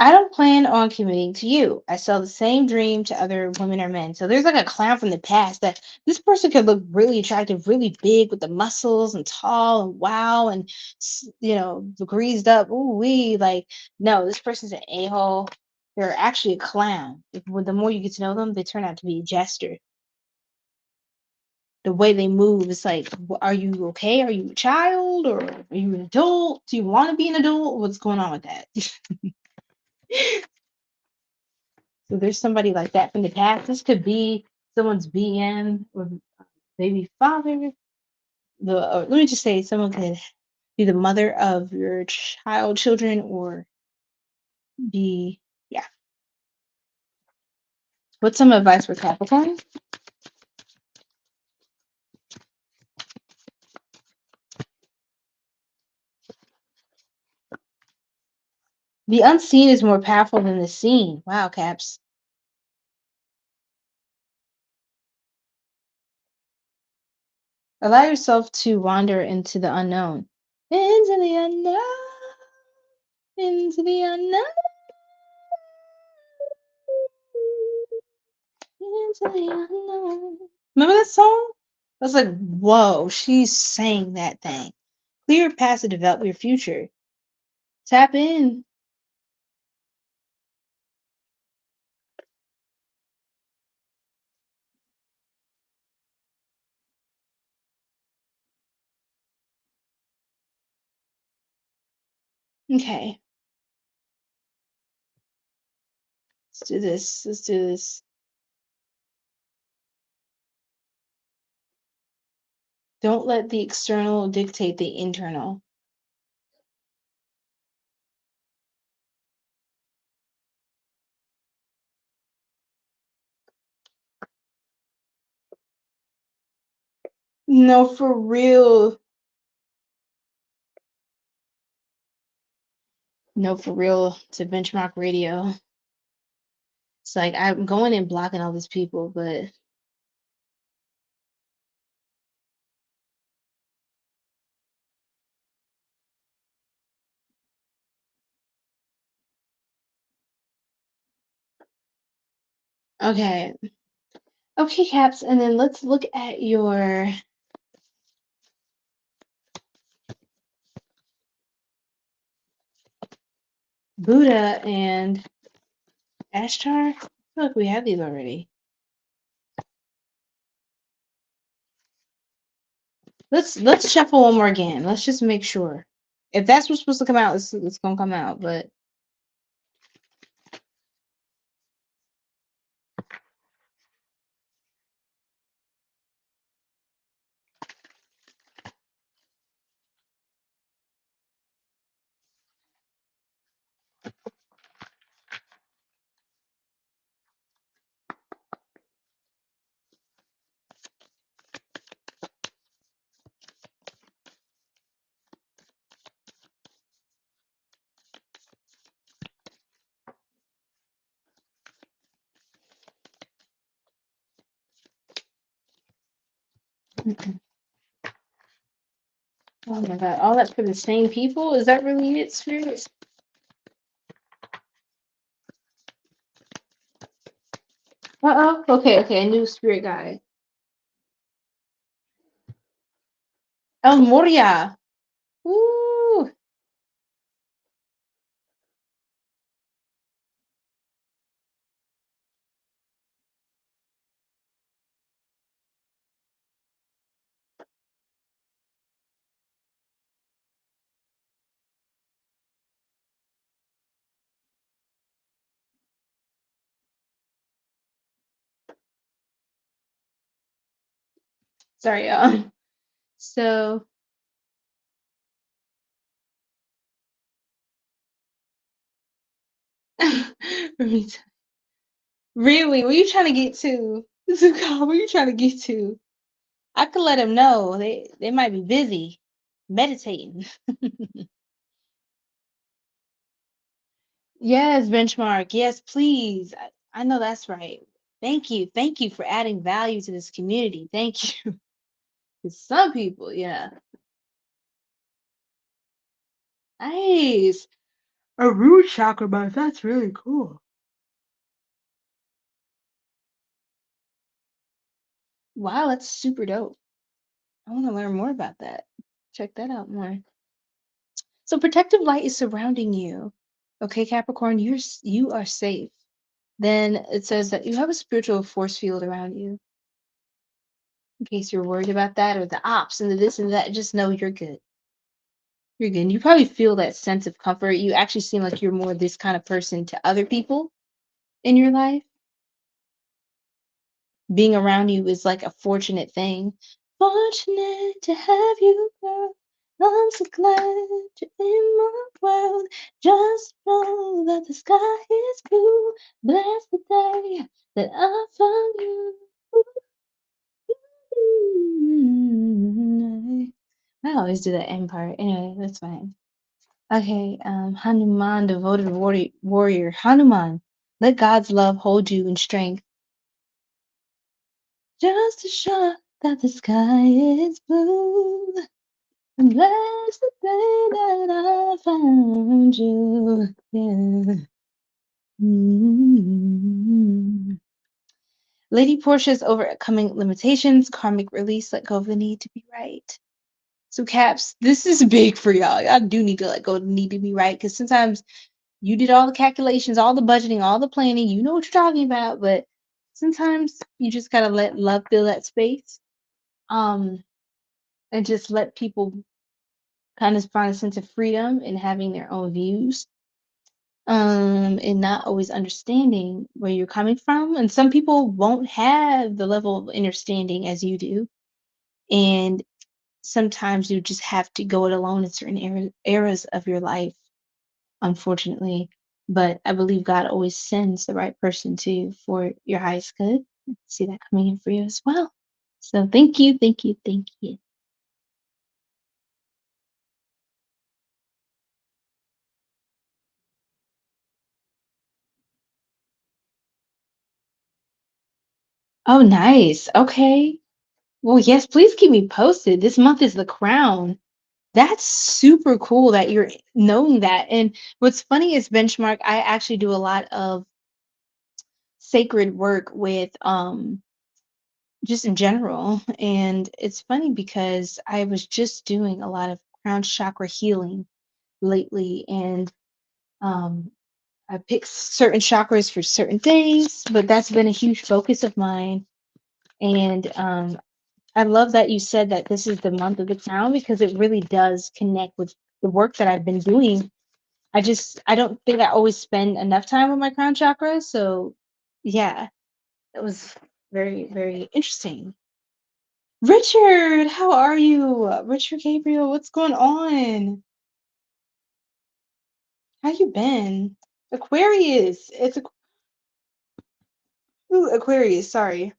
I don't plan on committing to you. I sell the same dream to other women or men. So there's like a clown from the past that this person could look really attractive, really big with the muscles and tall and wow and greased up. Ooh wee. Like, no, this person's an a-hole. They're actually a clown. The more you get to know them, they turn out to be a jester. The way they move, it's like, are you okay? Are you a child or are you an adult? Do you want to be an adult? What's going on with that? So there's somebody like that from the past. This could be someone's BM or maybe father. Let me just say, someone could be the mother of your children, or be, yeah. What's some advice for Capricorn? The unseen is more powerful than the seen. Wow, Caps. Allow yourself to wander into the unknown. Into the unknown. Into the unknown. Into the unknown. Remember that song? I was like, whoa, she's saying that thing. Clear your past to develop your future. Tap in. Okay. Let's do this. Let's do this. Don't let the external dictate the internal. No, for real. No, for real. To benchmark radio. It's like I'm going and blocking all these people, but okay. Okay, Caps, and then let's look at your Buddha and Ashtar. I feel like we have these already. Let's shuffle one more again. Let's just make sure. If that's what's supposed to come out, it's gonna come out. But Oh my God, all that's for the same people? Is that really it, Spirit? Uh-oh. Okay, a new spirit guide. El Moria. Woo! Sorry, y'all. So, really, where you trying to get to? Zuka, where you trying to get to? I could let them know. They might be busy meditating. Yes, benchmark. Yes, please. I know that's right. Thank you. Thank you for adding value to this community. Thank you. 'Cause some people, yeah. Nice. A root chakra month. That's really cool. Wow, that's super dope. I want to learn more about that. Check that out more. So protective light is surrounding you. Okay, Capricorn, you are safe. Then it says that you have a spiritual force field around you. In case you're worried about that or the ops and the this and that, just know you're good. You're good. And you probably feel that sense of comfort. You actually seem like you're more this kind of person to other people in your life. Being around you is like a fortunate thing. Fortunate to have you, girl. I'm so glad you're in my world. Just know that the sky is blue. Bless the day that I found you. I always do that end part. Anyway, that's fine. Okay, Hanuman, devoted warrior. Hanuman, let God's love hold you in strength. Just to show that the sky is blue. And that's the day that I found you. Yeah. Mm. Lady Portia's overcoming limitations, karmic release, let go of the need to be right. So, Caps, this is big for y'all. I do need to let go of the need to be right because sometimes you did all the calculations, all the budgeting, all the planning. You know what you're talking about, but sometimes you just gotta let love fill that space. Um, and just let people kind of find a sense of freedom in having their own views. And not always understanding where you're coming from. And some people won't have the level of understanding as you do. And sometimes you just have to go it alone in certain eras of your life, unfortunately. But I believe God always sends the right person to you for your highest good. I see that coming in for you as well. So thank you, thank you, thank you. Oh, nice. Okay. Well, yes, please keep me posted. This month is the crown. That's super cool that you're knowing that. And what's funny is benchmark, I actually do a lot of sacred work with just in general. And it's funny because I was just doing a lot of crown chakra healing lately and um I pick certain chakras for certain things, but that's been a huge focus of mine. And I love that you said that this is the month of the crown because it really does connect with the work that I've been doing. I don't think I always spend enough time with my crown chakra. So yeah, it was very, very interesting. Richard, how are you? Richard Gabriel, what's going on? How you been? Aquarius. Aquarius, sorry.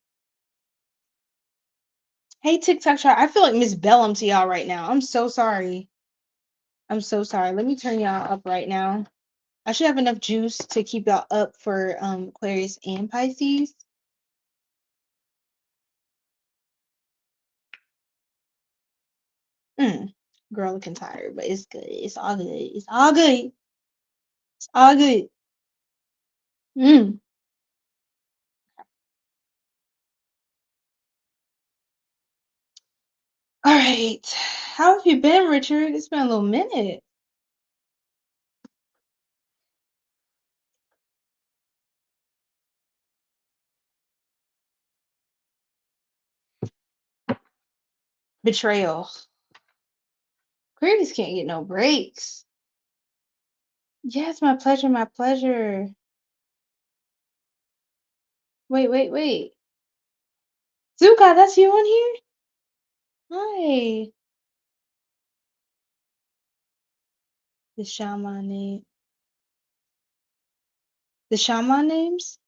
Hey TikTok shop. I feel like Miss Bellum to y'all right now. I'm so sorry. I'm so sorry. Let me turn y'all up right now. I should have enough juice to keep y'all up for Aquarius and Pisces. Girl looking tired, but it's good. It's all good. It's all good. It's all good. Mm. All right. How have you been, Richard? It's been a little minute. Betrayal. Aquarius can't get no breaks. Yes, my pleasure, my pleasure. Wait. Zuka, that's you on here? Hi. The shaman name. The shaman names?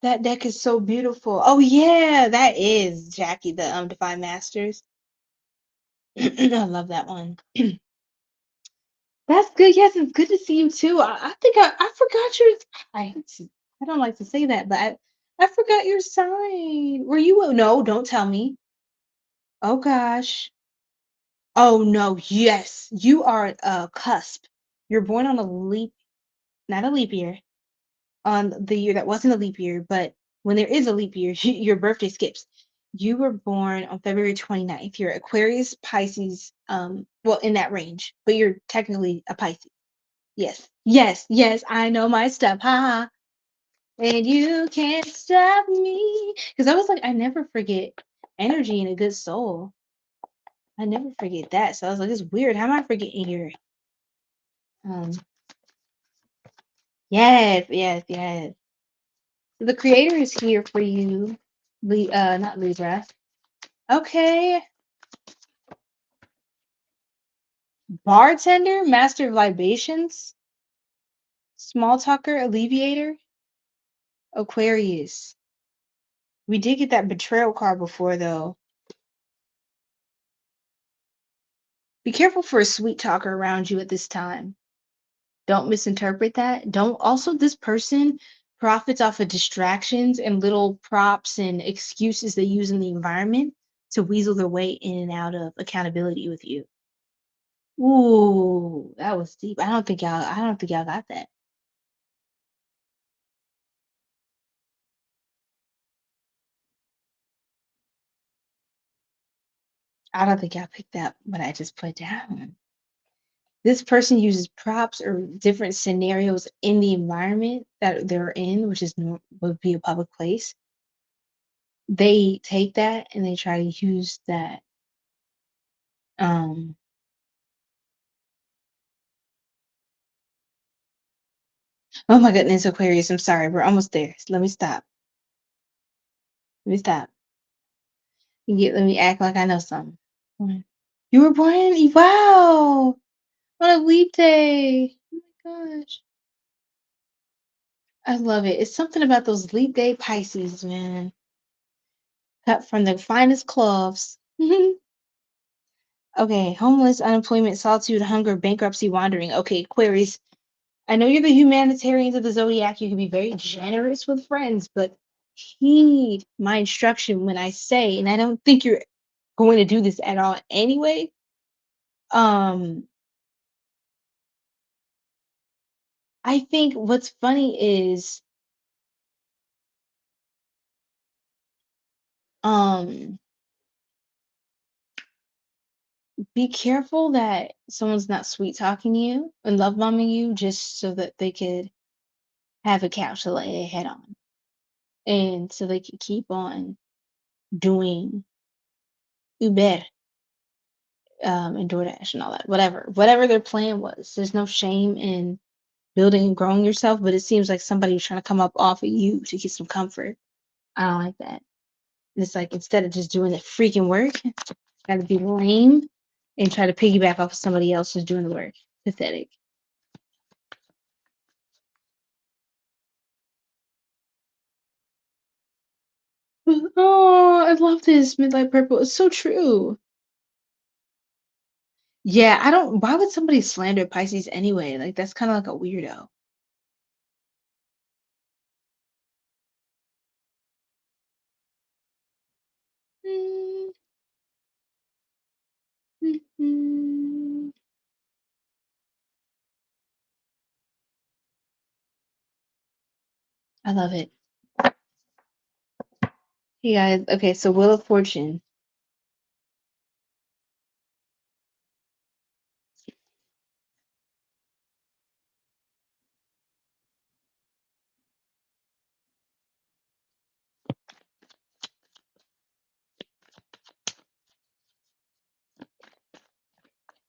That deck is so beautiful. Oh yeah, that is Jackie, the Divine Masters. I love that one. That's good. Yes, it's good to see you too. I think I forgot your. I don't like to say that, but I forgot your sign. Were you? No, don't tell me. Oh gosh. Oh no. Yes, you are a cusp. You're born on a leap, not a leap year. On the year that wasn't a leap year, but when there is a leap year, your birthday skips. You were born on February 29th. You're Aquarius, Pisces, well, in that range, but you're technically a Pisces. Yes, I know my stuff. Ha ha. And you can't stop me. Because I was like, I never forget energy and a good soul. I never forget that. So I was like, it's weird. How am I forgetting your um yes. The creator is here for you. Not Libra. Okay. Bartender, master of libations, small talker, alleviator, Aquarius. We did get that betrayal card before though. Be careful for a sweet talker around you at this time. Don't misinterpret that. Don't also this person profits off of distractions and little props and excuses they use in the environment to weasel their way in and out of accountability with you. Ooh, that was deep. I don't think y'all got that. I don't think y'all picked up what I just put down. This person uses props or different scenarios in the environment that they're in, which is would be a public place. They take that and they try to use that. Um, oh my goodness, Aquarius, I'm sorry, we're almost there. Let me stop. Let me stop. Let me act like I know something. Mm. You were born wow, on a leap day. Oh my gosh. I love it. It's something about those leap day Pisces, man. Cut from the finest cloths. Okay, homeless, unemployment, solitude, hunger, bankruptcy, wandering. Okay, Aquarius. I know you're the humanitarians of the zodiac. You can be very generous with friends, but heed my instruction when I say, and I don't think you're going to do this at all anyway. Um, I think what's funny is um be careful that someone's not sweet talking you and love bombing you just so that they could have a couch to lay their head on. And so they could keep on doing Uber and DoorDash and all that. Whatever their plan was. There's no shame in building and growing yourself, but it seems like somebody's trying to come up off of you to get some comfort. I don't like that. And it's like instead of just doing the freaking work, gotta be lame and try to piggyback off of somebody else who's doing the work. Pathetic. Oh, I love this midlight purple. It's so true. Yeah, I don't. Why would somebody slander Pisces anyway? Like that's kind of like a weirdo. Mm, Mhm. I love it. Hey guys, okay, so Wheel of Fortune.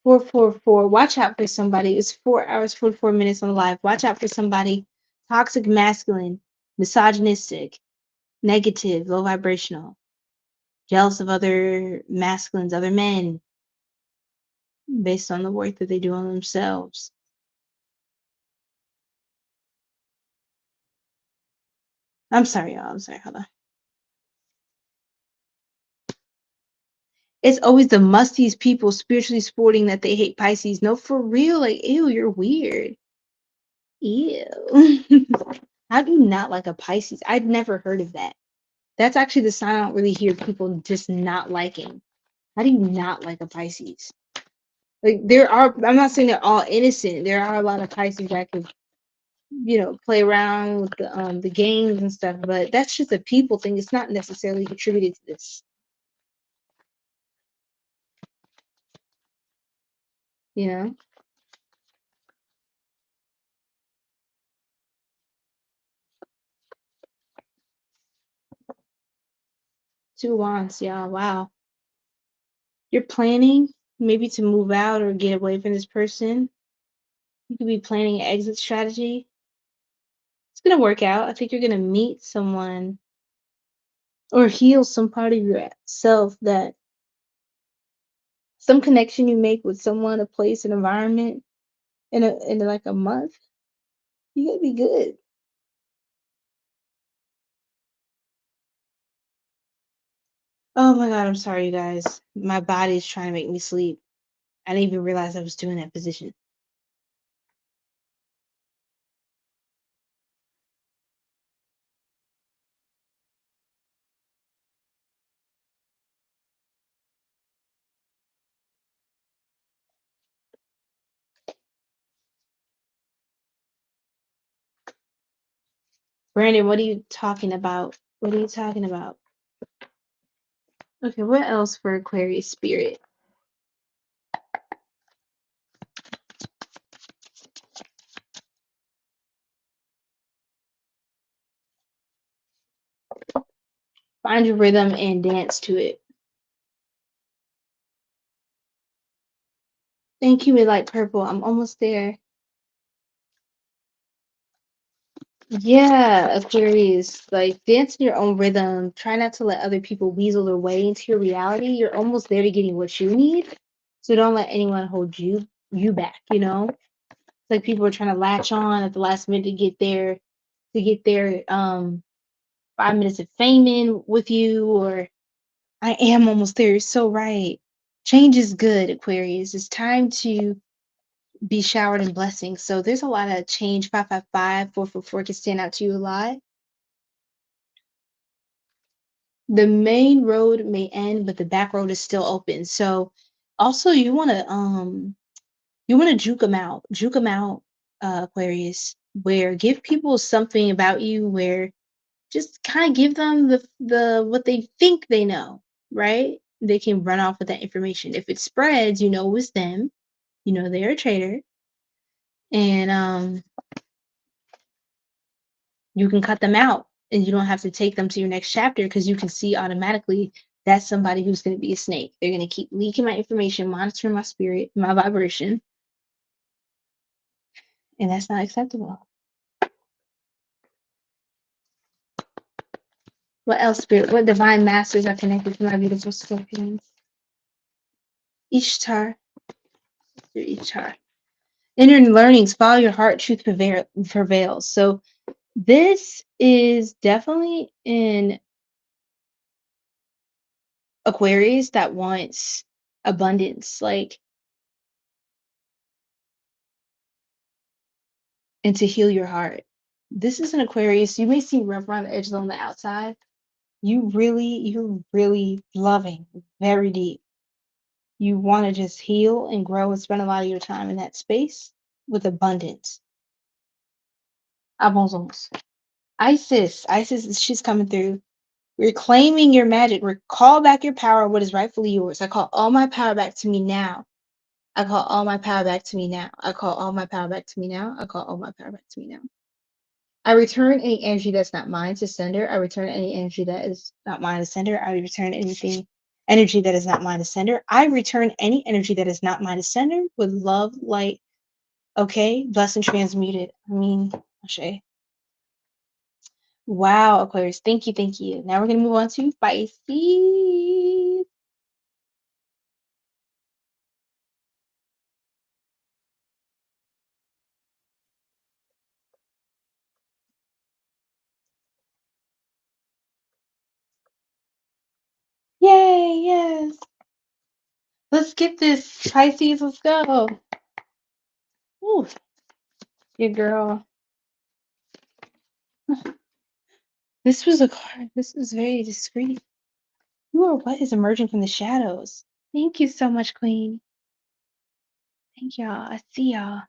444. Watch out for somebody. It's 4 hours, 44 minutes on live. Watch out for somebody toxic, masculine, misogynistic, negative, low vibrational, jealous of other masculines, other men, based on the work that they do on themselves. I'm sorry, y'all. I'm sorry. Hold on. It's always the mustiest people spiritually sporting that they hate Pisces. No, for real. Like, ew, you're weird. Ew. How do you not like a Pisces? I'd never heard of that. That's actually the sign I don't really hear people just not liking. How do you not like a Pisces? Like, I'm not saying they're all innocent. There are a lot of Pisces that could, play around with the games and stuff, but that's just a people thing. It's not necessarily attributed to this. You know? 2 wands, yeah, wow. You're planning maybe to move out or get away from this person. You could be planning an exit strategy. It's gonna work out. I think you're gonna meet someone or heal some part of yourself, that some connection you make with someone, a place, an environment in like a month. You gotta be good. Oh my god, I'm sorry, you guys. My body's trying to make me sleep. I didn't even realize I was doing that position. Brandon, what are you talking about? What are you talking about? Okay, what else for Aquarius spirit? Find your rhythm and dance to it. Thank you, Midlight Purple. I'm almost there. Yeah, Aquarius. Like, dance in your own rhythm. Try not to let other people weasel their way into your reality. You're almost there to getting what you need. So don't let anyone hold you back, It's like people are trying to latch on at the last minute to get their 5 minutes of fame in with you, or I am almost there. You're so right. Change is good, Aquarius. It's time to be showered in blessings. So there's a lot of change. 555, 444 can stand out to you a lot. The main road may end, but the back road is still open. So also you want to juke them out, Aquarius, where give people something about you, where just kind of give them the what they think they know, right? They can run off with that information. If it spreads, it was them. They're a traitor, and you can cut them out, and you don't have to take them to your next chapter, because you can see automatically that's somebody who's going to be a snake. They're going to keep leaking my information, monitoring my spirit, my vibration, and that's not acceptable. What else, spirit? What divine masters are connected to my beautiful scorpions? Ishtar, Ishtar. Inner learnings, follow your heart, truth prevails. So this is definitely in Aquarius that wants abundance, and to heal your heart. This is an Aquarius. You may seem rough around the edges on the outside. You're really loving, very deep. You want to just heal and grow and spend a lot of your time in that space with abundance. Abondance. Isis, she's coming through. Reclaiming your magic. Recall back your power, what is rightfully yours. I call all my power back to me now. I call all my power back to me now. I call all my power back to me now. I call all my power back to me now. I return any energy that's not mine to sender. I return any energy that is not mine to sender. I return anything energy that is not mine to sender. I return any energy that is not mine to sender with love, light. Okay, blessed and transmuted. I mean, Ashe. Wow, Aquarius. Thank you, thank you. Now we're gonna move on to Pisces. Yay, yes. Let's get this. Pisces, let's go. Ooh, good girl. This was a card. This is very discreet. You are what is emerging from the shadows. Thank you so much, Queen. Thank y'all. I see y'all.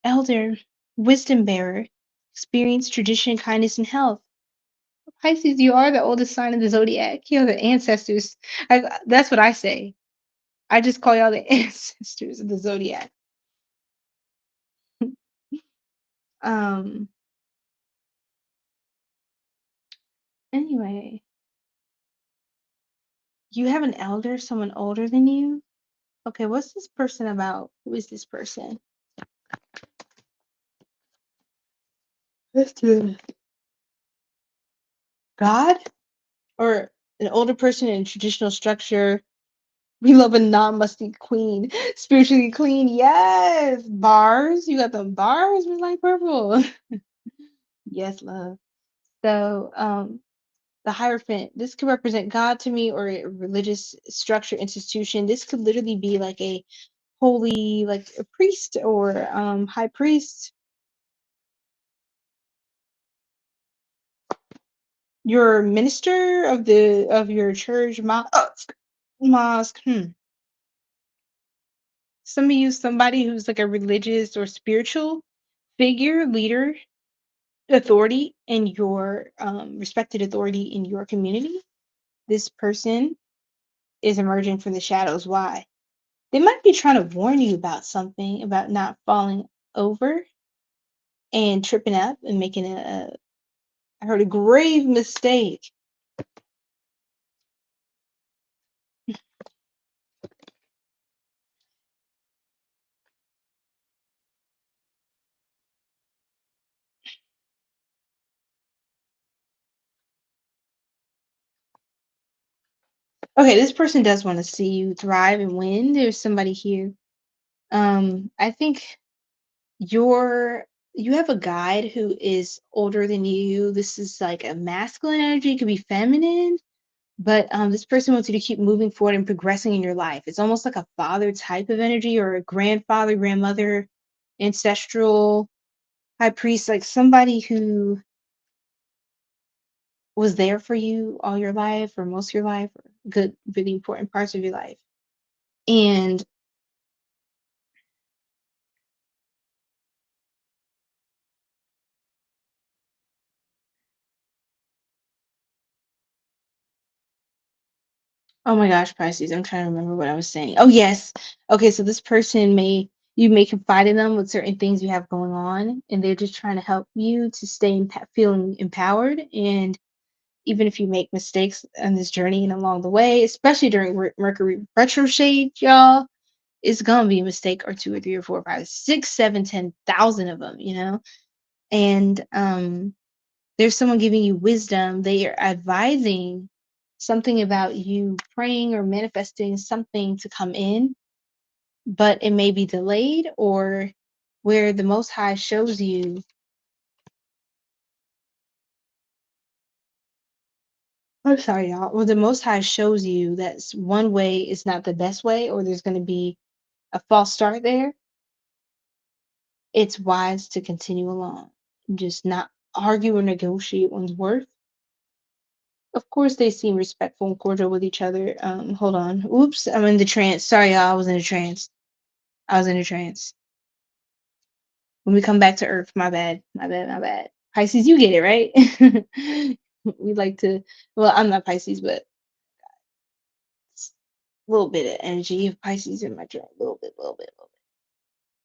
Elder, wisdom bearer, experience, tradition, kindness, and health. Pisces, you are the oldest sign of the zodiac. You're the ancestors. That's what I say. I just call y'all the ancestors of the zodiac. Um. Anyway, you have an elder, someone older than you. Okay, what's this person about? Who is this person? Let's do it. God or an older person in traditional structure. We love a non-musty queen, spiritually clean. Yes, bars. You got them bars with light purple. Yes, love. So, the Hierophant. This could represent God to me, or a religious structure, institution. This could literally be like a holy, like a priest or high priest. Your minister of your church, mosque. Some of you, somebody who's like a religious or spiritual figure, leader, authority in your respected authority in your community. This person is emerging from the shadows. Why? They might be trying to warn you about something, about not falling over and tripping up and making I heard a grave mistake. Okay, this person does want to see you thrive and win. There's somebody here. I think you have a guide who is older than you. This is like a masculine energy, it could be feminine, but this person wants you to keep moving forward and progressing in your life. It's almost like a father type of energy, or a grandfather, grandmother, ancestral, high priest, like somebody who was there for you all your life or most of your life, or good, really important parts of your life. And oh my gosh, Pisces, I'm trying to remember what I was saying. Oh, yes. Okay, so this person you may confide in them with certain things you have going on, and they're just trying to help you to stay feeling empowered. And even if you make mistakes on this journey and along the way, especially during Mercury retrograde, y'all, it's gonna be a mistake or two or three or four or five, six, seven, 10,000 of them, And there's someone giving you wisdom. They are advising something about you praying or manifesting something to come in, but it may be delayed, or where the Most High shows you. I'm sorry, y'all. Well, the Most High shows you that one way is not the best way, or there's going to be a false start there. It's wise to continue along, just not argue or negotiate one's worth. Of course, they seem respectful and cordial with each other. Hold on. Oops, I'm in the trance. Sorry, y'all. I was in a trance. When we come back to Earth, my bad. Pisces, you get it, right? We like to, well, I'm not Pisces, but a little bit of energy of Pisces in my drink. A little bit.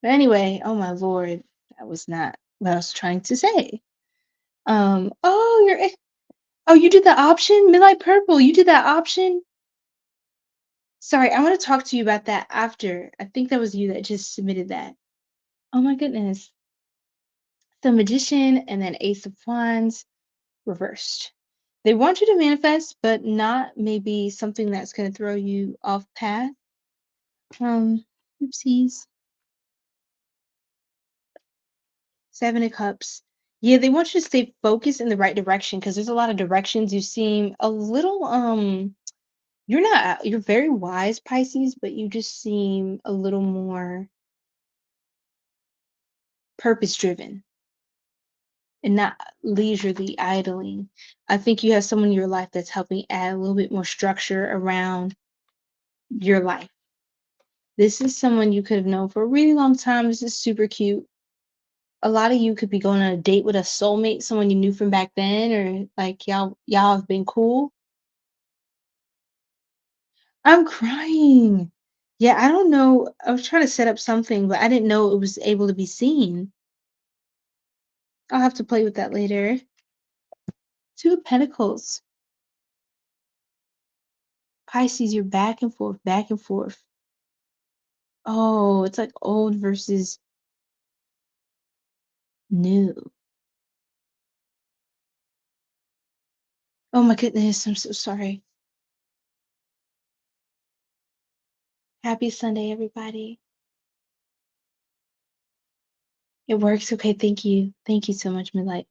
But anyway, oh my Lord, that was not what I was trying to say. Oh, you did the option? Midnight Purple, you did that option? Sorry, I want to talk to you about that after. I think that was you that just submitted that. Oh my goodness. The Magician and then Ace of Wands reversed. They want you to manifest, but not maybe something that's going to throw you off path. Oopsies. Seven of Cups. Yeah, they want you to stay focused in the right direction because there's a lot of directions. You seem a little you're very wise, Pisces, but you just seem a little more purpose driven and not leisurely idling. I think you have someone in your life that's helping add a little bit more structure around your life. This is someone you could have known for a really long time. This is super cute. A lot of you could be going on a date with a soulmate, someone you knew from back then, or like y'all have been cool. I'm crying. Yeah, I don't know. I was trying to set up something, but I didn't know it was able to be seen. I'll have to play with that later. Two of Pentacles. Pisces, you're back and forth, back and forth. Oh, it's like old versus new. Oh my goodness, I'm so sorry. Happy Sunday, everybody. It works. Okay, thank you. Thank you so much, Midlight.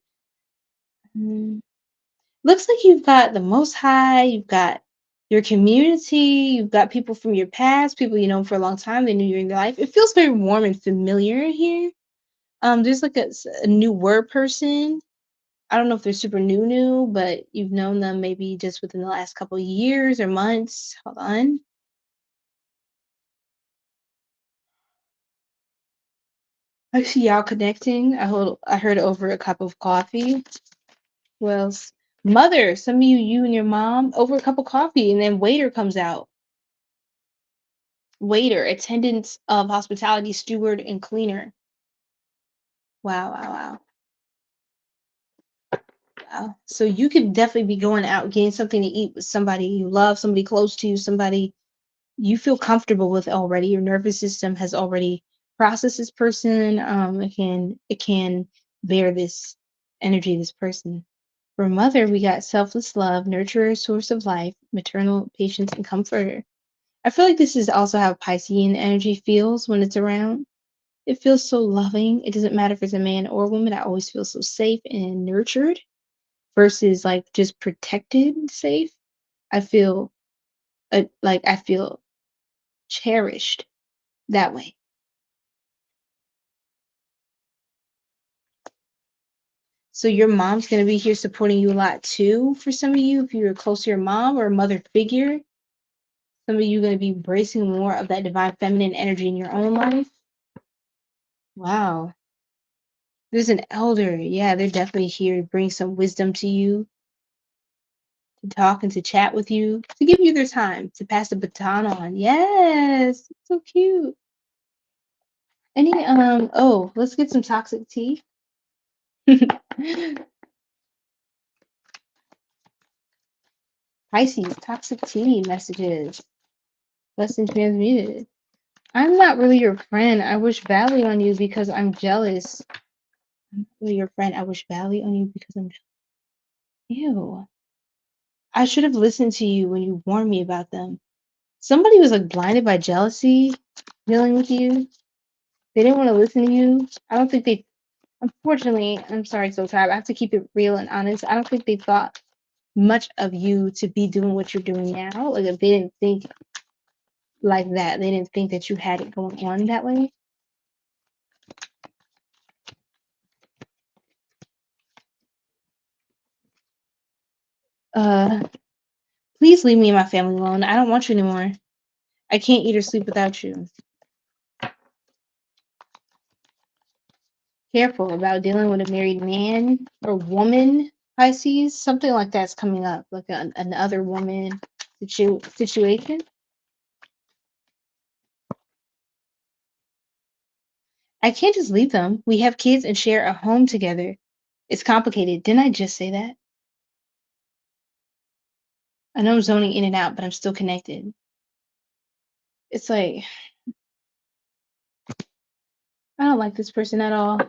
Looks like you've got the Most High, you've got your community, you've got people from your past, people you know for a long time, they knew you in your life. It feels very warm and familiar here. There's like a new word person. I don't know if they're super new, but you've known them maybe just within the last couple of years or months. Hold on. I see y'all connecting. I heard over a cup of coffee. Who else? Mother, some of you and your mom over a cup of coffee, and then waiter comes out. Waiter, attendants of hospitality, steward, and cleaner. Wow. So you could definitely be going out getting something to eat with somebody you love, somebody close to you, somebody you feel comfortable with already. Your nervous system has already processed this person. It can bear this energy, this person. For mother, we got selfless love, nurturer, source of life, maternal patience, and comforter. I feel like this is also how Piscean energy feels when it's around. It feels so loving. It doesn't matter if it's a man or a woman. I always feel so safe and nurtured versus like just protected and safe. I feel I feel cherished that way. So your mom's going to be here supporting you a lot too for some of you if you're close to your mom or a mother figure. Some of you are going to be embracing more of that divine feminine energy in your own life. Wow. There's an elder. Yeah, they're definitely here to bring some wisdom to you, to talk and to chat with you, to give you their time, to pass the baton on. Yes, so cute. Let's get some toxic tea. Pisces, toxic tea messages. Lesson transmuted. I'm not really your friend. I wish valley on you because I'm jealous. I'm not really your friend. I wish valley on you because I'm jealous. Ew. I should have listened to you when you warned me about them. Somebody was like blinded by jealousy dealing with you. They didn't want to listen to you. I don't think they, unfortunately, I'm sorry, so tired. I have to keep it real and honest. I don't think they thought much of you to be doing what you're doing now. Like if they didn't think like that, they didn't think that you had it going on that way. Please leave me and my family alone. I don't want you anymore. I can't eat or sleep without you. Careful about dealing with a married man or woman, Pisces. Something like that's coming up, like another woman situation. I can't just leave them. We have kids and share a home together. It's complicated. Didn't I just say that? I know I'm zoning in and out, but I'm still connected. It's like, I don't like this person at all.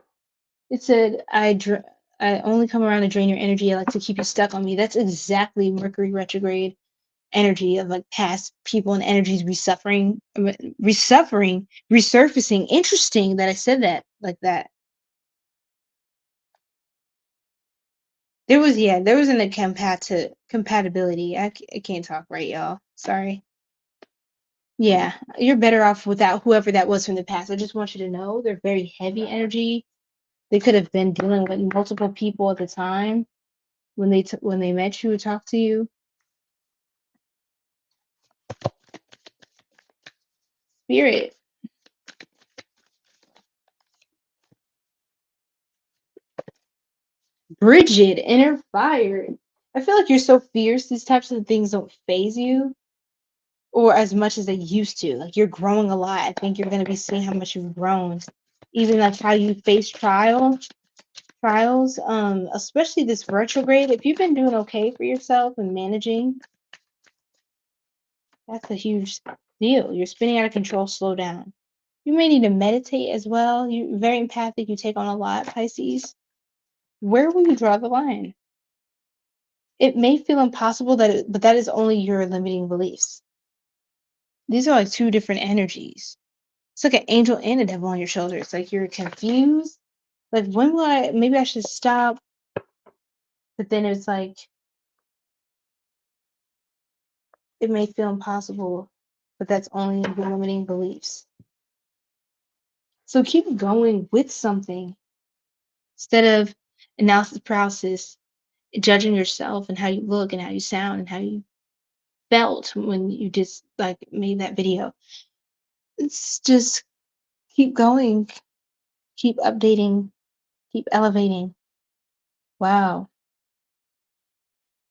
It said, I only come around to drain your energy. I like to keep you stuck on me. That's exactly Mercury retrograde energy of like past people and energies resurfacing. Interesting that I said that like that. There was an compatibility. I can't talk right, y'all. Sorry. Yeah, you're better off without whoever that was from the past. I just want you to know they're very heavy energy. They could have been dealing with multiple people at the time when they met you or talked to you. Spirit. Bridget, inner fire. I feel like you're so fierce. These types of things don't phase you, or as much as they used to. Like you're growing a lot. I think you're going to be seeing how much you've grown, even like how you face trials. Especially this retrograde. If you've been doing okay for yourself and managing, that's a huge deal. You're spinning out of control. Slow down. You may need to meditate as well. You're very empathic. You take on a lot, Pisces. Where will you draw the line? It may feel impossible but that is only your limiting beliefs. These are like two different energies. It's like an angel and a devil on your shoulder. It's like you're confused. Like when will maybe I should stop? But then it's like it may feel impossible, but that's only your limiting beliefs. So keep going with something instead of analysis paralysis, judging yourself and how you look and how you sound and how you felt when you just like made that video. It's just keep going, keep updating, keep elevating. Wow.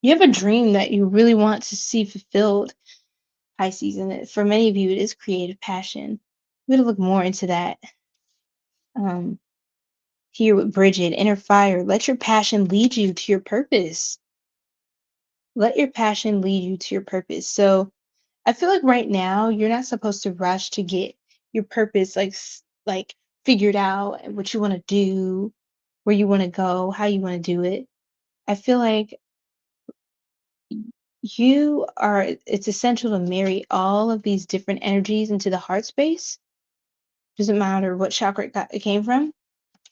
You have a dream that you really want to see fulfilled, Pisces, and for many of you, it is creative passion. We're going to look more into that here with Bridget, inner fire. Let your passion lead you to your purpose. Let your passion lead you to your purpose. So I feel like right now, you're not supposed to rush to get your purpose like figured out and what you want to do, where you want to go, how you want to do it. I feel like it's essential to marry all of these different energies into the heart space. Doesn't matter what chakra it came from,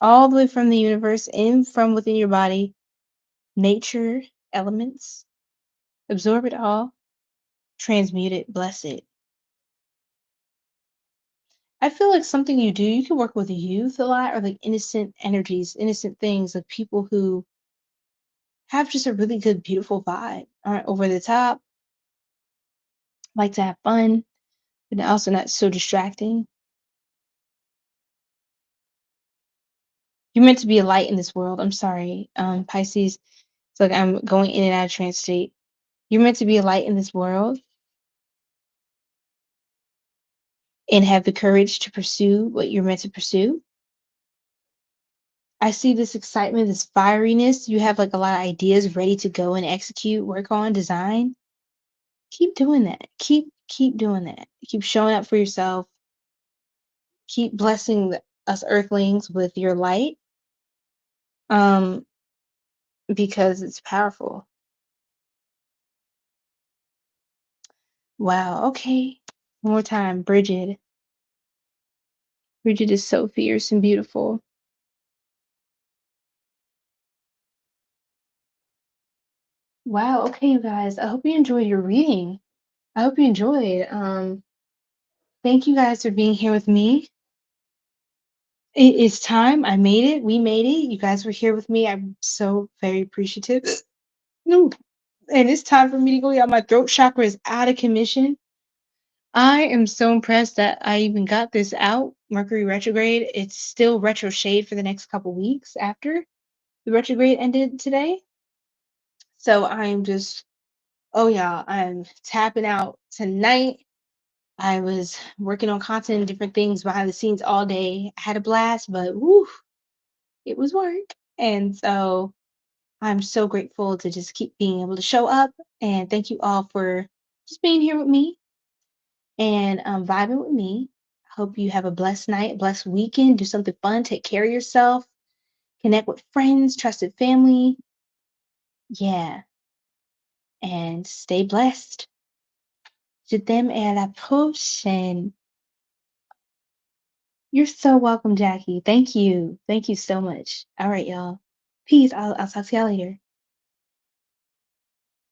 all the way from the universe and from within your body, nature, elements, absorb it all, transmute it, bless it. I feel like something you do, you can work with youth a lot, or like innocent energies, innocent things, like people who have just a really good, beautiful vibe, aren't over the top, like to have fun, but also not so distracting. You're meant to be a light in this world. I'm sorry, Pisces. It's like I'm going in and out of trance state. You're meant to be a light in this world and have the courage to pursue what you're meant to pursue. I see this excitement, this fieriness. You have like a lot of ideas ready to go and execute, work on, design. Keep doing that. Keep doing that. Keep showing up for yourself. Keep blessing us earthlings with your light. Because it's powerful. Wow. Okay. One more time, Bridget. Bridget is so fierce and beautiful. Wow. Okay, you guys. I hope you enjoyed your reading. I hope you enjoyed. Thank you guys for being here with me. It is time. I made it. We made it. You guys were here with me. I'm so very appreciative. No. and it's time for me to go. Y'all, my throat chakra is out of commission. I am so impressed that I even got this out. Mercury retrograde. It's still retro shade for the next couple weeks after the retrograde ended today. So I'm just, oh yeah, I'm tapping out tonight. I was working on content and different things behind the scenes all day. I had a blast, but woo, it was work. And so I'm so grateful to just keep being able to show up. And thank you all for just being here with me and vibing with me. Hope you have a blessed night, a blessed weekend. Do something fun. Take care of yourself. Connect with friends, trusted family. Yeah. And stay blessed. Je t'aime et à la prochaine. You're so welcome, Jackie. Thank you. Thank you so much. All right, y'all. Peace. I'll talk to y'all later.